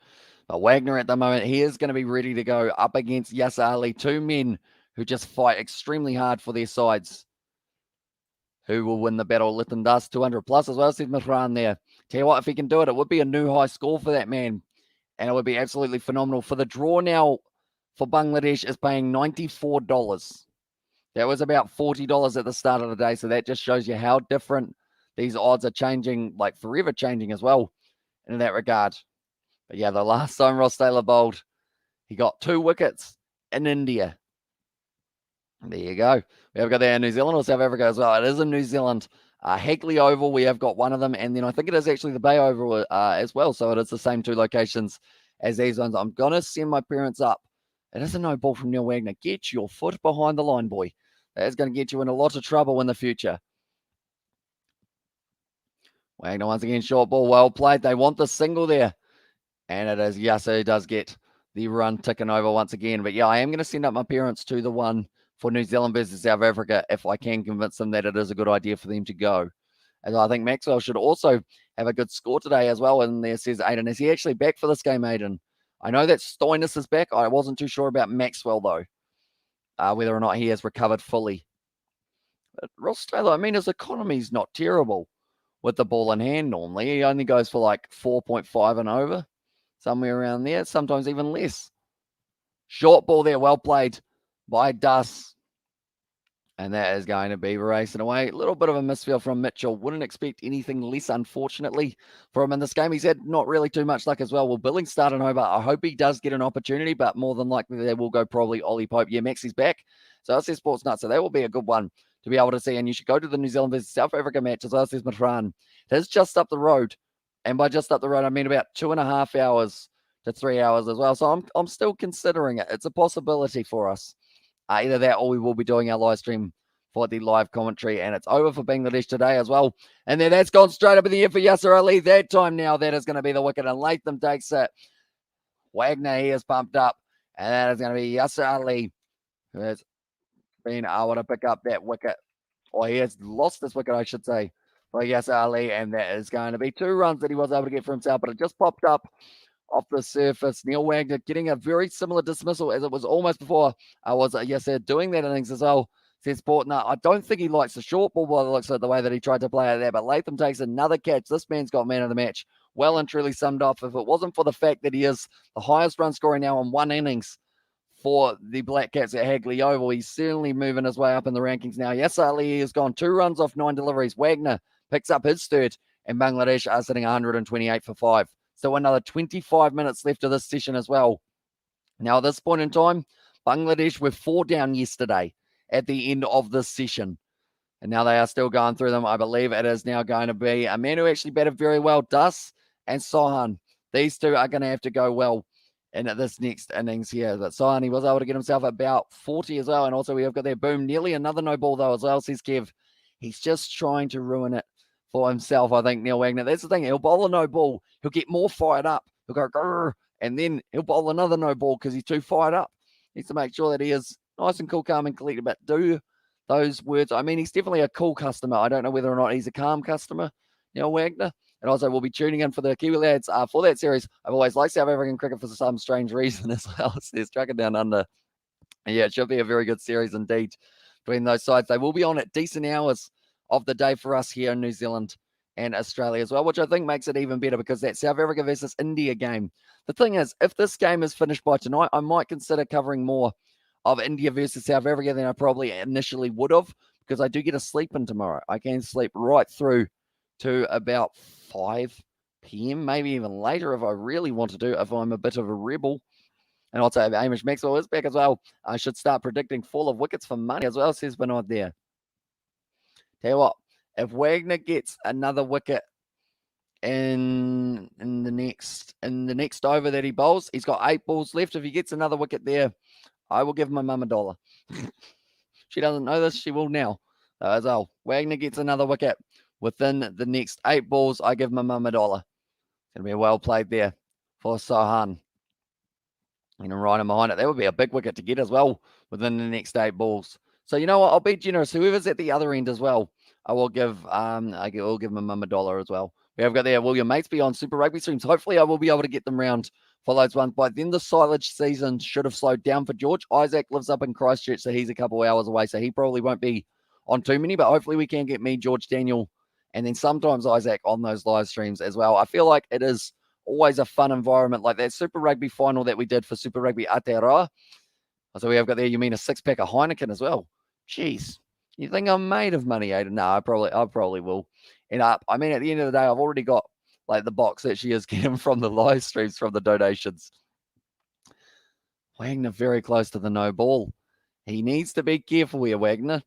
But Wagner at the moment, he is going to be ready to go up against Yasser Ali. 2 men who just fight extremely hard for their sides. Who will win the battle? Litton Dust, 200 plus as well, said Mithran there. Tell you what, if he can do it, it would be a new high score for that man. And it would be absolutely phenomenal. For the draw now for Bangladesh is paying $94. That was about $40 at the start of the day. So that just shows you how different these odds are changing, like forever changing as well in that regard. But yeah, the last time Ross Taylor bowled, he got 2 wickets in India. There you go. We have got there in New Zealand or South Africa as well. It is in New Zealand. Hagley Oval, we have got one of them. And then I think it is actually the Bay Oval as well. So it is the same 2 locations as these ones. I'm going to send my parents up. It is a no ball from Neil Wagner. Get your foot behind the line, boy. That is going to get you in a lot of trouble in the future. Wagner once again, short ball, well played. They want the single there. And it is, yes, he does get the run ticking over once again. But yeah, I am going to send up my parents to the one for New Zealand versus South Africa if I can convince them that it is a good idea for them to go. As I think Maxwell should also have a good score today as well. And there says Aiden, is he actually back for this game, Aiden? I know that Stoinis is back. I wasn't too sure about Maxwell, though, whether or not he has recovered fully. But Ross Taylor, I mean, his economy's not terrible with the ball in hand normally. He only goes for like 4.5 and over, somewhere around there, sometimes even less. Short ball there, well played by Duss. And that is going to be racing away. A little bit of a misfield from Mitchell. Wouldn't expect anything less, unfortunately, for him in this game. He's had not really too much luck as well. Well, Billings started over. I hope he does get an opportunity, but more than likely they will go probably Ollie Pope. Yeah, Maxie's back. So that's their sports nut. So that will be a good one to be able to see. And you should go to the New Zealand versus South Africa match as well as Matran. It is just up the road. And by just up the road, I mean about 2.5 hours to 3 hours as well. So I'm still considering it. It's a possibility for us. Either that or we will be doing our live stream for the live commentary. And it's over for Bangladesh today as well. And then that's gone straight up in the air for Yasser Ali. That time now, that is going to be the wicket. And Latham takes it. Wagner, he is pumped up. And that is going to be Yasser Ali, who has been able to pick up that wicket. Or he has lost this wicket, I should say, for Yasser Ali. And that is going to be 2 runs that he was able to get for himself. But it just popped up off the surface. Neil Wagner getting a very similar dismissal as it was almost before I was Yasser doing that innings as well. Says Portner, I don't think he likes the short ball by the looks of the way that he tried to play it there, but Latham takes another catch. This man's got man of the match. Well and truly summed up. If it wasn't for the fact that he is the highest run scorer now in 1 innings for the Black Cats at Hagley Oval, he's certainly moving his way up in the rankings now. Yasser Ali has gone 2 runs off 9 deliveries. Wagner picks up his third, and Bangladesh are sitting 128 for 5. So another 25 minutes left of this session as well. Now, at this point in time, Bangladesh were 4 down yesterday at the end of this session. And now they are still going through them. I believe it is now going to be a man who actually batted very well, Dus and Sohan. These two are going to have to go well in this next innings here. But Sohan, he was able to get himself about 40 as well. And also we have got there, boom, nearly another no ball though as well, says Kev. He's just trying to ruin it for himself, I think, Neil Wagner. That's the thing. He'll bowl a no ball. He'll get more fired up. He'll go, grrr, and then he'll bowl another no ball because he's too fired up. He needs to make sure that he is nice and cool, calm, and collected. But do those words, I mean, he's definitely a cool customer. I don't know whether or not he's a calm customer, Neil Wagner. And also, we'll be tuning in for the Kiwi Lads for that series. I've always liked South African cricket for some strange reason as well. So they're striking down under. And yeah, it should be a very good series indeed between those sides. They will be on at decent hours of the day for us here in New Zealand and Australia as well, which I think makes it even better because that South Africa versus India game. The thing is, if this game is finished by tonight, I might consider covering more of India versus South Africa than I probably initially would have, because I do get a sleep in tomorrow. I can sleep right through to about 5 p.m., maybe even later if I really want to do, if I'm a bit of a rebel. And also, Hamish Maxwell is back as well. I should start predicting fall of wickets for money as well, says Bernard there. Tell you what, if Wagner gets another wicket in the next over that he bowls, he's got 8 balls left. If he gets another wicket there, I will give my mum $1. She doesn't know this, she will now. As well, Wagner gets another wicket within the next 8 balls. I give my mum $1. It's going to be well played there for Sohan. And right in behind it, that would be a big wicket to get as well within the next 8 balls. So you know what? I'll be generous. Whoever's at the other end as well, I will give my mum $1 as well. We have got there William Matesby on Super Rugby streams. Hopefully I will be able to get them round for those ones. By then the silage season should have slowed down for George. Isaac lives up in Christchurch, so he's a couple hours away, so he probably won't be on too many, but hopefully we can get me, George, Daniel, and then sometimes Isaac on those live streams as well. I feel like it is always a fun environment, like that Super Rugby final that we did for Super Rugby Aotearoa. So we have got there, you mean a 6-pack of Heineken as well. Jeez, you think I'm made of money, Aiden? No, I probably will. And I mean, at the end of the day, I've already got like the box that she is getting from the live streams, from the donations. Wagner very close to the no ball. He needs to be careful here, Wagner,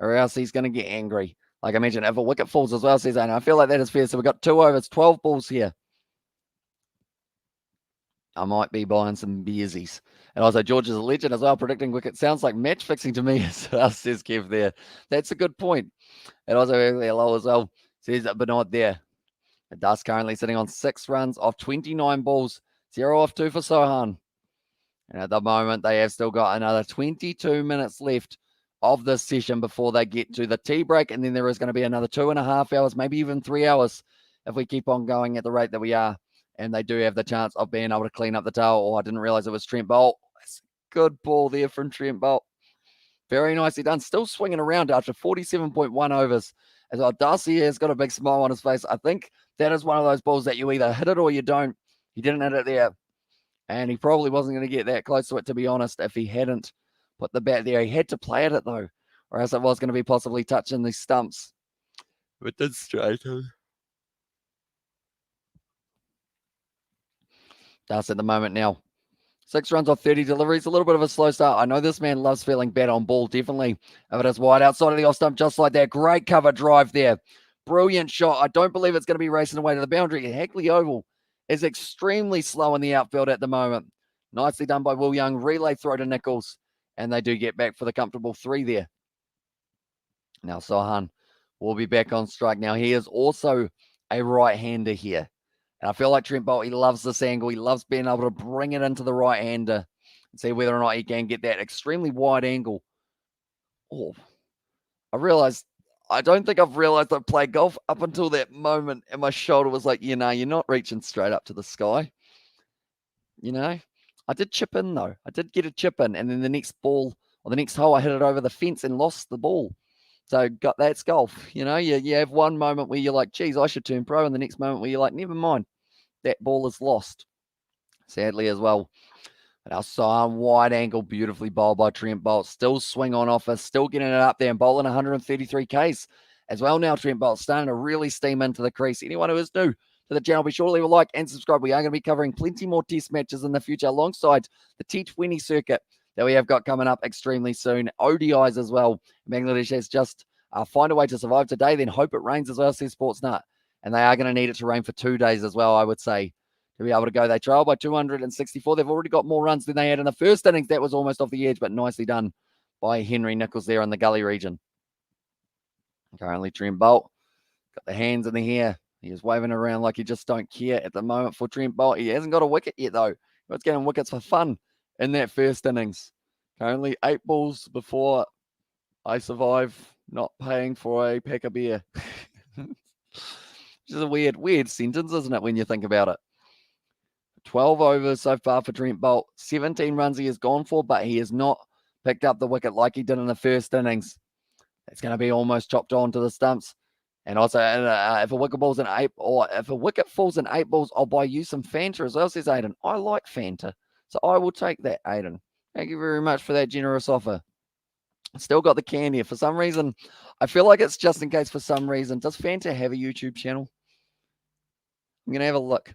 or else he's going to get angry. Like I mentioned, if a wicket falls as well, says Aiden, I feel like that is fair. So we've got 2 overs, 12 balls here. I might be buying some beersies. And also, George is a legend as well, predicting wicket. Sounds like match fixing to me, says Kev there. That's a good point. And also, hello as well, says Bernard there. Dust currently sitting on 6 runs off 29 balls, 0 off 2 for Sohan. And at the moment, they have still got another 22 minutes left of this session before they get to the tea break. And then there is going to be another 2.5 hours, maybe even 3 hours, if we keep on going at the rate that we are. And they do have the chance of being able to clean up the tail. Oh, I didn't realize it was Trent Bolt. That's a good ball there from Trent Bolt. Very nicely done. Still swinging around after 47.1 overs. As well, Darcy has got a big smile on his face. I think that is one of those balls that you either hit it or you don't. He didn't hit it there. And he probably wasn't going to get that close to it, to be honest, if he hadn't put the bat there. He had to play at it, though, or else it was going to be possibly touching the stumps. It did straight. That's at the moment now. 6 runs off 30 deliveries. A little bit of a slow start. I know this man loves feeling bad on ball, definitely. If it is wide outside of the off stump, just like that. Great cover drive there. Brilliant shot. I don't believe it's going to be racing away to the boundary. Hagley Oval is extremely slow in the outfield at the moment. Nicely done by Will Young. Relay throw to Nichols. And they do get back for the comfortable 3 there. Now Sohan will be back on strike. Now he is also a right-hander here. And I feel like Trent Bolt, he loves this angle. He loves being able to bring it into the right-hander and see whether or not he can get that extremely wide angle. Oh, I don't think I've realized I've played golf up until that moment. And my shoulder was like, you're not reaching straight up to the sky. I did chip in, though. I did get a chip in. And then the next ball, or the next hole, I hit it over the fence and lost the ball. So that's golf. You have one moment where you're like, geez, I should turn pro. And the next moment where you're like, never mind. That ball is lost, sadly, as well. But our Sohan, wide angle, beautifully bowled by Trent Bolt. Still swing on offer, still getting it up there and bowling 133 Ks as well now. Trent Bolt starting to really steam into the crease. Anyone who is new to the channel, be sure to leave a like and subscribe. We are going to be covering plenty more test matches in the future alongside the T20 circuit that we have got coming up extremely soon. ODIs as well. Bangladesh has just find a way to survive today, then hope it rains as well, says Sportsnut. And they are going to need it to rain for 2 days as well, I would say, to be able to go. They trail by 264. They've already got more runs than they had in the first innings. That was almost off the edge, but nicely done by Henry Nichols there in the gully region. Currently, Trent Bolt got the hands in the hair. He is waving around like he just don't care at the moment for Trent Bolt. He hasn't got a wicket yet, though. He was getting wickets for fun in that first innings. Currently 8 balls before I survive not paying for a pack of beer. Which is a weird sentence, isn't it, when you think about it? 12 overs so far for Trent Bolt. 17 runs he has gone for, but he has not picked up the wicket like he did in the first innings. It's going to be almost chopped on to the stumps. And also, if a wicket falls in 8, or if a wicket falls in 8 balls, I'll buy you some Fanta as well, says Aiden. I like Fanta, so I will take that, Aiden. Thank you very much for that generous offer. Still got the can here. For some reason, I feel like it's just in case for some reason. Does Fanta have a YouTube channel? I'm going to have a look.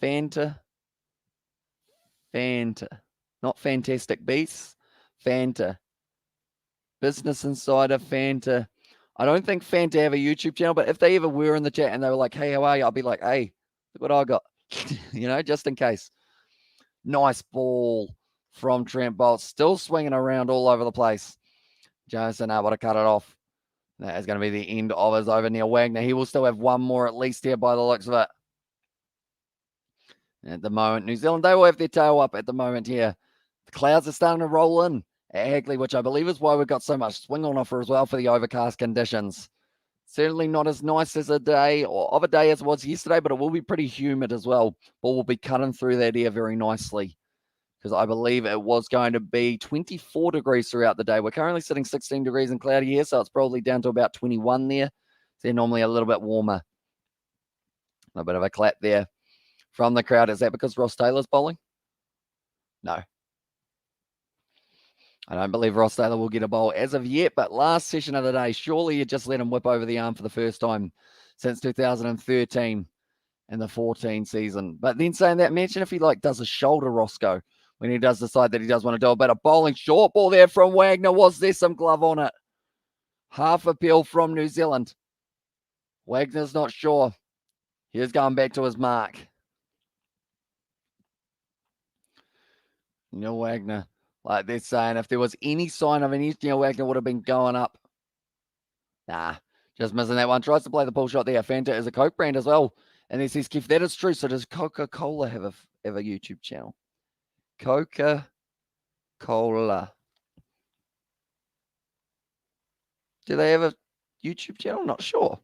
Fanta. Not Fantastic Beasts. Fanta. Business Insider, Fanta. I don't think Fanta have a YouTube channel, but if they ever were in the chat and they were like, hey, how are you? I'll be like, hey, look what I got. Just in case. Nice ball from Trent Bolt. Still swinging around all over the place. Johnson able to cut it off. That is going to be the end of his over. Neil Wagner. He will still have one more at least here by the looks of it. At the moment, New Zealand, they will have their tail up at the moment here. The clouds are starting to roll in at Hagley, which I believe is why we've got so much swing on offer as well for the overcast conditions. Certainly not as nice as a day or of a day as it was yesterday, but it will be pretty humid as well. Ball will be cutting through that air very nicely because I believe it was going to be 24 degrees throughout the day. We're currently sitting 16 degrees and cloudy here, so it's probably down to about 21 there. They're normally a little bit warmer. A bit of a clap there from the crowd. Is that because Ross Taylor's bowling? No. I don't believe Ross Taylor will get a bowl as of yet, but last session of the day, surely you just let him whip over the arm for the first time since 2013 in the 14 season. But then saying that, mention if he does a shoulder Roscoe when he does decide that he does want to do a bit of bowling. Short ball there from Wagner. Was there some glove on it? Half appeal from New Zealand. Wagner's not sure. He's going back to his mark. Neil Wagner. Like they're saying, if there was any sign of an edge, Neil Wagner would have been going up. Nah, just missing that one. Tries to play the pull shot there. Fanta is a Coke brand as well. And he says, Keith, that is true. So does Coca-Cola have a YouTube channel? Coca-Cola. Do they have a YouTube channel? Not sure.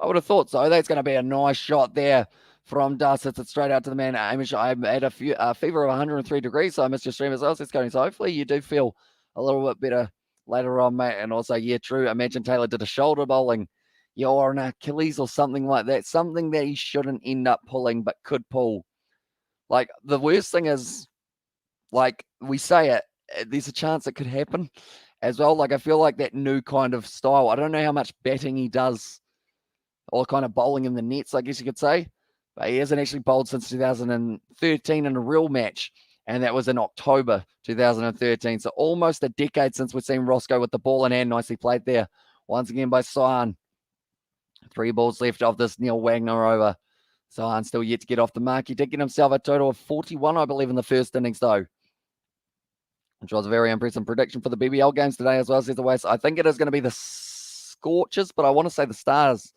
I would have thought so. That's going to be a nice shot there from Dust. Hits it straight out to the man. Amish, I had a fever of 103 degrees, so I missed your stream as well. So it's going. So hopefully you do feel a little bit better later on, mate. And also, yeah, true. Imagine Taylor did a shoulder bowling, or an Achilles or something like that. Something that he shouldn't end up pulling, but could pull. Like, the worst thing is, like, we say it, there's a chance it could happen as well. Like, I feel like that new kind of style. I don't know how much batting he does, or kind of bowling in the nets, I guess you could say. But he hasn't actually bowled since 2013 in a real match. And that was in October 2013. So almost a decade since we've seen Roscoe with the ball in hand. Nicely played there. Once again by Sion. 3 balls left of this Neil Wagner over. Sion still yet to get off the mark. He did get himself a total of 41, I believe, in the first innings, though. Which was a very impressive prediction for the BBL games today as well, says the West. I think it is going to be the Scorchers, but I want to say the Stars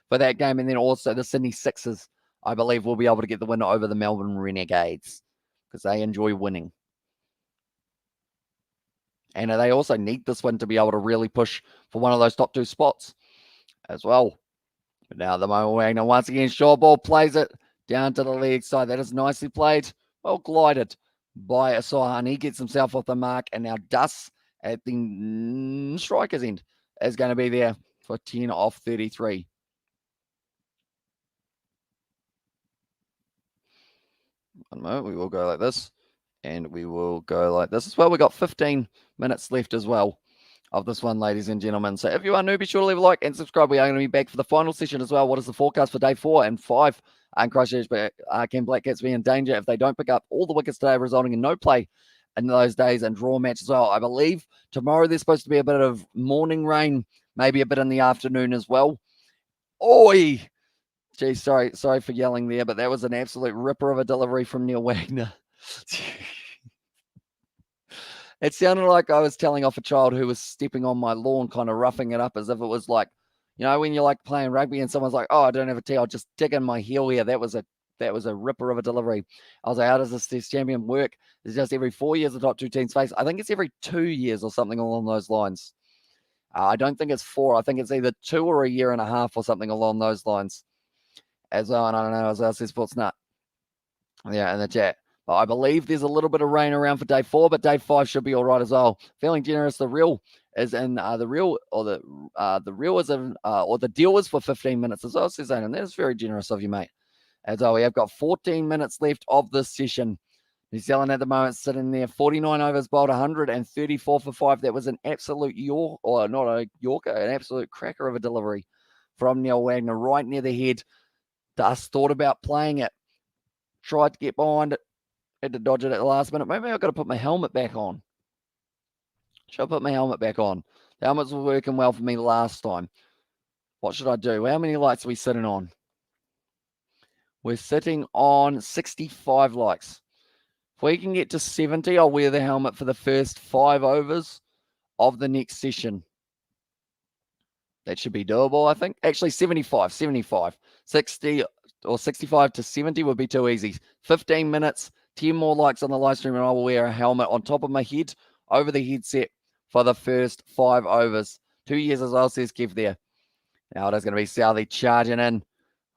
for that game. And then also the Sydney Sixers, I believe, will be able to get the win over the Melbourne Renegades because they enjoy winning. And they also need this win to be able to really push for one of those top 2 spots as well. But now the moment Wagner once again, short ball plays it down to the leg side. That is nicely played. Well glided by Asahan. He gets himself off the mark. And now Duss at the striker's end is going to be there for 10 off 33. One moment, we will go like this, and we will go like this as well. We've got 15 minutes left as well of this one, ladies and gentlemen. So if you are new, be sure to leave a like and subscribe. We are going to be back for the final session as well. What is the forecast for day 4 and 5? And Christchurch, but can Black Cats be in danger if they don't pick up all the wickets today, resulting in no play in those days and draw match as well? I believe tomorrow there's supposed to be a bit of morning rain, maybe a bit in the afternoon as well. Oi! Gee, sorry for yelling there, but that was an absolute ripper of a delivery from Neil Wagner. It sounded like I was telling off a child who was stepping on my lawn, kind of roughing it up as if it was like, when you're like playing rugby and someone's like, "Oh, I don't have a tee, I'll just dig in my heel here." That was a ripper of a delivery. I was like, "How does this Test champion work? It's just every 4 years the top two teams face." I think it's every 2 years or something along those lines. I don't think it's 4. I think it's either 2 or a year and a half or something along those lines. As well, and I don't know, as well says Sports Nut. Yeah, in the chat. But I believe there's a little bit of rain around for day 4, but day 5 should be all right as well. Feeling generous. The real is in the real is in or the deal is for 15 minutes as well, says Aidan. That is very generous of you, mate. As well, we have got 14 minutes left of this session. New Zealand at the moment sitting there, 49 overs bowled, 134 for 5. That was an absolute not a Yorker, an absolute cracker of a delivery from Neil Wagner, right near the head. Dust thought about playing it, tried to get behind it, had to dodge it at the last minute. Maybe I've got to put my helmet back on. Should I put my helmet back on? The helmets were working well for me last time. What should I do? How many lights are we sitting on? We're sitting on 65 likes. If we can get to 70, I'll wear the helmet for the first 5 overs of the next session. That should be doable, I think. Actually, 75. 60 or 65 to 70 would be too easy. 15 minutes, 10 more likes on the live stream, and I will wear a helmet on top of my head over the headset for the first 5 overs. 2 years as well, says Kev there. Now it is going to be Southey charging in.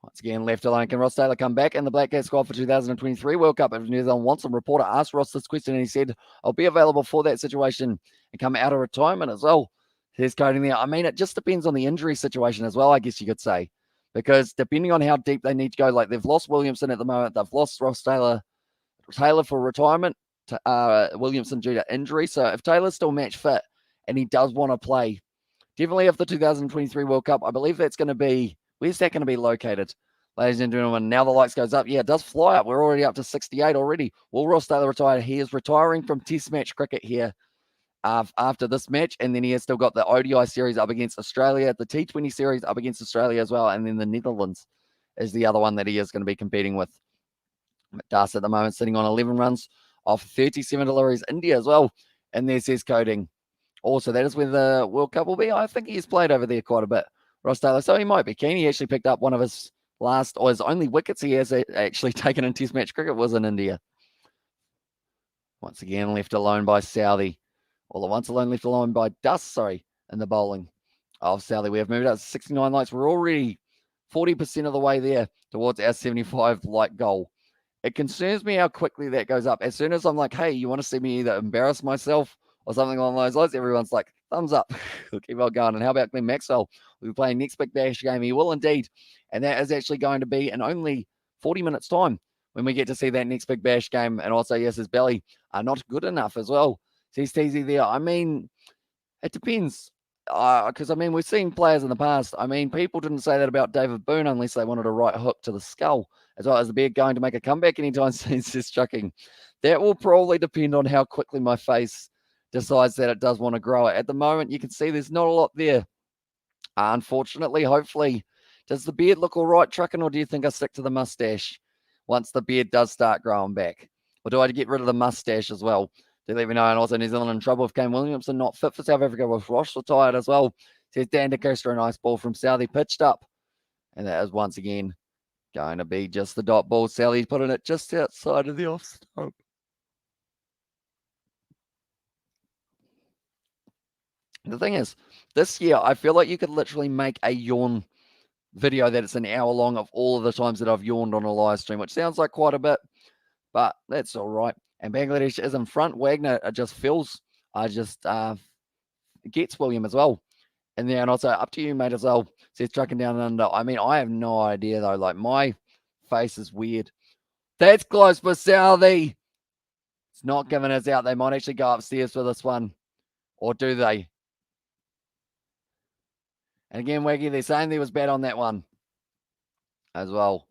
Once again, left alone. Can Ross Taylor come back in the Black Cat squad for 2023 World Cup? If New Zealand wants him, reporter asked Ross this question, and he said, "I'll be available for that situation and come out of retirement as well." Here's coding there. I mean, it just depends on the injury situation as well, I guess you could say. Because depending on how deep they need to go, like they've lost Williamson at the moment, they've lost Ross Taylor for retirement, Williamson due to injury. So if Taylor's still match fit and he does want to play, definitely of the 2023 World Cup, I believe that's going to be, where's that going to be located? Ladies and gentlemen, now the lights goes up. Yeah, it does fly up. We're already up to 68 already. Will Ross Taylor retire? He is retiring from Test match cricket here after this match, and then he has still got the ODI series up against Australia, the T20 series up against Australia as well, and then the Netherlands is the other one that he is going to be competing with. Das at the moment sitting on 11 runs off 37 deliveries. India as well, and there says coding. Also, that is where the World Cup will be. I think he's played over there quite a bit, Ross Taylor, so he might be keen. He actually picked up one of his his only wickets he has actually taken in Test match cricket was in India. Once again, left alone by Southey. All at once alone, left alone by Dust, in the bowling of Southey. We have moved up to 69 likes. We're already 40% of the way there towards our 75 like goal. It concerns me how quickly that goes up. As soon as I'm like, hey, you want to see me either embarrass myself or something along those lines, everyone's like, thumbs up. We'll keep on going. And how about Glenn Maxwell? We'll be playing next Big Bash game. He will indeed. And that is actually going to be in only 40 minutes' time when we get to see that next Big Bash game. And also, yes, his belly are not good enough as well. Says Teasy there. I mean, it depends. Because, we've seen players in the past. People didn't say that about David Boone unless they wanted a right hook to the skull. As well as the Beard going to make a comeback anytime soon, says Chucking. That will probably depend on how quickly my face decides that it does want to grow it. At the moment, you can see there's not a lot there. Unfortunately, hopefully. Does the beard look all right, Trucking, or do you think I stick to the mustache once the beard does start growing back? Or do I get rid of the mustache as well? Do let me know. And also, New Zealand in trouble with Kane Williamson, not fit for South Africa with Ross retired as well. Says Dan DeCosta, a nice ball from Southey, pitched up. And that is once again going to be just the dot ball. Southey's putting it just outside of the off stump. The thing is, this year, I feel like you could literally make a yawn video that it's an hour long of all of the times that I've yawned on a live stream, which sounds like quite a bit, but that's all right. And Bangladesh is in front. Wagner just gets William as well. And then also up to you, mate, as well. Says trucking down and under. I have no idea, though. Like, my face is weird. That's close for Southey. It's not giving us out. They might actually go upstairs for this one. Or do they? And again, Waggy, they're saying there was bad on that one as well.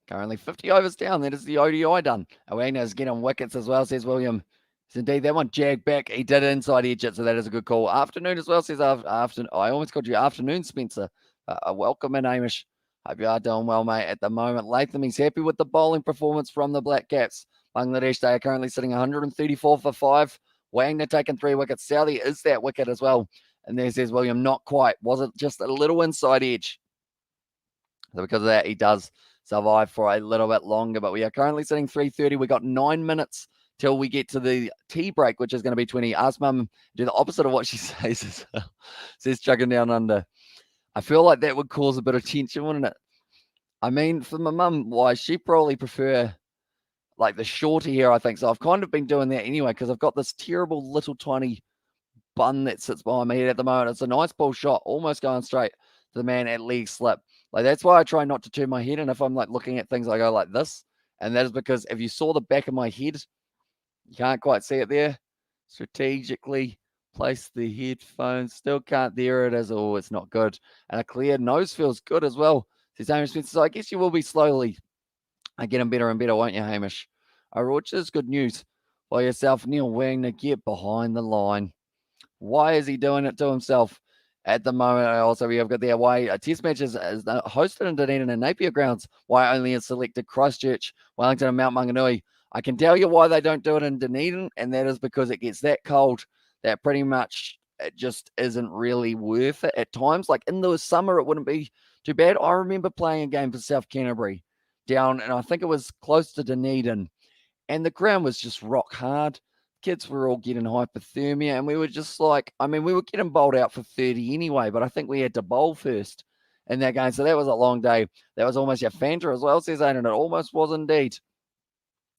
Currently 50 overs down. That is the ODI done. Wagner is getting wickets as well, says William. So indeed, that one jagged back. He did inside edge it, so that is a good call. Afternoon as well, says afternoon. I almost called you afternoon, Spencer. Welcome in, Amish. Hope you are doing well, mate, at the moment. Latham, he's happy with the bowling performance from the Black Caps. Bangladesh, they are currently sitting 134 for 5. Wagner taking 3 wickets. Southey is that wicket as well. And there says William, not quite. Was it just a little inside edge? So because of that, he does survive for a little bit longer. But we are currently sitting 3:30. We got 9 minutes till we get to the tea break, which is going to be 20. Ask Mum do the opposite of what she says as well. Says chugging down under. I feel like that would cause a bit of tension, wouldn't it? I mean, for my mum, why she probably prefer like the shorter hair, I think. So I've kind of been doing that anyway because I've got this terrible little tiny bun that sits behind my head at the moment. It's a nice ball shot, almost going straight to the man at leg slip. Like that's why I try not to turn my head. And if I'm like looking at things, I go like this. And that is because if you saw the back of my head, you can't quite see it there. Strategically place the headphones. Still can't. There it is. Oh, it's not good. And a clear nose feels good as well. Says Hamish Spencer. So I guess you will be slowly getting better and better, won't you, Hamish? Which is good news for yourself. Neil Wagner, get behind the line. Why is he doing it to himself at the moment? Also, we have got the away test matches is hosted in Dunedin and Napier grounds. Why only is selected Christchurch, Wellington, and Mount Maunganui. I can tell you why they don't do it in Dunedin, and that is because it gets that cold that pretty much it just isn't really worth it at times. Like in the summer, it wouldn't be too bad. I remember playing a game for South Canterbury down, and I think it was close to Dunedin, and the ground was just rock hard. Kids were all getting hypothermia, and we were just like, I mean, we were getting bowled out for 30 anyway, but I think we had to bowl first in that game. So that was a long day. That was almost your Fanta as well, says Aidan. It almost was indeed.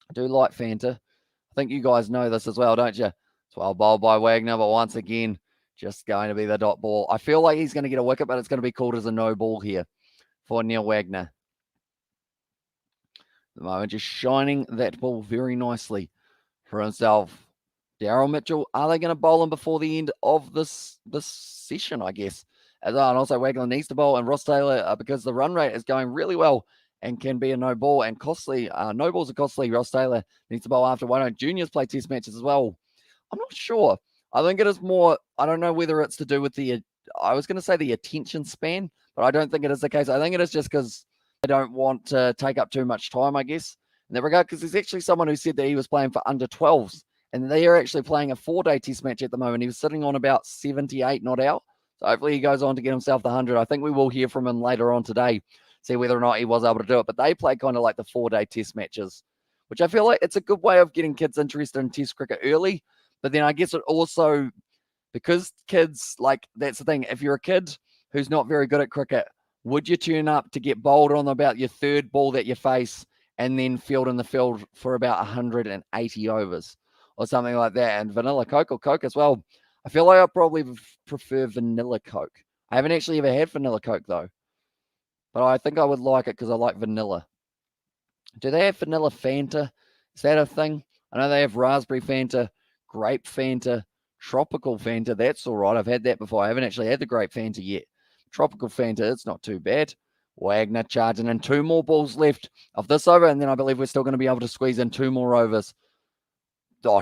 I do like Fanta. I think you guys know this as well, don't you? It's well bowled by Wagner, but once again, just going to be the dot ball. I feel like he's going to get a wicket, but it's going to be called as a no ball here for Neil Wagner. At the moment, just shining that ball very nicely for himself. Daryl Mitchell, are they going to bowl him before the end of this session, I guess? And also Wagner needs to bowl, and Ross Taylor, because the run rate is going really well and can be a no ball and costly. No balls are costly. Ross Taylor needs to bowl after. Why don't juniors play test matches as well? I'm not sure. I think it is more, I don't know whether it's to do with I was going to say the attention span, but I don't think it is the case. I think it is just because they don't want to take up too much time, I guess, in that regard, because there's actually someone who said that he was playing for under 12s, and they are actually playing a 4-day test match at the moment. He was sitting on about 78 not out. So hopefully he goes on to get himself the 100. I think we will hear from him later on today, see whether or not he was able to do it. But they play kind of like the 4-day test matches, which I feel like it's a good way of getting kids interested in test cricket early. But then I guess it also, because kids, like, that's the thing. If you're a kid who's not very good at cricket, would you turn up to get bowled on about your third ball that you face and then field in the field for about 180 overs or something like that? And vanilla Coke or Coke as well. I feel like I probably prefer vanilla Coke. I haven't actually ever had vanilla Coke though, but I think I would like it because I like vanilla. Do they have vanilla Fanta? Is that a thing? I know they have raspberry Fanta, grape Fanta, tropical Fanta. That's all right. I've had that before. I haven't actually had the grape Fanta yet. Tropical Fanta, it's not too bad. Wagner charging in 2 more balls left of this over, and then I believe we're still going to be able to squeeze in 2 more overs.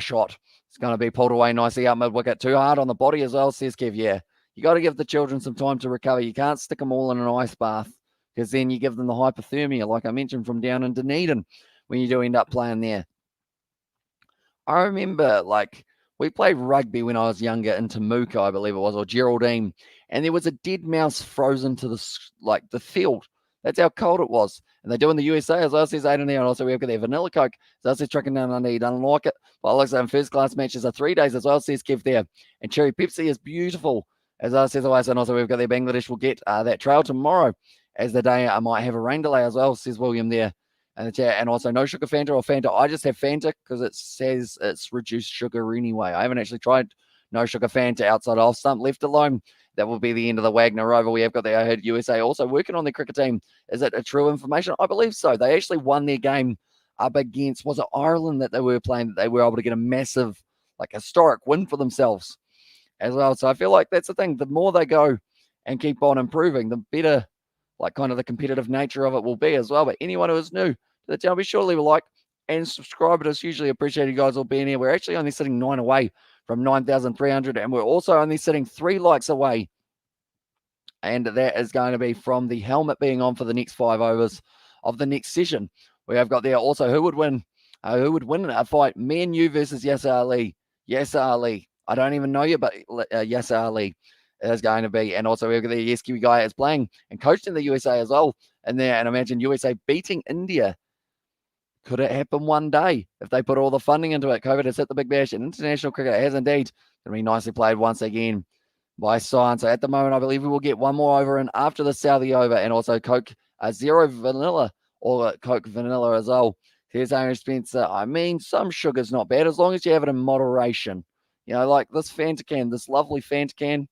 Shot. It's going to be pulled away nicely out mid-wicket. Too hard on the body as well, says Kev. Yeah, you got to give the children some time to recover. You can't stick them all in an ice bath because then you give them the hypothermia, like I mentioned, from down in Dunedin when you do end up playing there. I remember, like, we played rugby when I was younger in Temuka, I believe it was, or Geraldine, and there was a dead mouse frozen to the field. That's how cold it was. And they do in the USA as well, says Aidan there. And also we have got their vanilla Coke. So that's trucking down under. He doesn't like it. But like I say, first class matches are 3 days as well, says Kev there. And cherry Pepsi is beautiful. As I says away. And also we've got their Bangladesh will get that trail tomorrow as the day I might have a rain delay as well, says William there. And also no sugar Fanta or Fanta. I just have Fanta because it says it's reduced sugar anyway. I haven't actually tried no sugar Fanta outside of stump left alone. That will be the end of the Wagner over. We have got the I heard USA also working on their cricket team. Is it a true information? I believe so. They actually won their game up against, was it Ireland that they were playing, that they were able to get a massive, like, historic win for themselves as well. So I feel like that's the thing. The more they go and keep on improving, the better, like, kind of the competitive nature of it will be as well. But anyone who is new to the channel, be sure to leave a like and subscribers. Hugely appreciate you guys all being here. We're actually only sitting 9 away from 9,300, and we're also only sitting 3 likes away. And that is going to be from the helmet being on for the next 5 overs of the next session. We have got there also who would win a fight, me and you versus Yasser Ali. Yasser Ali. I don't even know you, but Yasser Ali is going to be. And also we've got the Yes Kiwi guy is playing and coached in the USA as well. And there, and imagine USA beating India. Could it happen one day if they put all the funding into it? COVID has hit the big bash, and international cricket has indeed. Going to be nicely played once again by Science. So at the moment, I believe we will get one more over and after the Southie over, and also Coke Zero Vanilla or Coke Vanilla as well. Here's Aaron Spencer. I mean, some sugar's not bad as long as you have it in moderation. You know, like this Fanta can, this lovely Fanta can.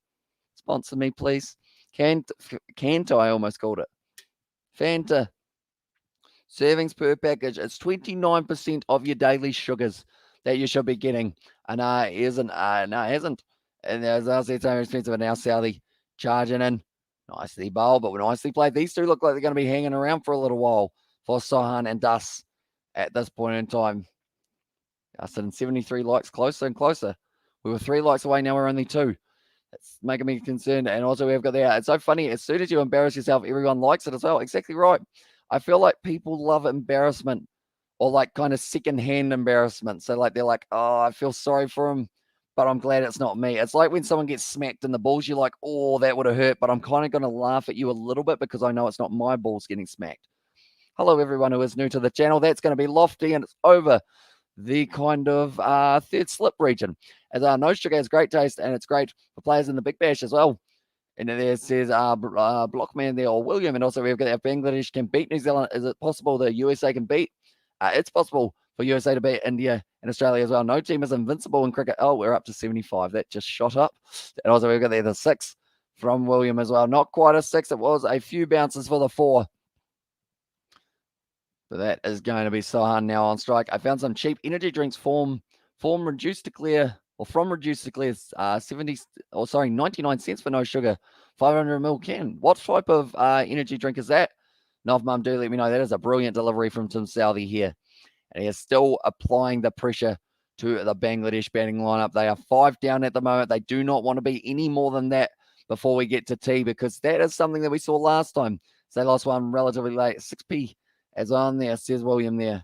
Sponsor me, please. Canto, I almost called it. Fanta. Servings per package. It's 29% of your daily sugars that you should be getting. And it isn't. No, it hasn't. And as I said, so expensive. And now Southie charging in. Nicely bowled, but nicely played. These two look like they're going to be hanging around for a little while for Sohan and Dus at this point in time. Sitting 73 likes closer and closer. We were 3 likes away. Now we're only 2. It's making me concerned. And also we've got there. It's so funny. As soon as you embarrass yourself, everyone likes it as well. Exactly right. I feel like people love embarrassment or like kind of secondhand embarrassment. So like they're like, oh, I feel sorry for him, but I'm glad it's not me. It's like when someone gets smacked in the balls, you're like, oh, that would have hurt, but I'm kind of going to laugh at you a little bit because I know it's not my balls getting smacked. Hello, everyone who is new to the channel. That's going to be Lofty, and it's over the kind of third slip region. As no sugar has great taste, and it's great for players in the Big Bash as well. And there says Blockman there, or William, and also we've got our Bangladesh can beat New Zealand. Is it possible that USA can beat? It's possible for USA to beat India and Australia as well. No team is invincible in cricket. Oh, we're up to 75. That just shot up. And also we've got there the 6 from William as well. Not quite a 6. It was a few bounces for the 4. But that is going to be Sohan now on strike. I found some cheap energy drinks form reduced to clear. Or from reduced to clear, 99 cents for no sugar, 500 ml can. What type of energy drink is that? Nov Mum, do let me know. That is a brilliant delivery from Tim Southey here. And he is still applying the pressure to the Bangladesh batting lineup. They are 5 down at the moment. They do not want to be any more than that before we get to tea, because that is something that we saw last time. So they lost one relatively late. 6p as on there, says William there.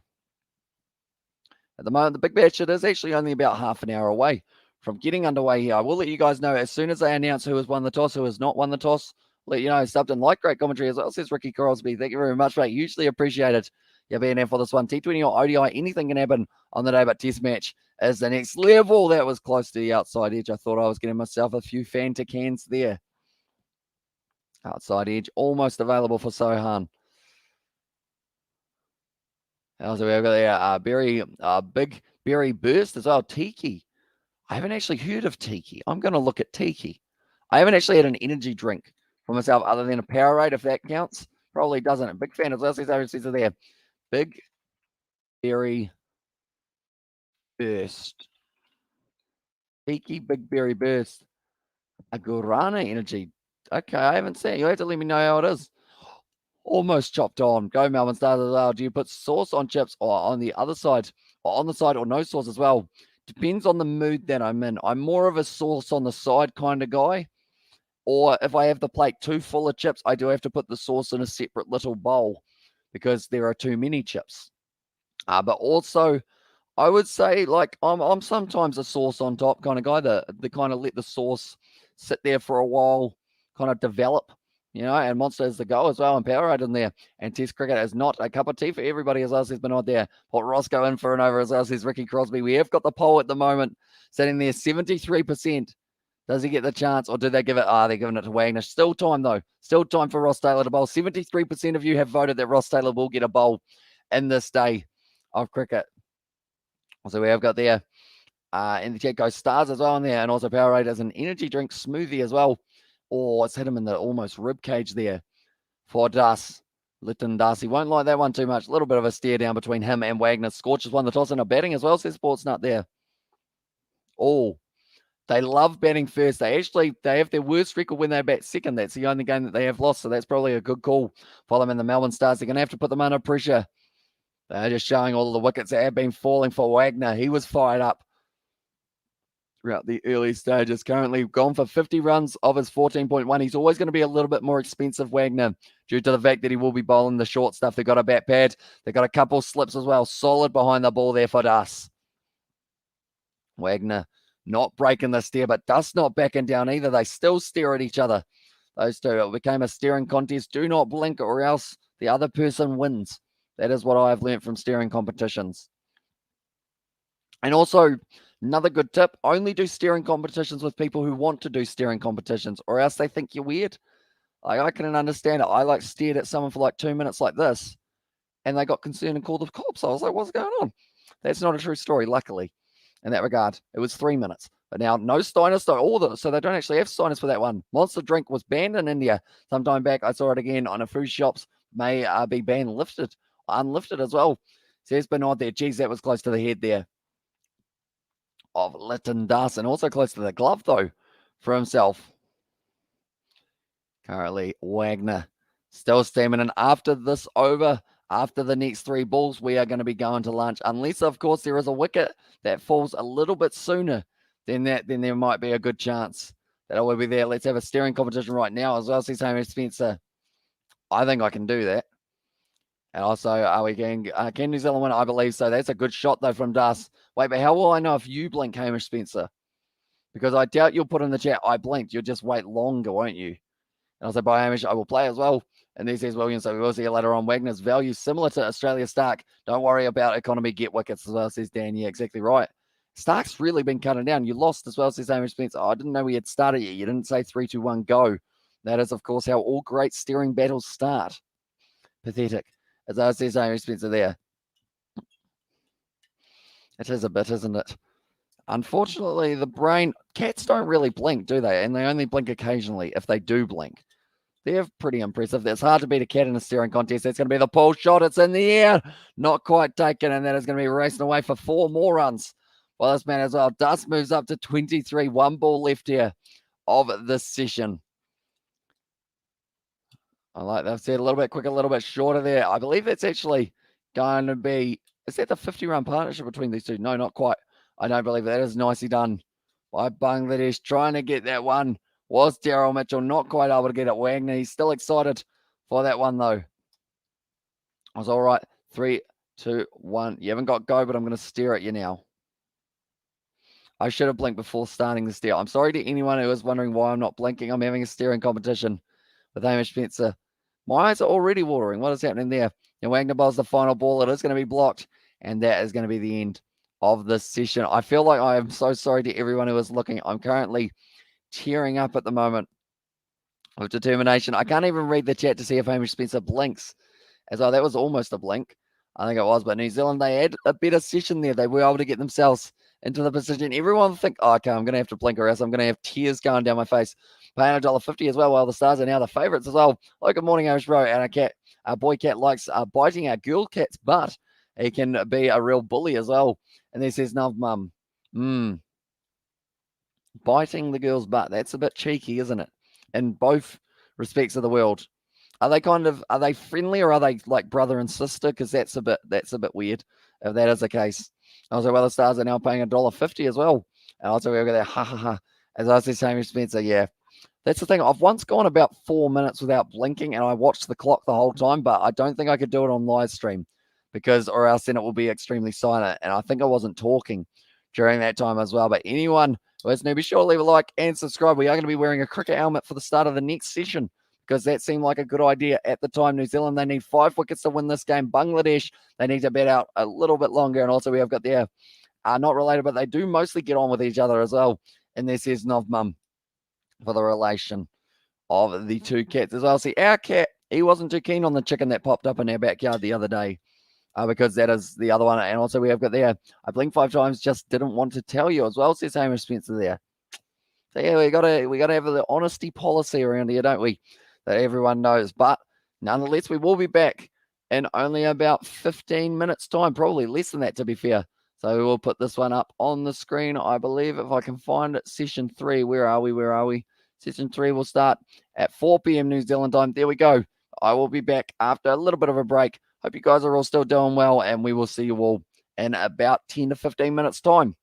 At the moment, the Big Bash, it is actually only about half an hour away from getting underway here. I will let you guys know as soon as they announce who has won the toss, who has not won the toss. Let you know. Subden, like great commentary as well, says Ricky Crosby. Thank you very much, mate. Hugely appreciate it. You're being here for this one. T20 or ODI, anything can happen on the day, but Test match is the next level. That was close to the outside edge. I thought I was getting myself a few Fanta cans there. Outside edge, almost available for Sohan. Also, we've got there big berry burst as well. Tiki. I haven't actually heard of Tiki. I'm going to look at Tiki. I haven't actually had an energy drink for myself other than a Powerade, if that counts. Probably doesn't. A big fan of Leslie's overseas there. Big berry burst. Tiki big berry burst. A Guarana energy. Okay, I haven't seen it. You'll have to let me know how it is. Almost chopped on. Go Melbourne Stars as well. Do you put sauce on chips or on the other side? Or on the side or no sauce as well? Depends on the mood that I'm in. I'm more of a sauce on the side kind of guy. Or if I have the plate too full of chips, I do have to put the sauce in a separate little bowl because there are too many chips. But also, I would say, like, I'm sometimes a sauce on top kind of guy. The kind of let the sauce sit there for a while, kind of develop. You know, and Monster is the goal as well, and Powerade in there. And Test cricket is not a cup of tea for everybody, as well, says Bernard there. Put Roscoe in for an over, as well, says Ricky Crosby. We have got the poll at the moment sitting there, 73%. Does he get the chance, or do they give it? They're giving it to Wagner. Still time, though. Still time for Ross Taylor to bowl. 73% of you have voted that Ross Taylor will get a bowl in this day of cricket. So we have got there, in the chat goes Stars as well in there, and also Powerade as an energy drink smoothie as well. Oh, it's hit him in the almost rib cage there for Dus. Lytton Dus. He won't like that one too much. A little bit of a stare down between him and Wagner. Scorchers won the toss and are batting as well, says Sportsnut there. Oh, they love batting first. They have their worst record when they bat second. That's the only game that they have lost, so that's probably a good call for them in the Melbourne Stars. They're going to have to put them under pressure. They're just showing all of the wickets that have been falling for Wagner. He was fired up throughout the early stages. Currently gone for 50 runs of his 14.1. He's always going to be a little bit more expensive, Wagner, due to the fact that he will be bowling the short stuff. They've got a bat pad. They've got a couple slips as well. Solid behind the ball there for Das. Wagner not breaking the stare, but Das not backing down either. They still stare at each other. Those two. It became a staring contest. Do not blink or else the other person wins. That is what I have learned from staring competitions. And also, another good tip, only do staring competitions with people who want to do staring competitions, or else they think you're weird. Like, I can understand it. I stared at someone for like 2 minutes like this, and they got concerned and called the cops. I was like, what's going on? That's not a true story, luckily, in that regard. It was 3 minutes. But now, no Steiners, so they don't actually have Steiners for that one. Monster drink was banned in India some time back. I saw it again on a food shops. May be unlifted as well. Says Bernard there. Geez, that was close to the head there of Lytton Das, and also close to the glove, though, for himself. Currently, Wagner still steaming. And after this over, after the next 3 balls, we are going to be going to lunch. Unless, of course, there is a wicket that falls a little bit sooner than that, then there might be a good chance that I will be there. Let's have a staring competition right now as well. See Hamish Spencer. I think I can do that. And also, are we getting can New Zealand win? I believe so. That's a good shot, though, from Das. Wait, but how will I know if you blink, Hamish Spencer? Because I doubt you'll put in the chat, I blinked. You'll just wait longer, won't you? And I'll say, bye, Hamish, I will play as well. And he says, Williams, so we will see you later on. Wagner's value similar to Australia Stark. Don't worry about economy, get wickets as well, says Dan. Yeah, exactly right. Stark's really been cutting down. You lost as well, says Hamish Spencer. Oh, I didn't know we had started yet. You didn't say 3, 2, 1, go. That is, of course, how all great steering battles start. Pathetic. As I says Hamish Spencer there. It is a bit, isn't it? Unfortunately, the brain, cats don't really blink, do they? And they only blink occasionally if they do blink. They're pretty impressive. It's hard to beat a cat in a steering contest. That's going to be the pull shot. It's in the air. Not quite taken. And that is going to be racing away for 4 more runs. Well, this man as well. Dust moves up to 23. 1 ball left here of this session. I like that. I've said a little bit quicker, a little bit shorter there. I believe it's actually going to be, is that the 50-run partnership between these two? No, not quite. I don't believe that is nicely done by Bangladesh. Trying to get that one was Daryl Mitchell. Not quite able to get it. Wagner, he's still excited for that one, though. I was all right. 3, 2, 1. You haven't got go, but I'm going to stare at you now. I should have blinked before starting the stare. I'm sorry to anyone who is wondering why I'm not blinking. I'm having a staring competition with Hamish Spencer. My eyes are already watering. What is happening there? And Wagner bowls the final ball. It is going to be blocked. And that is going to be the end of this session. I feel like I am so sorry to everyone who is looking. I'm currently tearing up at the moment with determination. I can't even read the chat to see if Hamish Spencer blinks. As though that was almost a blink. I think it was. But New Zealand, they had a better session there. They were able to get themselves into the position. Everyone think, oh, okay, I'm going to have to blink or else I'm going to have tears going down my face. Paying $1.50 as well, while the Stars are now the favourites as well. Oh, good morning, Irish Bro. And our boy cat likes biting our girl cat's butt. He can be a real bully as well. And he says, no, mum, biting the girl's butt. That's a bit cheeky, isn't it? In both respects of the world. Are they friendly or are they like brother and sister? Because that's a bit weird if that is the case. I was like, well, the Stars are now paying $1.50 as well. And also we'll go there, ha ha ha. As I said, Hamish Spencer, yeah. That's the thing. I've once gone about 4 minutes without blinking, and I watched the clock the whole time, but I don't think I could do it on live stream or else then it will be extremely silent. And I think I wasn't talking during that time as well. But anyone who is new, be sure to leave a like and subscribe. We are going to be wearing a cricket helmet for the start of the next session because that seemed like a good idea at the time. New Zealand, they need 5 wickets to win this game. Bangladesh, they need to bat out a little bit longer. And also we have got there, not related, but they do mostly get on with each other as well. And this is Novmum for the relation of the two cats as well. See, our cat, he wasn't too keen on the chicken that popped up in our backyard the other day because that is the other one. And also we have got there, I blinked 5 times, just didn't want to tell you as well, says Hamish Spencer there. So yeah, we gotta have the honesty policy around here, don't we? That everyone knows. But nonetheless, we will be back in only about 15 minutes time, probably less than that to be fair. So we will put this one up on the screen, I believe, if I can find it. Session 3, where are we? Session 3 will start at 4 p.m. New Zealand time. There we go. I will be back after a little bit of a break. Hope you guys are all still doing well, and we will see you all in about 10 to 15 minutes' time.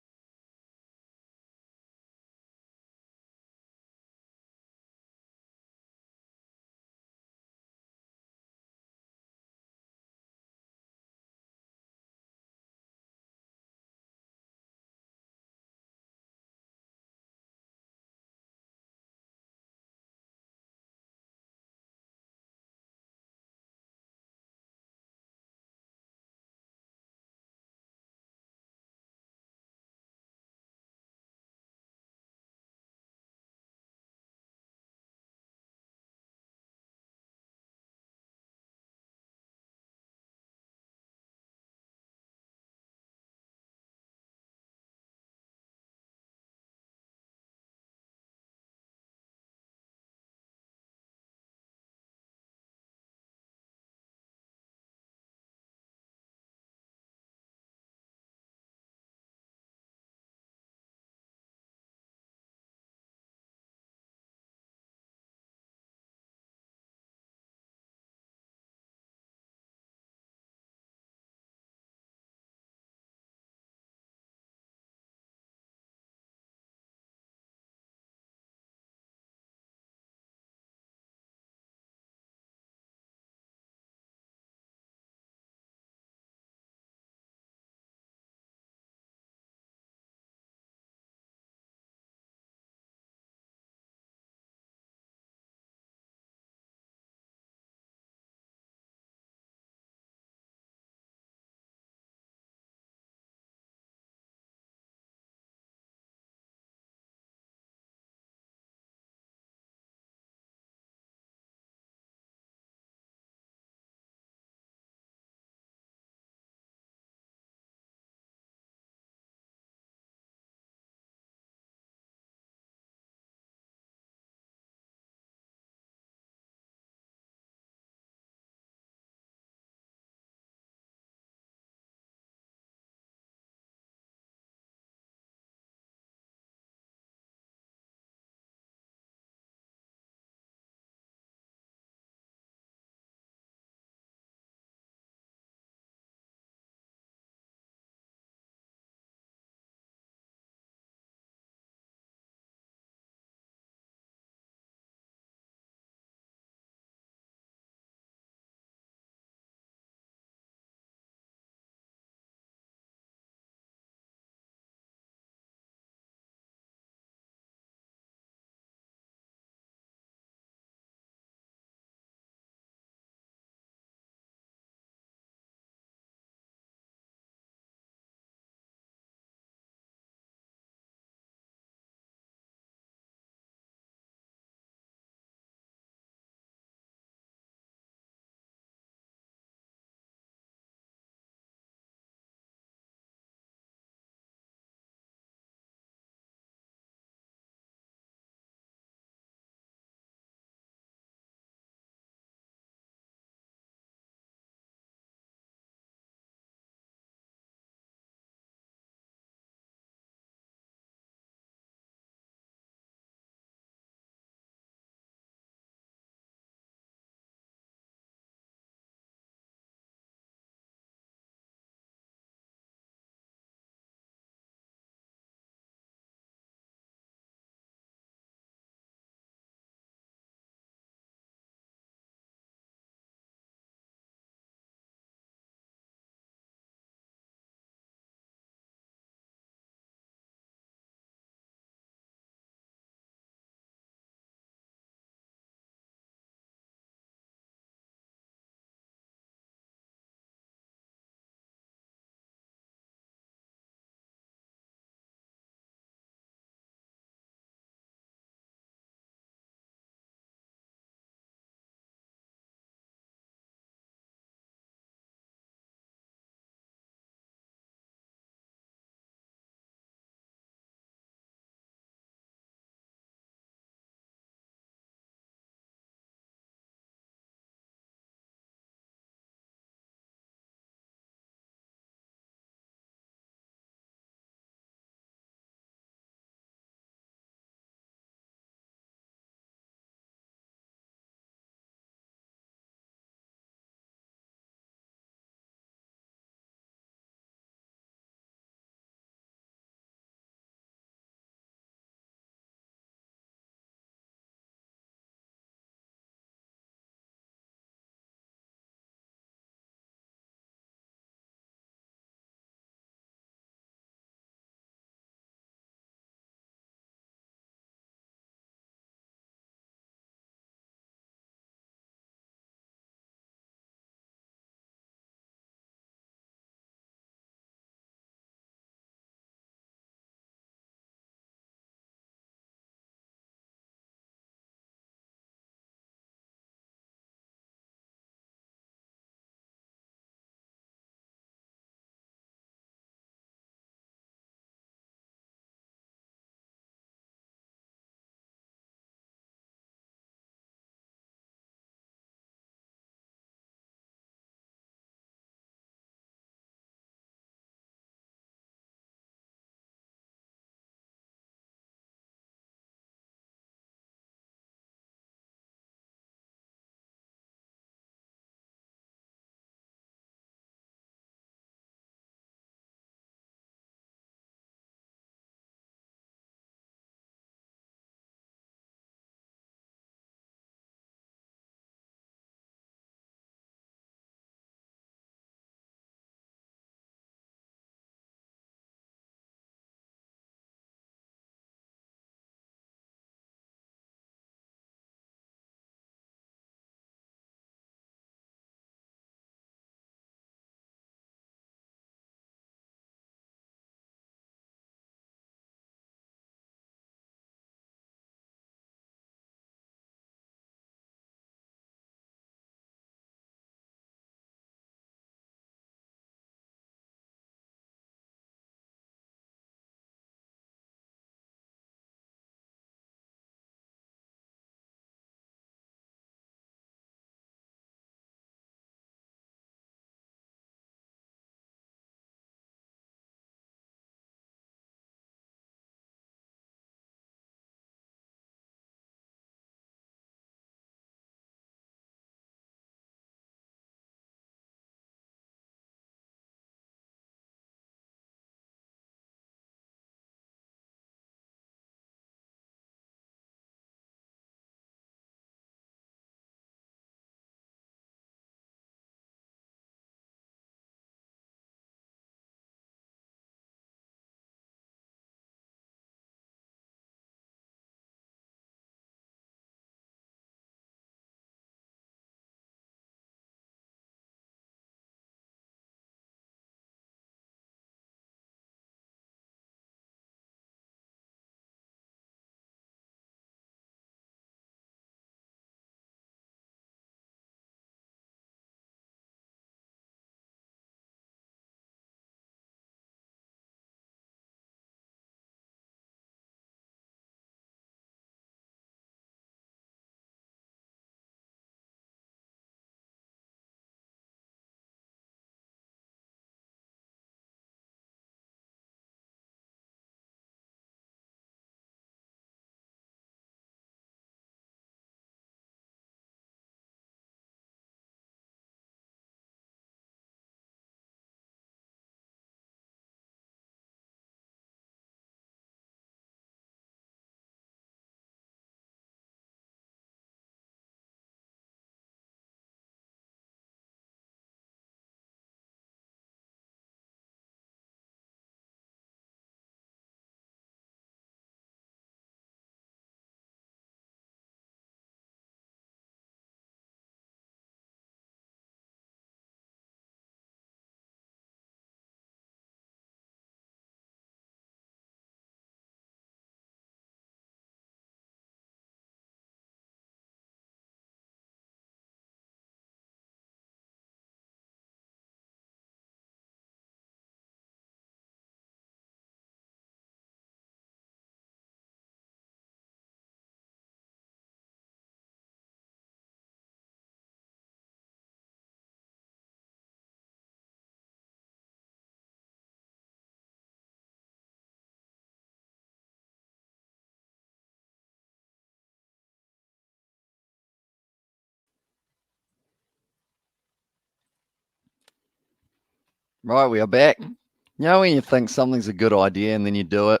Right, we are back. You know when you think something's a good idea and then you do it,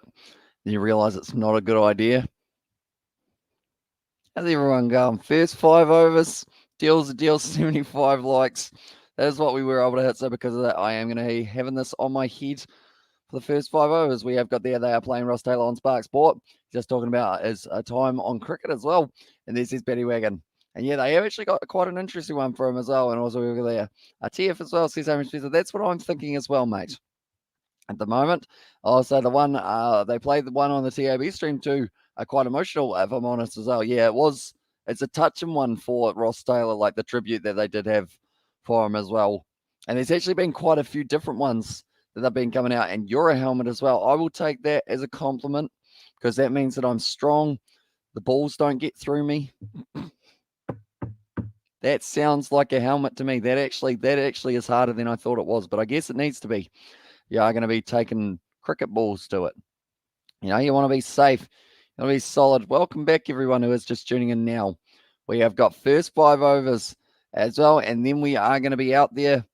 and you realise it's not a good idea? How's everyone going? First 5 overs, deals a deal, 75 likes. That is what we were able to hit. So because of that, I am going to be having this on my head for the first 5 overs. We have got there, they are playing Ross Taylor on Spark Sport. Just talking about his time on cricket as well. And there's his Betty Wagon. And yeah, they have actually got quite an interesting one for him as well. And also we've got there a TF as well, says Hamish Spencer. That's what I'm thinking as well, mate. At the moment. Also, the one they played the one on the TAB stream too, quite emotional, if I'm honest as well. Yeah, it's a touching one for Ross Taylor, like the tribute that they did have for him as well. And there's actually been quite a few different ones that have been coming out, and you're a helmet as well. I will take that as a compliment because that means that I'm strong. The balls don't get through me. That sounds like a helmet to me. That actually is harder than I thought it was, but I guess it needs to be. You are going to be taking cricket balls to it. You know, you want to be safe. You want to be solid. Welcome back, everyone who is just tuning in now. We have got first 5 overs as well, and then we are going to be out there,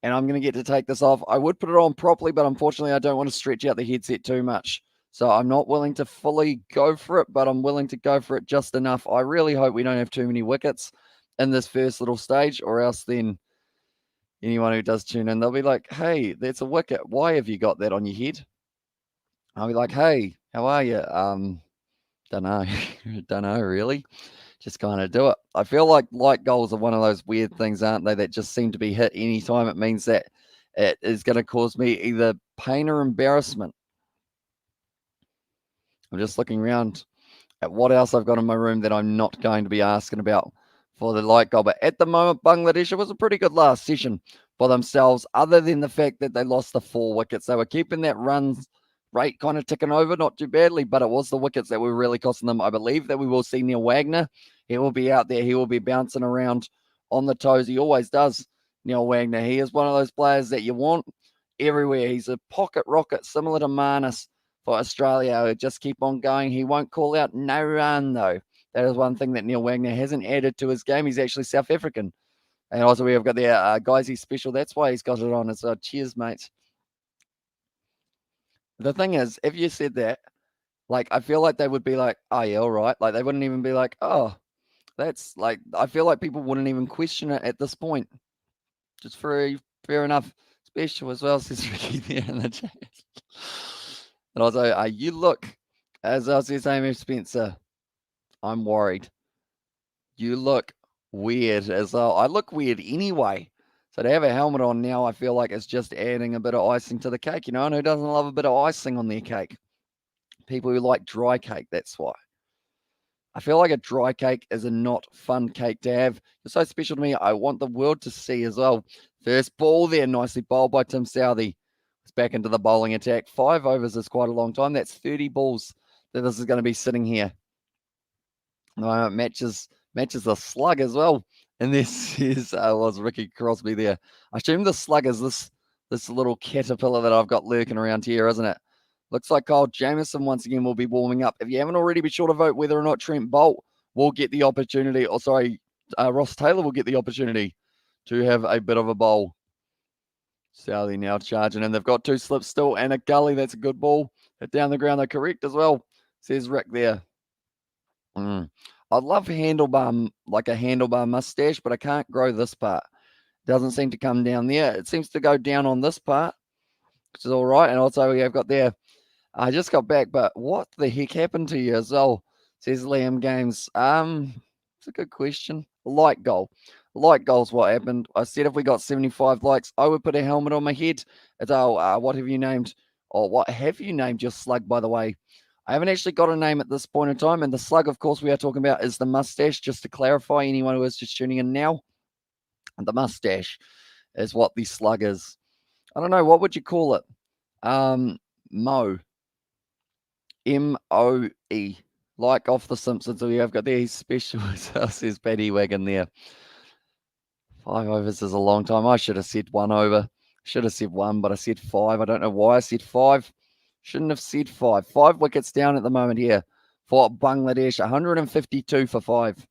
and I'm going to get to take this off. I would put it on properly, but unfortunately, I don't want to stretch out the headset too much. So I'm not willing to fully go for it, but I'm willing to go for it just enough. I really hope we don't have too many wickets in this first little stage, or else then anyone who does tune in, they'll be like, hey, that's a wicket. Why have you got that on your head? I'll be like, hey, how are you? Don't know. Don't know, really. Just kind of do it. I feel like light goals are one of those weird things, aren't they, that just seem to be hit anytime. It means that it is going to cause me either pain or embarrassment. I'm just looking around at what else I've got in my room that I'm not going to be asking about for the light goal. But at the moment, Bangladesh, it was a pretty good last session for themselves, other than the fact that they lost the 4 wickets. They were keeping that runs rate kind of ticking over, not too badly, but it was the wickets that were really costing them. I believe that we will see Neil Wagner. He will be out there. He will be bouncing around on the toes. He always does, Neil Wagner. He is one of those players that you want everywhere. He's a pocket rocket, similar to Marnus for Australia. He'll just keep on going. He won't call out no run, though. That is one thing that Neil Wagner hasn't added to his game. He's actually South African. And also we have got the guys he's special. That's why he's got it on. So cheers, mates. The thing is, if you said that, like, I feel like they would be like, oh, yeah, all right. Like, they wouldn't even be like, oh, that's like, I feel like people wouldn't even question it at this point. Just fair enough. Special as well, says Ricky there in the chat. And also, you look, as I says Amy Spencer, I'm worried. You look weird as well. I look weird anyway. So to have a helmet on now, I feel like it's just adding a bit of icing to the cake, you know, and who doesn't love a bit of icing on their cake? People who like dry cake, that's why. I feel like a dry cake is a not fun cake to have. It's so special to me. I want the world to see as well. First ball there, nicely bowled by Tim Southey. It's back into the bowling attack. 5 overs is quite a long time. That's 30 balls that this is going to be sitting here. Matches the slug as well. And this is was Ricky Crosby there. I assume the slug is this little caterpillar that I've got lurking around here, isn't it? Looks like Kyle Jamieson once again will be warming up. If you haven't already, be sure to vote whether or not Trent Bolt will get the opportunity. Or sorry, Ross Taylor will get the opportunity to have a bit of a bowl. Southey now charging, and they've got 2 slips still and a gully. That's a good ball. Hit down the ground, they're correct as well, says Rick there. I'd love like a handlebar mustache, but I can't grow this part. Doesn't seem to come down there. It seems to go down on this part, which is all right. And also we have got there, I just got back, but what the heck happened to you as well, says Liam Games. It's a good question. Light goal. Light goal's what happened. I said if we got 75 likes, I would put a helmet on my head. It's, what have you named? Or what have you named your slug, by the way? I haven't actually got a name at this point in time. And the slug, of course, we are talking about is the mustache, just to clarify anyone who is just tuning in now. And the mustache is what the slug is. I don't know. What would you call it? Moe. M-O-E. Like off The Simpsons. We have got there. He's special as well, says Paddy Wagon there. 5 overs is a long time. I should have said 1 over. Should have said 1, but I said 5. I don't know why I said 5. Shouldn't have said 5. 5 wickets down at the moment here for Bangladesh. 152 for 5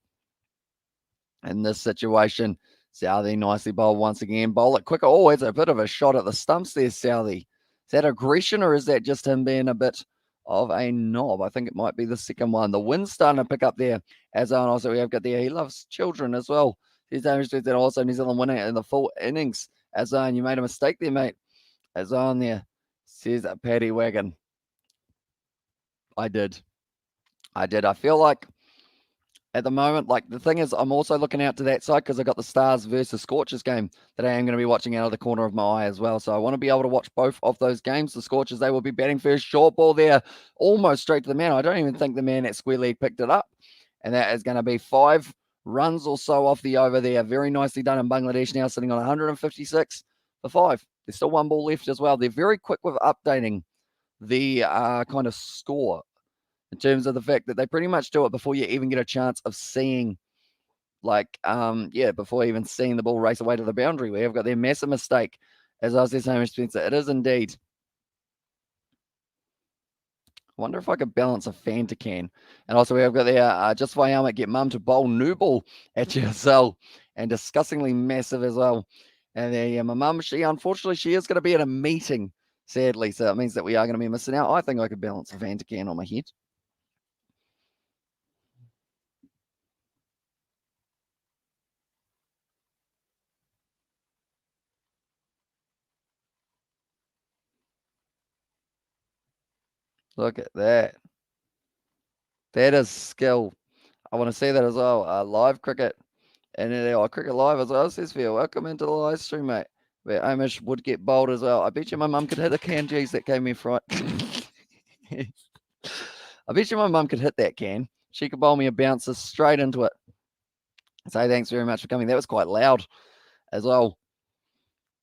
in this situation. Southey nicely bowled once again. Bowl it quicker. Oh, it's a bit of a shot at the stumps there, Southey. Is that aggression or is that just him being a bit of a knob? I think it might be the second one. The wind's starting to pick up there. As also we have got there. He loves children as well. He's demonstrated that also New Zealand winning in the full innings. As you made a mistake there, mate. As on there, says Paddy Wagon. I did. I feel like at the moment, like the thing is, I'm also looking out to that side because I got the Stars versus Scorchers game that I am going to be watching out of the corner of my eye as well. So I want to be able to watch both of those games. The Scorchers, they will be batting first. Short ball there, almost straight to the man. I don't even think the man at square leg picked it up. And that is going to be 5 runs or so off the over there. Very nicely done in Bangladesh now, sitting on 156 for 5. There's still 1 ball left as well. They're very quick with updating the kind of score, in terms of the fact that they pretty much do it before you even get a chance of seeing, before even seeing the ball race away to the boundary. We have got their massive mistake. As I was saying, Spencer, it is indeed. I wonder if I could balance a fan to can. And also we have got there, just for helmet, get mum to bowl new ball at GSL, and disgustingly massive as well. And there, my mum, unfortunately, she is going to be at a meeting, sadly. So it means that we are going to be missing out. I think I could balance a fan to can on my head. Look at that. That is skill. I want to see that as well. Live cricket. And then cricket live as well, says Phil. Welcome into the live stream, mate. Where Amish would get bowled as well. I bet you my mum could hit a can. Geez, that gave me fright. I bet you my mum could hit that can. She could bowl me a bouncer straight into it. So thanks very much for coming. That was quite loud as well.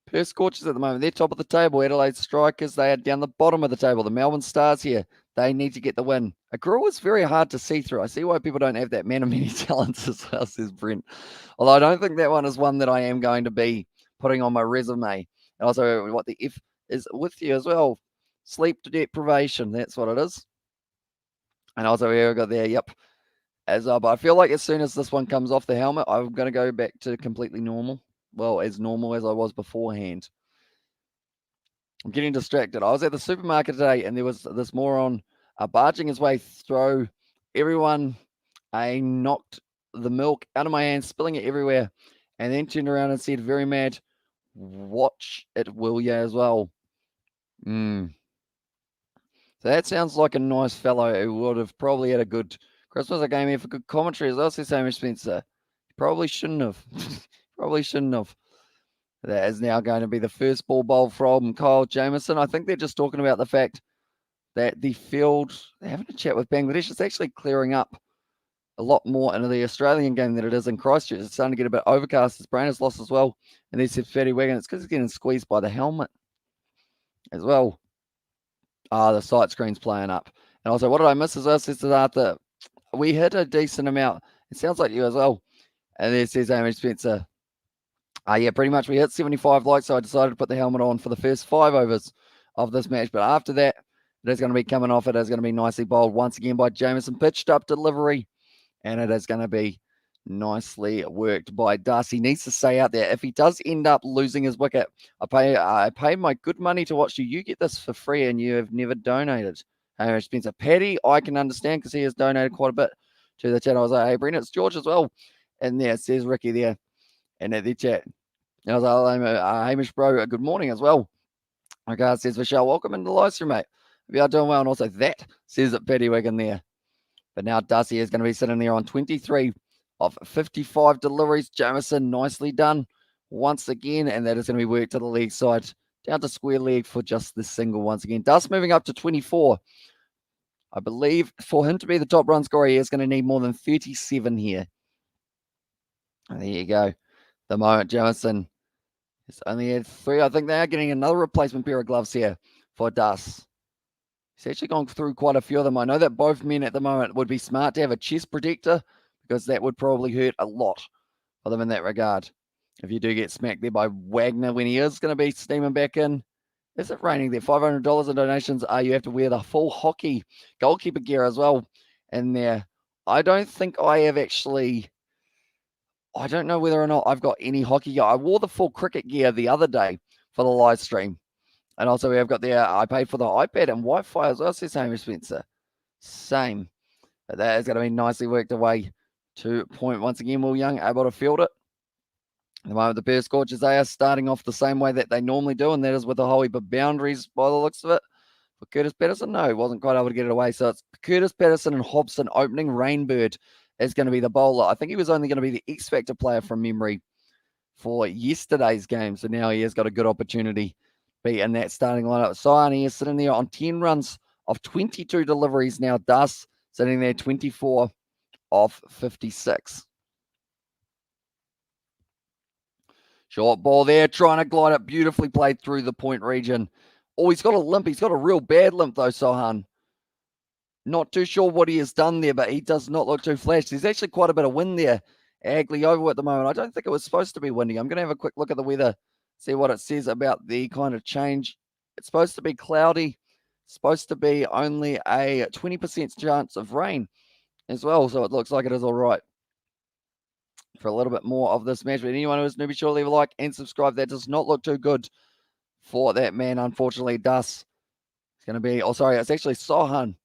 Perth Scorchers at the moment, they're top of the table. Adelaide Strikers, they are down the bottom of the table. The Melbourne Stars here, they need to get the win. A girl is very hard to see through. I see why people don't have that man of many talents as well, says Brent. Although I don't think that one is one that I am going to be putting on my resume. And also what the F is with you as well. Sleep deprivation, that's what it is. And also here we got there, yep. But I feel like as soon as this one comes off the helmet, I'm going to go back to completely normal. Well, as normal as I was beforehand. I'm getting distracted. I was at the supermarket today and there was this moron barging his way through. Everyone knocked the milk out of my hand, spilling it everywhere, and then turned around and said, very mad, watch it, will ya, as well. So that sounds like a nice fellow who would have probably had a good Christmas. I came here for good commentary as well, says Sammy Spencer. Probably shouldn't have. Probably shouldn't have. That is now going to be the first ball bowl from Kyle Jamieson. I think they're just talking about the fact that the field, they're having a chat with Bangladesh, it's actually clearing up a lot more into the Australian game than it is in Christchurch. It's starting to get a bit overcast. His brain is lost as well. And he said Fatty Wagon, it's because he's getting squeezed by the helmet as well. The sight screen's playing up. And also, what did I miss as well? Says that we hit a decent amount. It sounds like you as well. And there says Amy Spencer. Yeah, pretty much we hit 75 likes, so I decided to put the helmet on for the first 5 overs of this match. But after that, it is going to be coming off. It is going to be nicely bowled once again by Jamieson. Pitched up delivery, and it is going to be nicely worked by Darcy. Needs to stay out there. If he does end up losing his wicket, I pay my good money to watch you. You get this for free, and you have never donated. Spencer Paddy, I can understand because he has donated quite a bit to the channel. I was like, hey, Brent, it's George as well. And there, says Ricky there. And at the chat, I was like, Hamish, bro, good morning as well. Okay, says Michelle, welcome into the live stream, mate. We are doing well. And also that says that Paddy Wigan there. But now Darcy is going to be sitting there on 23 of 55 deliveries. Jamieson, nicely done once again. And that is going to be worked to the leg side, down to square leg for just this single once again. Dust moving up to 24. I believe for him to be the top run scorer, he is going to need more than 37 here. And there you go. The moment Jamieson has only had 3. I think they are getting another replacement pair of gloves here for Dust. He's actually gone through quite a few of them. I know that both men at the moment would be smart to have a chest protector because that would probably hurt a lot for them in that regard. If you do get smacked there by Wagner when he is going to be steaming back in. Is it raining there? $500 in donations. You have to wear the full hockey goalkeeper gear as well in there. I don't think I have actually... I don't know whether or not I've got any hockey gear. I wore the full cricket gear the other day for the live stream. And also we have got I paid for the iPad and Wi-Fi as well, says Hamish Spencer. Same. But that is going to be nicely worked away to point once again. Will Young able to field it. At the moment, the Perth Scorchers, they are starting off the same way that they normally do, and that is with a whole heap of boundaries by the looks of it. For Curtis Patterson, no, he wasn't quite able to get it away. So it's Curtis Patterson and Hobson opening. Rainbird is going to be the bowler. I think he was only going to be the X-Factor player from memory for yesterday's game. So now he has got a good opportunity to be in that starting lineup. Sohani is sitting there on 10 runs of 22 deliveries now. Das sitting there 24 off 56. Short ball there, trying to glide it, beautifully played through the point region. Oh, he's got a limp. He's got a real bad limp, though, Sohan. Not too sure what he has done there, but he does not look too flash. There's actually quite a bit of wind there. Hagley Oval at the moment. I don't think it was supposed to be windy. I'm going to have a quick look at the weather, see what it says about the kind of change. It's supposed to be cloudy. It's supposed to be only a 20% chance of rain as well, so it looks like it is all right for a little bit more of this match. But anyone who is new, be sure to leave a like and subscribe. That does not look too good for that man, unfortunately. Das. It's going to be, it's actually Sohan.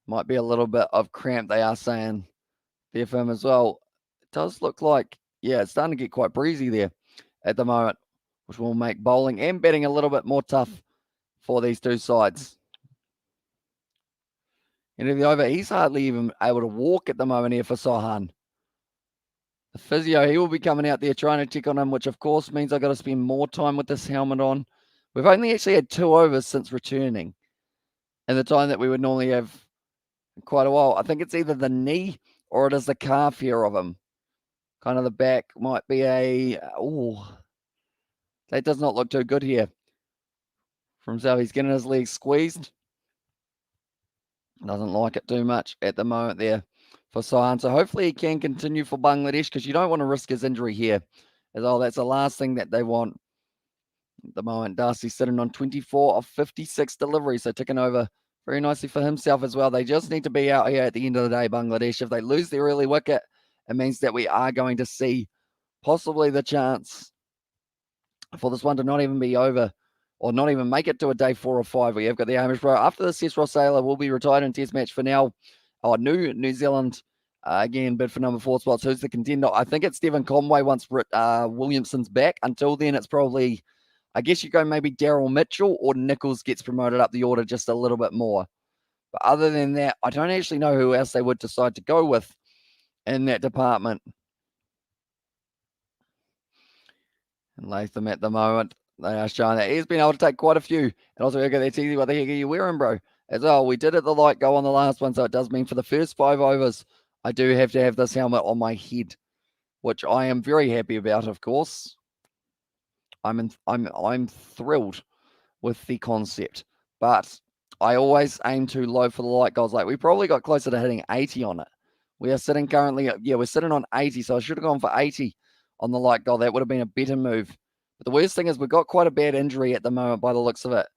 Might be a little bit of cramp, they are saying there for him as well. It does look like, it's starting to get quite breezy there at the moment, which will make bowling and batting a little bit more tough for these two sides. Into the over, he's hardly even able to walk at the moment here for Sohan. The physio, he will be coming out there trying to check on him, which of course means I've got to spend more time with this helmet on. We've only actually had 2 overs since returning, and the time that we would normally have quite a while. I think it's either the knee or it is the calf here of him. Kind of the back might be that does not look too good here. From South, he's getting his legs squeezed. Doesn't like it too much at the moment there for Sion. So hopefully he can continue for Bangladesh, because you don't want to risk his injury here. That's the last thing that they want. At the moment, Darcy sitting on 24 of 56 deliveries, so ticking over very nicely for himself as well. They just need to be out here at the end of the day, Bangladesh. If they lose their early wicket, it means that we are going to see possibly the chance for this one to not even be over, or not even make it to a day 4 or 5. We have got the Hamish Bro. After this, Cess Ross Saylor will be retired in Test match for now. New Zealand, again, bid for number 4 spots. Who's the contender? I think it's Devon Conway once Williamson's back. Until then, it's probably, I guess you go maybe Daryl Mitchell, or Nichols gets promoted up the order just a little bit more. But other than that, I don't actually know who else they would decide to go with in that department. And Latham at the moment, they are showing that he's been able to take quite a few. And also, look at that easy. What the heck are you wearing, bro? As well, we did it the light go on the last one, so it does mean for the first 5 overs, I do have to have this helmet on my head, which I am very happy about, of course. I'm thrilled with the concept, but I always aim too low for the light goals. Like, we probably got closer to hitting 80 on it. We are sitting currently, we're sitting on 80, so I should have gone for 80 on the light goal. That would have been a better move. But the worst thing is we've got quite a bad injury at the moment by the looks of it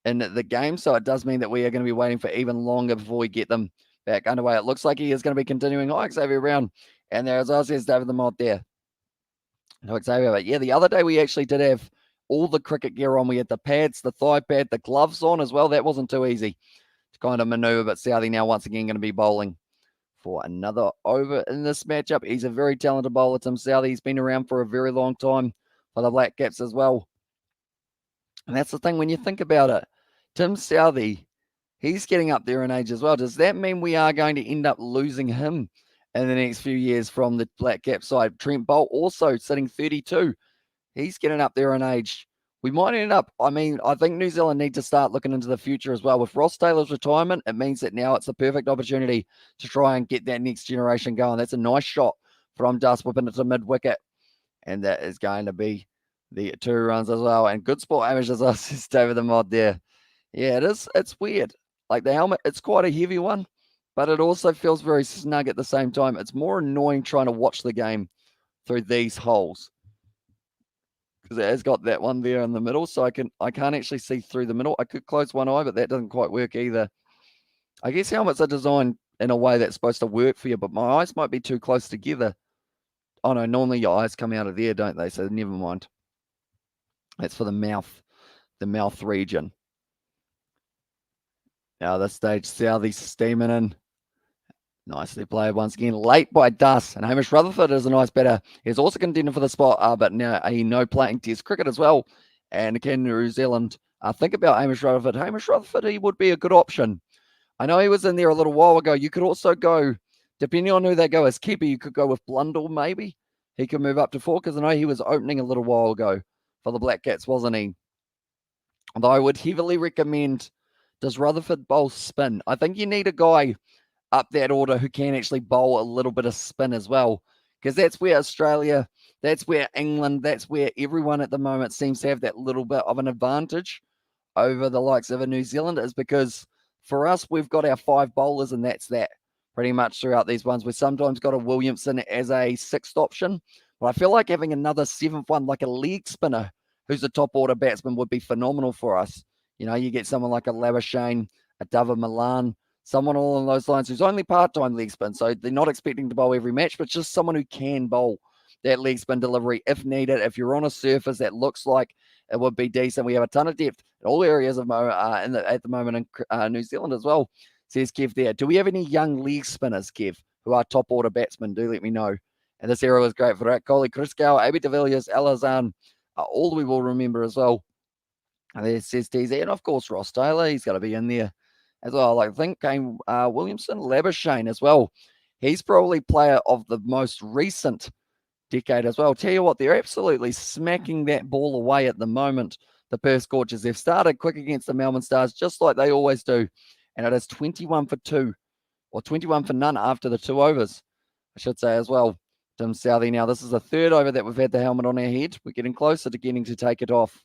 in the game, so it does mean that we are going to be waiting for even longer before we get them back underway. It looks like he is going to be continuing. Xavier Brown, and there's says David the Mod there. No, Xavier, but the other day we actually did have all the cricket gear on. We had the pads, the thigh pad, the gloves on as well. That wasn't too easy to kind of maneuver, but Southey now once again going to be bowling for another over in this matchup. He's a very talented bowler, Tim Southey. He's been around for a very long time for the Black Caps as well. And that's the thing when you think about it. Tim Southey, he's getting up there in age as well. Does that mean we are going to end up losing him in the next few years from the Black Cap side? Trent Bolt also sitting 32. He's getting up there in age. We might end up, I think New Zealand need to start looking into the future as well. With Ross Taylor's retirement, it means that now it's the perfect opportunity to try and get that next generation going. That's a nice shot from Dust, whipping it to mid-wicket. And that is going to be the 2 runs as well. And good sport Hamish as well, says David the Mod there. Yeah, it is. It's weird. Like, the helmet, it's quite a heavy one, but it also feels very snug at the same time. It's more annoying trying to watch the game through these holes, because it has got that one there in the middle, so I can't actually see through the middle. I could close one eye, but that doesn't quite work either. I guess helmets are designed in a way that's supposed to work for you, but my eyes might be too close together. Oh, no, normally your eyes come out of there, don't they? So never mind. That's for the mouth region. Now this stage, Southie's steaming in. Nicely played once again, late by Duss. And Hamish Rutherford is a nice batter. He's also contending for the spot, but now no playing Test cricket as well. And again, New Zealand, think about Hamish Rutherford. Hamish Rutherford, he would be a good option. I know he was in there a little while ago. You could also go, depending on who they go as keeper, you could go with Blundell maybe. He could move up to 4 because I know he was opening a little while ago for the Black Cats, wasn't he? Although I would heavily recommend, does Rutherford bowl spin? I think you need a guy up that order who can actually bowl a little bit of spin as well, because that's where Australia, that's where England, that's where everyone at the moment seems to have that little bit of an advantage over the likes of a New Zealand, is because for us, we've got our 5 bowlers, and that's that pretty much throughout these ones. We've sometimes got a Williamson as a 6th option, but I feel like having another 7th one, like a leg spinner, who's a top order batsman, would be phenomenal for us. You know, you get someone like a Labuschagne, a Dover Milan, someone along those lines who's only part-time leg spin, so they're not expecting to bowl every match, but just someone who can bowl that leg spin delivery if needed. If you're on a surface that looks like it would be decent, we have a ton of depth in all areas of at the moment in New Zealand as well, says Kev there. Do we have any young leg spinners, Kev, who are top order batsmen? Do let me know. And this era was great for that. Kohli, Chris Gale, AB de Villiers, Alazan, all we will remember as well. And there says TZ, and of course Ross Taylor, he's got to be in there as well. I think came Williamson, Labuschagne as well. He's probably player of the most recent decade as well. Tell you what, they're absolutely smacking that ball away at the moment. The Perth Scorchers, they've started quick against the Melbourne Stars, just like they always do. And it is 21 for 2, or 21 for none after the 2 overs, I should say as well. Tim Southey now, this is the 3rd over that we've had the helmet on our head. We're getting closer to getting to take it off.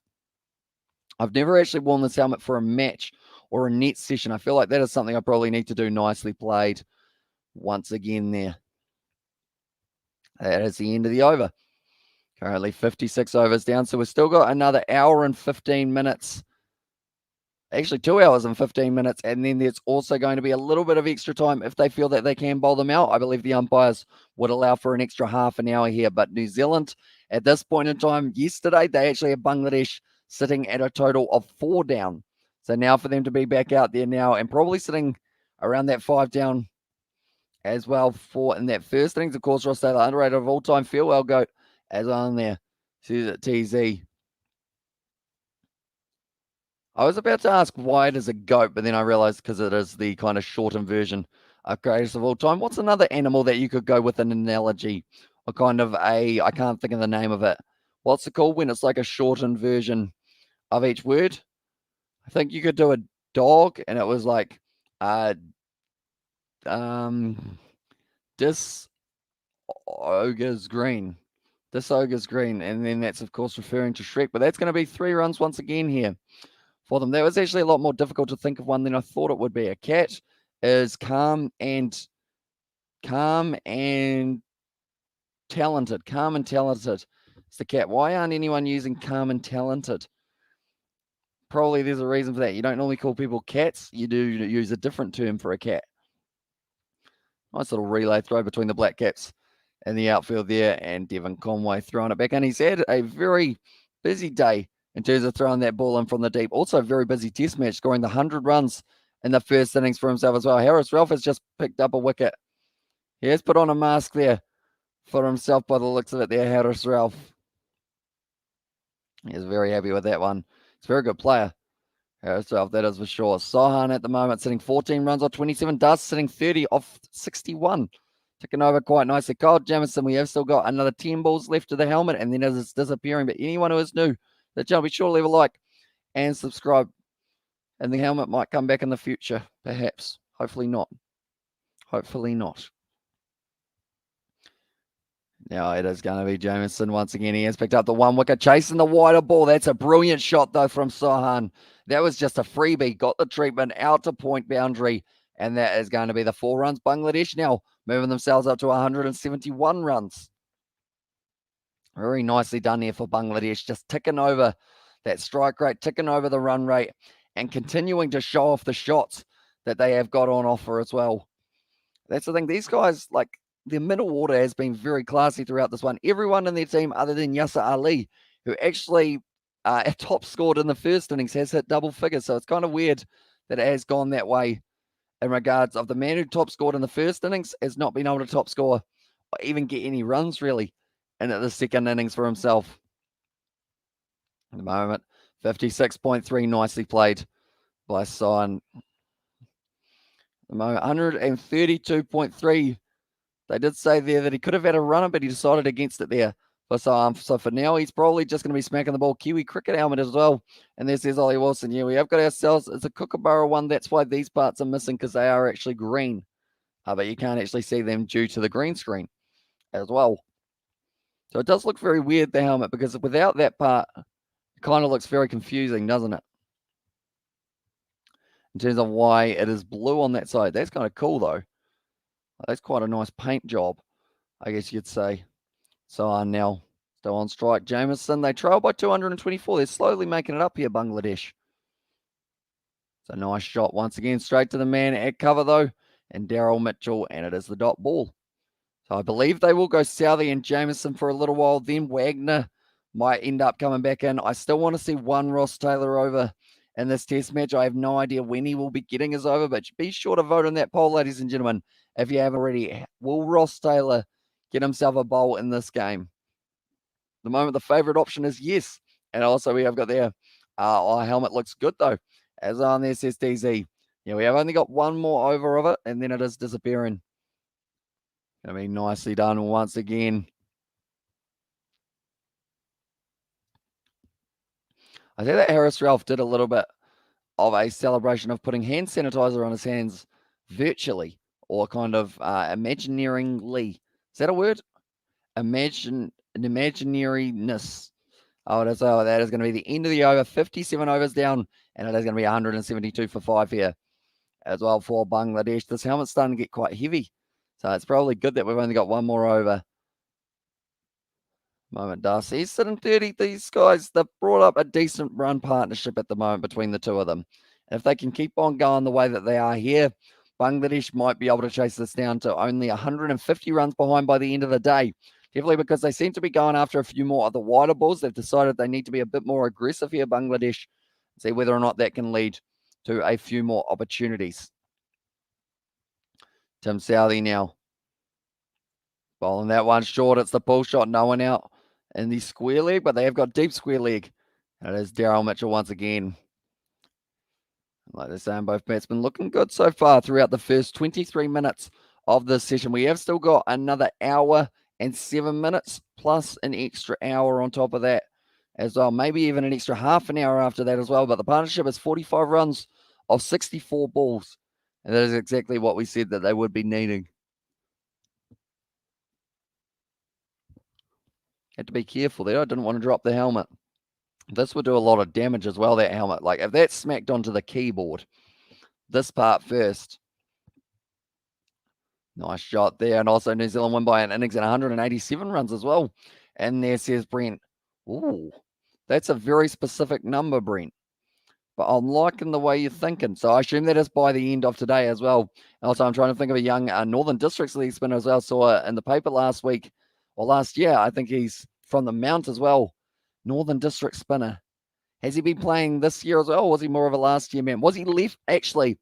I've never actually worn this helmet for a match or a net session. I feel like that is something I probably need to do. Nicely played once again there. That is the end of the over. Currently 56 overs down, so we've still got another hour and 15 minutes. Actually, 2 hours and 15 minutes, and then there's also going to be a little bit of extra time if they feel that they can bowl them out. I believe the umpires would allow for an extra half an hour here, but New Zealand, at this point in time, yesterday, they actually have Bangladesh sitting at a total of 4 down. So now for them to be back out there now and probably sitting around that 5 down as well for in that first innings. Of course, Ross Taylor, underrated of all-time farewell goat as well in there. TZ. I was about to ask why it is a goat, but then I realized because it is the kind of shortened version of greatest of all time. What's another animal that you could go with an analogy or kind of I can't think of the name of it. What's it called when it's like a shortened version of each word? I think you could do a dog, and it was like this ogre's green. This ogre's green, and then that's of course referring to Shrek. But that's going to be 3 runs once again here for them. That was actually a lot more difficult to think of one than I thought it would be. A cat is calm and talented. Calm and talented. It's the cat. Why aren't anyone using calm and talented? Probably there's a reason for that. You don't normally call people cats. You do use a different term for a cat. Nice little relay throw between the Black Caps and the outfield there, and Devon Conway throwing it back. And he's had a very busy day in terms of throwing that ball in from the deep. Also a very busy test match, scoring the 100 runs in the first innings for himself as well. Harris Ralph has just picked up a wicket. He has put on a mask there for himself by the looks of it there, Harris Ralph. He is very happy with that one. He's a very good player, Harris Ralph, that is for sure. Sohan at the moment sitting 14 runs off 27. Dust sitting 30 off 61. Ticking over quite nicely. Kyle Jamison, we have still got another 10 balls left to the helmet, and then as it's disappearing. But anyone who is new, the channel, be sure to leave a like and subscribe. And the helmet might come back in the future, perhaps. Hopefully not. Hopefully not. Now it is going to be Jamison once again. He has picked up the 1 wicket, chasing the wider ball. That's a brilliant shot, though, from Sohan. That was just a freebie. Got the treatment out to point boundary, and that is going to be the 4 runs. Bangladesh now moving themselves up to 171 runs. Very nicely done here for Bangladesh, just ticking over that strike rate, ticking over the run rate, and continuing to show off the shots that they have got on offer as well. That's the thing. These guys, like, their middle order has been very classy throughout this one. Everyone in their team, other than Yasser Ali, who actually top scored in the first innings, has hit double figures. So it's kind of weird that it has gone that way in regards of the man who top scored in the first innings has not been able to top score or even get any runs really in the second innings for himself. At the moment, 56.3, nicely played by Sion. At the moment, 132.3. They did say there that he could have had a runner, but he decided against it there. So for now, he's probably just going to be smacking the ball. Kiwi cricket helmet as well. And there says Ollie Wilson. Yeah, we have got ourselves, it's a Kookaburra one. That's why these parts are missing, because they are actually green. But you can't actually see them due to the green screen as well. So it does look very weird, the helmet, because without that part, it kind of looks very confusing, doesn't it? In terms of why it is blue on that side. That's kind of cool, though. That's quite a nice paint job, I guess you could say. So now still on strike. Jameson, they trail by 224. They're slowly making it up here, Bangladesh. It's a nice shot once again, straight to the man at cover, though. And Daryl Mitchell, and it is the dot ball. So I believe they will go Southey and Jameson for a little while. Then Wagner might end up coming back in. I still want to see one Ross Taylor over in this test match. I have no idea when he will be getting his over, but be sure to vote on that poll, ladies and gentlemen, if you haven't already. Will Ross Taylor get himself a bowl in this game? At the moment, the favourite option is yes. And also we have got there, our helmet looks good though. As on there says DZ. Yeah, we have only got one more over of it, and then it is disappearing. Going to be nicely done once again. I think that Harris Ralph did a little bit of a celebration of putting hand sanitizer on his hands virtually, or kind of imagineeringly. Is that a word? Imaginariness. Oh, it is. Oh, that is going to be the end of the over. 57 overs down, and it is going to be 172 for 5 here as well for Bangladesh. This helmet's starting to get quite heavy, so it's probably good that we've only got one more over. Moment, Darcy. He's sitting 30. These guys, they've brought up a decent run partnership at the moment between the two of them. And if they can keep on going the way that they are here, Bangladesh might be able to chase this down to only 150 runs behind by the end of the day. Definitely because they seem to be going after a few more of the wider balls. They've decided they need to be a bit more aggressive here, Bangladesh. See whether or not that can lead to a few more opportunities. Tim Southey now. Bowling that one short. It's the pull shot. No one out in the square leg, but they have got deep square leg. And it is Daryl Mitchell once again. Like they're saying, both batsmen looking good so far throughout the first 23 minutes of this session. We have still got another hour and 7 minutes, plus an extra hour on top of that as well. Maybe even an extra half an hour after that as well. But the partnership is 45 runs of 64 balls. And that is exactly what we said that they would be needing. Had to be careful there. I didn't want to drop the helmet. This would do a lot of damage as well, that helmet. Like, if that smacked onto the keyboard, this part first. Nice shot there. And also New Zealand won by an innings and 187 runs as well. And there says Brent. Ooh, that's a very specific number, Brent. But I'm liking the way you're thinking. So I assume that is by the end of today as well. And also, I'm trying to think of a young Northern Districts league spinner as well. Saw in the paper last week, or last year, I think he's from the Mount as well. Northern District spinner. Has he been playing this year as well? Or was he more of a last year man? Was he left? Actually,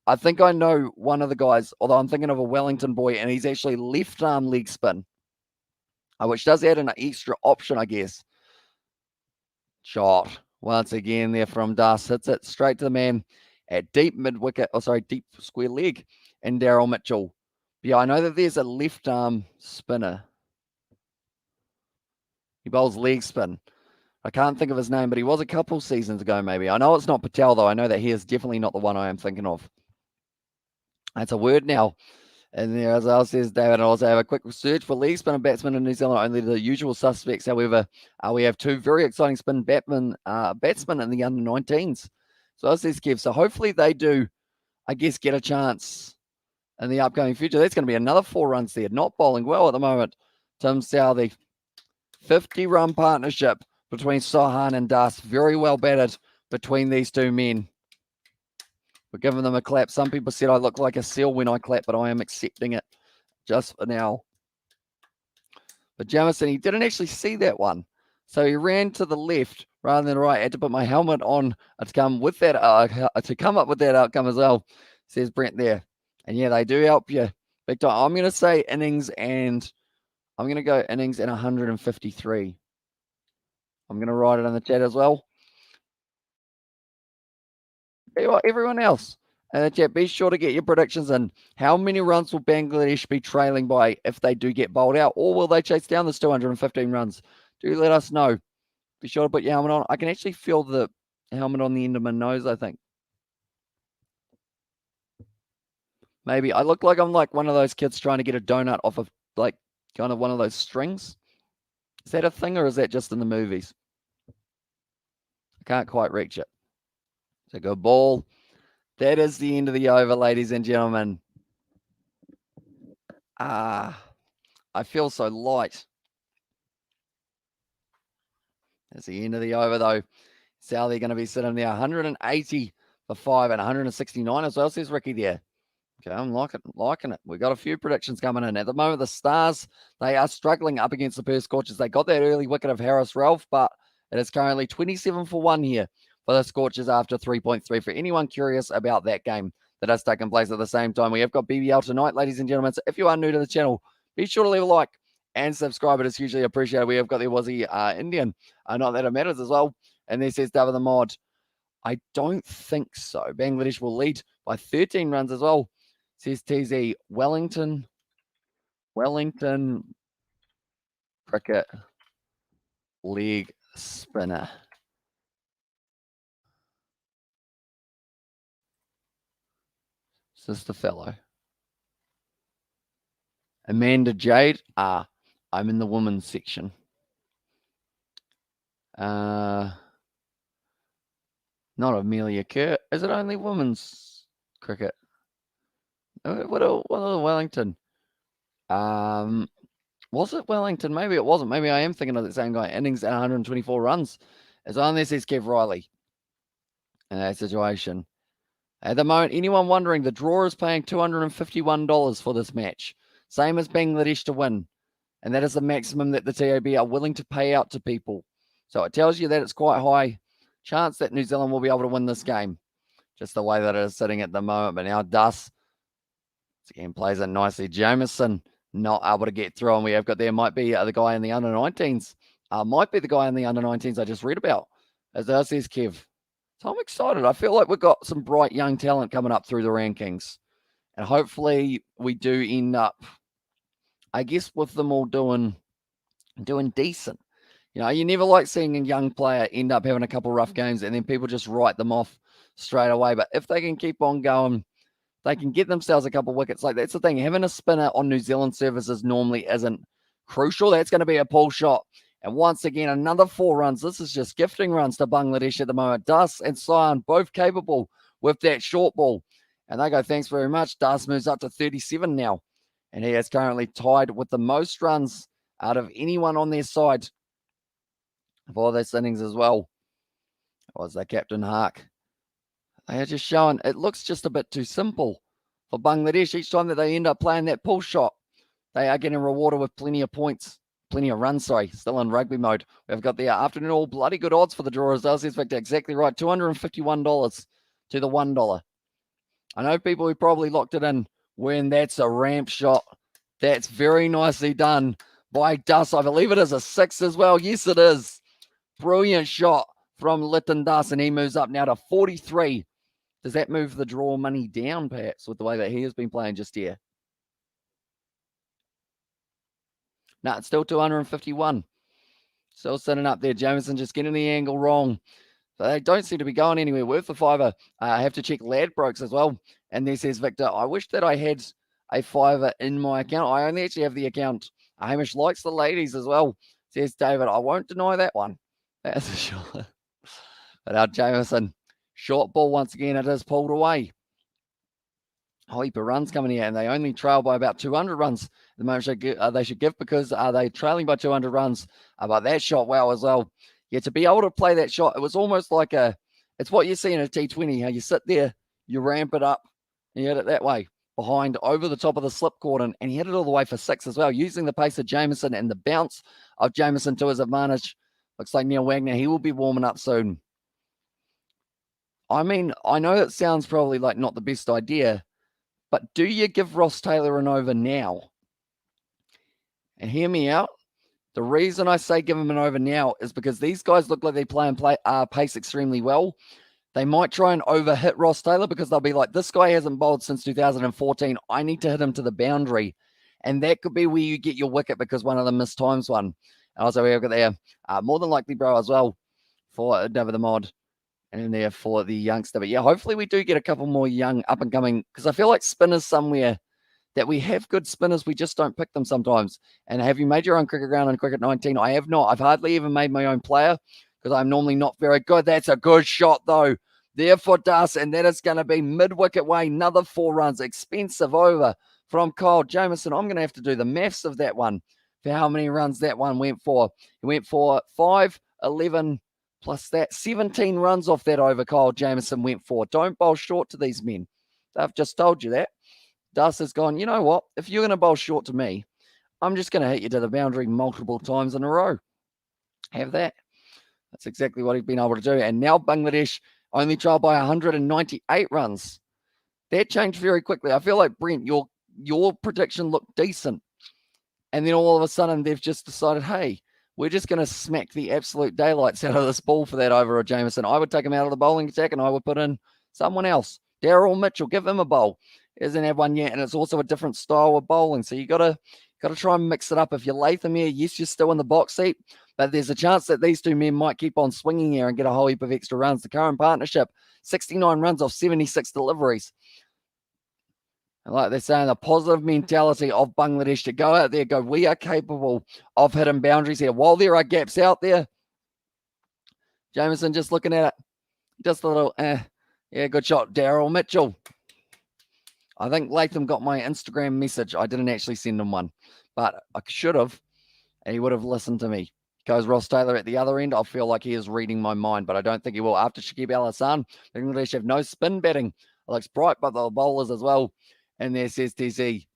I think I know one of the guys, although I'm thinking of a Wellington boy, and he's actually left arm leg spin, which does add an extra option, I guess. Shot once again there from Das. Hits it straight to the man at deep mid wicket, deep square leg, and Daryl Mitchell. But yeah, I know that there's a left arm spinner. He bowls leg spin. I can't think of his name, but he was a couple seasons ago, maybe. I know it's not Patel, though. I know that he is definitely not the one I am thinking of. That's a word now. And there, as well says David, and also have a quick search for leg spinner batsmen in New Zealand. Only the usual suspects. However, we have two very exciting spin batsmen in the under-19s. So as says Kev, so hopefully they do, I guess, get a chance in the upcoming future. That's going to be another 4 runs there. Not bowling well at the moment. Tim Southey, 50-run partnership between Sohan and Das. Very well batted between these two men. We're giving them a clap. Some people said I look like a seal when I clap, but I am accepting it just for now. But Jamison, he didn't actually see that one. So he ran to the left rather than the right. I had to put my helmet on to come with that to come up with that outcome as well, says Brent there. And yeah, they do help you big time. I'm gonna say innings and I'm gonna go innings and 153. I'm gonna write it in the chat as well. Everyone else in the chat, be sure to get your predictions in. How many runs will Bangladesh be trailing by if they do get bowled out, or will they chase down this 215 runs? Do let us know. Be sure to put your helmet on. I can actually feel the helmet on the end of my nose, I think. Maybe I look like I'm like one of those kids trying to get a donut off of like kind of one of those strings. Is that a thing or is that just in the movies? I can't quite reach it. So go ball. That is the end of the over, ladies and gentlemen. I feel so light. That's the end of the over, though. Southie going to be sitting there 180 for 5 and 169 as well, says Ricky there. Okay, I'm liking it. We've got a few predictions coming in. At the moment, the Stars, they are struggling up against the Perth Scorchers. They got that early wicket of Harris Ralph, but it is currently 27 for 1 here for the Scorchers after 3.3. For anyone curious about that game that has taken place at the same time, we have got BBL tonight, ladies and gentlemen. So if you are new to the channel, be sure to leave a like and subscribe. It is hugely appreciated. We have got the Aussie Indian. Not that it matters as well. And there says David the Mod. I don't think so. Bangladesh will lead by 13 runs as well. Says TZ Wellington cricket leg spinner. Is this the fellow? Amanda Jade. I'm in the women's section. Not Amelia Kerr. Is it only women's cricket? What Wellington? Was it Wellington? Maybe it wasn't. Maybe I am thinking of the same guy. Innings at 124 runs. As on there says Kev Riley. In that situation. At the moment, anyone wondering, the drawer is paying $251 for this match. Same as Bangladesh to win. And that is the maximum that the TAB are willing to pay out to people. So it tells you that it's quite high chance that New Zealand will be able to win this game. Just the way that it is sitting at the moment. But now Dus, again, plays it nicely. Jameson not able to get through. And we have got there might be the guy in the under-19s. Might be the guy in the under-19s I just read about. As that says Kev. So I'm excited. I feel like we've got some bright young talent coming up through the rankings. And hopefully we do end up, I guess, with them all doing decent. You know, you never like seeing a young player end up having a couple rough games and then people just write them off straight away. But if they can keep on going, they can get themselves a couple wickets. Like, that's the thing. Having a spinner on New Zealand services normally isn't crucial. That's going to be a pull shot. And once again, another 4 runs. This is just gifting runs to Bangladesh at the moment. Das and Sion both capable with that short ball. And they go, thanks very much. Das moves up to 37 now. And he is currently tied with the most runs out of anyone on their side for this innings as well. Was that Captain Hark? They are just showing it looks just a bit too simple for Bangladesh. Each time that they end up playing that pull shot, they are getting rewarded with plenty of points, plenty of runs, still in rugby mode. We've got the afternoon all bloody good odds for the draw as well. Says Victor, exactly right. $251 to the $1. I know people who probably locked it in when that's a ramp shot. That's very nicely done by Dus. I believe it is a 6 as well. Yes, it is. Brilliant shot from Lytton Dus, and he moves up now to 43. Does that move the draw money down, perhaps, with the way that he has been playing just here? No, it's still 251. Still sitting up there. Jameson just getting the angle wrong. So they don't seem to be going anywhere with the fiver. I have to check Ladbrokes as well. And there says Victor, I wish that I had a fiver in my account. I only actually have the account. Hamish likes the ladies as well, says David. I won't deny that one. That's for sure. But our Jameson, short ball once again, it is pulled away. A heap of runs coming here, and they only trail by about 200 runs. At the moment they should give because they trailing by 200 runs. But that shot, wow, as well. Yeah, to be able to play that shot, it was almost like it's what you see in a T20, how you sit there, you ramp it up, and you hit it that way. behind over the top of the slip cordon, and he hit it all the way for 6 as well, using the pace of Jameson and the bounce of Jameson to his advantage. Looks like Neil Wagner, he will be warming up soon. I mean, I know it sounds probably like not the best idea, but do you give Ross Taylor an over now? And hear me out. The reason I say give him an over now is because these guys look like they play pace extremely well. They might try and overhit Ross Taylor because they'll be like, this guy hasn't bowled since 2014. I need to hit him to the boundary. And that could be where you get your wicket because one of them mistimes one. And also we've got there, more than likely, bro, as well, for David the Mod. And in there for the youngster. But yeah, hopefully we do get a couple more young up-and-coming, because I feel like spinners somewhere that we have good spinners, we just don't pick them sometimes. And have you made your own cricket ground in Cricket 19? I have not. I've hardly even made my own player because I'm normally not very good. That's a good shot, though. There for Das, and that is going to be mid-wicket way. Another 4 runs. Expensive over from Kyle Jamieson. I'm going to have to do the maths of that one for how many runs that one went for. He went for 5, 11, plus that. 17 runs off that over Kyle Jamieson went for. Don't bowl short to these men. They've just told you that. Das has gone, you know what? If you're going to bowl short to me, I'm just going to hit you to the boundary multiple times in a row. Have that. That's exactly what he's been able to do. And now Bangladesh only trailed by 198 runs. That changed very quickly. I feel like, Brent, your prediction looked decent. And then all of a sudden, they've just decided, hey, we're just going to smack the absolute daylights out of this ball for that over of Jameson. I would take him out of the bowling attack and I would put in someone else. Daryl Mitchell, give him a bowl. He hasn't had one yet, and it's also a different style of bowling. So you got to try and mix it up. If you're Latham here, yes, you're still in the box seat, but there's a chance that these two men might keep on swinging here and get a whole heap of extra runs. The current partnership, 69 runs off 76 deliveries. And like they're saying, the positive mentality of Bangladesh to go out there, go, we are capable of hitting boundaries here. While there are gaps out there, Jameson just looking at it. Just a little, yeah, good shot, Daryl Mitchell. I think Latham got my Instagram message. I didn't actually send him one, but I should have, and he would have listened to me. Goes Ross Taylor at the other end. I feel like he is reading my mind, but I don't think he will. After Shakib Al Hassan, Bangladesh have no spin batting. It looks bright, but the bowlers as well. And there says TC.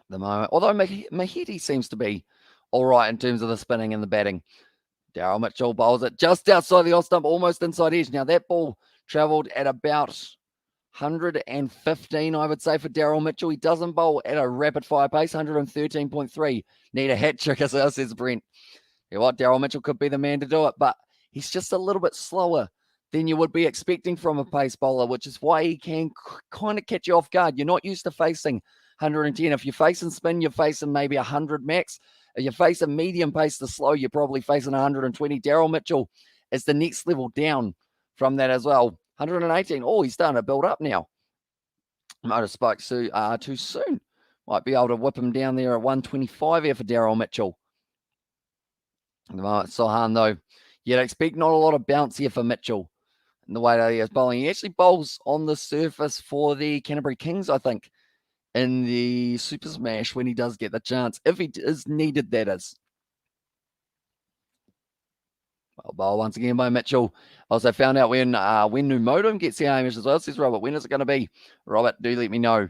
The moment, although Mahidi seems to be all right in terms of the spinning and the batting. Daryl Mitchell bowls it just outside the off stump, almost inside edge. Now that ball travelled at about 115, I would say, for Daryl Mitchell. He doesn't bowl at a rapid fire pace, 113.3. Need a hat trick, as says Brent. You know what? Daryl Mitchell could be the man to do it, but he's just a little bit slower than you would be expecting from a pace bowler, which is why he can kind of catch you off guard. You're not used to facing 110. If you're facing spin, you're facing maybe 100 max. If you're facing medium pace to slow, you're probably facing 120. Daryl Mitchell is the next level down from that as well. 118. Oh, he's starting to build up now. Might have spiked too soon. Might be able to whip him down there at 125 here for Daryl Mitchell. Sohan, though, you'd expect not a lot of bounce here for Mitchell in the way that he is bowling. He actually bowls on the surface for the Canterbury Kings, I think, in the Super Smash when he does get the chance. If he is needed, that is. Well, bowl once again by Mitchell. Also found out when new modem gets the image as well. Says Robert, when is it going to be? Robert, do let me know.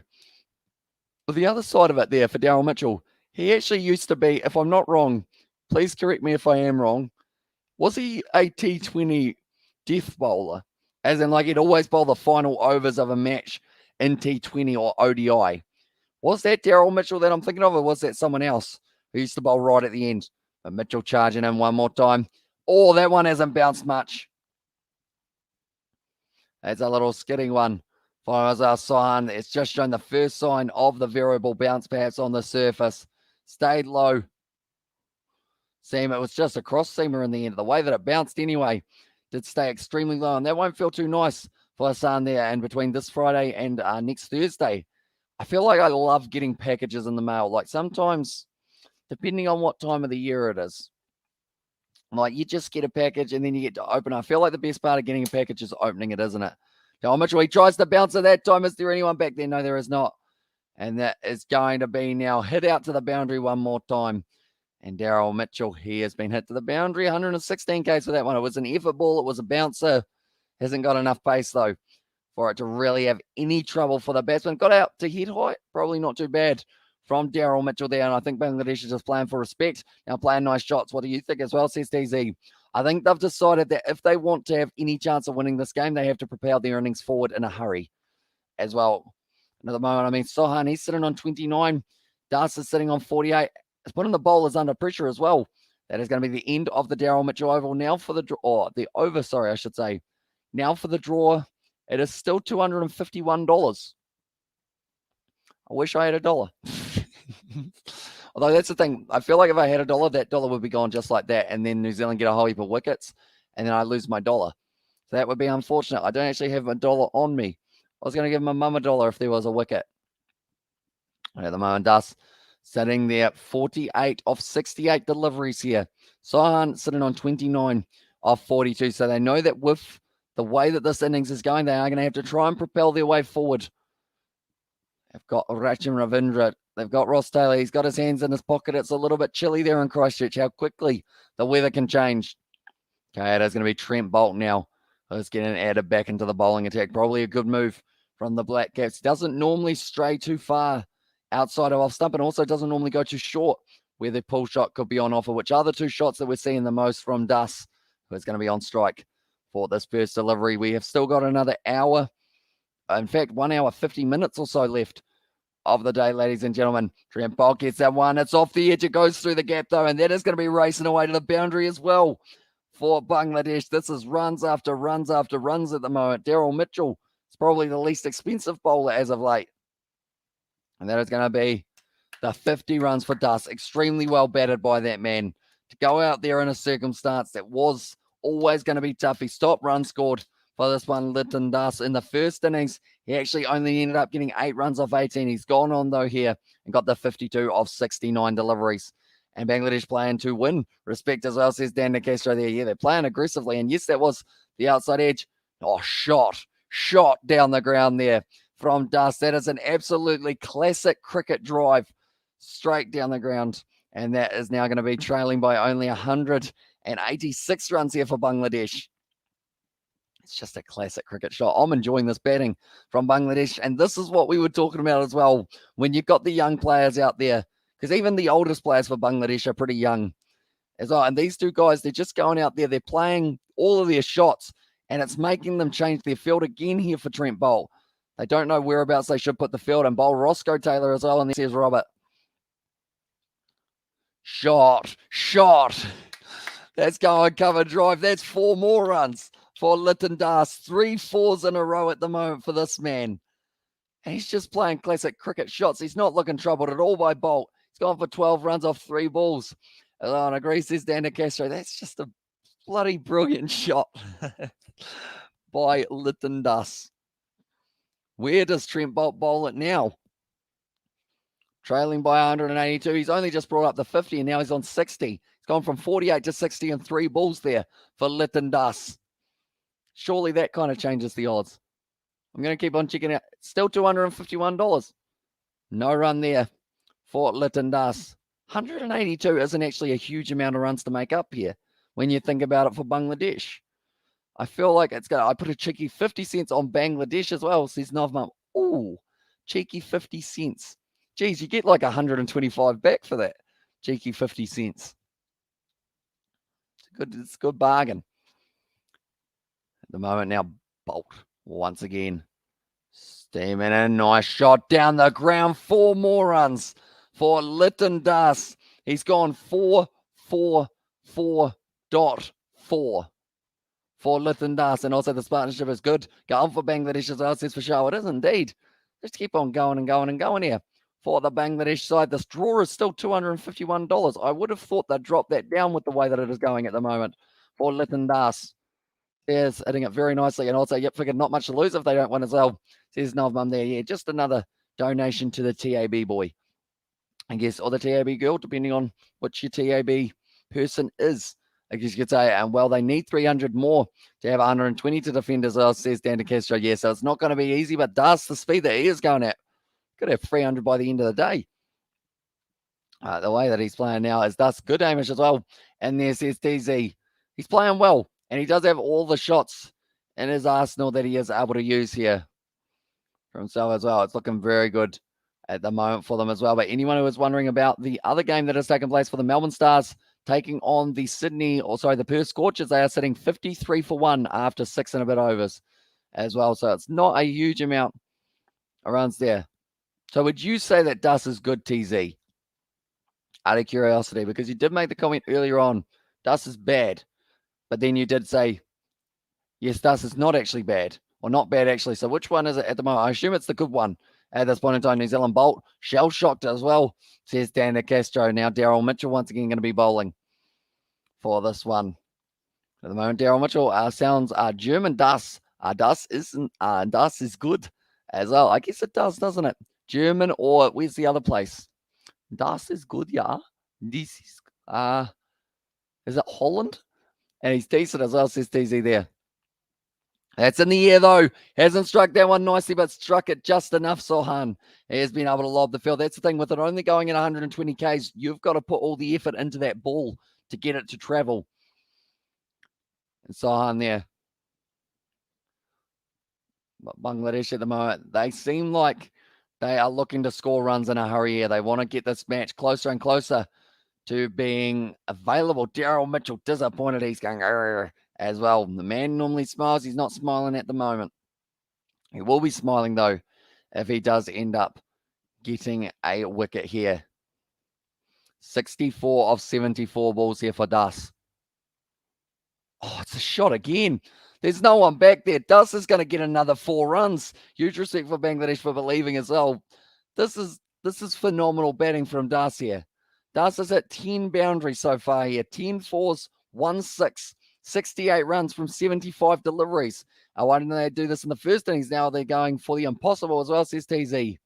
But the other side of it there for Daryl Mitchell, he actually used to be, if I'm not wrong, please correct me if I am wrong, was he a T20 death bowler? As in, like, he'd always bowl the final overs of a match in T20 or ODI. Was that Daryl Mitchell that I'm thinking of, or was that someone else who used to bowl right at the end? But Mitchell charging in one more time. Oh, that one hasn't bounced much. That's a little skidding one for Azhar Sohan. It's just shown the first sign of the variable bounce perhaps on the surface. Stayed low. Seam, it was just a cross seamer in the end. The way that it bounced anyway did stay extremely low, and that won't feel too nice for Hassan there. And between this Friday and next Thursday, I feel like I love getting packages in the mail. Like sometimes, depending on what time of the year it is, like you just get a package and then you get to open it. I feel like the best part of getting a package is opening it, isn't it? How much he tries to bounce at that time. Is there anyone back there? No, there is not. And that is going to be now hit out to the boundary one more time. And Daryl Mitchell, he has been hit to the boundary. 116 Ks for that one. It was an effort ball. It was a bouncer. Hasn't got enough pace, though, for it to really have any trouble for the batsman. Got out to head height, probably not too bad from Daryl Mitchell there, and I think Bangladesh is just playing for respect. Now playing nice shots. What do you think as well, says TZ? I think they've decided that if they want to have any chance of winning this game, they have to propel their innings forward in a hurry as well. And at the moment, I mean, Sohan, he's sitting on 29. Das is sitting on 48. It's putting the bowlers under pressure as well. That is going to be the end of the Daryl Mitchell Oval. Now for the draw, or the over, sorry, I should say. Now for the draw, it is still $251. I wish I had $1. Although that's the thing. I feel like if I had $1, that dollar would be gone just like that. And then New Zealand get a whole heap of wickets. And then I lose my $1. So that would be unfortunate. I don't actually have my $1 on me. I was going to give my mum $1 if there was a wicket. At the moment, Das sitting there 48 of 68 deliveries here. Sohan sitting on 29 of 42. So they know that with the way that this innings is going, they are going to have to try and propel their way forward. They've got Rachin Ravindra. They've got Ross Taylor. He's got his hands in his pocket. It's a little bit chilly there in Christchurch. How quickly the weather can change. Okay, it is going to be Trent Boult now. Who's getting added back into the bowling attack. Probably a good move from the Black Caps. Doesn't normally stray too far outside of off stump, and also doesn't normally go too short where the pull shot could be on offer, which are the two shots that we're seeing the most from Das, who is going to be on strike for this first delivery. We have still got another hour. In fact, 1 hour, 50 minutes or so left of the day, ladies and gentlemen. Trent Boult gets that one. It's off the edge. It goes through the gap, though, and that is going to be racing away to the boundary as well for Bangladesh. This is runs after runs after runs at the moment. Daryl Mitchell is probably the least expensive bowler as of late. And that is going to be the 50 runs for Das. Extremely well batted by that man to go out there in a circumstance that was always going to be tough. He stopped runs scored for this one, Lytton Das. In the first innings, he actually only ended up getting 8 runs off 18. He's gone on, though, here and got the 52 of 69 deliveries. And Bangladesh playing to win. Respect as well, says Dan Nicastro there. Yeah, they're playing aggressively. And yes, that was the outside edge. Oh, shot down the ground there from Das. That is an absolutely classic cricket drive straight down the ground. And that is now going to be trailing by only 186 runs here for Bangladesh. It's just a classic cricket shot. I'm enjoying this batting from Bangladesh. And this is what we were talking about as well. When you've got the young players out there, because even the oldest players for Bangladesh are pretty young as well. And these two guys, they're just going out there. They're playing all of their shots. And it's making them change their field again here for Trent Boult. They don't know whereabouts they should put the field. And bowl Roscoe Taylor as well. And there's Robert. Shot. That's going cover drive. That's 4 more runs for Lytton Das. 3 4s in a row at the moment for this man. And he's just playing classic cricket shots. He's not looking troubled at all by Boult. He's gone for 12 runs off 3 balls. And I agree, says Dan Nicastro. That's just a bloody brilliant shot by Lytton Das. Where does Trent Boult bowl it now? Trailing by 182. He's only just brought up the 50, and now he's on 60. He's gone from 48 to 60 and 3 balls there for Lytton Das. Surely that kind of changes the odds. I'm going to keep on checking out. Still $251. No run there for Lytton Das. 182 isn't actually a huge amount of runs to make up here when you think about it for Bangladesh. I feel like it's going to... I put a cheeky 50 cents on Bangladesh as well, says Novmum. Ooh, cheeky 50 cents. Geez, you get like 125 back for that. Cheeky 50 cents. It's a good bargain. At the moment now, Boult once again. Steaming in. Nice shot down the ground. 4 more runs for Lytton Das. He's gone 4-4-4.4 for Lytton Das. And also this partnership is good. Go on for Bangladesh as well, says for sure. It is indeed. Let's keep on going and going and going here. For the Bangladesh side, this draw is still $251. I would have thought they'd drop that down with the way that it is going at the moment for Lytton Das. There's hitting it very nicely. And also, yep, figured not much to lose if they don't win as well. Says Novmum there. Yeah, just another donation to the TAB boy, I guess, or the TAB girl, depending on which your TAB person is, I guess you could say. And well, they need 300 more to have 120 to defend as well, says Dan Castro. Yeah, so it's not going to be easy, but Das, the speed that he is going at, could have 300 by the end of the day. The way that he's playing now is Das. Good Hamish as well. And there says TZ. He's playing well, and he does have all the shots in his arsenal that he is able to use here for himself as well. It's looking very good at the moment for them as well. But anyone who is wondering about the other game that has taken place for the Melbourne Stars taking on the Perth Scorchers, they are sitting 53 for 1 after 6 and a bit overs as well. So it's not a huge amount of runs there. So would you say that Dus is good, TZ? Out of curiosity, because you did make the comment earlier on, Dus is bad. But then you did say, yes, Dus is not actually bad. Or not bad, actually. So which one is it at the moment? I assume it's the good one at this point in time. New Zealand Bolt, shell-shocked as well, says Dan De Castro. Now Daryl Mitchell once again going to be bowling for this one. At the moment, Daryl Mitchell sounds German. Dus is good as well. I guess it does, doesn't it? German, or where's the other place? Das is good, yeah. This is it Holland? And he's decent as well, says TZ there. That's in the air, though. Hasn't struck that one nicely, but struck it just enough, Sohan. He has been able to lob the field. That's the thing with it only going at 120 Ks. You've got to put all the effort into that ball to get it to travel. And Sohan there. But Bangladesh at the moment, they seem like they are looking to score runs in a hurry here. They want to get this match closer and closer to being available. Daryl Mitchell disappointed. He's going as well. The man normally smiles. He's not smiling at the moment. He will be smiling, though, if he does end up getting a wicket here. 64 of 74 balls here for Dus. Oh, it's a shot again. There's no one back there. Dus is going to get another 4 runs. Huge respect for Bangladesh for believing as well. This is phenomenal batting from Dus here. Dus has hit 10 boundaries so far here. 10 fours, 1 6, 68 runs from 75 deliveries. Why didn't they do this in the first innings? Now they're going for the impossible as well, says TZ. It's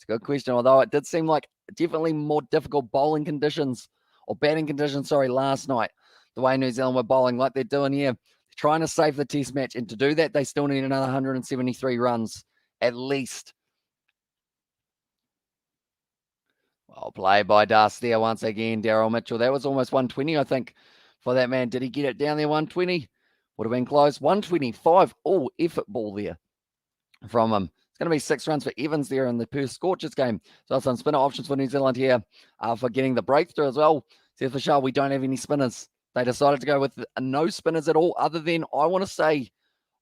a good question, although it did seem like definitely more difficult bowling conditions, or batting conditions, last night. The way New Zealand were bowling like they're doing here. They're trying to save the test match, and to do that, they still need another 173 runs, at least. Well played by Dus there once again, Daryl Mitchell. That was almost 120, I think, for that man. Did he get it down there, 120? Would have been close. 125. Oh, effort ball there from him. It's going to be 6 runs for Evans there in the Perth Scorchers game. So some spinner options for New Zealand here for getting the breakthrough as well. Says for sure, we don't have any spinners. They decided to go with no spinners at all, other than, I want to say,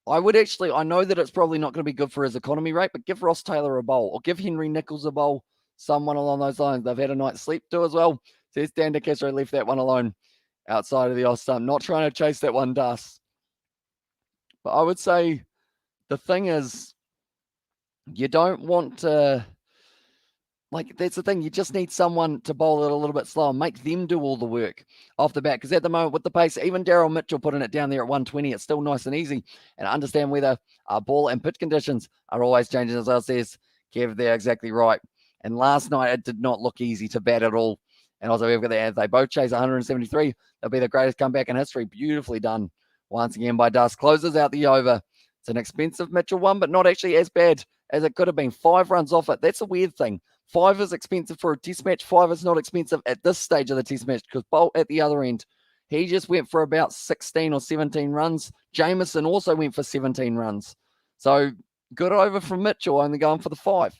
I know that it's probably not going to be good for his economy rate, but give Ross Taylor a bowl, or give Henry Nichols a bowl, someone along those lines. They've had a night's sleep too as well. Says Dan De Castro left that one alone outside of the off stump. Not trying to chase that one, Dus. But I would say the thing is, you don't want to, that's the thing. You just need someone to bowl it a little bit slower. Make them do all the work off the bat. Because at the moment, with the pace, even Daryl Mitchell putting it down there at 120, it's still nice and easy. And understand whether ball and pitch conditions are always changing, as well, says Kev. They're exactly right. And last night, it did not look easy to bat at all. And also, we've got that. They both chase 173. They'll be the greatest comeback in history. Beautifully done once again by Dus. Closes out the over. It's an expensive Mitchell one, but not actually as bad as it could have been. 5 runs off it. That's a weird thing. 5 is expensive for a test match. 5 is not expensive at this stage of the test match, because Bolt at the other end, he just went for about 16 or 17 runs. Jameson also went for 17 runs. So good over from Mitchell, only going for the 5.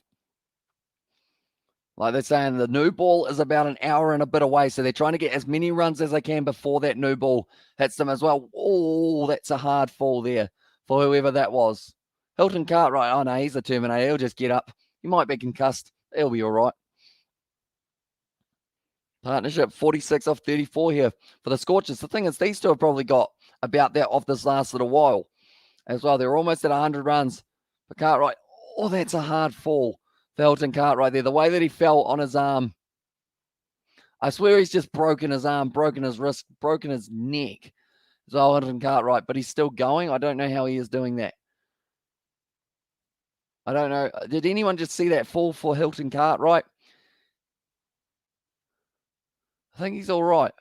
Like they're saying, the new ball is about an hour and a bit away, so they're trying to get as many runs as they can before that new ball hits them as well. Oh, that's a hard fall there for whoever that was. Hilton Cartwright, oh no, he's a Terminator. He'll just get up. He might be concussed. He'll be all right. Partnership 46 off 34 here for the Scorchers. The thing is, these two have probably got about that off this last little while as well. They're almost at 100 runs for Cartwright. Oh, that's a hard fall for Hilton Cartwright there. The way that he fell on his arm, I swear he's just broken his arm, broken his wrist, broken his neck as well, Hilton Cartwright, but he's still going. I don't know how he is doing that. I don't know. Did anyone just see that fall for Hilton Cartwright? I think he's all right.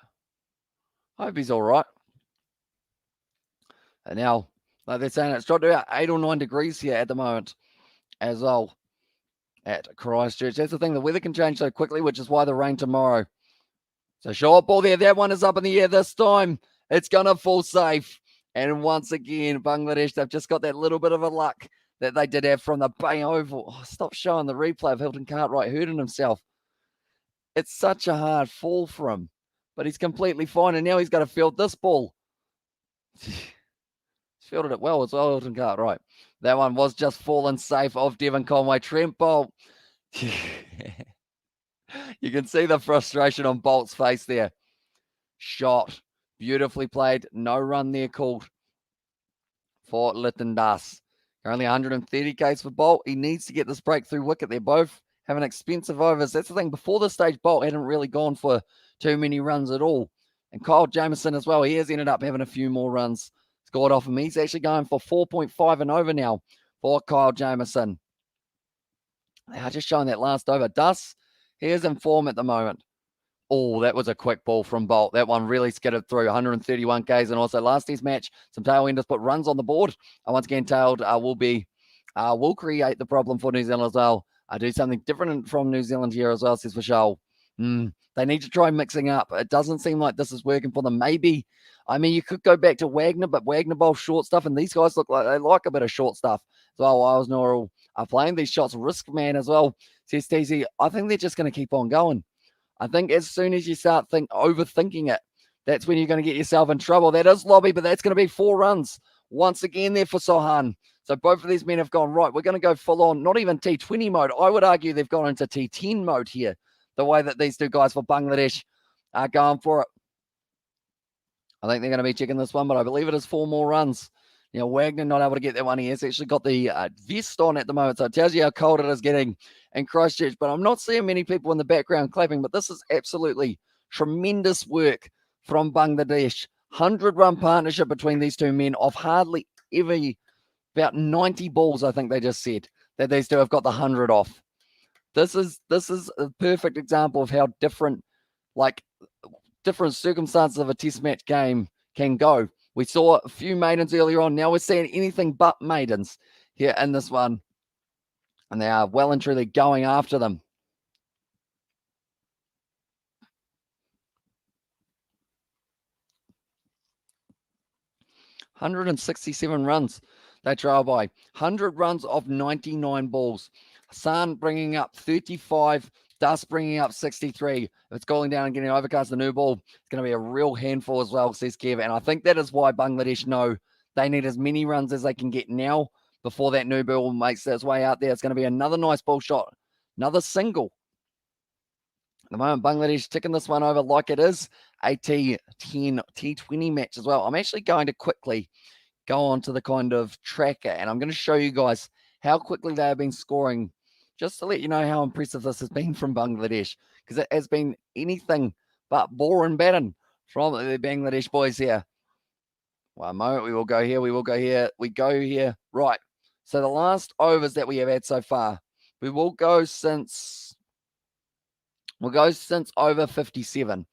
I hope he's all right. And now, like they're saying, it's dropped to about 8 or 9 degrees here at the moment as well at Christchurch. That's the thing. The weather can change so quickly, which is why the rain tomorrow. So short ball there. That one is up in the air this time. It's going to fall safe. And once again, Bangladesh, they've just got that little bit of a luck that they did have from the Bay Oval. Oh, stop showing the replay of Hilton Cartwright hurting himself. It's such a hard fall for him, but he's completely fine. And now he's got to field this ball. He's fielded it well as well, Hilton Cartwright. That one was just fallen safe of Devon Conway. Trent Bolt. You can see the frustration on Bolt's face there. Shot. Beautifully played. No run there called for Lytton Das. Currently 130 Ks for Bolt. He needs to get this breakthrough wicket. They're both having expensive overs. That's the thing. Before this stage, Bolt hadn't really gone for too many runs at all. And Kyle Jamieson as well. He has ended up having a few more runs scored off him. He's actually going for 4.5 and over now for Kyle Jamieson. They are just showing that last over. Das, he is in form at the moment. Oh, that was a quick ball from Bolt. That one really skidded through 131 Ks. And also last test match, some tailenders put runs on the board. Once again, tailed will create the problem for New Zealand as well. Do something different from New Zealand here as well, says Vishal. They need to try mixing up. It doesn't seem like this is working for them. Maybe, I mean, you could go back to Wagner, but Wagner bowls short stuff, and these guys look like they like a bit of short stuff. So Wiles Norrell are playing these shots. Risk man as well, says TZ. I think they're just going to keep on going. I think as soon as you start overthinking it, that's when you're going to get yourself in trouble. That is lobby, but that's going to be 4 runs. Once again there for Sohan. So both of these men have gone, right, we're going to go full on, not even T20 mode. I would argue they've gone into T10 mode here, the way that these two guys for Bangladesh are going for it. I think they're going to be checking this one, but I believe it is 4 more runs. You know, Wagner not able to get that one. He has actually got the vest on at the moment, so it tells you how cold it is getting in Christchurch. But I'm not seeing many people in the background clapping, but this is absolutely tremendous work from Bangladesh. 100-run partnership between these two men of hardly ever, about 90 balls, I think they just said, that these two have got the 100 off. This is a perfect example of how different circumstances of a test match game can go. We saw a few maidens earlier on. Now we're seeing anything but maidens here in this one. And they are well and truly going after them. $167 runs they trail by. 100 runs of 99 balls. Hassan bringing up 35. Das bringing up 63. If it's going down and getting overcast, the new ball, it's going to be a real handful as well, says Kev. And I think that is why Bangladesh know they need as many runs as they can get now before that new ball makes its way out there. It's going to be another nice ball shot, another single. At the moment, Bangladesh ticking this one over like it is a T10, T20 match as well. I'm actually going to quickly go on to the kind of tracker, and I'm going to show you guys how quickly they have been scoring, just to let you know how impressive this has been from Bangladesh, because it has been anything but bore and batten from the Bangladesh boys here. One moment, we will go here, we go here. Right, so the last overs that we have had so far, we'll go since over 57.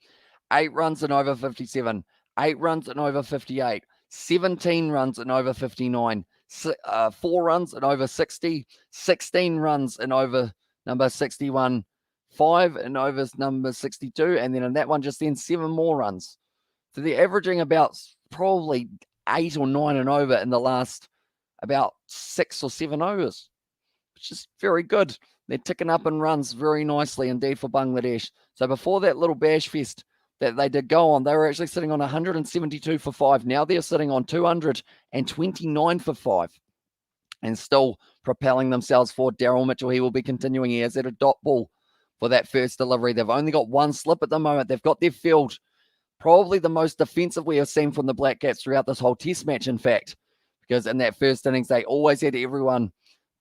8 runs and over 57, 8 runs and over 58, 17 runs and over 59, 4 runs and over 60, 16 runs and over number 61, 5 and over number 62, and then in that one just then 7 more runs. So they're averaging about probably 8 or 9 and over in the last about 6 or 7 overs, which is very good. They're ticking up in runs very nicely indeed for Bangladesh. So before that little bash fest that they did go on, they were actually sitting on 172 for 5. Now they're sitting on 229 for 5 and still propelling themselves forward. Daryl Mitchell, he will be continuing. He has at a dot ball for that first delivery. They've only got 1 slip at the moment. They've got their field probably the most defensive we have seen from the Black Caps throughout this whole test match, in fact, because in that first innings, they always had everyone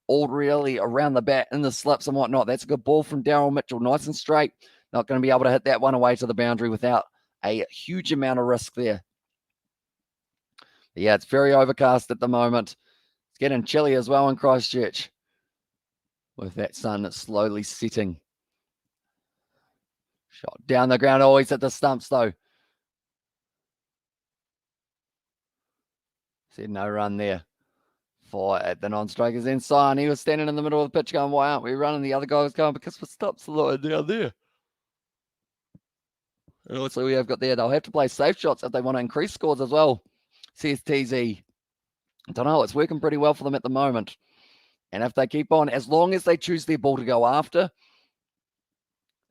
all really around the bat in the slips and whatnot. That's a good ball from Daryl Mitchell, nice and straight. Not going to be able to hit that one away to the boundary without a huge amount of risk there. But yeah, it's very overcast at the moment. It's getting chilly as well in Christchurch with that sun that's slowly setting. Shot down the ground, always at the stumps though. Said no run there for at the non-strikers. Then Sion, he was standing in the middle of the pitch going, why aren't we running? The other guy was going, because for stumps a lot down there. And also we have got there, they'll have to play safe shots if they want to increase scores as well, says TZ. I don't know. It's working pretty well for them at the moment. And if they keep on, as long as they choose their ball to go after,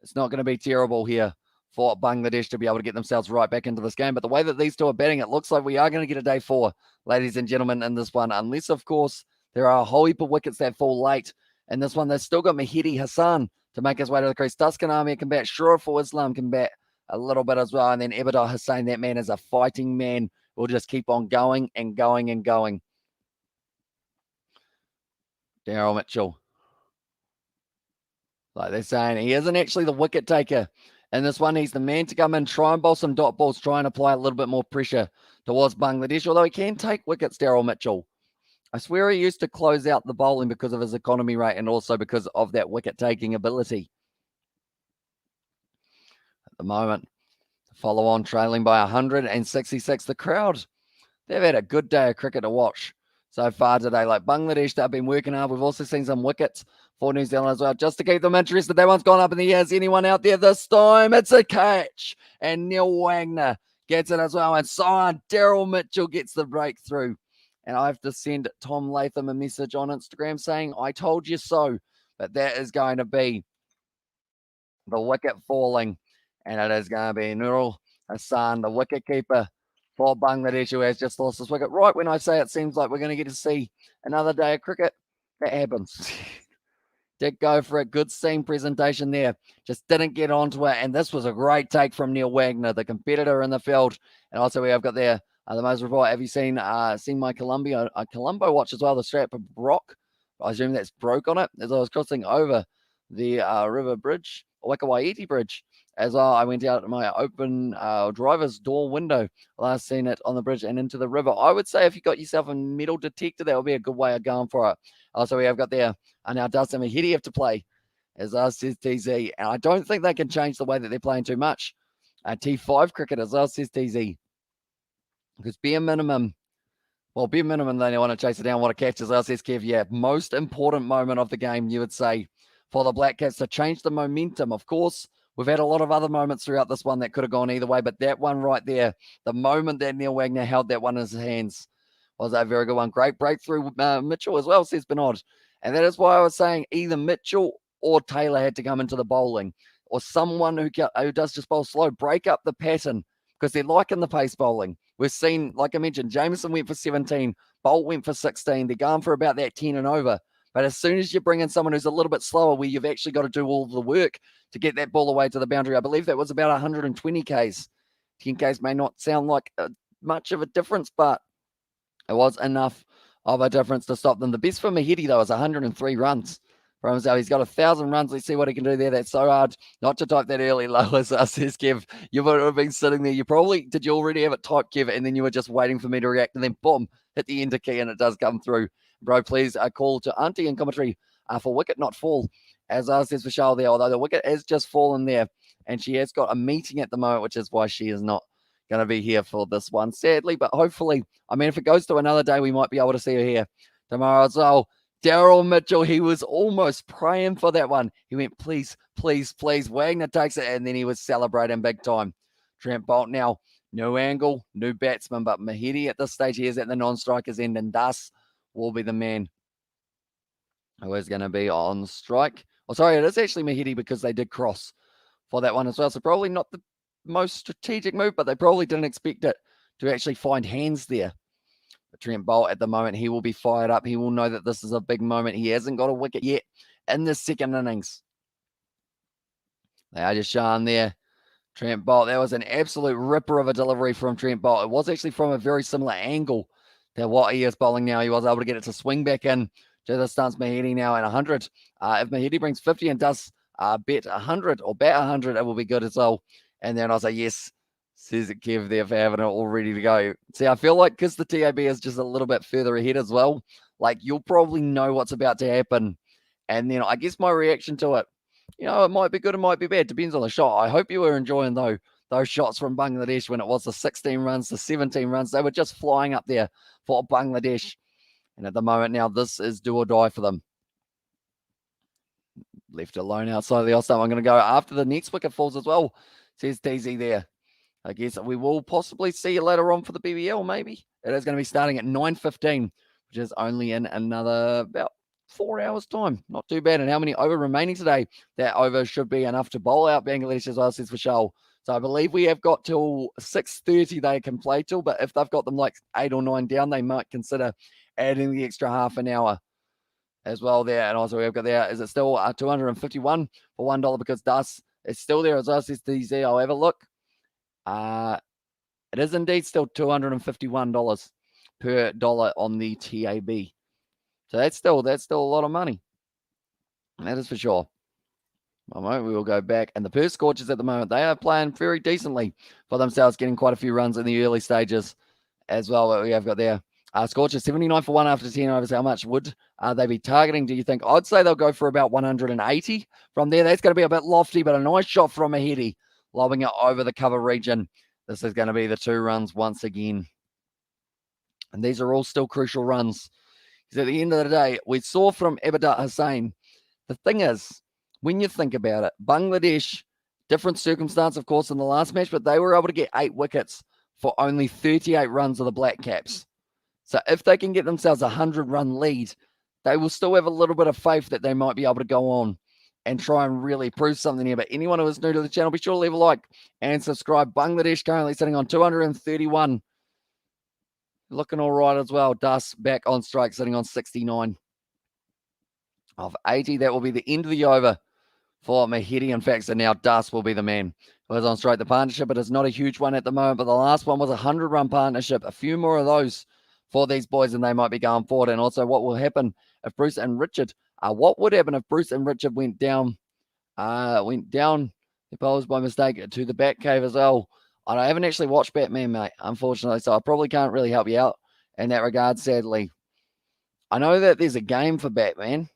it's not going to be terrible here for Bangladesh to be able to get themselves right back into this game. But the way that these two are batting, it looks like we are going to get a day 4, ladies and gentlemen, in this one. Unless, of course, there are a whole heap of wickets that fall late. In this one, they've still got Mehdi Hassan to make his way to the crease. Tuscan Army can bat. Shuraful Islam can bat a little bit as well. And then Abadar Hussain, that man is a fighting man. Will just keep on going and going and going. Daryl Mitchell. Like they're saying, he isn't actually the wicket taker. In this one, he's the man to come in, try and bowl some dot balls, try and apply a little bit more pressure towards Bangladesh, although he can take wickets, Daryl Mitchell. I swear he used to close out the bowling because of his economy rate and also because of that wicket-taking ability. At the moment, follow on trailing by 166. The crowd, they've had a good day of cricket to watch so far today. Like Bangladesh, they've been working hard. We've also seen some wickets for New Zealand as well, just to keep them interested. That one's gone up in the air. Is anyone out there this time? It's a catch. And Neil Wagner gets it as well. And Daryl Mitchell gets the breakthrough. And I have to send Tom Latham a message on Instagram saying, I told you so. But that is going to be the wicket falling. And it is going to be Nurul Hassan, the wicket keeper for Bangladesh, who has just lost his wicket. Right when I say it seems like we're going to get to see another day of cricket, that happens. Did go for a good scene presentation there. Just didn't get onto it. And this was a great take from Neil Wagner, the competitor in the field. And also we have got there the most report. Have you seen my Colombo watch as well? The strap of Brock. I assume that's broke on it as I was crossing over the river bridge, Wakawaiti Bridge. As I went out my open driver's door window, last seen it on the bridge and into the river. I would say if you got yourself a metal detector, that would be a good way of going for it. Also, we have got there, now Dustin Mahidi have to play, as says TZ. And I don't think they can change the way that they're playing too much. T5 cricket, as says TZ. Because bare minimum, they want to chase it down. What a catch, as says Kev. Yeah, most important moment of the game, you would say, for the Black Caps to change the momentum. Of course, we've had a lot of other moments throughout this one that could have gone either way, but that one right there, the moment that Neil Wagner held that one in his hands, was a very good one. Great breakthrough, Mitchell as well, says Bernard. And that is why I was saying either Mitchell or Taylor had to come into the bowling, or someone who does just bowl slow, break up the pattern, because they're liking the pace bowling. We've seen, like I mentioned, Jameson went for 17, Bolt went for 16. They're going for about that 10 and over. But as soon as you bring in someone who's a little bit slower, where you've actually got to do all the work to get that ball away to the boundary, I believe that was about 120 Ks. 10 Ks may not sound like much of a difference, but it was enough of a difference to stop them. The best for Mahidi, though, is 103 runs for himself. He's got 1,000 runs. Let's see what he can do there. That's so hard not to type that early low, as says Kev. You would have been sitting there. Did you already have it typed, Kev, and then you were just waiting for me to react, and then boom, hit the enter key, and it does come through. Bro, please call to Auntie in commentary for wicket, not fall, as says Vishal there, although the wicket has just fallen there, and she has got a meeting at the moment, which is why she is not going to be here for this one, sadly. But hopefully, I mean, if it goes to another day, we might be able to see her here tomorrow as well. Daryl Mitchell, he was almost praying for that one. He went, please, please, please. Wagner takes it, and then he was celebrating big time. Trent Bolt now, new angle, new batsman, but Mahidi at this stage, he is at the non-strikers end, and thus will be the man who is going to be on strike. Oh, sorry, it is actually Mahidi because they did cross for that one as well. So probably not the most strategic move, but they probably didn't expect it to actually find hands there. But Trent Bolt at the moment, he will be fired up. He will know that this is a big moment. He hasn't got a wicket yet in the second innings. They are just showing there. Trent Bolt, that was an absolute ripper of a delivery from Trent Bolt. It was actually from a very similar angle to what he is bowling now. He was able to get it to swing back in to the stance. Mahidi now at 100. If Mahidi brings 50 and does bet 100 or bat 100, it will be good as well. And then I'll say, yes, says it Kev there for having it all ready to go. See, I feel like because the TAB is just a little bit further ahead as well, like you'll probably know what's about to happen. And then I guess my reaction to it, it might be good, it might be bad. Depends on the shot. I hope you were enjoying those shots from Bangladesh when it was the 16 runs, the 17 runs. They were just flying up there for Bangladesh. And at the moment now, this is do or die for them. Left alone outside of the off stump. I'm going to go after the next wicket falls as well, says TZ there. I guess we will possibly see you later on for the BBL, maybe. It is going to be starting at 9:15, which is only in another about 4 hours' time. Not too bad. And how many over remaining today? That over should be enough to bowl out Bangladesh, as well, says Vishal. So I believe we have got till 6:30 they can play till, but if they've got them like 8 or 9 down, they might consider adding the extra half an hour as well there. And also we've got there, is it still 251 for $1 because Das is still there as well, says DZ. I'll have a look. It is indeed still $251 per dollar on the TAB. So that's still a lot of money. That is for sure. One moment, we will go back. And the Perth Scorchers at the moment, they are playing very decently for themselves, getting quite a few runs in the early stages as well. What we have got there. Scorchers 79 for 1 after 10 overs. How much would they be targeting, do you think? I'd say they'll go for about 180 from there. That's going to be a bit lofty, but a nice shot from Mahedi, lobbing it over the cover region. This is going to be the 2 runs once again. And these are all still crucial runs. Because at the end of the day, we saw from Ibadat Hussain, the thing is, when you think about it, Bangladesh, different circumstance, of course, in the last match, but they were able to get 8 wickets for only 38 runs of the Black Caps. So if they can get themselves a 100-run lead, they will still have a little bit of faith that they might be able to go on and try and really prove something here. But anyone who is new to the channel, be sure to leave a like and subscribe. Bangladesh currently sitting on 231. Looking all right as well. Das back on strike, sitting on 69 of 80. That will be the end of the over for Mahedi. In fact, so now Das will be the man who is on strike. The partnership, it is not a huge one at the moment, but the last one was a 100-run partnership. A few more of those for these boys, and they might be going forward. And also, what will happen if Bruce and Richard, what would happen if Bruce and Richard went down the bowlers by mistake to the back cave as well? I haven't actually watched Batman, mate, unfortunately, so I probably can't really help you out in that regard, sadly. I know that there's a game for Batman.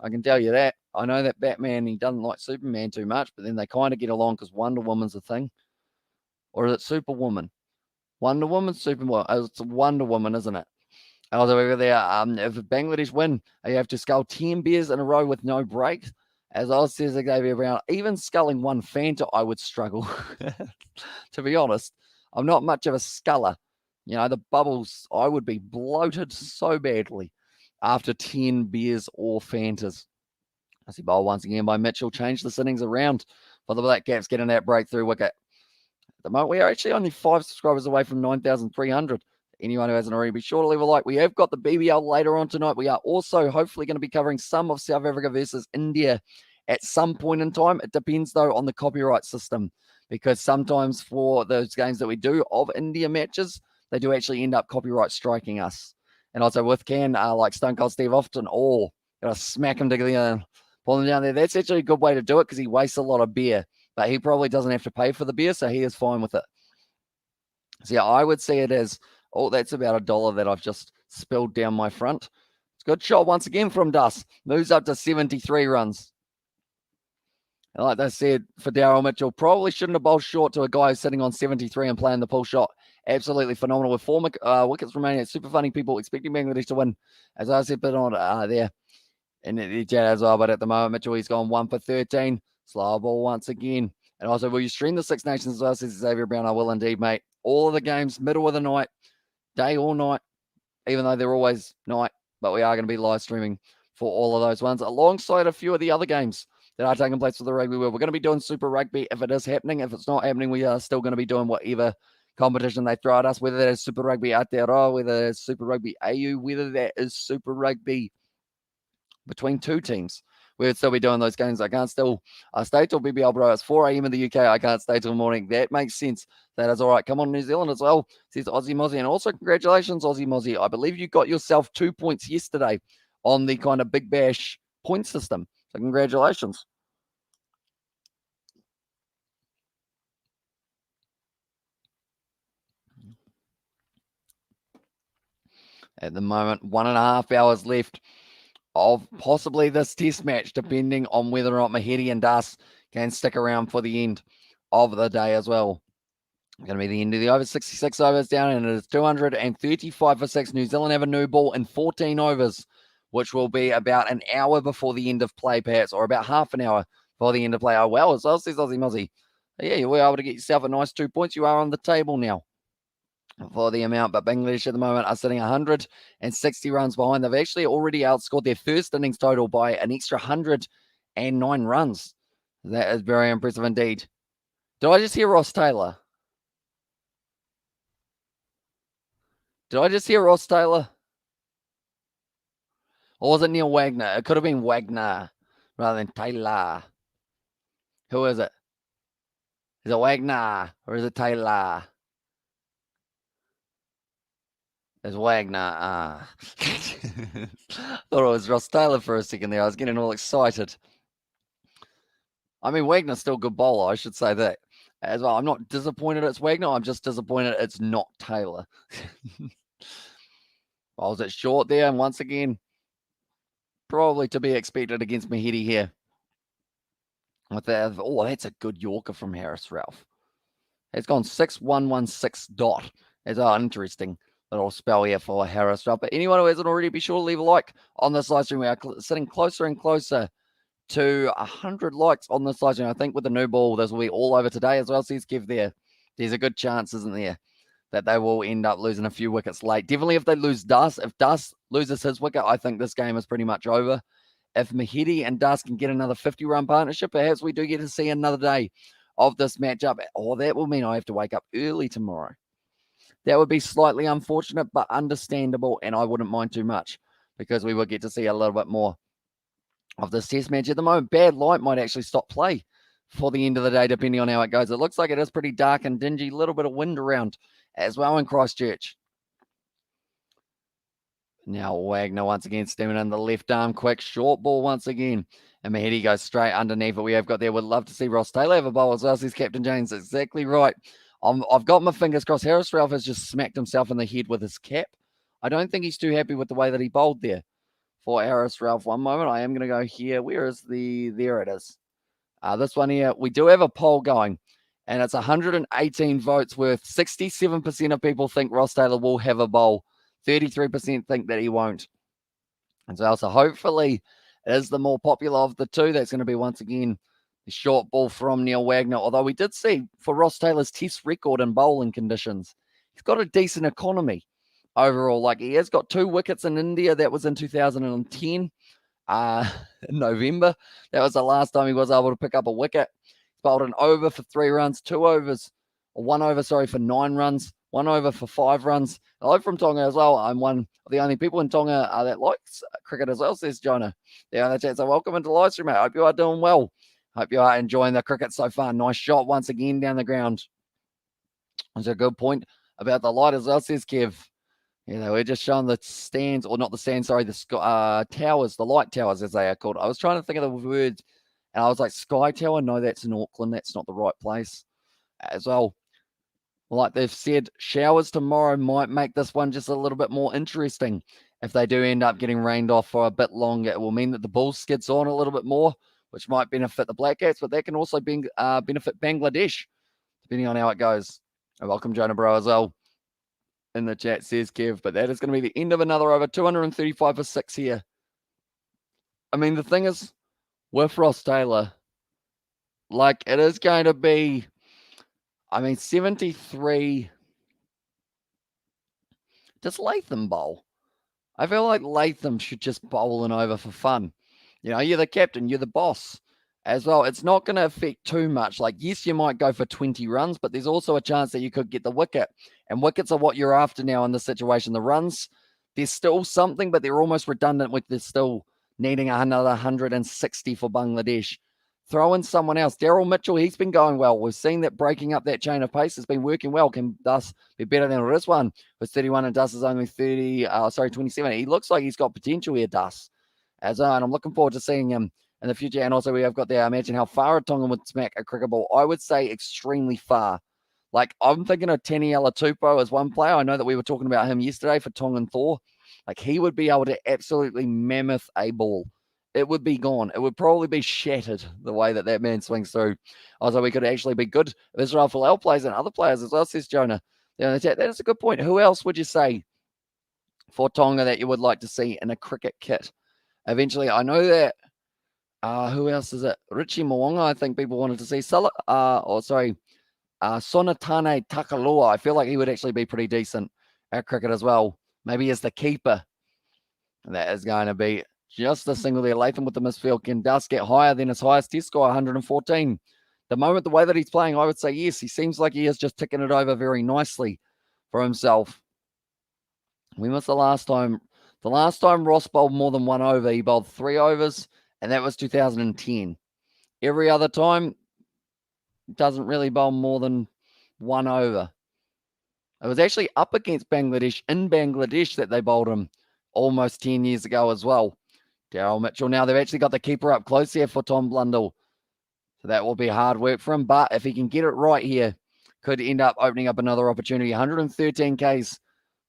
I can tell you that. I know that Batman, he doesn't like Superman too much, but then they kind of get along because Wonder Woman's a thing. Or is it Superwoman? Wonder Woman, Superwoman. It's Wonder Woman, isn't it? Also, over there, if Bangladesh win, you have to scull 10 beers in a row with no break. As I says, Xavier Brown, even sculling one Fanta, I would struggle. To be honest, I'm not much of a sculler. You know, the bubbles, I would be bloated so badly after 10 beers or Fantas. I see bowl once again by Mitchell. Change the innings around for the Black Caps, getting that breakthrough wicket. At the moment, we are actually only 5 subscribers away from 9,300. Anyone who hasn't already, be sure to leave a like. We have got the BBL later on tonight. We are also hopefully going to be covering some of South Africa versus India at some point in time. It depends, though, on the copyright system, because sometimes for those games that we do of India matches, they do actually end up copyright striking us. And also with like Stone Cold Steve Austin, got to smack him together, pull him down there. That's actually a good way to do it because he wastes a lot of beer, but he probably doesn't have to pay for the beer, so he is fine with it. So yeah, I would see it as, that's about $1 that I've just spilled down my front. It's a good shot once again from Das. Moves up to 73 runs. And like I said, for Daryl Mitchell, probably shouldn't have bowled short to a guy who's sitting on 73 and playing the pull shot. Absolutely phenomenal. With 4 wickets remaining, it's super funny. People expecting Bangladesh to win, as I said, but on there in the chat as well. But at the moment, Mitchell, he's gone 1 for 13. Slow ball once again. And also, will you stream the Six Nations as well, says Xavier Brown? I will indeed, mate. All of the games, middle of the night, day or night, even though they're always night, but we are going to be live streaming for all of those ones, alongside a few of the other games that are taking place for the Rugby World. We're going to be doing Super Rugby if it is happening. If it's not happening, we are still going to be doing whatever competition they throw at us, whether that is Super Rugby Aotearoa, whether that is Super Rugby AU, whether that is Super Rugby between 2 teams. We'll still be doing those games. I can't still stay till BBL, bro. It's 4 a.m. in the UK. I can't stay till morning. That makes sense. That is all right. Come on, New Zealand as well, says Aussie Mozzie. And also, congratulations, Aussie Mozzie. I believe you got yourself 2 points yesterday on the kind of Big Bash point system. So congratulations. At the moment, 1.5 hours left of possibly this test match, depending on whether or not Mahedi and Das can stick around for the end of the day as well. It's going to be the end of the over. 66 overs down, and it is 235 for 6. New Zealand have a new ball in 14 overs, which will be about an hour before the end of play, perhaps, or about half an hour before the end of play. Oh, well, as well, says Aussie Mozzie. Yeah, you were able to get yourself a nice 2 points. You are on the table now for the amount, but Bangladesh at the moment are sitting 160 runs behind. They've actually already outscored their first innings total by an extra 109 runs. That is very impressive indeed. Did I just hear Ross Taylor? Did I just hear Ross Taylor? Or was it Neil Wagner? It could have been Wagner rather than Taylor. Who is it? Is it Wagner or is it Taylor? It's Wagner. Thought it was Ross Taylor for a second there. I was getting all excited. I mean, Wagner's still a good bowler. I should say that as well. I'm not disappointed it's Wagner. I'm just disappointed it's not Taylor. Bowls it short there, and once again, probably to be expected against Mahedi here. With that, oh, that's a good Yorker from Harris Ralph. It's gone 6-1-1-6 dot. It's an interesting little spell here for Harris Ralph. But anyone who hasn't already, be sure to leave a like on this live stream. We are sitting closer and closer to 100 likes on this live stream. I think with the new ball, this will be all over today as well. Says Kev there. There's a good chance, isn't there, that they will end up losing a few wickets late. Definitely if they lose Dus. If Dus loses his wicket, I think this game is pretty much over. If Mahedi and Dus can get another 50-run partnership, perhaps we do get to see another day of this matchup. Or that will mean I have to wake up early tomorrow. That would be slightly unfortunate, but understandable, and I wouldn't mind too much because we would get to see a little bit more of this test match. At the moment, bad light might actually stop play for the end of the day, depending on how it goes. It looks like it is pretty dark and dingy, a little bit of wind around as well in Christchurch. Now Wagner once again steaming in the left arm, quick short ball once again. And Mahedi goes straight underneath it. We have got there. Would love to see Ross Taylor have a bowl as well, says Captain James. Exactly right. I've got my fingers crossed. Harris Ralph has just smacked himself in the head with his cap. I don't think he's too happy with the way that he bowled there for Harris Ralph. One moment. I am going to go here. Where is the... There it is. This one here. We do have a poll going, and it's 118 votes worth. 67% of people think Ross Taylor will have a bowl. 33% think that he won't. And so hopefully it is the more popular of the two. That's going to be once again the short ball from Neil Wagner. Although we did see for Ross Taylor's test record in bowling conditions, he's got a decent economy overall. Like he has got 2 wickets in India. That was in 2010 in November. That was the last time he was able to pick up a wicket. He's bowled an over for 3 runs, 2 overs, or 1 over, for 9 runs. 1 over for 5 runs. Hello from Tonga as well. I'm one of the only people in Tonga that likes cricket as well, says Jonah. Yeah, that's it. So welcome into the live stream, mate. Hope you are doing well. Hope you are enjoying the cricket so far. Nice shot once again down the ground. That's a good point about the light as well, says Kev. Yeah, we're just showing the stands, or not the stands, sorry, the towers, the light towers as they are called. I was trying to think of the words, and I was like, Sky Tower? No, that's in Auckland. That's not the right place as well. Like they've said, showers tomorrow might make this one just a little bit more interesting. If they do end up getting rained off for a bit longer, it will mean that the ball skids on a little bit more, which might benefit the Black Cats, but that can also benefit Bangladesh, depending on how it goes. And welcome Jonah Bro as well in the chat, says Kev. But that is going to be the end of another over. 235 for 6 here. I mean, the thing is, with Ross Taylor, like it is going to be... 73. Does Latham bowl? I feel like Latham should just bowl an over for fun. You know, you're the captain, you're the boss as well. It's not going to affect too much. Like, yes, you might go for 20 runs, but there's also a chance that you could get the wicket. And wickets are what you're after now in this situation. The runs, there's still something, but they're almost redundant with they're still needing another 160 for Bangladesh. Throw in someone else. Daryl Mitchell, he's been going well. We've seen that breaking up that chain of pace has been working well. Can thus be better than this one with 31 and Dus is only 27. He looks like he's got potential here, Dus. And I'm looking forward to seeing him in the future. And also we have got there, imagine how far a Tongan would smack a cricket ball. I would say extremely far. Like I'm thinking of Taniela Tupou as one player. I know that we were talking about him yesterday for Tongan Thor. Like he would be able to absolutely mammoth a ball. It would be gone. It would probably be shattered the way that man swings through. Also, we could actually be good if Israel Folau plays and other players as well, says Jonah. That is a good point. Who else would you say for Tonga that you would like to see in a cricket kit? Eventually, I know that Who else is it? Richie Mwanga, I think people wanted to see. Sonatane Takalua. I feel like he would actually be pretty decent at cricket as well. Maybe as the keeper. That is going to be just a single there. Latham with the misfield can does get higher than his highest test score, 114. The moment, the way that he's playing, I would say yes. He seems like he is just ticking it over very nicely for himself. When was the last time? The last time Ross bowled more than 1 over, he bowled 3 overs, and that was 2010. Every other time, doesn't really bowl more than 1 over. It was actually up against Bangladesh in Bangladesh that they bowled him almost 10 years ago as well. Daryl Mitchell. Now they've actually got the keeper up close here for Tom Blundell. So that will be hard work for him. But if he can get it right here, could end up opening up another opportunity. 113 Ks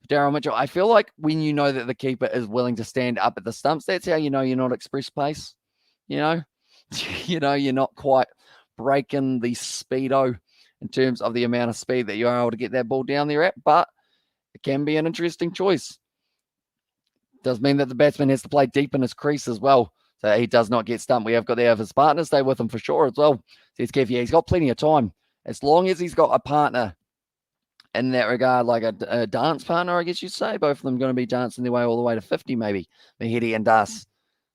for Daryl Mitchell. I feel like when you know that the keeper is willing to stand up at the stumps, that's how you know you're not express pace. You know, you're not quite breaking the speedo in terms of the amount of speed that you're able to get that ball down there at. But it can be an interesting choice. Does mean that the batsman has to play deep in his crease as well, so he does not get stumped. We have got there of his partner stay with him for sure as well. Says Kev, yeah, he's got plenty of time. As long as he's got a partner in that regard, like a dance partner, I guess you'd say. Both of them going to be dancing their way all the way to 50, maybe, Mahedi and Das.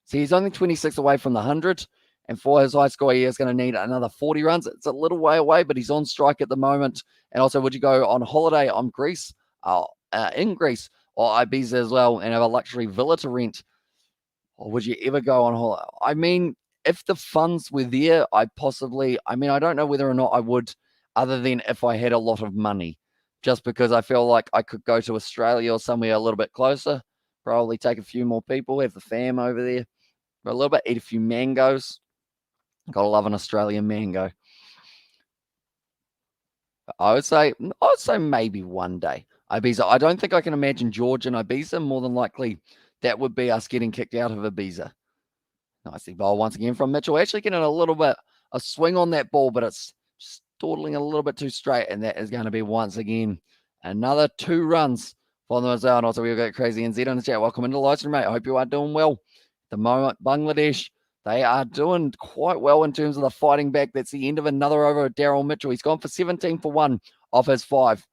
So he's only 26 away from the 100, and for his high score, he is going to need another 40 runs. It's a little way away, but he's on strike at the moment. And also, would you go on holiday on Greece, in Greece, or Ibiza as well, and have a luxury villa to rent? Or would you ever go on holiday? I mean, if the funds were there, I don't know whether or not I would, other than if I had a lot of money, just because I feel like I could go to Australia or somewhere a little bit closer, probably take a few more people, have the fam over there for a little bit, eat a few mangoes. Gotta love an Australian mango. I would say maybe one day. Ibiza. I don't think I can imagine George and Ibiza. More than likely, that would be us getting kicked out of Ibiza. Nicely bowled once again from Mitchell. Actually getting a little bit a swing on that ball, but it's just dawdling a little bit too straight, and that is going to be once again another 2 runs for them as well. And also we've got Crazy NZ on the chat. Welcome into the live stream, mate. I hope you are doing well. At the moment, Bangladesh, they are doing quite well in terms of the fighting back. That's the end of another over of Daryl Mitchell. He's gone for 17 for 1 off his 5.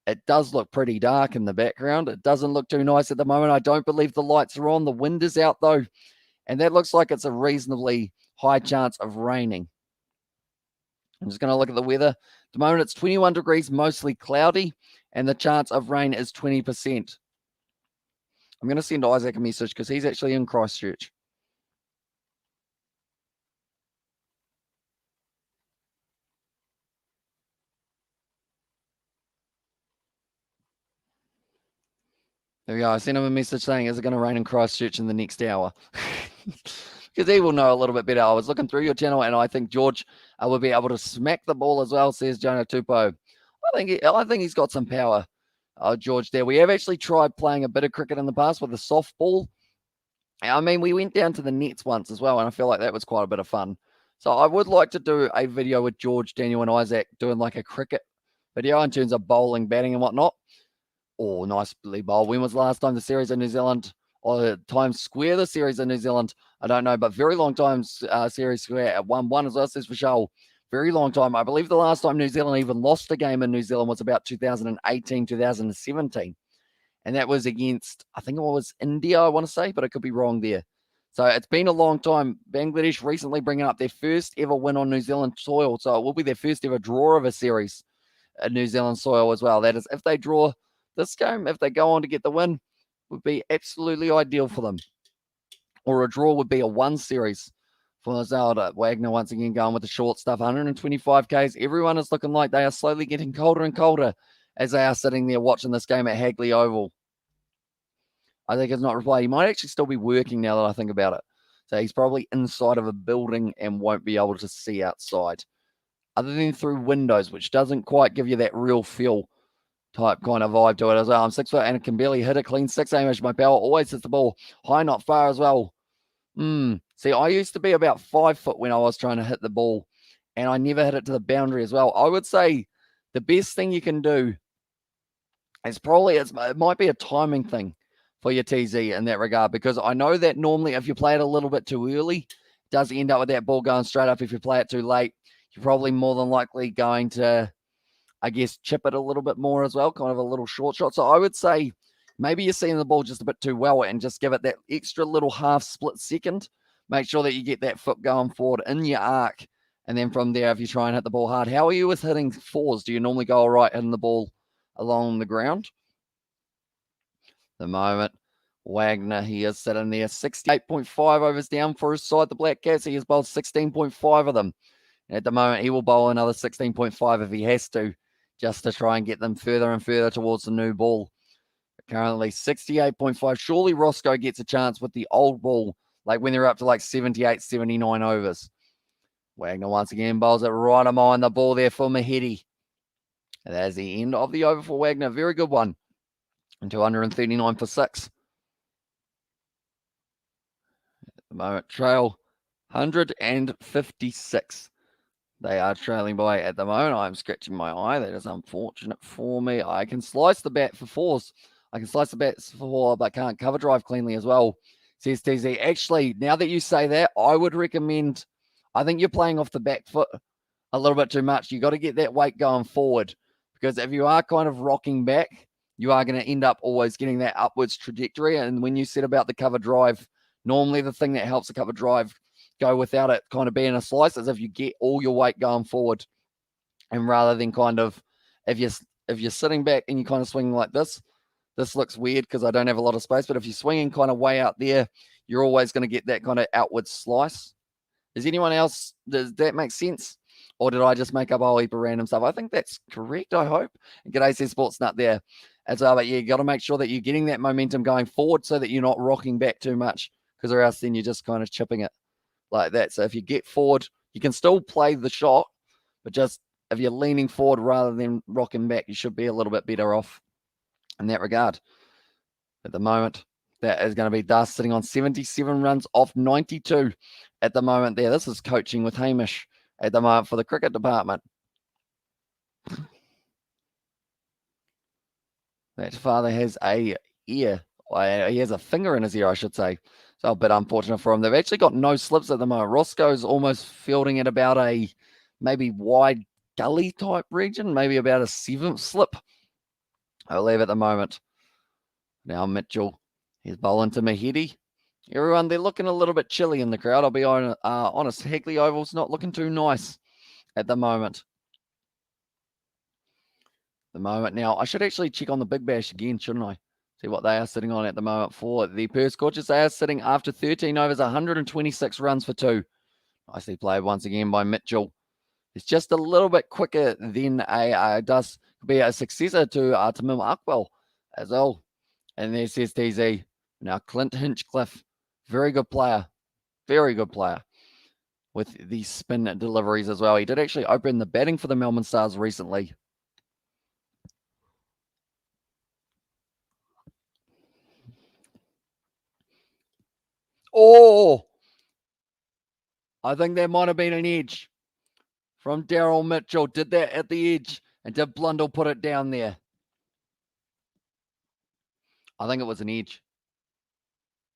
It does look pretty dark in the background. It doesn't look too nice at the moment. I don't believe the lights are on. The wind is out, though, and that looks like it's a reasonably high chance of raining. I'm just going to look at the weather. At the moment, it's 21 degrees, mostly cloudy, and the chance of rain is 20%. I'm going to send Isaac a message because he's actually in Christchurch. There we go. I sent him a message saying, is it going to rain in Christchurch in the next hour? Because he will know a little bit better. I was looking through your channel, and I think George will be able to smack the ball as well, says Jonah Tupou. I think he's got some power, George, there. We have actually tried playing a bit of cricket in the past with a softball. I mean, we went down to the nets once as well, and I feel like that was quite a bit of fun. So I would like to do a video with George, Daniel, and Isaac doing like a cricket video in terms of bowling, batting, and whatnot. Oh, nicely bowled. When was the last time the series in New Zealand, or Times Square, the series in New Zealand? I don't know, but very long time series square at 1-1 as well, says Vishal. Very long time. I believe the last time New Zealand even lost a game in New Zealand was about 2018, 2017. And that was against, I think it was India, I want to say, but I could be wrong there. So it's been a long time. Bangladesh recently bringing up their first ever win on New Zealand soil. So it will be their first ever draw of a series at New Zealand soil as well. That is, if they draw this game, if they go on to get the win, would be absolutely ideal for them. Or a draw would be a 1 series for Zelda. Wagner once again going with the short stuff, 125 Ks. Everyone is looking like they are slowly getting colder and colder as they are sitting there watching this game at Hagley Oval. I think it's not replied. He might actually still be working now that I think about it. So he's probably inside of a building and won't be able to see outside, other than through windows, which doesn't quite give you that real feel type kind of vibe to it as well. I'm 6 foot and can barely hit a clean 6 aimish. My power always hits the ball high, not far as well. See, I used to be about 5 foot when I was trying to hit the ball, and I never hit it to the boundary as well. I would say the best thing you can do is it might be a timing thing for your TZ in that regard, because I know that normally if you play it a little bit too early, does end up with that ball going straight up if you play it too late, you're probably more than likely going to, I guess, chip it a little bit more as well, kind of a little short shot. So I would say maybe you're seeing the ball just a bit too well and just give it that extra little half split second. Make sure that you get that foot going forward in your arc. And then from there, if you try and hit the ball hard, how are you with hitting fours? Do you normally go all right hitting the ball along the ground? The moment Wagner, he is sitting there, 68.5 overs down for his side. The Black Cats, he has bowled 16.5 of them. And at the moment, he will bowl another 16.5 if he has to, just to try and get them further and further towards the new ball. Currently 68.5. Surely Roscoe gets a chance with the old ball, like when they're up to like 78, 79 overs. Wagner once again bowls it right on the ball there for Mahedi. And that is the end of the over for Wagner. Very good one. And 239 for 6. At the moment, trail 156. They are trailing by at the moment. I'm scratching my eye. That is unfortunate for me. I can slice the bat for fours. I can slice the bats for four, but can't cover drive cleanly as well, says TZ. Actually, now that you say that, I would recommend, I think you're playing off the back foot a little bit too much. You got to get that weight going forward, because if you are kind of rocking back, you are going to end up always getting that upwards trajectory. And when you said about the cover drive, normally the thing that helps the cover drive go without it kind of being a slice is if you get all your weight going forward. And rather than kind of, if you're sitting back and you kind of swinging like this looks weird because I don't have a lot of space, but if you're swinging kind of way out there, you're always going to get that kind of outward slice. Does anyone else, does that make sense? Or did I just make up a whole heap of random stuff? I think that's correct, I hope. And G'day says Sports Nut there as well. But yeah, you got to make sure that you're getting that momentum going forward so that you're not rocking back too much, because or else then you're just kind of chipping it like that. So if you get forward, you can still play the shot, but just if you're leaning forward rather than rocking back, you should be a little bit better off in that regard. At the moment, that is going to be Dust sitting on 77 runs off 92 at the moment there. This is coaching with Hamish at the moment for the cricket department. That father has a ear. He has a finger in his ear, I should say. So a bit unfortunate for him. They've actually got no slips at the moment. Roscoe's almost fielding at about a maybe wide gully type region, maybe about a 7th slip, I believe, at the moment. Now Mitchell, he's bowling to Mahedi. Everyone, they're looking a little bit chilly in the crowd. I'll be honest. Hagley Oval's not looking too nice at the moment. Now, I should actually check on the Big Bash again, shouldn't I? See what they are sitting on at the moment for the Perth Scorchers. They are sitting after 13 overs, 126 runs for 2. Nicely played once again by Mitchell. It's just a little bit quicker than does be a successor to Tamim Akwell as well. And there says TZ. Now Clint Hinchcliffe, very good player with the spin deliveries as well. He did actually open the batting for the Melbourne Stars recently. Oh, I think there might have been an edge from Daryl Mitchell. Did that at the edge, and did Blundell put it down there? I think it was an edge.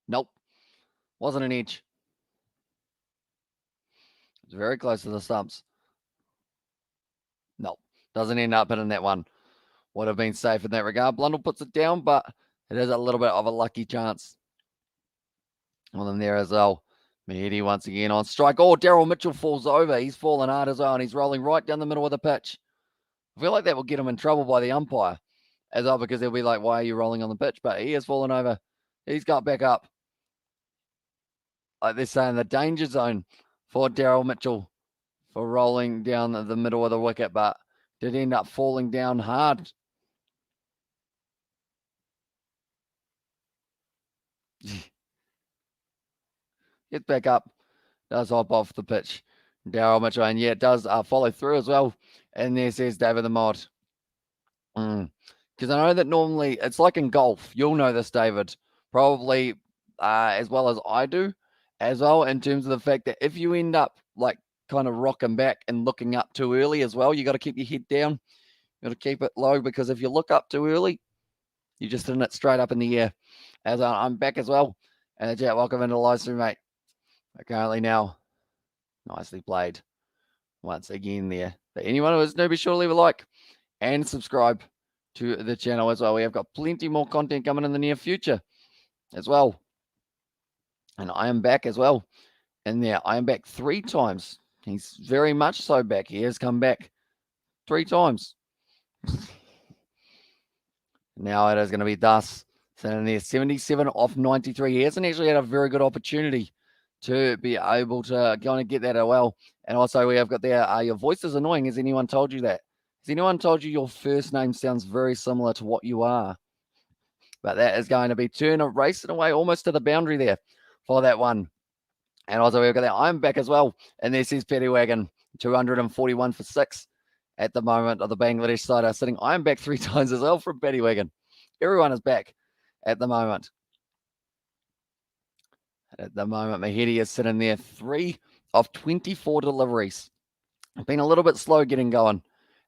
Nope, wasn't an edge. It's very close to the stumps. Nope, doesn't end up hitting that one. Would have been safe in that regard. Blundell puts it down, but it is a little bit of a lucky chance on them there as well. Mahedi once again on strike. Oh, Daryl Mitchell falls over. He's fallen hard as well, and he's rolling right down the middle of the pitch. I feel like that will get him in trouble by the umpire as well, because they'll be like, why are you rolling on the pitch? But he has fallen over. He's got back up. Like they're saying, the danger zone for Daryl Mitchell for rolling down the middle of the wicket, but did end up falling down hard. Gets back up, does hop off the pitch. Daryl Mitchell, and yeah, it does follow through as well. And there says David the Mod. Because I know that normally it's like in golf. You'll know this, David, probably as well as I do as well, in terms of the fact that if you end up like kind of rocking back and looking up too early as well, you got to keep your head down. You got to keep it low, because if you look up too early, you're just hitting it straight up in the air. As I'm back as well. And Jack, welcome into the live stream, mate. Currently now, Nicely played. Once again there. But anyone who is new, be sure to leave a like and subscribe to the channel as well. We have got plenty more content coming in the near future as well. And I am back as well in there. I am back 3 times. He's very much so back. He has come back 3 times. Now it is going to be Dust sitting there, 77 off 93. He hasn't actually had a very good opportunity to be able to go and get that as well. And also we have got there, your voice is annoying. Has anyone told you that? Has anyone told you your first name sounds very similar to what you are? But that is going to be Turner racing away almost to the boundary there for that one. And also we've got that I'm back as well. And this is Petty Wagon, 241 for 6 at the moment of the Bangladesh side are sitting. I'm back 3 times as well from Petty Wagon. Everyone is back at the moment. At the moment, Mahedi is sitting there 3 of 24 deliveries. Been a little bit slow getting going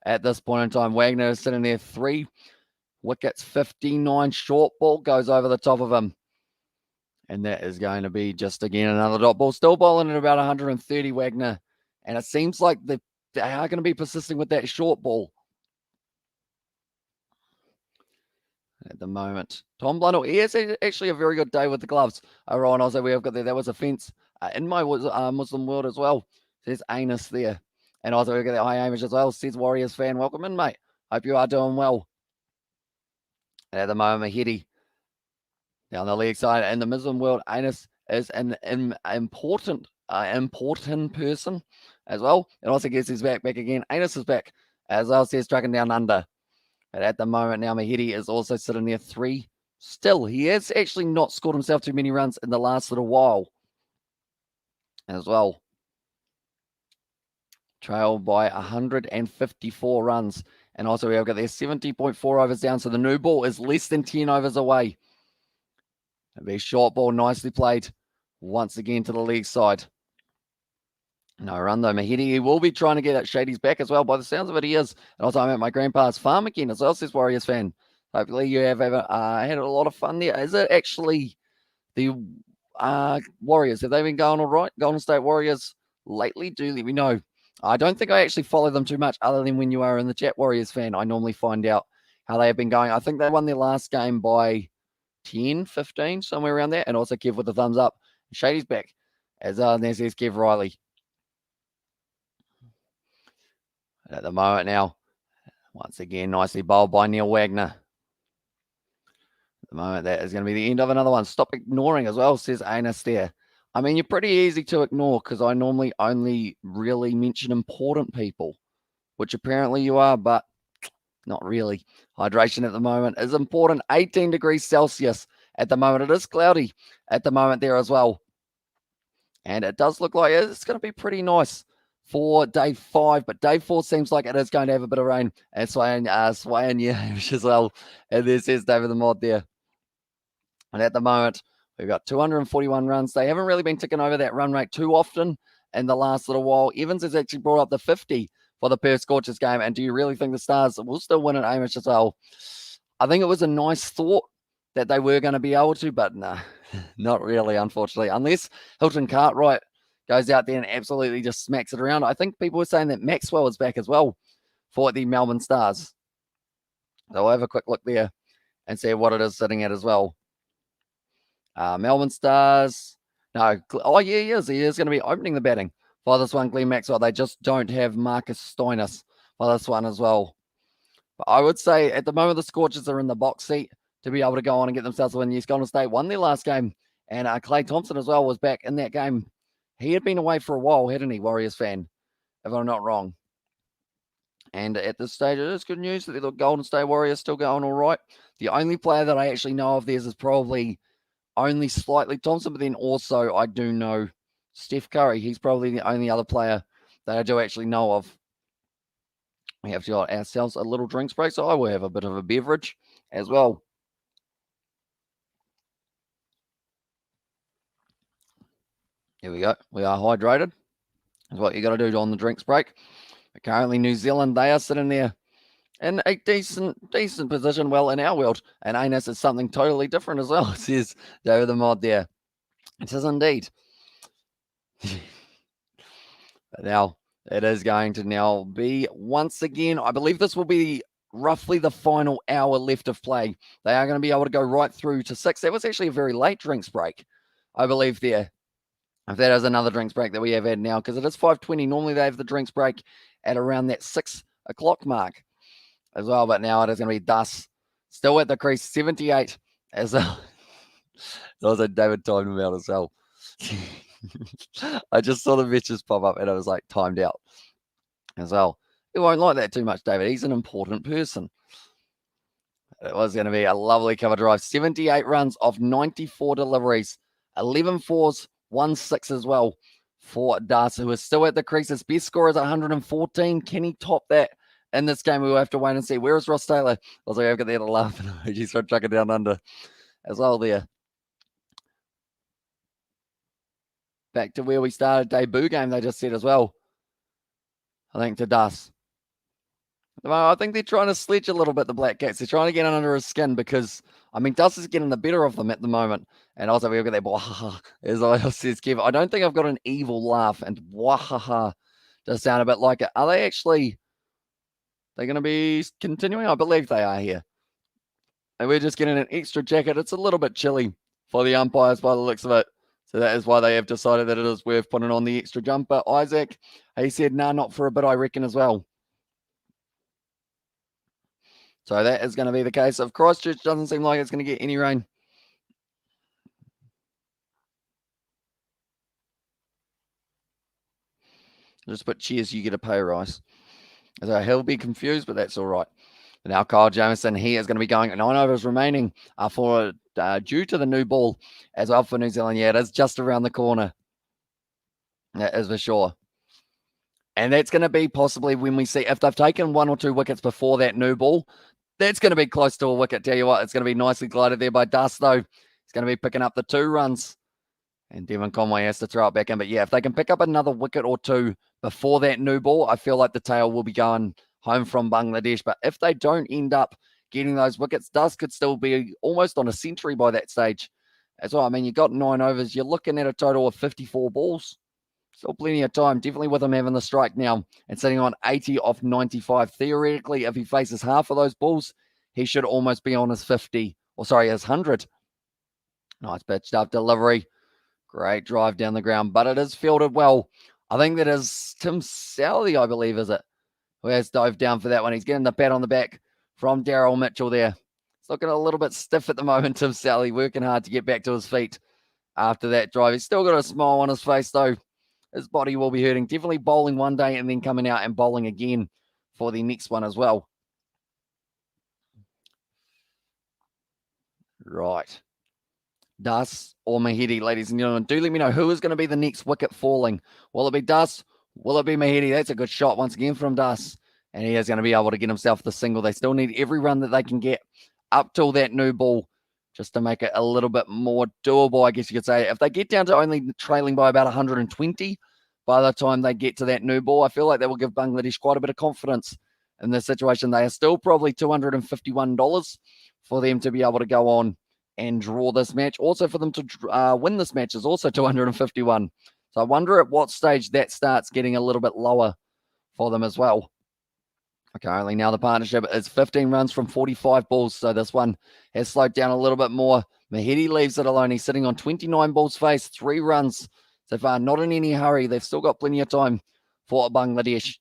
at this point in time. Wagner is sitting there 3 wickets, 59. Short ball goes over the top of him. And that is going to be just again another dot ball. Still bowling at about 130, Wagner. And it seems like they are going to be persisting with that short ball at the moment. Tom Blundell, he has actually a very good day with the gloves. Ryan also, we have got there. That was a fence in my Muslim world as well. There's Anus there. And also, we've got that high Amish as well. Says Warriors fan. Welcome in, mate. Hope you are doing well. And at the moment, Mahedi down the leg side. In the Muslim world, Anus is an important person as well. And also gets his back again. Anus is back as well. Says trucking down under. But at the moment now, Mahedi is also sitting there 3. Still, he has actually not scored himself too many runs in the last little while as well. Trailed by 154 runs. And also we have got there 70.4 overs down. So the new ball is less than 10 overs away. It'll be a short ball, nicely played once again to the leg side. No run though. Mahedi, he will be trying to get at Shady's back as well. By the sounds of it, he is. And also I'm at my grandpa's farm again as well, says Warriors fan. Hopefully you have had a lot of fun there. Is it actually the Warriors? Have they been going all right? Golden State Warriors lately? Do let me know. I don't think I actually follow them too much other than when you are in the chat, Warriors fan. I normally find out how they have been going. I think they won their last game by 10, 15, somewhere around there. And also Kev with the thumbs up. Shady's back. As there's Kev Riley. At the moment now, once again, nicely bowled by Neil Wagner. At the moment, that is going to be the end of another one. Stop ignoring as well, says Anus there. I mean, you're pretty easy to ignore because I normally only really mention important people, which apparently you are, but not really. Hydration at the moment is important. 18 degrees Celsius at the moment. It is cloudy at the moment there as well. And it does look like it's going to be pretty nice for day 5, but day 4 seems like it is going to have a bit of rain. And swaying, as well. And this is David the Mod there. And at the moment, we've got 241 runs. They haven't really been ticking over that run rate too often in the last little while. Evans has actually brought up the 50 for the Perth Scorchers game. And do you really think the Stars will still win at Amish as well? I think it was a nice thought that they were going to be able to, but nah, not really, unfortunately. Unless Hilton Cartwright goes out there and absolutely just smacks it around. I think people were saying that Maxwell is back as well for the Melbourne Stars. So we'll have a quick look there and see what it is sitting at as well. Melbourne Stars. No. Oh, yeah, he is. He is going to be opening the batting for this one, Glenn Maxwell. They just don't have Marcus Stoinis for this one as well. But I would say at the moment the Scorchers are in the box seat to be able to go on and get themselves a win. Yes, Golden State won their last game. And Clay Thompson as well was back in that game. He had been away for a while, hadn't he, Warriors fan, if I'm not wrong. And at this stage, it is good news that the Golden State Warriors still going all right. The only player that I actually know of theirs is probably only slightly Thompson, but then also I do know Steph Curry. He's probably the only other player that I do actually know of. We have got ourselves a little drinks break, so I will have a bit of a beverage as well. Here we go. We are hydrated. That's what you got to do on the drinks break. But currently, New Zealand, they are sitting there in a decent position. Well, in our world, and Anus is something totally different as well, says David the Mod there. It is indeed. But now it is going to now be once again, I believe this will be roughly the final hour left of play. They are going to be able to go right through to 6. That was actually a very late drinks break, I believe, there. If that is another drinks break that we have had now, because it is 5:20. Normally they have the drinks break at around that 6 o'clock mark as well. But now it is going to be Dus still at the crease, 78 as well. That was a David timed him out as well. I just saw the messages pop up and it was like timed out as well. He won't like that too much, David. He's an important person. It was going to be a lovely cover drive. 78 runs off 94 deliveries, 11 fours, 1 6 as well for Dus, who is still at the crease. His best score is 114. Can he top that in this game? We'll have to wait and see. Where is Ross Taylor? I was like, I've got there to laugh. He's trying to chuck it down under as well there. Back to where we started. Debut game, they just said as well. I think to Dus. I think they're trying to sledge a little bit, the Black Cats. They're trying to get under his skin because, I mean, Dus is getting the better of them at the moment. And also, we've got that wahaha, as I says, Kev. I don't think I've got an evil laugh, and wahaha does sound a bit like it. Are they actually, they're going to be continuing? I believe they are here. And we're just getting an extra jacket. It's a little bit chilly for the umpires by the looks of it. So that is why they have decided that it is worth putting on the extra jumper. Isaac, he said, nah, not for a bit, I reckon, as well. So that is going to be the case of Christchurch. Doesn't seem like it's going to get any rain. Just put cheers, you get a pay rise. So he'll be confused, but that's all right. And now Kyle Jamieson, he is going to be going 9 overs remaining for due to the new ball as well for New Zealand. Yeah, it is just around the corner. That is for sure. And that's going to be possibly when we see, if they've taken 1 or 2 wickets before that new ball, that's going to be close to a wicket. Tell you what, it's going to be nicely glided there by Dus, though. He's going to be picking up the 2 runs. And Devon Conway has to throw it back in. But yeah, if they can pick up another wicket or 2 before that new ball, I feel like the tail will be going home from Bangladesh. But if they don't end up getting those wickets, Dus could still be almost on a century by that stage as well. I mean, you got 9 overs. You're looking at a total of 54 balls. Still plenty of time, definitely with him having the strike now and sitting on 80 off 95. Theoretically, if he faces half of those balls, he should almost be on his 50, or sorry, his 100. Nice pitched up delivery. Great drive down the ground, but it is fielded well. I think that is Tim Southey, I believe, is it? Who has dived down for that one. He's getting the pat on the back from Daryl Mitchell there. It's looking a little bit stiff at the moment, Tim Southey, working hard to get back to his feet after that drive. He's still got a smile on his face, though. His body will be hurting. Definitely bowling one day and then coming out and bowling again for the next one as well. Right. Dus or Mahedi, ladies and gentlemen. Do let me know who is going to be the next wicket falling. Will it be Dus? Will it be Mahedi? That's a good shot once again from Dus. And he is going to be able to get himself the single. They still need every run that they can get up till that new ball just to make it a little bit more doable, I guess you could say. If they get down to only trailing by about 120 by the time they get to that new ball, I feel like that will give Bangladesh quite a bit of confidence in this situation. They are still probably $251 for them to be able to go on and draw this match. Also for them to win this match is also 251. So I wonder at what stage that starts getting a little bit lower for them as well. Currently now the partnership is 15 runs from 45 balls. So this one has slowed down a little bit more. Mahedi leaves it alone. He's sitting on 29 balls faced, 3 runs so far. Not in any hurry. They've still got plenty of time for Bangladesh.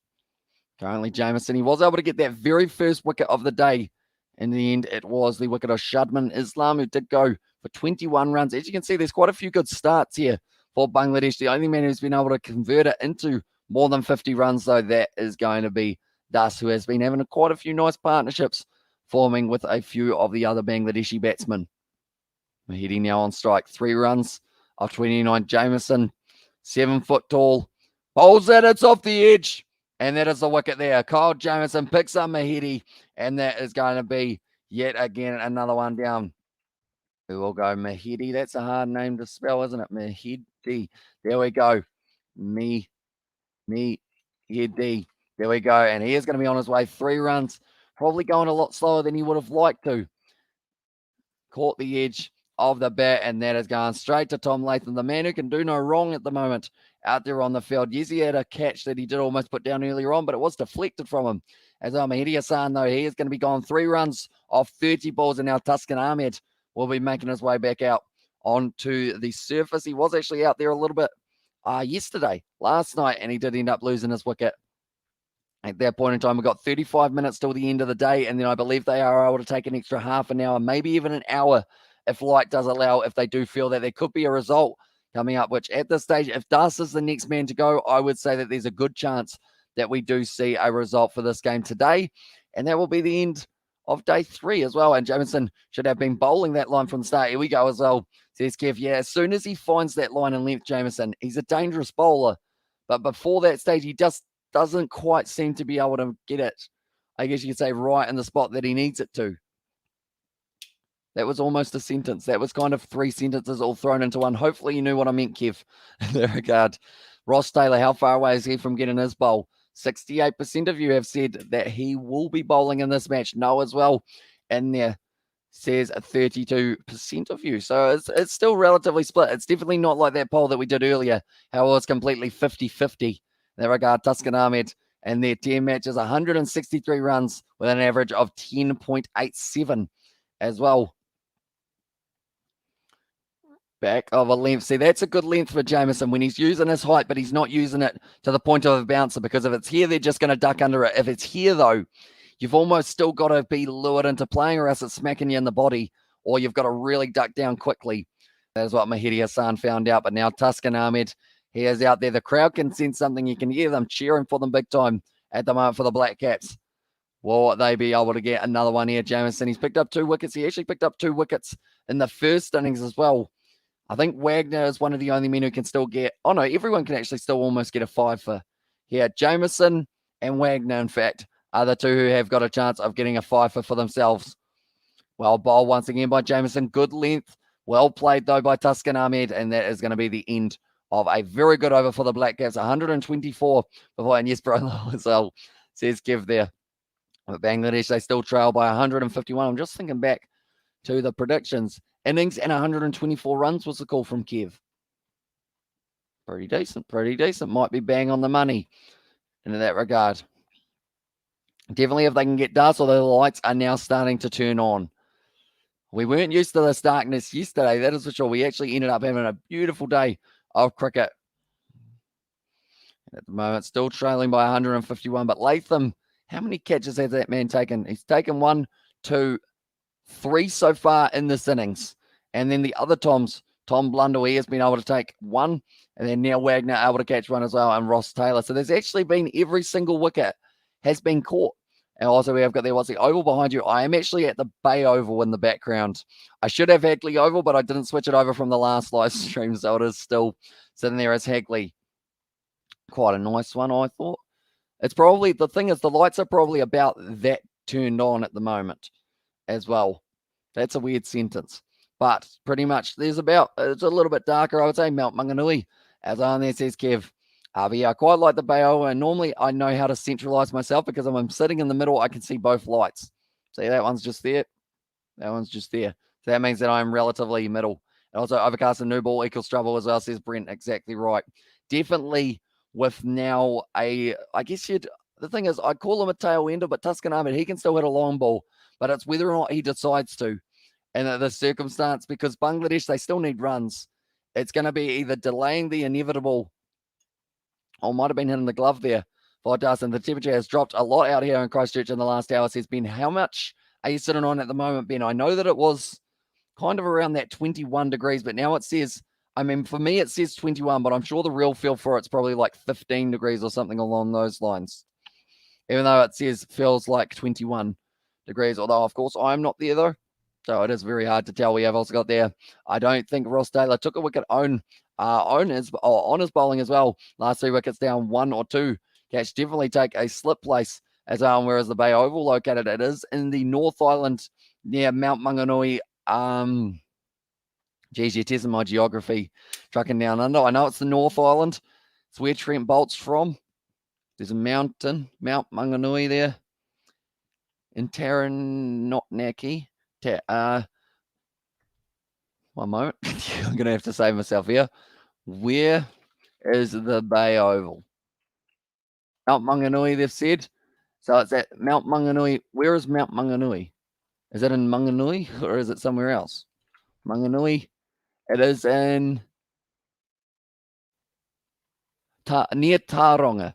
Currently Jamieson, he was able to get that very first wicket of the day. In the end, it was the wicket of Shadman Islam, who did go for 21 runs. As you can see, there's quite a few good starts here for Bangladesh. The only man who's been able to convert it into more than 50 runs, though, that is going to be Dus, who has been having quite a few nice partnerships forming with a few of the other Bangladeshi batsmen. Mahedi now on strike. 3 runs of 29. Jamieson, 7 foot tall. Bowls it. It's off the edge. And that is the wicket there. Kyle Jamieson picks up Mahedi. And that is going to be yet again another one down. We will go Mahedi. That's a hard name to spell, isn't it? Mahedi. There we go. Mahedi. There we go. And he is going to be on his way. 3 runs. Probably going a lot slower than he would have liked to. Caught the edge. of the bat, and that is going straight to Tom Latham, the man who can do no wrong at the moment out there on the field. Yes, he had a catch that he did almost put down earlier on, but it was deflected from him. As Mahidi Hassan, though, he is going to be gone 3 runs off 30 balls, and now Tuscan Ahmed will be making his way back out onto the surface. He was actually out there a little bit last night, and he did end up losing his wicket. At that point in time, we've got 35 minutes till the end of the day, and then I believe they are able to take an extra half an hour, maybe even an hour, if light does allow, if they do feel that there could be a result coming up, which at this stage, if Das is the next man to go, I would say that there's a good chance that we do see a result for this game today, and that will be the end of day 3 as well. And Jamieson should have been bowling that line from the start. Here we go as well, says Kev. Yeah, as soon as he finds that line and length, Jamieson, he's a dangerous bowler, but before that stage, he just doesn't quite seem to be able to get it, I guess you could say, right in the spot that he needs it to. That was almost a sentence. That was kind of 3 sentences all thrown into one. Hopefully you knew what I meant, Kev, in that regard. Ross Taylor, how far away is he from getting his bowl? 68% of you have said that he will be bowling in this match. No as well. And there says 32% of you. So it's still relatively split. It's definitely not like that poll that we did earlier, how it was completely 50-50. In that regard, Tuscan Ahmed and their 10 matches, 163 runs with an average of 10.87 as well. Back of a length. See, that's a good length for Jamieson when he's using his height, but he's not using it to the point of a bouncer, because if it's here, they're just going to duck under it. If it's here, though, you've almost still got to be lured into playing, or else it's smacking you in the body, or you've got to really duck down quickly. That is what Mahidi Hassan found out. But now Tuscan Ahmed, he is out there. The crowd can sense something. You can hear them cheering for them big time at the moment for the Black Caps. Will they be able to get another one here, Jamieson? He's picked up 2 wickets. He actually picked up 2 wickets in the first innings as well. I think Wagner is one of the only men who can still get... Oh, no, everyone can actually still almost get a 5 for here. Jamieson and Wagner, in fact, are the 2 who have got a chance of getting a 5 for themselves. Well bowled once again by Jamieson. Good length. Well played, though, by Tuscan Ahmed, and that is going to be the end of a very good over for the Black Caps. 124 before, and yes, bro, as well, says Kev there. But Bangladesh, they still trail by 151. I'm just thinking back to the predictions. Innings and 124 runs was the call from Kev. Pretty decent. Might be bang on the money in that regard. Definitely if they can get dust, although the lights are now starting to turn on. We weren't used to this darkness yesterday, that is for sure. We actually ended up having a beautiful day of cricket. At the moment, still trailing by 151. But Latham, how many catches has that man taken? He's taken 1, 2, 3 so far in this innings. And then the other Tom Blundell, he has been able to take 1. And then Neil Wagner able to catch 1 as well, and Ross Taylor. So there's actually been every single wicket has been caught. And also we have got there, what's the oval behind you? I am actually at the Bay Oval in the background. I should have Hagley Oval, but I didn't switch it over from the last live stream, so it is still sitting there as Hagley. Quite a nice one, I thought. It's probably, the thing is, the lights are probably about that turned on at the moment as well. That's a weird sentence. But pretty much it's a little bit darker, I would say, Mount Maunganui, as on there says Kev. But yeah, I quite like the Bay Oval, and normally I know how to centralize myself, because if I'm sitting in the middle, I can see both lights. See, that one's just there. That one's just there. So that means that I'm relatively middle. And also, overcast and new ball equals trouble as well, says Brent. Exactly right. Definitely with now I guess the thing is, I'd call him a tail ender, but Tuscan Ahmed, he can still hit a long ball, but it's whether or not he decides to. And the circumstance, because Bangladesh, they still need runs. It's going to be either delaying the inevitable. Oh, might have been hitting the glove there for Dustin. The temperature has dropped a lot out here in Christchurch in the last hour, says Ben. How much are you sitting on at the moment, Ben? I know that it was kind of around that 21 degrees, but now it says, I mean, for me, it says 21, but I'm sure the real feel for it's probably like 15 degrees or something along those lines. Even though it says feels like 21 degrees, although, of course, I'm not there, though. So it is very hard to tell. We have also got there, I don't think Ross Taylor took a wicket on his bowling as well. Last 3 wickets down, 1 or 2. Catch definitely take a slip place as well. Whereas the Bay Oval located, it is in the North Island near Mount Maunganui. Geez, you're testing my geography, trucking down under. I know it's the North Island. It's where Trent Bolt's from. There's a mountain, Mount Maunganui there in Taranaki. One moment. I'm going to have to save myself here. Where is the Bay Oval? Mount Maunganui, they've said. So it's at Mount Maunganui. Where is Mount Maunganui? Is it in Maunganui or is it somewhere else? Maunganui. It is in near Taronga.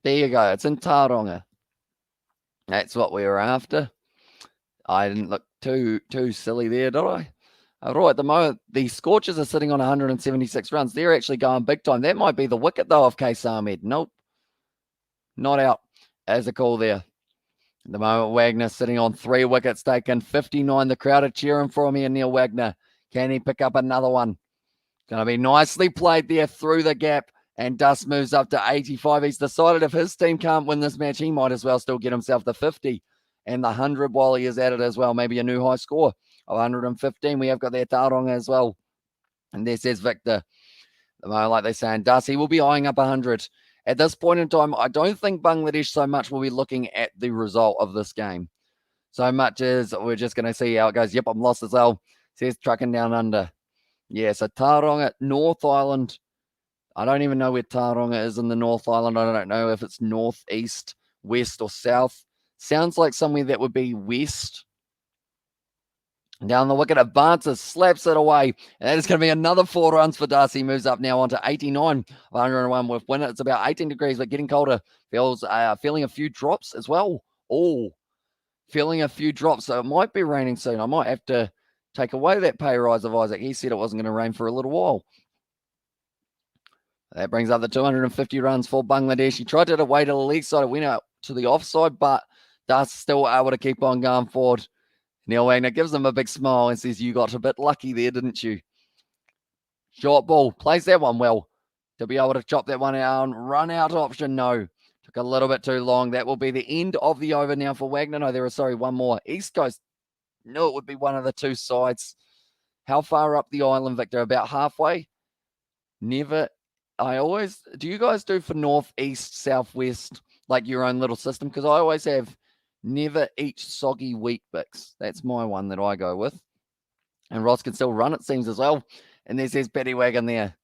There you go. It's in Taronga. That's what we were after. I didn't look too silly there, did I? Right, at the moment, the Scorchers are sitting on 176 runs. They're actually going big time. That might be the wicket, though, of Case Ahmed. Nope. Not out as a call there. At the moment, Wagner sitting on 3 wickets taken. 59. The crowd are cheering for him here, Neil Wagner. Can he pick up another one? Going to be nicely played there through the gap. And Dust moves up to 85. He's decided if his team can't win this match, he might as well still get himself the 50 and the 100 while he is at it as well. Maybe a new high score of 115. We have got there Taronga as well. And there says Victor. Like they're saying, Dust, he will be eyeing up 100. At this point in time, I don't think Bangladesh so much will be looking at the result of this game. So much as we're just going to see how it goes. Yep, I'm lost as well. Says trucking down under. Yeah, so Taronga, North Island. I don't even know where Taronga is in the North Island. I don't know if it's north, east, west, or south. Sounds like somewhere that would be west. Down the wicket, advances, slaps it away. And that is going to be another 4 runs for Darcy. Moves up now onto 89, 101 with winner. It's about 18 degrees, but getting colder. Feeling a few drops as well. Oh, feeling a few drops. So it might be raining soon. I might have to take away that pay rise of Isaac. He said it wasn't going to rain for a little while. That brings up the 250 runs for Bangladesh. He tried to away to the leg side. It went out to the offside, but Darcy still able to keep on going forward. Neil Wagner gives him a big smile and says, you got a bit lucky there, didn't you? Short ball. Plays that one well. To be able to chop that one out and run out option. No. Took a little bit too long. That will be the end of the over now for Wagner. No, there is, one more. East Coast. No, it would be one of the 2 sides. How far up the island, Victor? About halfway? Never. Do you guys do for north, east, southwest, like your own little system? Because I always have never eat soggy wheat bix. That's my one that I go with. And Ross can still run, it seems, as well. And there's his Paddy Wagon there.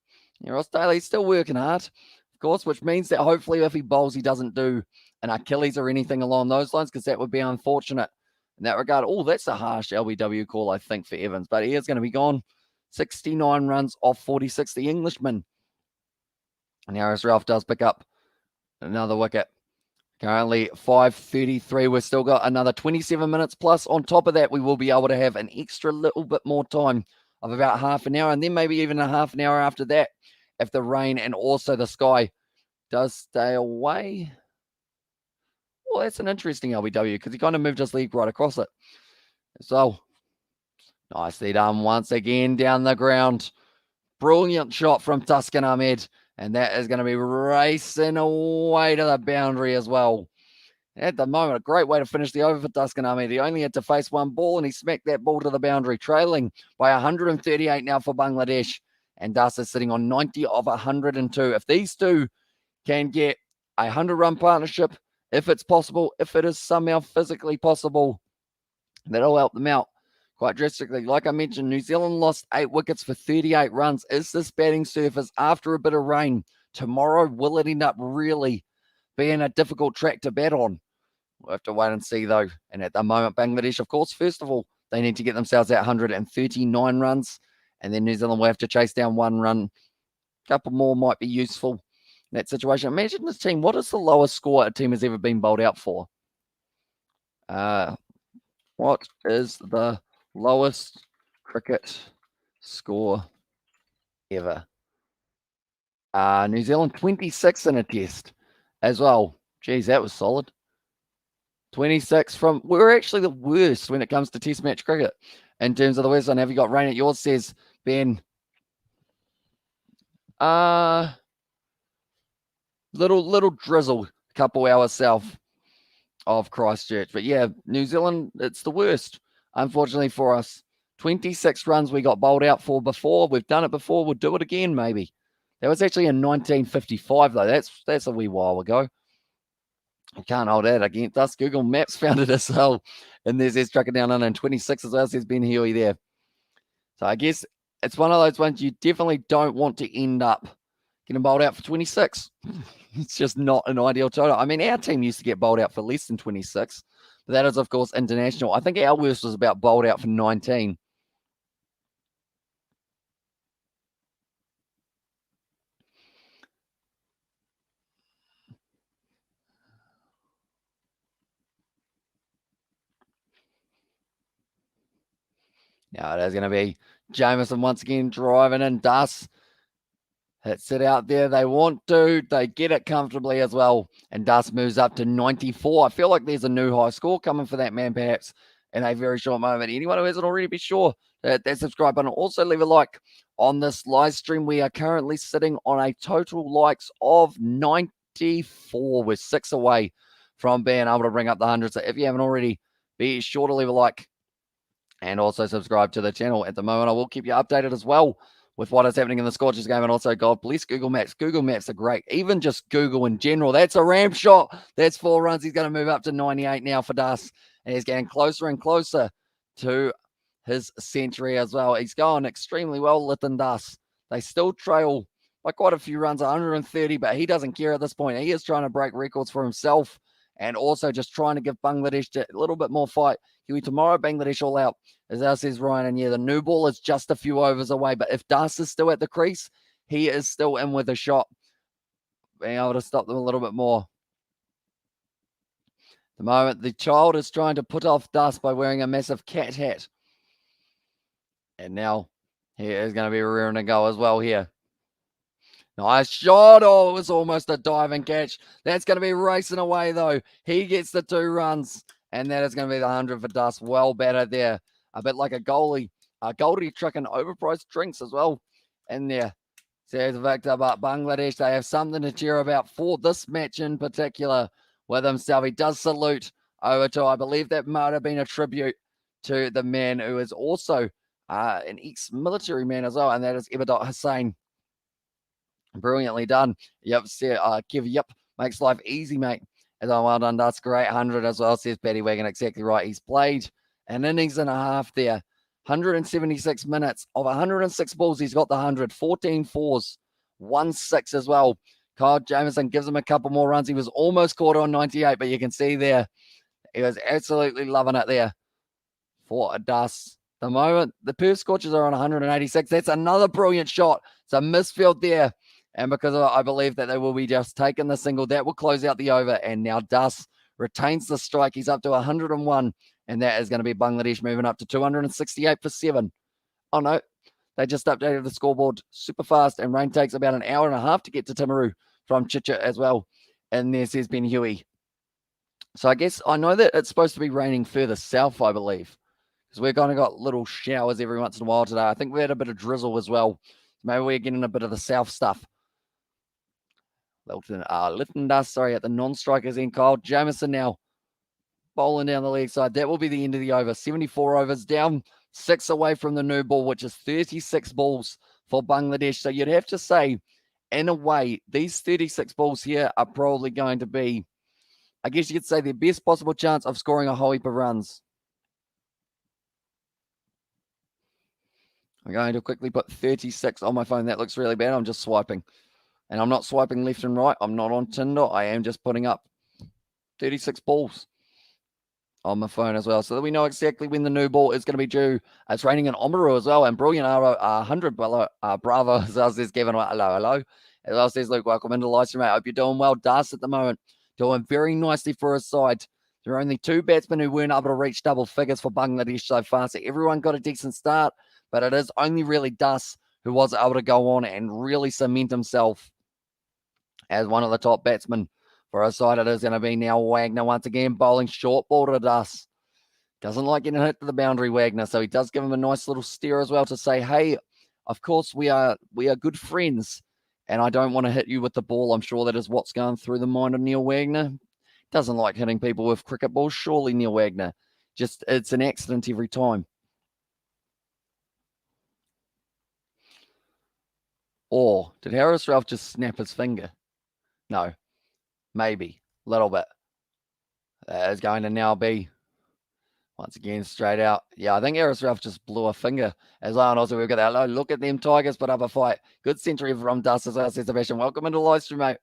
Yeah, Ross Daly's still working hard, of course, which means that hopefully if he bowls, he doesn't do an Achilles or anything along those lines, because that would be unfortunate in that regard. Oh, that's a harsh LBW call, I think, for Evans. But he is going to be gone. 69 runs off 46, the Englishman. And Harris Ralph does pick up another wicket. Currently 5:33. We've still got another 27 minutes plus. On top of that, we will be able to have an extra little bit more time of about half an hour, and then maybe even a half an hour after that if the rain and also the sky does stay away. Well, that's an interesting LBW because he kind of moved his leg right across it. So, nicely done once again down the ground. Brilliant shot from Tuscan Ahmed. And that is going to be racing away to the boundary as well. At the moment, a great way to finish the over for Tuscan Ahmed. He only had to face one ball, and he smacked that ball to the boundary, trailing by 138 now for Bangladesh. And Das is sitting on 90 of 102. If these two can get a 100-run partnership, if it's possible, if it is somehow physically possible, that'll help them out quite drastically. Like I mentioned, New Zealand lost 8 wickets for 38 runs. Is this batting surface after a bit of rain tomorrow, will it end up really being a difficult track to bat on? We'll have to wait and see, though. And at the moment, Bangladesh, of course, first of all, they need to get themselves at 139 runs. And then New Zealand will have to chase down 1 run. A couple more might be useful in that situation. Imagine this team. What is the lowest score a team has ever been bowled out for? What is the lowest cricket score ever? New Zealand 26 in a test as well. Geez, that was solid. 26 from, we're actually the worst when it comes to test match cricket in terms of the worst one. Have you got rain at yours, says Ben? Little drizzle, a couple hours south of Christchurch. But yeah, New Zealand, it's the worst, unfortunately for us. 26 runs we got bowled out for before. We've done it before. We'll do it again, maybe. That was actually in 1955, though. That's a wee while ago. I can't hold that against us. Google Maps found it as well. And there's trucking down under 26 as well. Says Ben Huey there. So I guess it's one of those ones you definitely don't want to end up getting bowled out for 26. It's just not an ideal total. I mean, our team used to get bowled out for less than 26, but that is, of course, international. I think our worst was about bowled out for 19. Now there's going to be Jameson once again driving in. Dust hits it out there. They want to. They get it comfortably as well. And Dust moves up to 94. I feel like there's a new high score coming for that man, perhaps, in a very short moment. Anyone who hasn't already, be sure that that subscribe button. Also, leave a like on this live stream. We are currently sitting on a total likes of 94. We're 6 away from being able to bring up the 100. So if you haven't already, be sure to leave a like and also subscribe to the channel. At the moment, I will keep you updated as well with what is happening in the Scorchers game. And also, God bless Google Maps. Google Maps are great. Even just Google in general. That's a ramp shot. That's 4 runs. He's going to move up to 98 now for Dust. And he's getting closer and closer to his century as well. He's going extremely well, Litton Dust. They still trail by quite a few runs, 130, but he doesn't care at this point. He is trying to break records for himself and also just trying to give Bangladesh a little bit more fight. Huey, tomorrow, Bangladesh all out, as that says Ryan. And yeah, the new ball is just a few overs away. But if Dust is still at the crease, he is still in with a shot, being able to stop them a little bit more. At the moment, the child is trying to put off Dust by wearing a massive cat hat. And now he is going to be rearing to go as well here. Nice shot. Oh, it was almost a diving catch. That's going to be racing away, though. He gets the 2 runs. And that is going to be the 100 for Dust. Well battered there. A bit like a goalie. Goldie trucking overpriced drinks as well in there. Says Victor, but Bangladesh, they have something to cheer about for this match in particular with himself. He does salute over to, I believe that might have been a tribute to the man who is also an ex-military man as well, and that is Ibadat Hussain. Brilliantly done. Yep, Kev, yep, makes life easy, mate. As well done, that's great. 100 as well, says Paddy Wagon. Exactly right. He's played an innings and a half there. 176 minutes of 106 balls. He's got the 100, 14 fours, 1 6 as well. Kyle Jameson gives him a couple more runs. He was almost caught on 98, but you can see there, he was absolutely loving it there for a Dust. The moment the Perth Scorchers are on 186, that's another brilliant shot. It's a misfield there. And because of it, I believe that they will be just taking the single. That will close out the over. And now Dust retains the strike. He's up to 101. And that is going to be Bangladesh moving up to 268 for 7. Oh, no. They just updated the scoreboard super fast. And rain takes about an hour and a half to get to Timaru from Christchurch as well. And there says Ben Huey. So I guess I know that it's supposed to be raining further south, I believe. Because we've kind of got little showers every once in a while today. I think we had a bit of drizzle as well. Maybe we're getting a bit of the south stuff. Litton Dust, at the non-strikers end. Kyle Jameson now bowling down the leg side. That will be the end of the over. 74 overs down, 6 away from the new ball, which is 36 balls for Bangladesh. So you'd have to say, in a way, these 36 balls here are probably going to be, I guess you could say, their best possible chance of scoring a whole heap of runs. I'm going to quickly put 36 on my phone. That looks really bad. I'm just swiping. And I'm not swiping left and right. I'm not on Tinder. I am just putting up 36 balls on my phone as well, so that we know exactly when the new ball is going to be due. It's raining in Oamaru as well, and brilliant 100 bravo as well, says Kevin. Hello. As well says Luke, welcome into the live stream, mate. I hope you're doing well. Dust at the moment doing very nicely for his side. There are only 2 batsmen who weren't able to reach double figures for Bangladesh so far, so everyone got a decent start, but it is only really Dust who was able to go on and really cement himself as one of the top batsmen for our side. It is going to be now Wagner once again bowling short ball to Dust. Doesn't like getting hit to the boundary, Wagner, so he does give him a nice little steer as well to say, hey, of course we are good friends, and I don't want to hit you with the ball. I'm sure that is what's going through the mind of Neil Wagner. Doesn't like hitting people with cricket balls, surely, Neil Wagner. Just, it's an accident every time. Or did Harris Ralph just snap his finger? No, maybe a little bit. That is going to now be Once again, straight out. Yeah, I think Eris Ralph just blew a finger as well. And also, we've got that low. Look at them Tigers put up a fight. Good century from Dust as well, says Sebastian. Welcome into the live stream, mate.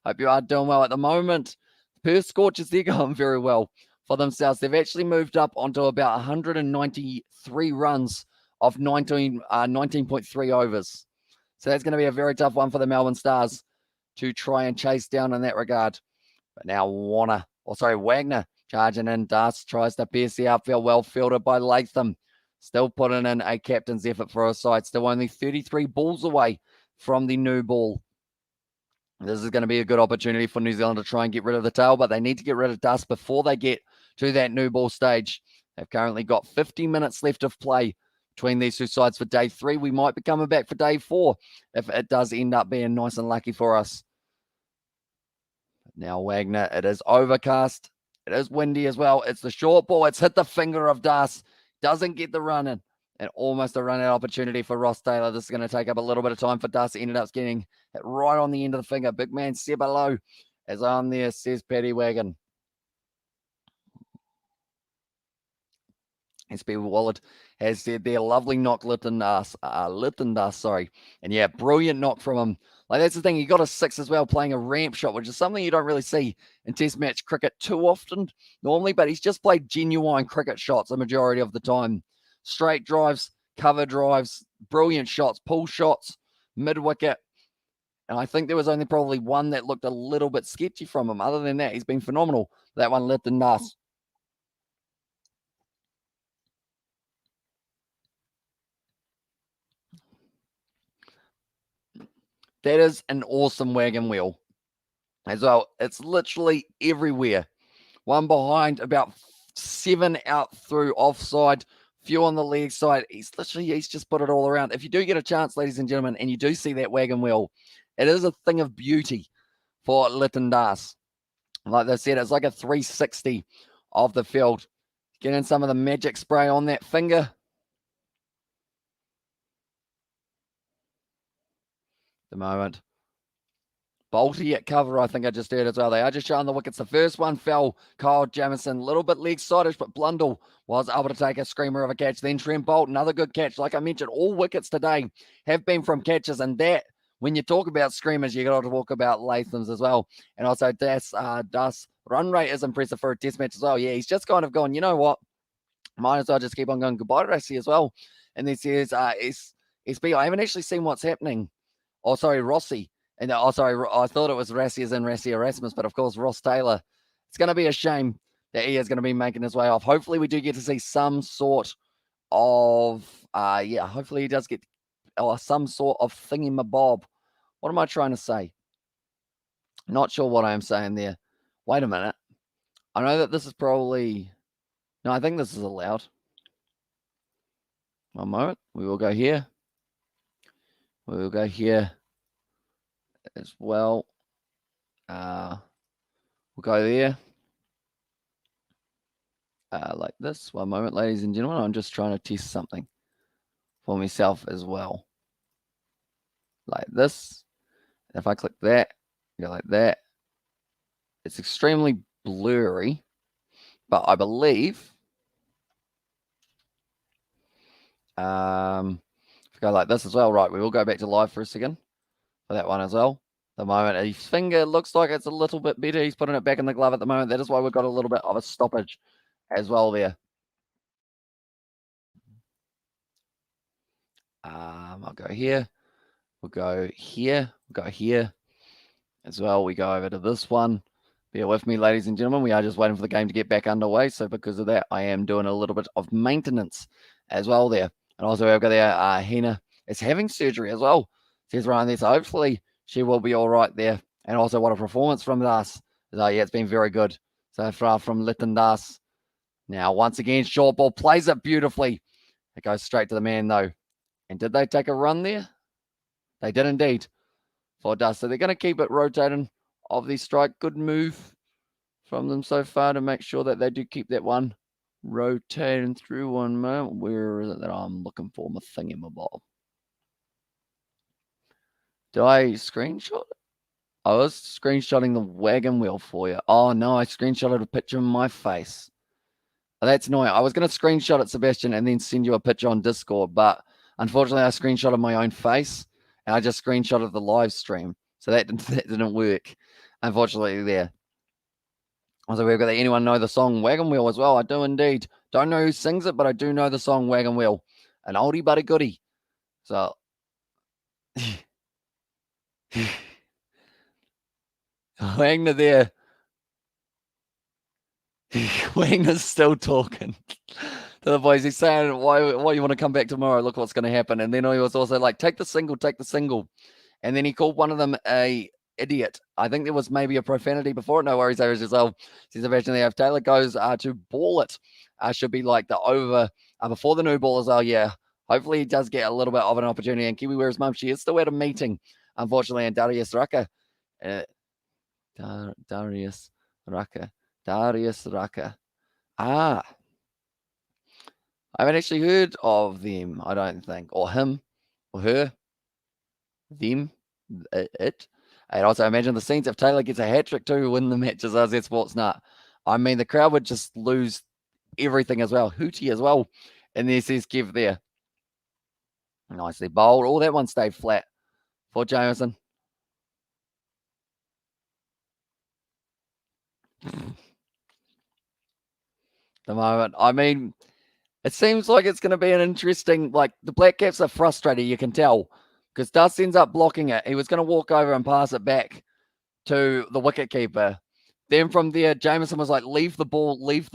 Hope you are doing well at the moment. Perth Scorchers, they're going very well for themselves. They've actually moved up onto about 193 runs of 19.3 overs. So that's going to be a very tough one for the Melbourne Stars to try and chase down in that regard. But now Wagner charging in. Dust tries to pierce the outfield. Well fielded by Latham. Still putting in a captain's effort for a side. Still only 33 balls away from the new ball. This is going to be a good opportunity for New Zealand to try and get rid of the tail, but they need to get rid of Dust before they get to that new ball stage. They've currently got 50 minutes left of play between these two sides for day 3. We might be coming back for day 4 if it does end up being nice and lucky for us. Now Wagner, it is overcast. It is windy as well. It's the short ball. It's hit the finger of Dust. Doesn't get the run in. And almost a run-out opportunity for Ross Taylor. This is going to take up a little bit of time for Dust. Ended up getting it right on the end of the finger. Big man Sebalo is on there, says Paddy Wagon. SB Wallet has said their lovely knock, Lytton Dust, sorry. And yeah, brilliant knock from him. Like, that's the thing. He got a 6 as well, playing a ramp shot, which is something you don't really see in test match cricket too often normally, but he's just played genuine cricket shots the majority of the time. Straight drives, cover drives, brilliant shots, pull shots, mid-wicket. And I think there was only probably one that looked a little bit sketchy from him. Other than that, he's been phenomenal. That one, Lytton Dust. That is an awesome wagon wheel as well. It's literally everywhere. One behind, about 7 out through offside, few on the leg side. He's just put it all around. If you do get a chance, ladies and gentlemen, and you do see that wagon wheel, it is a thing of beauty for Lytton Dust. Like they said, it's like a 360 of the field. Getting some of the magic spray on that finger. The moment. Bolty at cover, I think I just heard as well. They are just showing the wickets. The first one fell, Kyle Jamieson, a little bit leg-sided, but Blundell was able to take a screamer of a catch. Then Trent Bolt, another good catch. Like I mentioned, all wickets today have been from catches, and that, when you talk about screamers, you got to talk about Latham's as well. And also, Dust's run rate is impressive for a test match as well. Yeah, he's just kind of gone, you know what? Might as well just keep on going. Goodbye to Rossi as well. And then says, SB, I haven't actually seen what's happening. Oh, sorry, Rossi. And I thought it was Rassi as in Rassi Erasmus, but of course, Ross Taylor. It's going to be a shame that he is going to be making his way off. Hopefully, we do get to see some sort of, hopefully he does get some sort of thingamabob. What am I trying to say? Not sure what I am saying there. Wait a minute. I know that this is probably, no, I think this is allowed. One moment. We will go here. We will go here as well. We'll go there. Like this. One moment, ladies and gentlemen. I'm just trying to test something for myself as well. Like this. If I click that, go like that. It's extremely blurry, but I believe if we go like this as well. Right, we will go back to live for a second for that one as well. The moment his finger looks like it's a little bit better. He's putting it back in the glove at the moment. That is why we've got a little bit of a stoppage as well there. I'll go here. We'll go here. We'll go here as well. We go over to this one. Bear with me, ladies and gentlemen. We are just waiting for the game to get back underway. So because of that, I am doing a little bit of maintenance as well there. And also we've got there, Hina is having surgery as well. Says Ryan there. So hopefully she will be all right there. And also what a performance from us. Yeah, it's been very good so far from Lytton Dust. Now, once again, short ball plays it beautifully. It goes straight to the man, though. And did they take a run there? They did indeed for Dust. So they're going to keep it rotating of the strike. Good move from them so far to make sure that they do keep that one rotating through. One moment. Where is it that I'm looking for? My thingamabob. Did I screenshot it? I was screenshotting the wagon wheel for you. Oh, no, I screenshotted a picture of my face. That's annoying. I was going to screenshot it, Sebastian, and then send you a picture on Discord, but unfortunately, I screenshotted my own face, and I just screenshotted the live stream, so that didn't work, unfortunately, there. Also, we've got anyone know the song Wagon Wheel as well? I do indeed. Don't know who sings it, but I do know the song Wagon Wheel. An oldie but a goodie. So, Wagner there. Wagner's still talking to the boys. He's saying, why you want to come back tomorrow? Look what's going to happen. And then he was also like, take the single. And then he called one of them a idiot. I think there was maybe a profanity before it. No worries, Irish as well. Says eventually, if Taylor goes to ball it, should be like the over before the new ball as well. Yeah, hopefully he does get a little bit of an opportunity. And Kiwi, where his mum, she is still at a meeting, unfortunately. And Darius Raka, Darius Raka. I haven't actually heard of them. I don't think, or him, or her, them. It. And also imagine the scenes if Taylor gets a hat trick to win the matches as that sports nut. I mean, the crowd would just lose everything as well. Hootie as well. And there says Kev there. Nicely bowled. Oh, that one stayed flat for Jameson. The moment. I mean, it seems like it's going to be an interesting, like the Black Caps are frustrated, you can tell. Because Dust ends up blocking it. He was going to walk over and pass it back to the wicket keeper. Then from there, Jameson was like, leave the ball, leave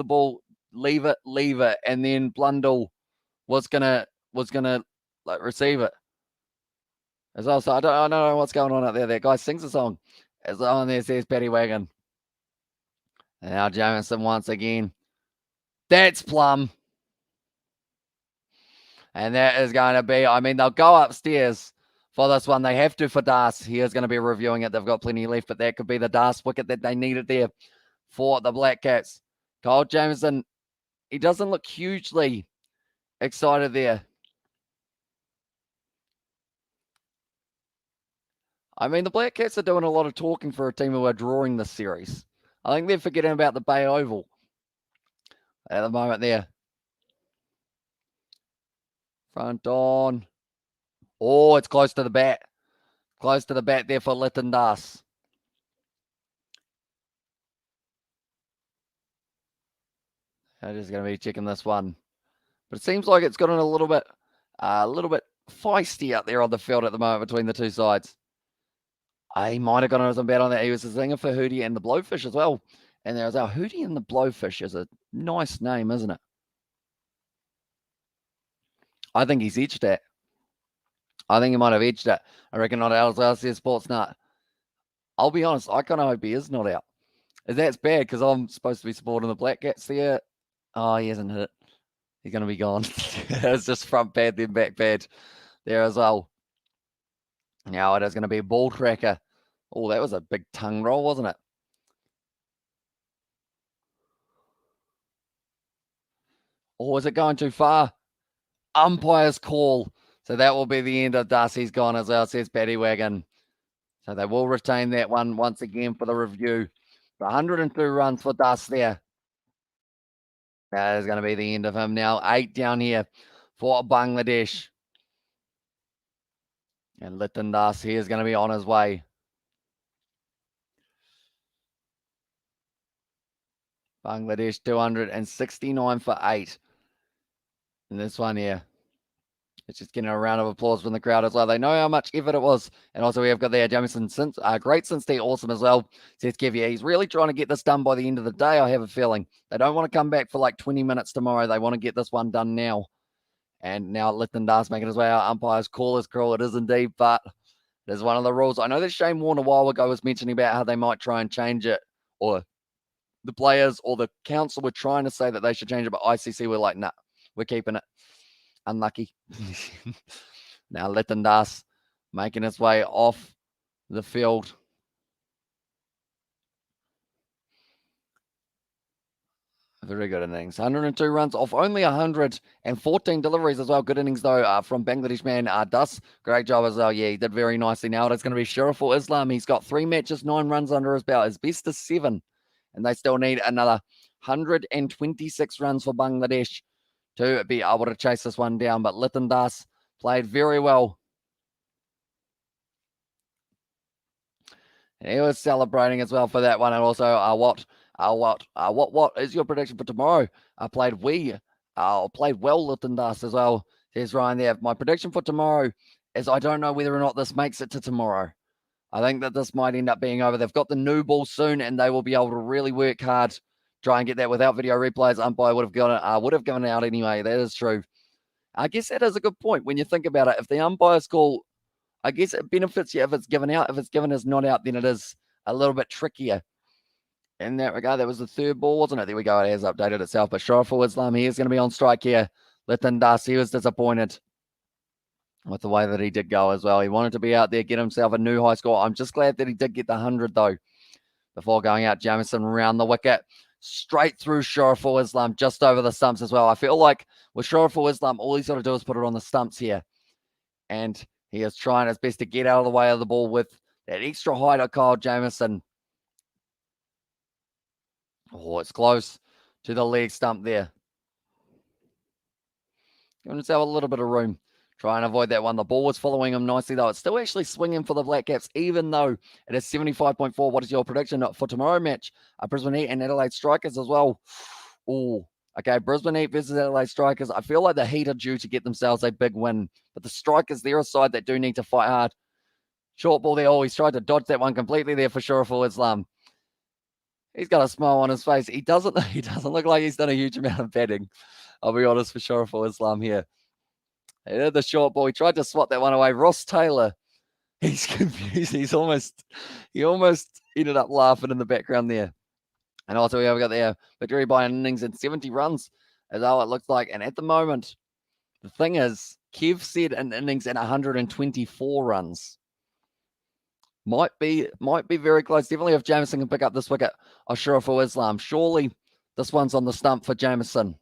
it. And then Blundell was gonna like receive it as well. So I don't know what's going on out there. That guy sings a song. As on there says Paddy Wagon. And now Jameson once again. That's plum. And that is going to be, I mean, they'll go upstairs for this one. They have to for Das. He is going to be reviewing it. They've got plenty left, but that could be the Das wicket that they needed there for the Black Caps. Kyle Jameson, he doesn't look hugely excited there. I mean, the Black Caps are doing a lot of talking for a team who are drawing this series. I think they're forgetting about the Bay Oval at the moment there. Front on. Oh, it's close to the bat. Close to the bat there for Lytton Das. I'm just going to be checking this one. But it seems like it's gotten a little bit feisty out there on the field at the moment between the two sides. He might have gotten some bet on that. He was a singer for Hootie and the Blowfish as well. And there was our Hootie and the Blowfish is a nice name, isn't it? I think he's edged it. I think he might have edged it. I reckon not out as says Sports Nut. I'll be honest, I kind of hope he is not out. That's bad because I'm supposed to be supporting the Black Cats there. Oh, he hasn't hit it. He's going to be gone. It's just front pad, then back pad there as well. Now it is going to be a ball tracker. Oh, that was a big tongue roll, wasn't it? Or is it going too far? Umpire's call. So that will be the end of Darcy's gone as well, says Paddy Wagon. So they will retain that one once again for the review. 102 runs for Dust there. That is going to be the end of him now. 8 down here for Bangladesh. And Lytton Das here is going to be on his way. Bangladesh 269 for 8. And this one here. It's just getting a round of applause from the crowd as well. They know how much effort it was. And also we have got there Jamison since great since they're awesome as well. Says Kev, yeah, he's really trying to get this done by the end of the day, I have a feeling. They don't want to come back for like 20 minutes tomorrow. They want to get this one done now. And now Lytton Das making his way out. Umpire's call is cruel. It is indeed, but there's one of the rules. I know that Shane Warne a while ago was mentioning about how they might try and change it, or the players or the council were trying to say that they should change it, but ICC were like, nah, we're keeping it. Unlucky. Now Lytton Das making his way off the field. Very good innings. 102 runs off only 114 deliveries as well. Good innings, though, from Bangladesh man Das. Great job as well. Yeah, he did very nicely. Now it's going to be Shariful Islam. He's got 3 matches, 9 runs under his belt. His best is 7. And they still need another 126 runs for Bangladesh to be able to chase this one down. But Liton Das played very well. And he was celebrating as well for that one. And also, what is your prediction for tomorrow? Played well, Liton Das as well. There's Ryan there. My prediction for tomorrow is I don't know whether or not this makes it to tomorrow. I think that this might end up being over. They've got the new ball soon, and they will be able to really work hard, try and get that without video replays. Umpire would have given it out anyway. That is true. I guess that is a good point when you think about it. If the umpires call, I guess it benefits you if it's given out. If it's given as not out, then it is a little bit trickier. In that regard, that was the third ball, wasn't it? There we go. It has updated itself. But Shariful Islam, he is going to be on strike here. Liton Das, he was disappointed with the way that he did go as well. He wanted to be out there, get himself a new high score. I'm just glad that he did get the 100, though, before going out. Jamieson round the wicket, straight through Shariful Islam, just over the stumps as well. I feel like with Shariful Islam, all he's got to do is put it on the stumps here. And he is trying his best to get out of the way of the ball with that extra height of Kyle Jamieson. Oh, it's close to the leg stump there. Giving himself a little bit of room. Try and avoid that one. The ball was following him nicely, though. It's still actually swinging for the Black Caps, even though it is 75.4. What is your prediction for tomorrow match? Brisbane Heat and Adelaide Strikers as well. Oh, okay. Brisbane Heat versus Adelaide Strikers. I feel like the Heat are due to get themselves a big win, but the Strikers, they're a side that do need to fight hard. Short ball there. Oh, he's tried to dodge that one completely there for Shariful Islam. He's got a smile on his face. He doesn't look like he's done a huge amount of batting. I'll be honest, for Shariful Islam here. He did the short ball. He tried to swat that one away. Ross Taylor, he's confused. He almost ended up laughing in the background there. And also we have got there victory by an innings and 70 runs, as all it looks like. And at the moment, the thing is, Kev said an innings and 124 runs. Might be very close. Definitely if Jamieson can pick up this wicket of Shariful Islam. Surely this one's on the stump for Jamieson.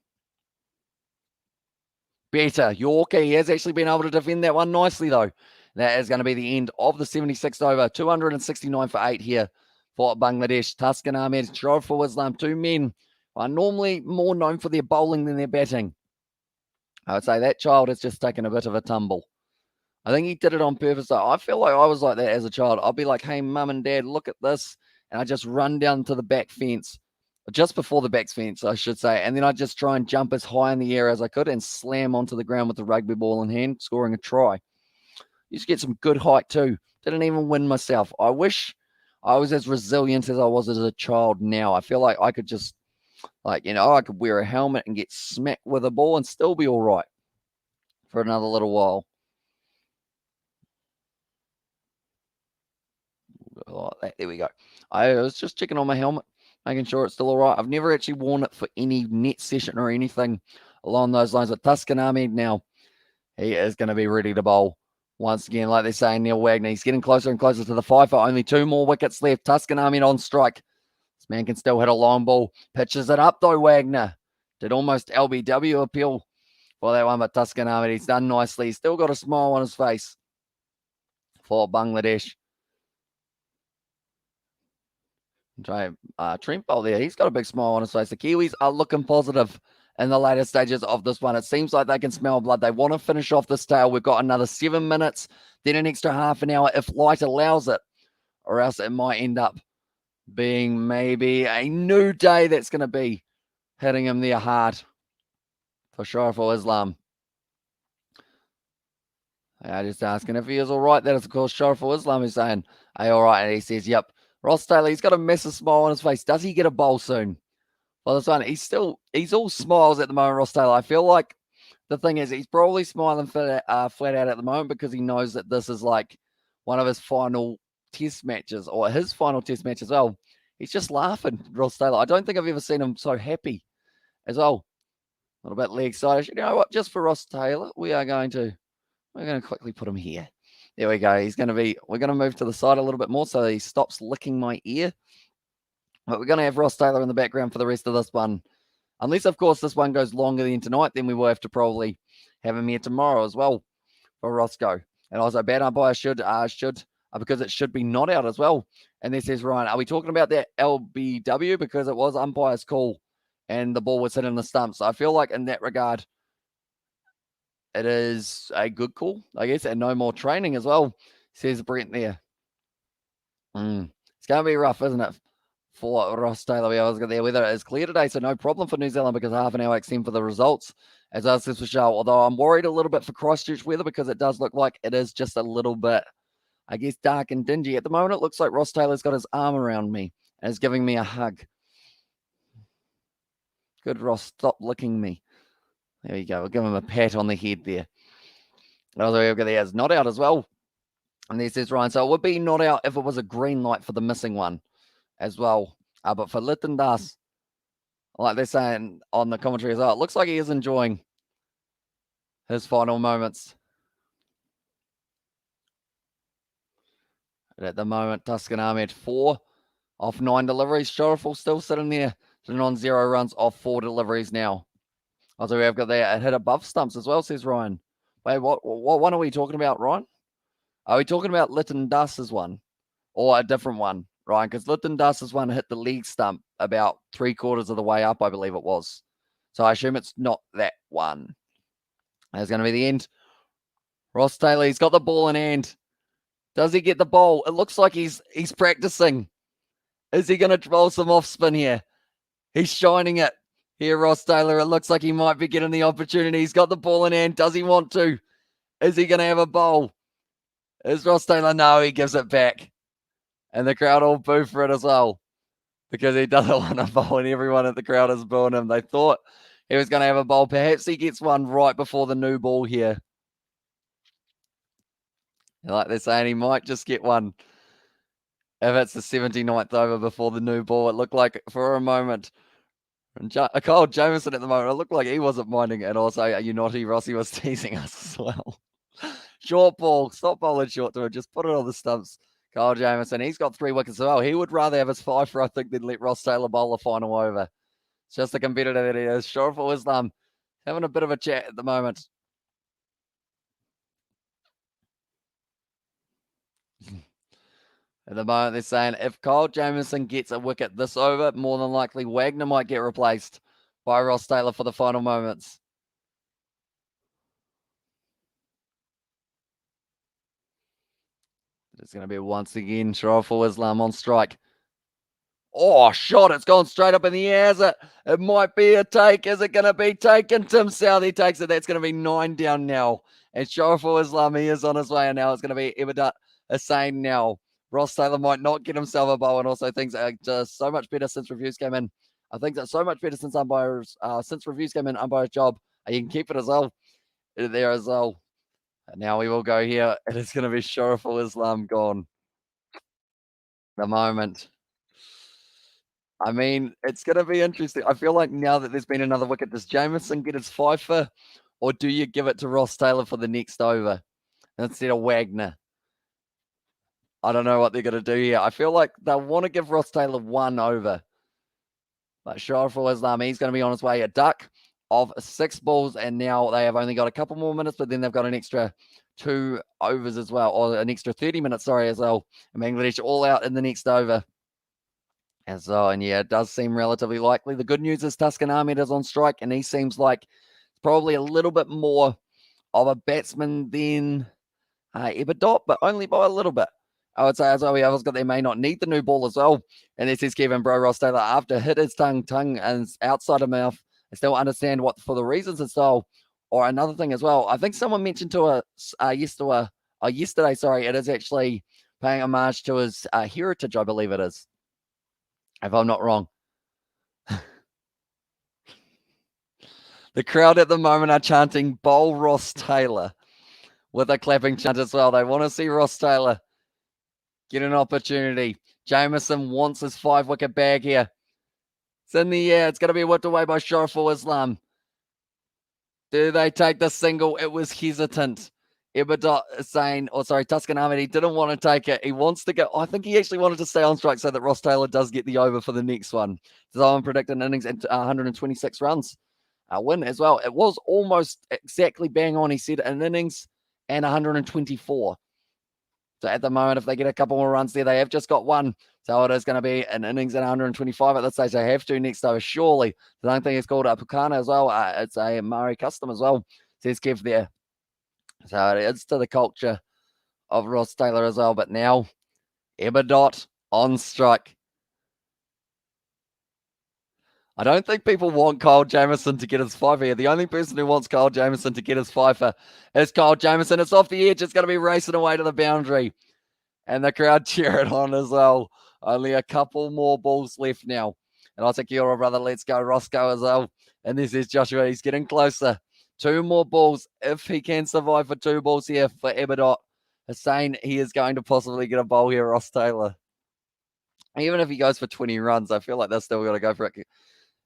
Better. Yorker, he has actually been able to defend that one nicely, though. That is going to be the end of the 76th over. 269 for 8 here for Bangladesh. Tuscan Ahmed, Shariful Islam, two men are normally more known for their bowling than their batting. I would say that child has just taken a bit of a tumble. I think he did it on purpose, though. I feel like I was like that as a child. I'll be like, hey, mum and dad, look at this. And I just run down to the back fence. Just before the back fence, I should say. And then I just try and jump as high in the air as I could and slam onto the ground with the rugby ball in hand, scoring a try. Used to get some good height too. Didn't even win myself. I wish I was as resilient as I was as a child now. I feel like I could just, I could wear a helmet and get smacked with a ball and still be all right for another little while. There we go. I was just checking on my helmet, making sure it's still all right. I've never actually worn it for any net session or anything along those lines. But Tuscan Ahmed now, he is going to be ready to bowl. Once again, like they're saying, Neil Wagner, he's getting closer and closer to the 5 for only 2 more wickets left. Tuscan Ahmed on strike. This man can still hit a long ball. Pitches it up, though, Wagner. Did almost LBW appeal for that one, but Tuscan Ahmed, he's done nicely. He's still got a smile on his face for Bangladesh. Trent Bolt there. He's got a big smile on his face. The Kiwis are looking positive in the later stages of this one. It seems like they can smell blood. They want to finish off this tail. We've got another 7 minutes, then an extra half an hour if light allows it, or else it might end up being maybe a new day that's going to be hitting him there hard for Shariful Islam. I'm just asking if he is all right. That is, of course, Shariful Islam who's saying, hey, all right. And he says, yep. Ross Taylor, he's got a massive smile on his face. Does he get a bowl soon? Well, this one, he's all smiles at the moment, Ross Taylor. I feel like the thing is he's probably smiling flat out at the moment because he knows that this is like one of his final test matches or his final test match as well. He's just laughing, Ross Taylor. I don't think I've ever seen him so happy as well. A little bit leg side. You know what? Just for Ross Taylor, we're going to quickly put him here. There we go. We're going to move to the side a little bit more so he stops licking my ear. But we're going to have Ross Taylor in the background for the rest of this one. Unless, of course, this one goes longer than tonight, then we will have to probably have him here tomorrow as well for Roscoe. And also, bad umpire should because it should be not out as well. And this says, Ryan, are we talking about that LBW? Because it was umpire's call and the ball was hit in the stumps. So I feel like in that regard, it is a good call, I guess, and no more training as well, says Brent there. It's going to be rough, isn't it, for Ross Taylor? The weather is clear today, so no problem for New Zealand because half an hour extend for the results, as I said for sure. Although I'm worried a little bit for Christchurch weather because it does look like it is just a little bit, I guess, dark and dingy. At the moment, it looks like Ross Taylor's got his arm around me and is giving me a hug. Good, Ross, stop licking me. There you go. We'll give him a pat on the head there. Also, we've got the as not out as well. And there says Ryan. So it would be not out if it was a green light for the missing one as well. But for Litton Das, like they're saying on the commentary as well, it looks like he is enjoying his final moments. And at the moment, Tuscanami had 4 off 9 deliveries. Shoreful still sitting there, sitting on 0 runs off 4 deliveries now. Also, we have got that hit above stumps as well, says Ryan. Wait, what one are we talking about, Ryan? Are we talking about Litton Dust's one or a different one, Ryan? Because Litton Dust's one hit the leg stump about 3/4 of the way up, I believe it was. So I assume it's not that one. That's going to be the end. Ross Taylor, he's got the ball in hand. Does he get the ball? It looks like he's practicing. Is he going to roll some off spin here? He's shining it. Here, Ross Taylor, it looks like he might be getting the opportunity. He's got the ball in hand. Does he want to? Is he going to have a bowl? Is Ross Taylor? No, he gives it back. And the crowd all boo for it as well because he doesn't want a bowl, and everyone at the crowd is booing him. They thought he was going to have a bowl. Perhaps he gets one right before the new ball here. Like they're saying, he might just get one if it's the 79th over before the new ball. It looked like for a moment. And Kyle Jamieson at the moment, it looked like he wasn't minding it. And also, are you naughty? Rossi was teasing us as well. Short ball. Stop bowling short to it. Just put it on the stumps. Kyle Jamieson, he's got 3 wickets as well. He would rather have his 5 for, I think, than let Ross Taylor bowl the final over. It's just the competitor that he is. Shoreful Islam having a bit of a chat at the moment. At the moment, they're saying if Kyle Jamieson gets a wicket this over, more than likely Wagner might get replaced by Ross Taylor for the final moments. It's going to be once again Sharaful Islam on strike. Oh, shot. It's gone straight up in the air. Is it? It might be a take. Is it going to be taken? Tim Southey takes it. That's going to be 9 down now. And Sharaful Islam, he is on his way. And now it's going to be Ibadat Hussain now. Ross Taylor might not get himself a bowl, and also things are just so much better since reviews came in. I think that's so much better since reviews came in, umpire's job. You can keep it as well there as well. And now we will go here. It is going to be Sharaful Islam gone. The moment. I mean, it's going to be interesting. I feel like now that there's been another wicket, does Jamieson get his 5 for, or do you give it to Ross Taylor for the next over instead of Wagner? I don't know what they're going to do here. I feel like they'll want to give Ross Taylor 1 over. But Sharaful Islam, he's going to be on his way. A duck of 6 balls, and now they have only got a couple more minutes, but then they've got an extra 2 overs as well, or an extra 30 minutes, as well. And Bangladesh all out in the next over. And so, and yeah, it does seem relatively likely. The good news is Tuscan Ahmed is on strike, and he seems like probably a little bit more of a batsman than Eberdot, but only by a little bit. I would say as well, they may not need the new ball as well. And this is Kevin Bro Ross Taylor after hit his tongue and outside of mouth. I still understand what for the reasons and so. Or another thing as well, I think someone mentioned to us yesterday, it is actually paying homage to his heritage, I believe it is, if I'm not wrong. The crowd at the moment are chanting bowl Ross Taylor with a clapping chant as well. They want to see Ross Taylor get an opportunity. Jamieson wants his 5-wicket bag here. It's in the air. It's going to be whipped away by Sharaful Islam. Do they take the single? It was hesitant. Ibadat saying, Tuscan Ahmed, he didn't want to take it. He wants to go. I think he actually wanted to stay on strike so that Ross Taylor does get the over for the next one. So I'm predicting innings at 126 runs. Win as well. It was almost exactly bang on. He said an innings and 124. So at the moment, if they get a couple more runs there, they have just got one. So it is going to be an innings at 125 at this stage. They have to next over, surely. The only thing is called a Pukana as well. It's a Murray custom as well, says Kev there. So it is to the culture of Ross Taylor as well. But now, Eberdot on strike. I don't think people want Kyle Jamieson to get his fiver here. The only person who wants Kyle Jamieson to get his fiver is Kyle Jamieson. It's off the edge. It's going to be racing away to the boundary. And the crowd cheer it on as well. Only a couple more balls left now. And I'll take your brother. Let's go, Roscoe as well. And this is Joshua. He's getting closer. 2 more balls. If he can survive for 2 balls here for Eberdot, Hussein, he is going to possibly get a bowl here, Ross Taylor. Even if he goes for 20 runs, I feel like they're still going to go for it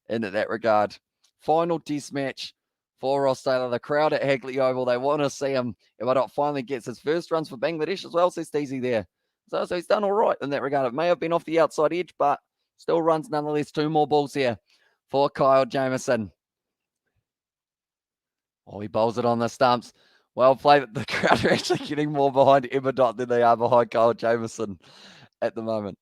in that regard. Final test match for Ross Taylor. The crowd at Hagley Oval, they want to see him. Eberdot finally gets his first runs for Bangladesh as well, says Steezy there. So he's done all right in that regard. It may have been off the outside edge, but still runs nonetheless. 2 more balls here for Kyle Jamieson. Oh, he bowls it on the stumps. Well played. The crowd are actually getting more behind Eberdot than they are behind Kyle Jamieson at the moment.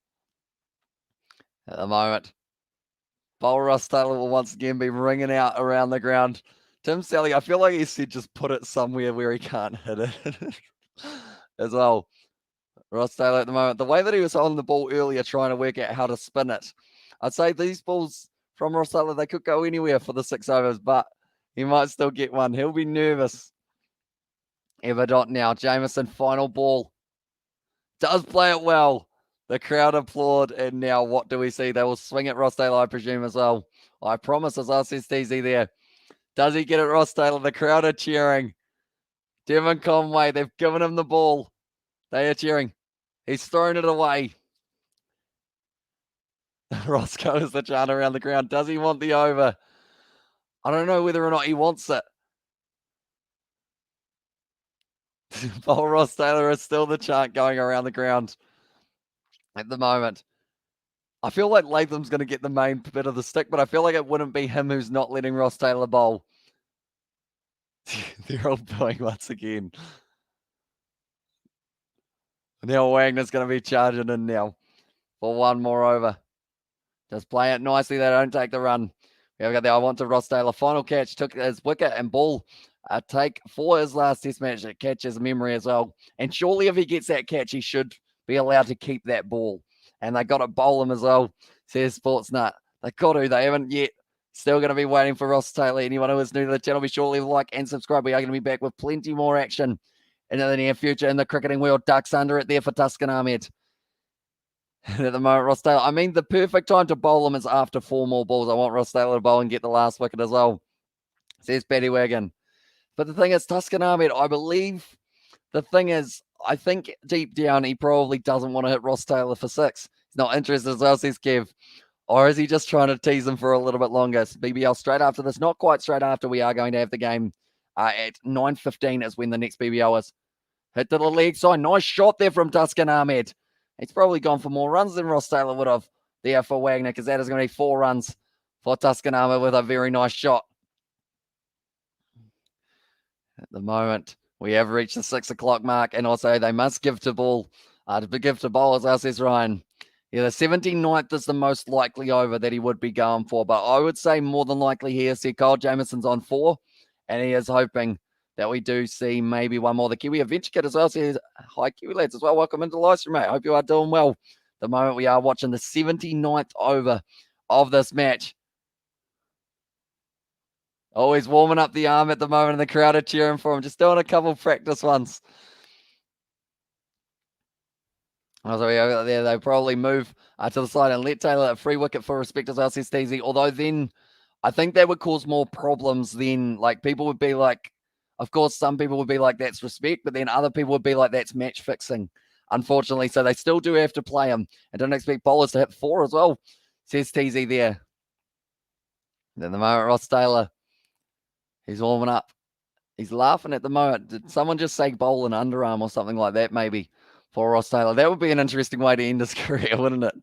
Bowler Ross Taylor will once again be ringing out around the ground. Tim Sally, I feel like he said just put it somewhere where he can't hit it as well. Ross Taylor at the moment, the way that he was holding the ball earlier trying to work out how to spin it, I'd say these balls from Ross Taylor, they could go anywhere for the 6 overs, but he might still get one. He'll be nervous. Eberdot now. Jamieson, final ball. Does play it well. The crowd applaud, and now what do we see? They will swing at Ross Taylor, I presume, as well. I promise, as I said, TZ there. Does he get it, Ross Taylor? The crowd are cheering. Devon Conway, they've given him the ball. They are cheering. He's thrown it away. Roscoe is the chant around the ground. Does he want the over? I don't know whether or not he wants it. Bowl Ross Taylor is still the chant going around the ground at the moment. I feel like Latham's going to get the main bit of the stick, but I feel like it wouldn't be him who's not letting Ross Taylor bowl. They're all booing once again. Now Wagner's going to be charging in now for 1 more over. Just play it nicely. They don't take the run. We have got the I want to Ross Taylor. Final catch. Took his wicket and ball. Take for his last test match. It catches memory as well. And surely if he gets that catch, he should be allowed to keep that ball. And they got to bowl him as well, says Sportsnut. They got to. They haven't yet. Still going to be waiting for Ross Taylor. Anyone who is new to the channel, be sure to leave a like and subscribe. We are going to be back with plenty more action in the near future in the cricketing world. Ducks under it there for Tuscan Ahmed. And at the moment, Ross Taylor, I mean, the perfect time to bowl him is after 4 more balls. I want Ross Taylor to bowl and get the last wicket as well, says Paddy Wagon. But the thing is, Tuscan Ahmed, I believe, the thing is, I think deep down, he probably doesn't want to hit Ross Taylor for 6. He's not interested as well, says Kev. Or is he just trying to tease him for a little bit longer? So BBL straight after this, not quite straight after, we are going to have the game at 9:15 is when the next BBL is. Hit to the leg side. Nice shot there from Tuscan Ahmed. He's probably gone for more runs than Ross Taylor would have there for Wagner, because that is going to be 4 runs for Tuscan Ahmed with a very nice shot. At the moment, we have reached the 6 o'clock mark, and also they must give to ball. To give to bowlers, as says Ryan. Yeah, the 79th is the most likely over that he would be going for, but I would say more than likely here, see Kyle Jamieson's on 4, and he is hoping that we do see maybe one more. The Kiwi Adventure Kid as well says, hi Kiwi lads as well, welcome into the live stream, mate. Hope you are doing well. At the moment we are watching the 79th over of this match. Oh, he's warming up the arm at the moment, and the crowd are cheering for him. Just doing a couple practice ones. So there, they probably move to the side and let Taylor a free wicket for respect as well, says Steezy. Although then I think that would cause more problems then. Like people would be like, of course, some people would be like, that's respect, but then other people would be like, that's match fixing, unfortunately. So they still do have to play him. And don't expect bowlers to hit 4 as well, says TZ there. And at the moment, Ross Taylor, he's warming up. He's laughing at the moment. Did someone just say bowl an underarm or something like that, maybe, for Ross Taylor? That would be an interesting way to end his career, wouldn't it?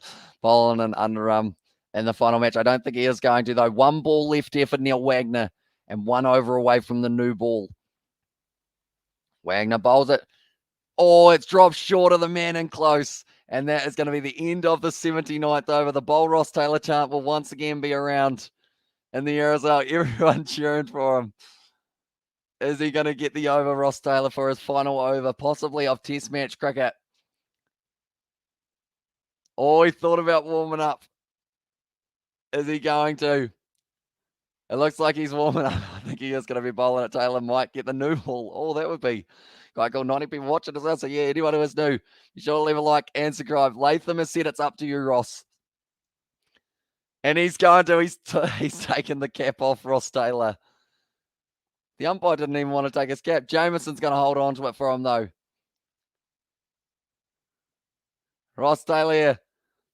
Bowling an underarm in the final match. I don't think he is going to, though. 1 ball left here for Neil Wagner and 1 over away from the new ball. Wagner bowls it. Oh, it's dropped short of the man in close. And that is going to be the end of the 79th over. The bowl Ross Taylor chant will once again be around in the air as well. Everyone cheering for him. Is he going to get the over, Ross Taylor, for his final over, possibly of Test match cricket? Oh, he thought about warming up. Is he going to? It looks like he's warming up. I think he is going to be bowling it. Taylor might get the new ball. Oh, that would be quite cool. 90 people watching as well. So, yeah, anyone who is new, be sure to leave a like and subscribe. Latham has said it's up to you, Ross. And he's going to. He's taken the cap off, Ross Taylor. The umpire didn't even want to take his cap. Jameson's going to hold on to it for him, though. Ross Taylor here.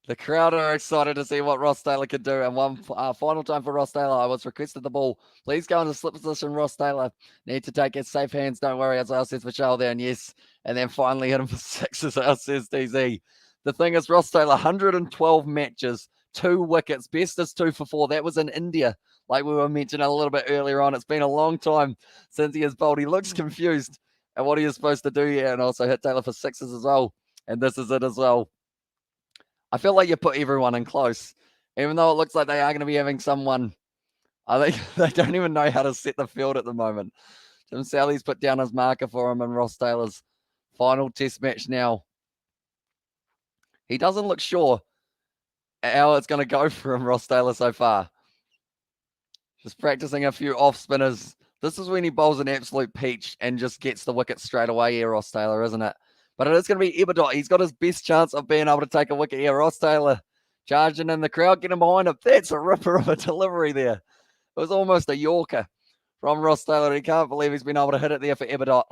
The crowd are excited to see what Ross Taylor could do. And one final time for Ross Taylor. I was requested the ball. Please go into slip position, Ross Taylor. Need to take it safe hands. Don't worry, as well says Michelle there. And yes. And then finally hit him for 6, as well says DZ. The thing is, Ross Taylor, 112 matches, 2 wickets. Best is 2 for 4. That was in India, like we were mentioning a little bit earlier on. It's been a long time since he has bowled. He looks confused at what he is supposed to do here. And also hit Taylor for 6s as well. And this is it as well. I feel like you put everyone in close, even though it looks like they are going to be having someone. I think they don't even know how to set the field at the moment. Tim Sally's put down his marker for him in Ross Taylor's final test match now. He doesn't look sure how it's going to go for him, Ross Taylor, so far. Just practicing a few off spinners. This is when he bowls an absolute peach and just gets the wicket straight away here, Ross Taylor, isn't it? But it is going to be Eberdot. He's got his best chance of being able to take a wicket here. Ross Taylor charging in the crowd, getting behind him. That's a ripper of a delivery there. It was almost a Yorker from Ross Taylor. He can't believe he's been able to hit it there for Eberdot.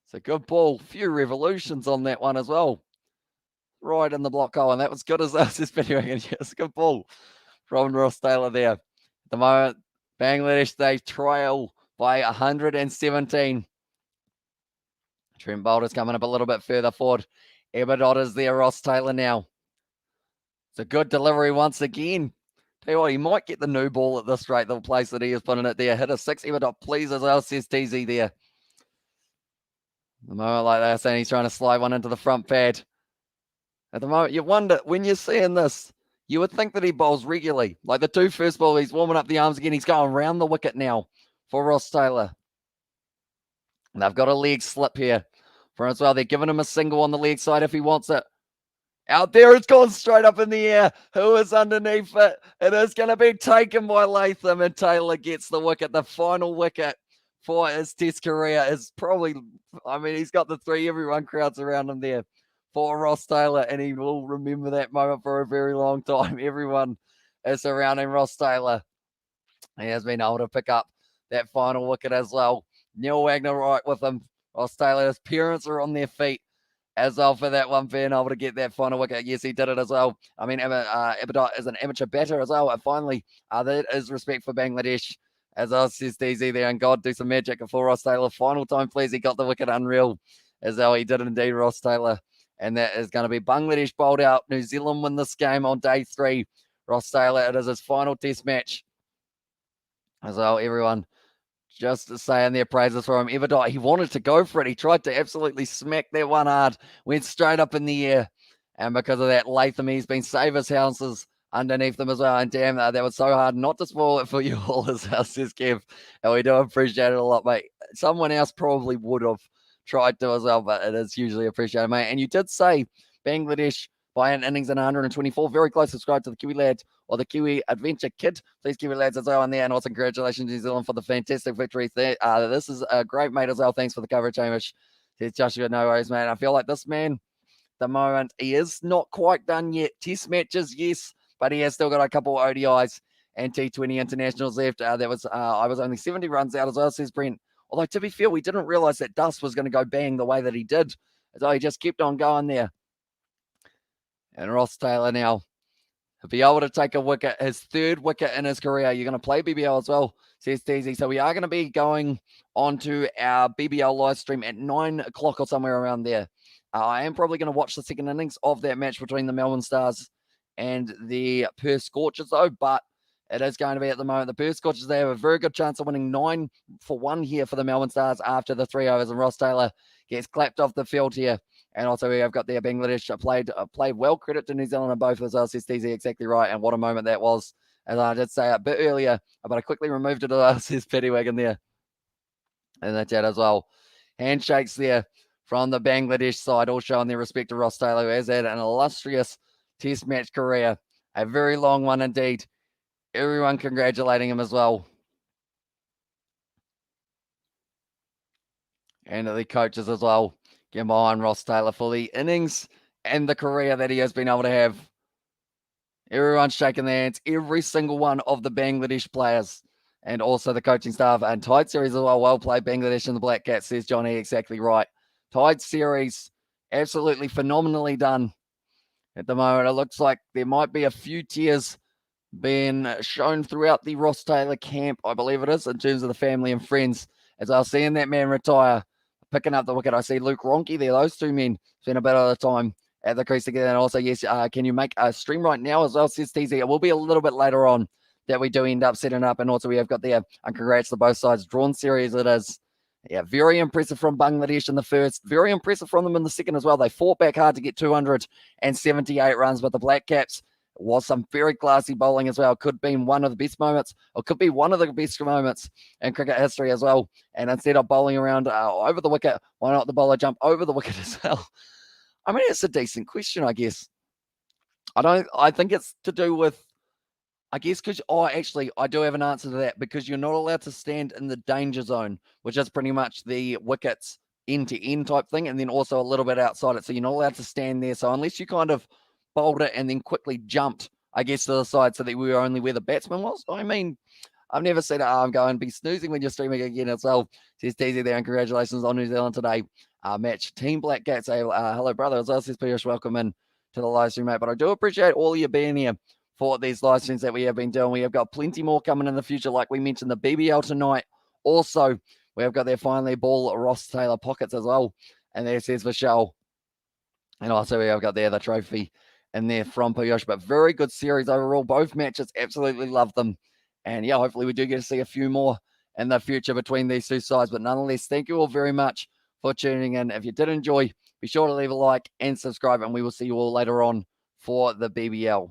It's a good ball. Few revolutions on that one as well. Right in the block hole. And that was good as that was videoing it. It's a good ball from Ross Taylor there. At the moment, Bangladesh, they trail by 117. Trent Boulder's coming up a little bit further forward. Eberdot is there, Ross Taylor now. It's a good delivery once again. Tell you what, he might get the new ball at this rate, the place that he is putting it there. Hit a 6, Eberdot, please, as well, says TZ there. At the moment, like they're saying, he's trying to slide one into the front pad. At the moment, you wonder, when you're seeing this, you would think that he bowls regularly. Like the 2 first ball, he's warming up the arms again. He's going around the wicket now for Ross Taylor. And they've got a leg slip here for him as well. They're giving him a single on the leg side if he wants it. Out there, it's gone straight up in the air. Who is underneath it? It is going to be taken by Latham, and Taylor gets the wicket. The final wicket for his test career is probably, I mean, he's got the 3, everyone crowds around him there for Ross Taylor, and he will remember that moment for a very long time. Everyone is surrounding Ross Taylor. He has been able to pick up that final wicket as well. Neil Wagner right with him. Ross Taylor, his parents are on their feet as well for that one, being able to get that final wicket. Yes, he did it as well. I mean, Eberdot is an amateur batter as well. And finally, that is respect for Bangladesh, as well, says DZ there. And God, do some magic for Ross Taylor. Final time, please. He got the wicket, unreal as well. He did indeed, Ross Taylor. And that is going to be Bangladesh bowled out. New Zealand win this game on day 3. Ross Taylor, it is his final test match as well, everyone. Just saying their praises for him. Eberdot, he wanted to go for it. He tried to absolutely smack that one hard. Went straight up in the air. And because of that, Latham, he's been save his houses underneath them as well. And damn, that was so hard not to spoil it for you all, as well, says Kev. And we do appreciate it a lot, mate. Someone else probably would have tried to as well, but it is hugely appreciated, mate. And you did say Bangladesh by an innings in 124. Very close. Subscribe to the Kiwi Lad or the Kiwi Adventure Kid. Please, Kiwi Lads, as well on there. And also, congratulations, New Zealand, for the fantastic victory. This is a great, mate, as well. Thanks for the coverage, Hamish. Says Joshua, no worries, man. I feel like this man, the moment, he is not quite done yet. Test matches, yes, but he has still got a couple of ODIs and T20 internationals left. I was only 70 runs out as well, says Brent. Although, to be fair, we didn't realize that Dust was going to go bang the way that he did. So he just kept on going there. And Ross Taylor now will be able to take a wicket, his 3rd wicket in his career. You're going to play BBL as well, says TZ. So we are going to be going on to our BBL live stream at 9 o'clock or somewhere around there. I am probably going to watch the second innings of that match between the Melbourne Stars and the Perth Scorchers, though. But it is going to be at the moment. The Perth Scorchers, they have a very good chance of winning 9-1 here for the Melbourne Stars after the 3 overs, and Ross Taylor gets clapped off the field here. And also we have got there Bangladesh played well. Credit to New Zealand on both as well. Says DZ exactly right. And what a moment that was. As I did say a bit earlier, but I quickly removed it as says Petty Wagon there in the chat as well. Handshakes there from the Bangladesh side, all showing their respect to Ross Taylor, who has had an illustrious test match career. A very long one indeed. Everyone congratulating him as well. And the coaches as well. Get behind Ross Taylor for the innings and the career that he has been able to have. Everyone's shaking their hands. Every single one of the Bangladesh players and also the coaching staff. And Tide series as well. Well played, Bangladesh and the Black Cats, says Johnny. Exactly right. Tide series, absolutely phenomenally done. At the moment, it looks like there might be a few tears being shown throughout the Ross Taylor camp, I believe it is, in terms of the family and friends. As I was seeing that man retire, picking up the wicket, I see Luke Ronke there. Those two men spent a bit of the time at the crease together. And also, yes, can you make a stream right now as well, says TZ. It will be a little bit later on that we do end up setting up. And also, we have got there, and congrats to both sides. Drawn series it is. Yeah, very impressive from Bangladesh in the first. Very impressive from them in the second as well. They fought back hard to get 278 runs, but the Black Caps was some very classy bowling as well. Could be one of the best moments, or could be one of the best moments in cricket history as well. And instead of bowling around over the wicket, why not the bowler jump over the wicket as well? I mean, it's a decent question, I guess. I think it's to do with, I guess, because I do have an answer to that, because you're not allowed to stand in the danger zone, which is pretty much the wickets end to end type thing, and then also a little bit outside it. So you're not allowed to stand there. So unless you kind of bowled it and then quickly jumped, I guess, to the side so that we were only where the batsman was. I mean, I've never seen an arm go and be snoozing when you're streaming again as well. Says DZ there, and congratulations on New Zealand today. Match Team Black Cats. Hello, brother. As well, says Piyush, welcome in to the live stream, mate. But I do appreciate all of you being here for these live streams that we have been doing. We have got plenty more coming in the future, like we mentioned, the BBL tonight. Also, we have got there finally ball Ross Taylor pockets as well. And there says Michelle. And also we have got there the trophy in there from Piyush. But very good series overall. Both matches, absolutely love them. And yeah, hopefully we do get to see a few more in the future between these two sides. But nonetheless, thank you all very much for tuning in. If you did enjoy, be sure to leave a like and subscribe. And we will see you all later on for the BBL.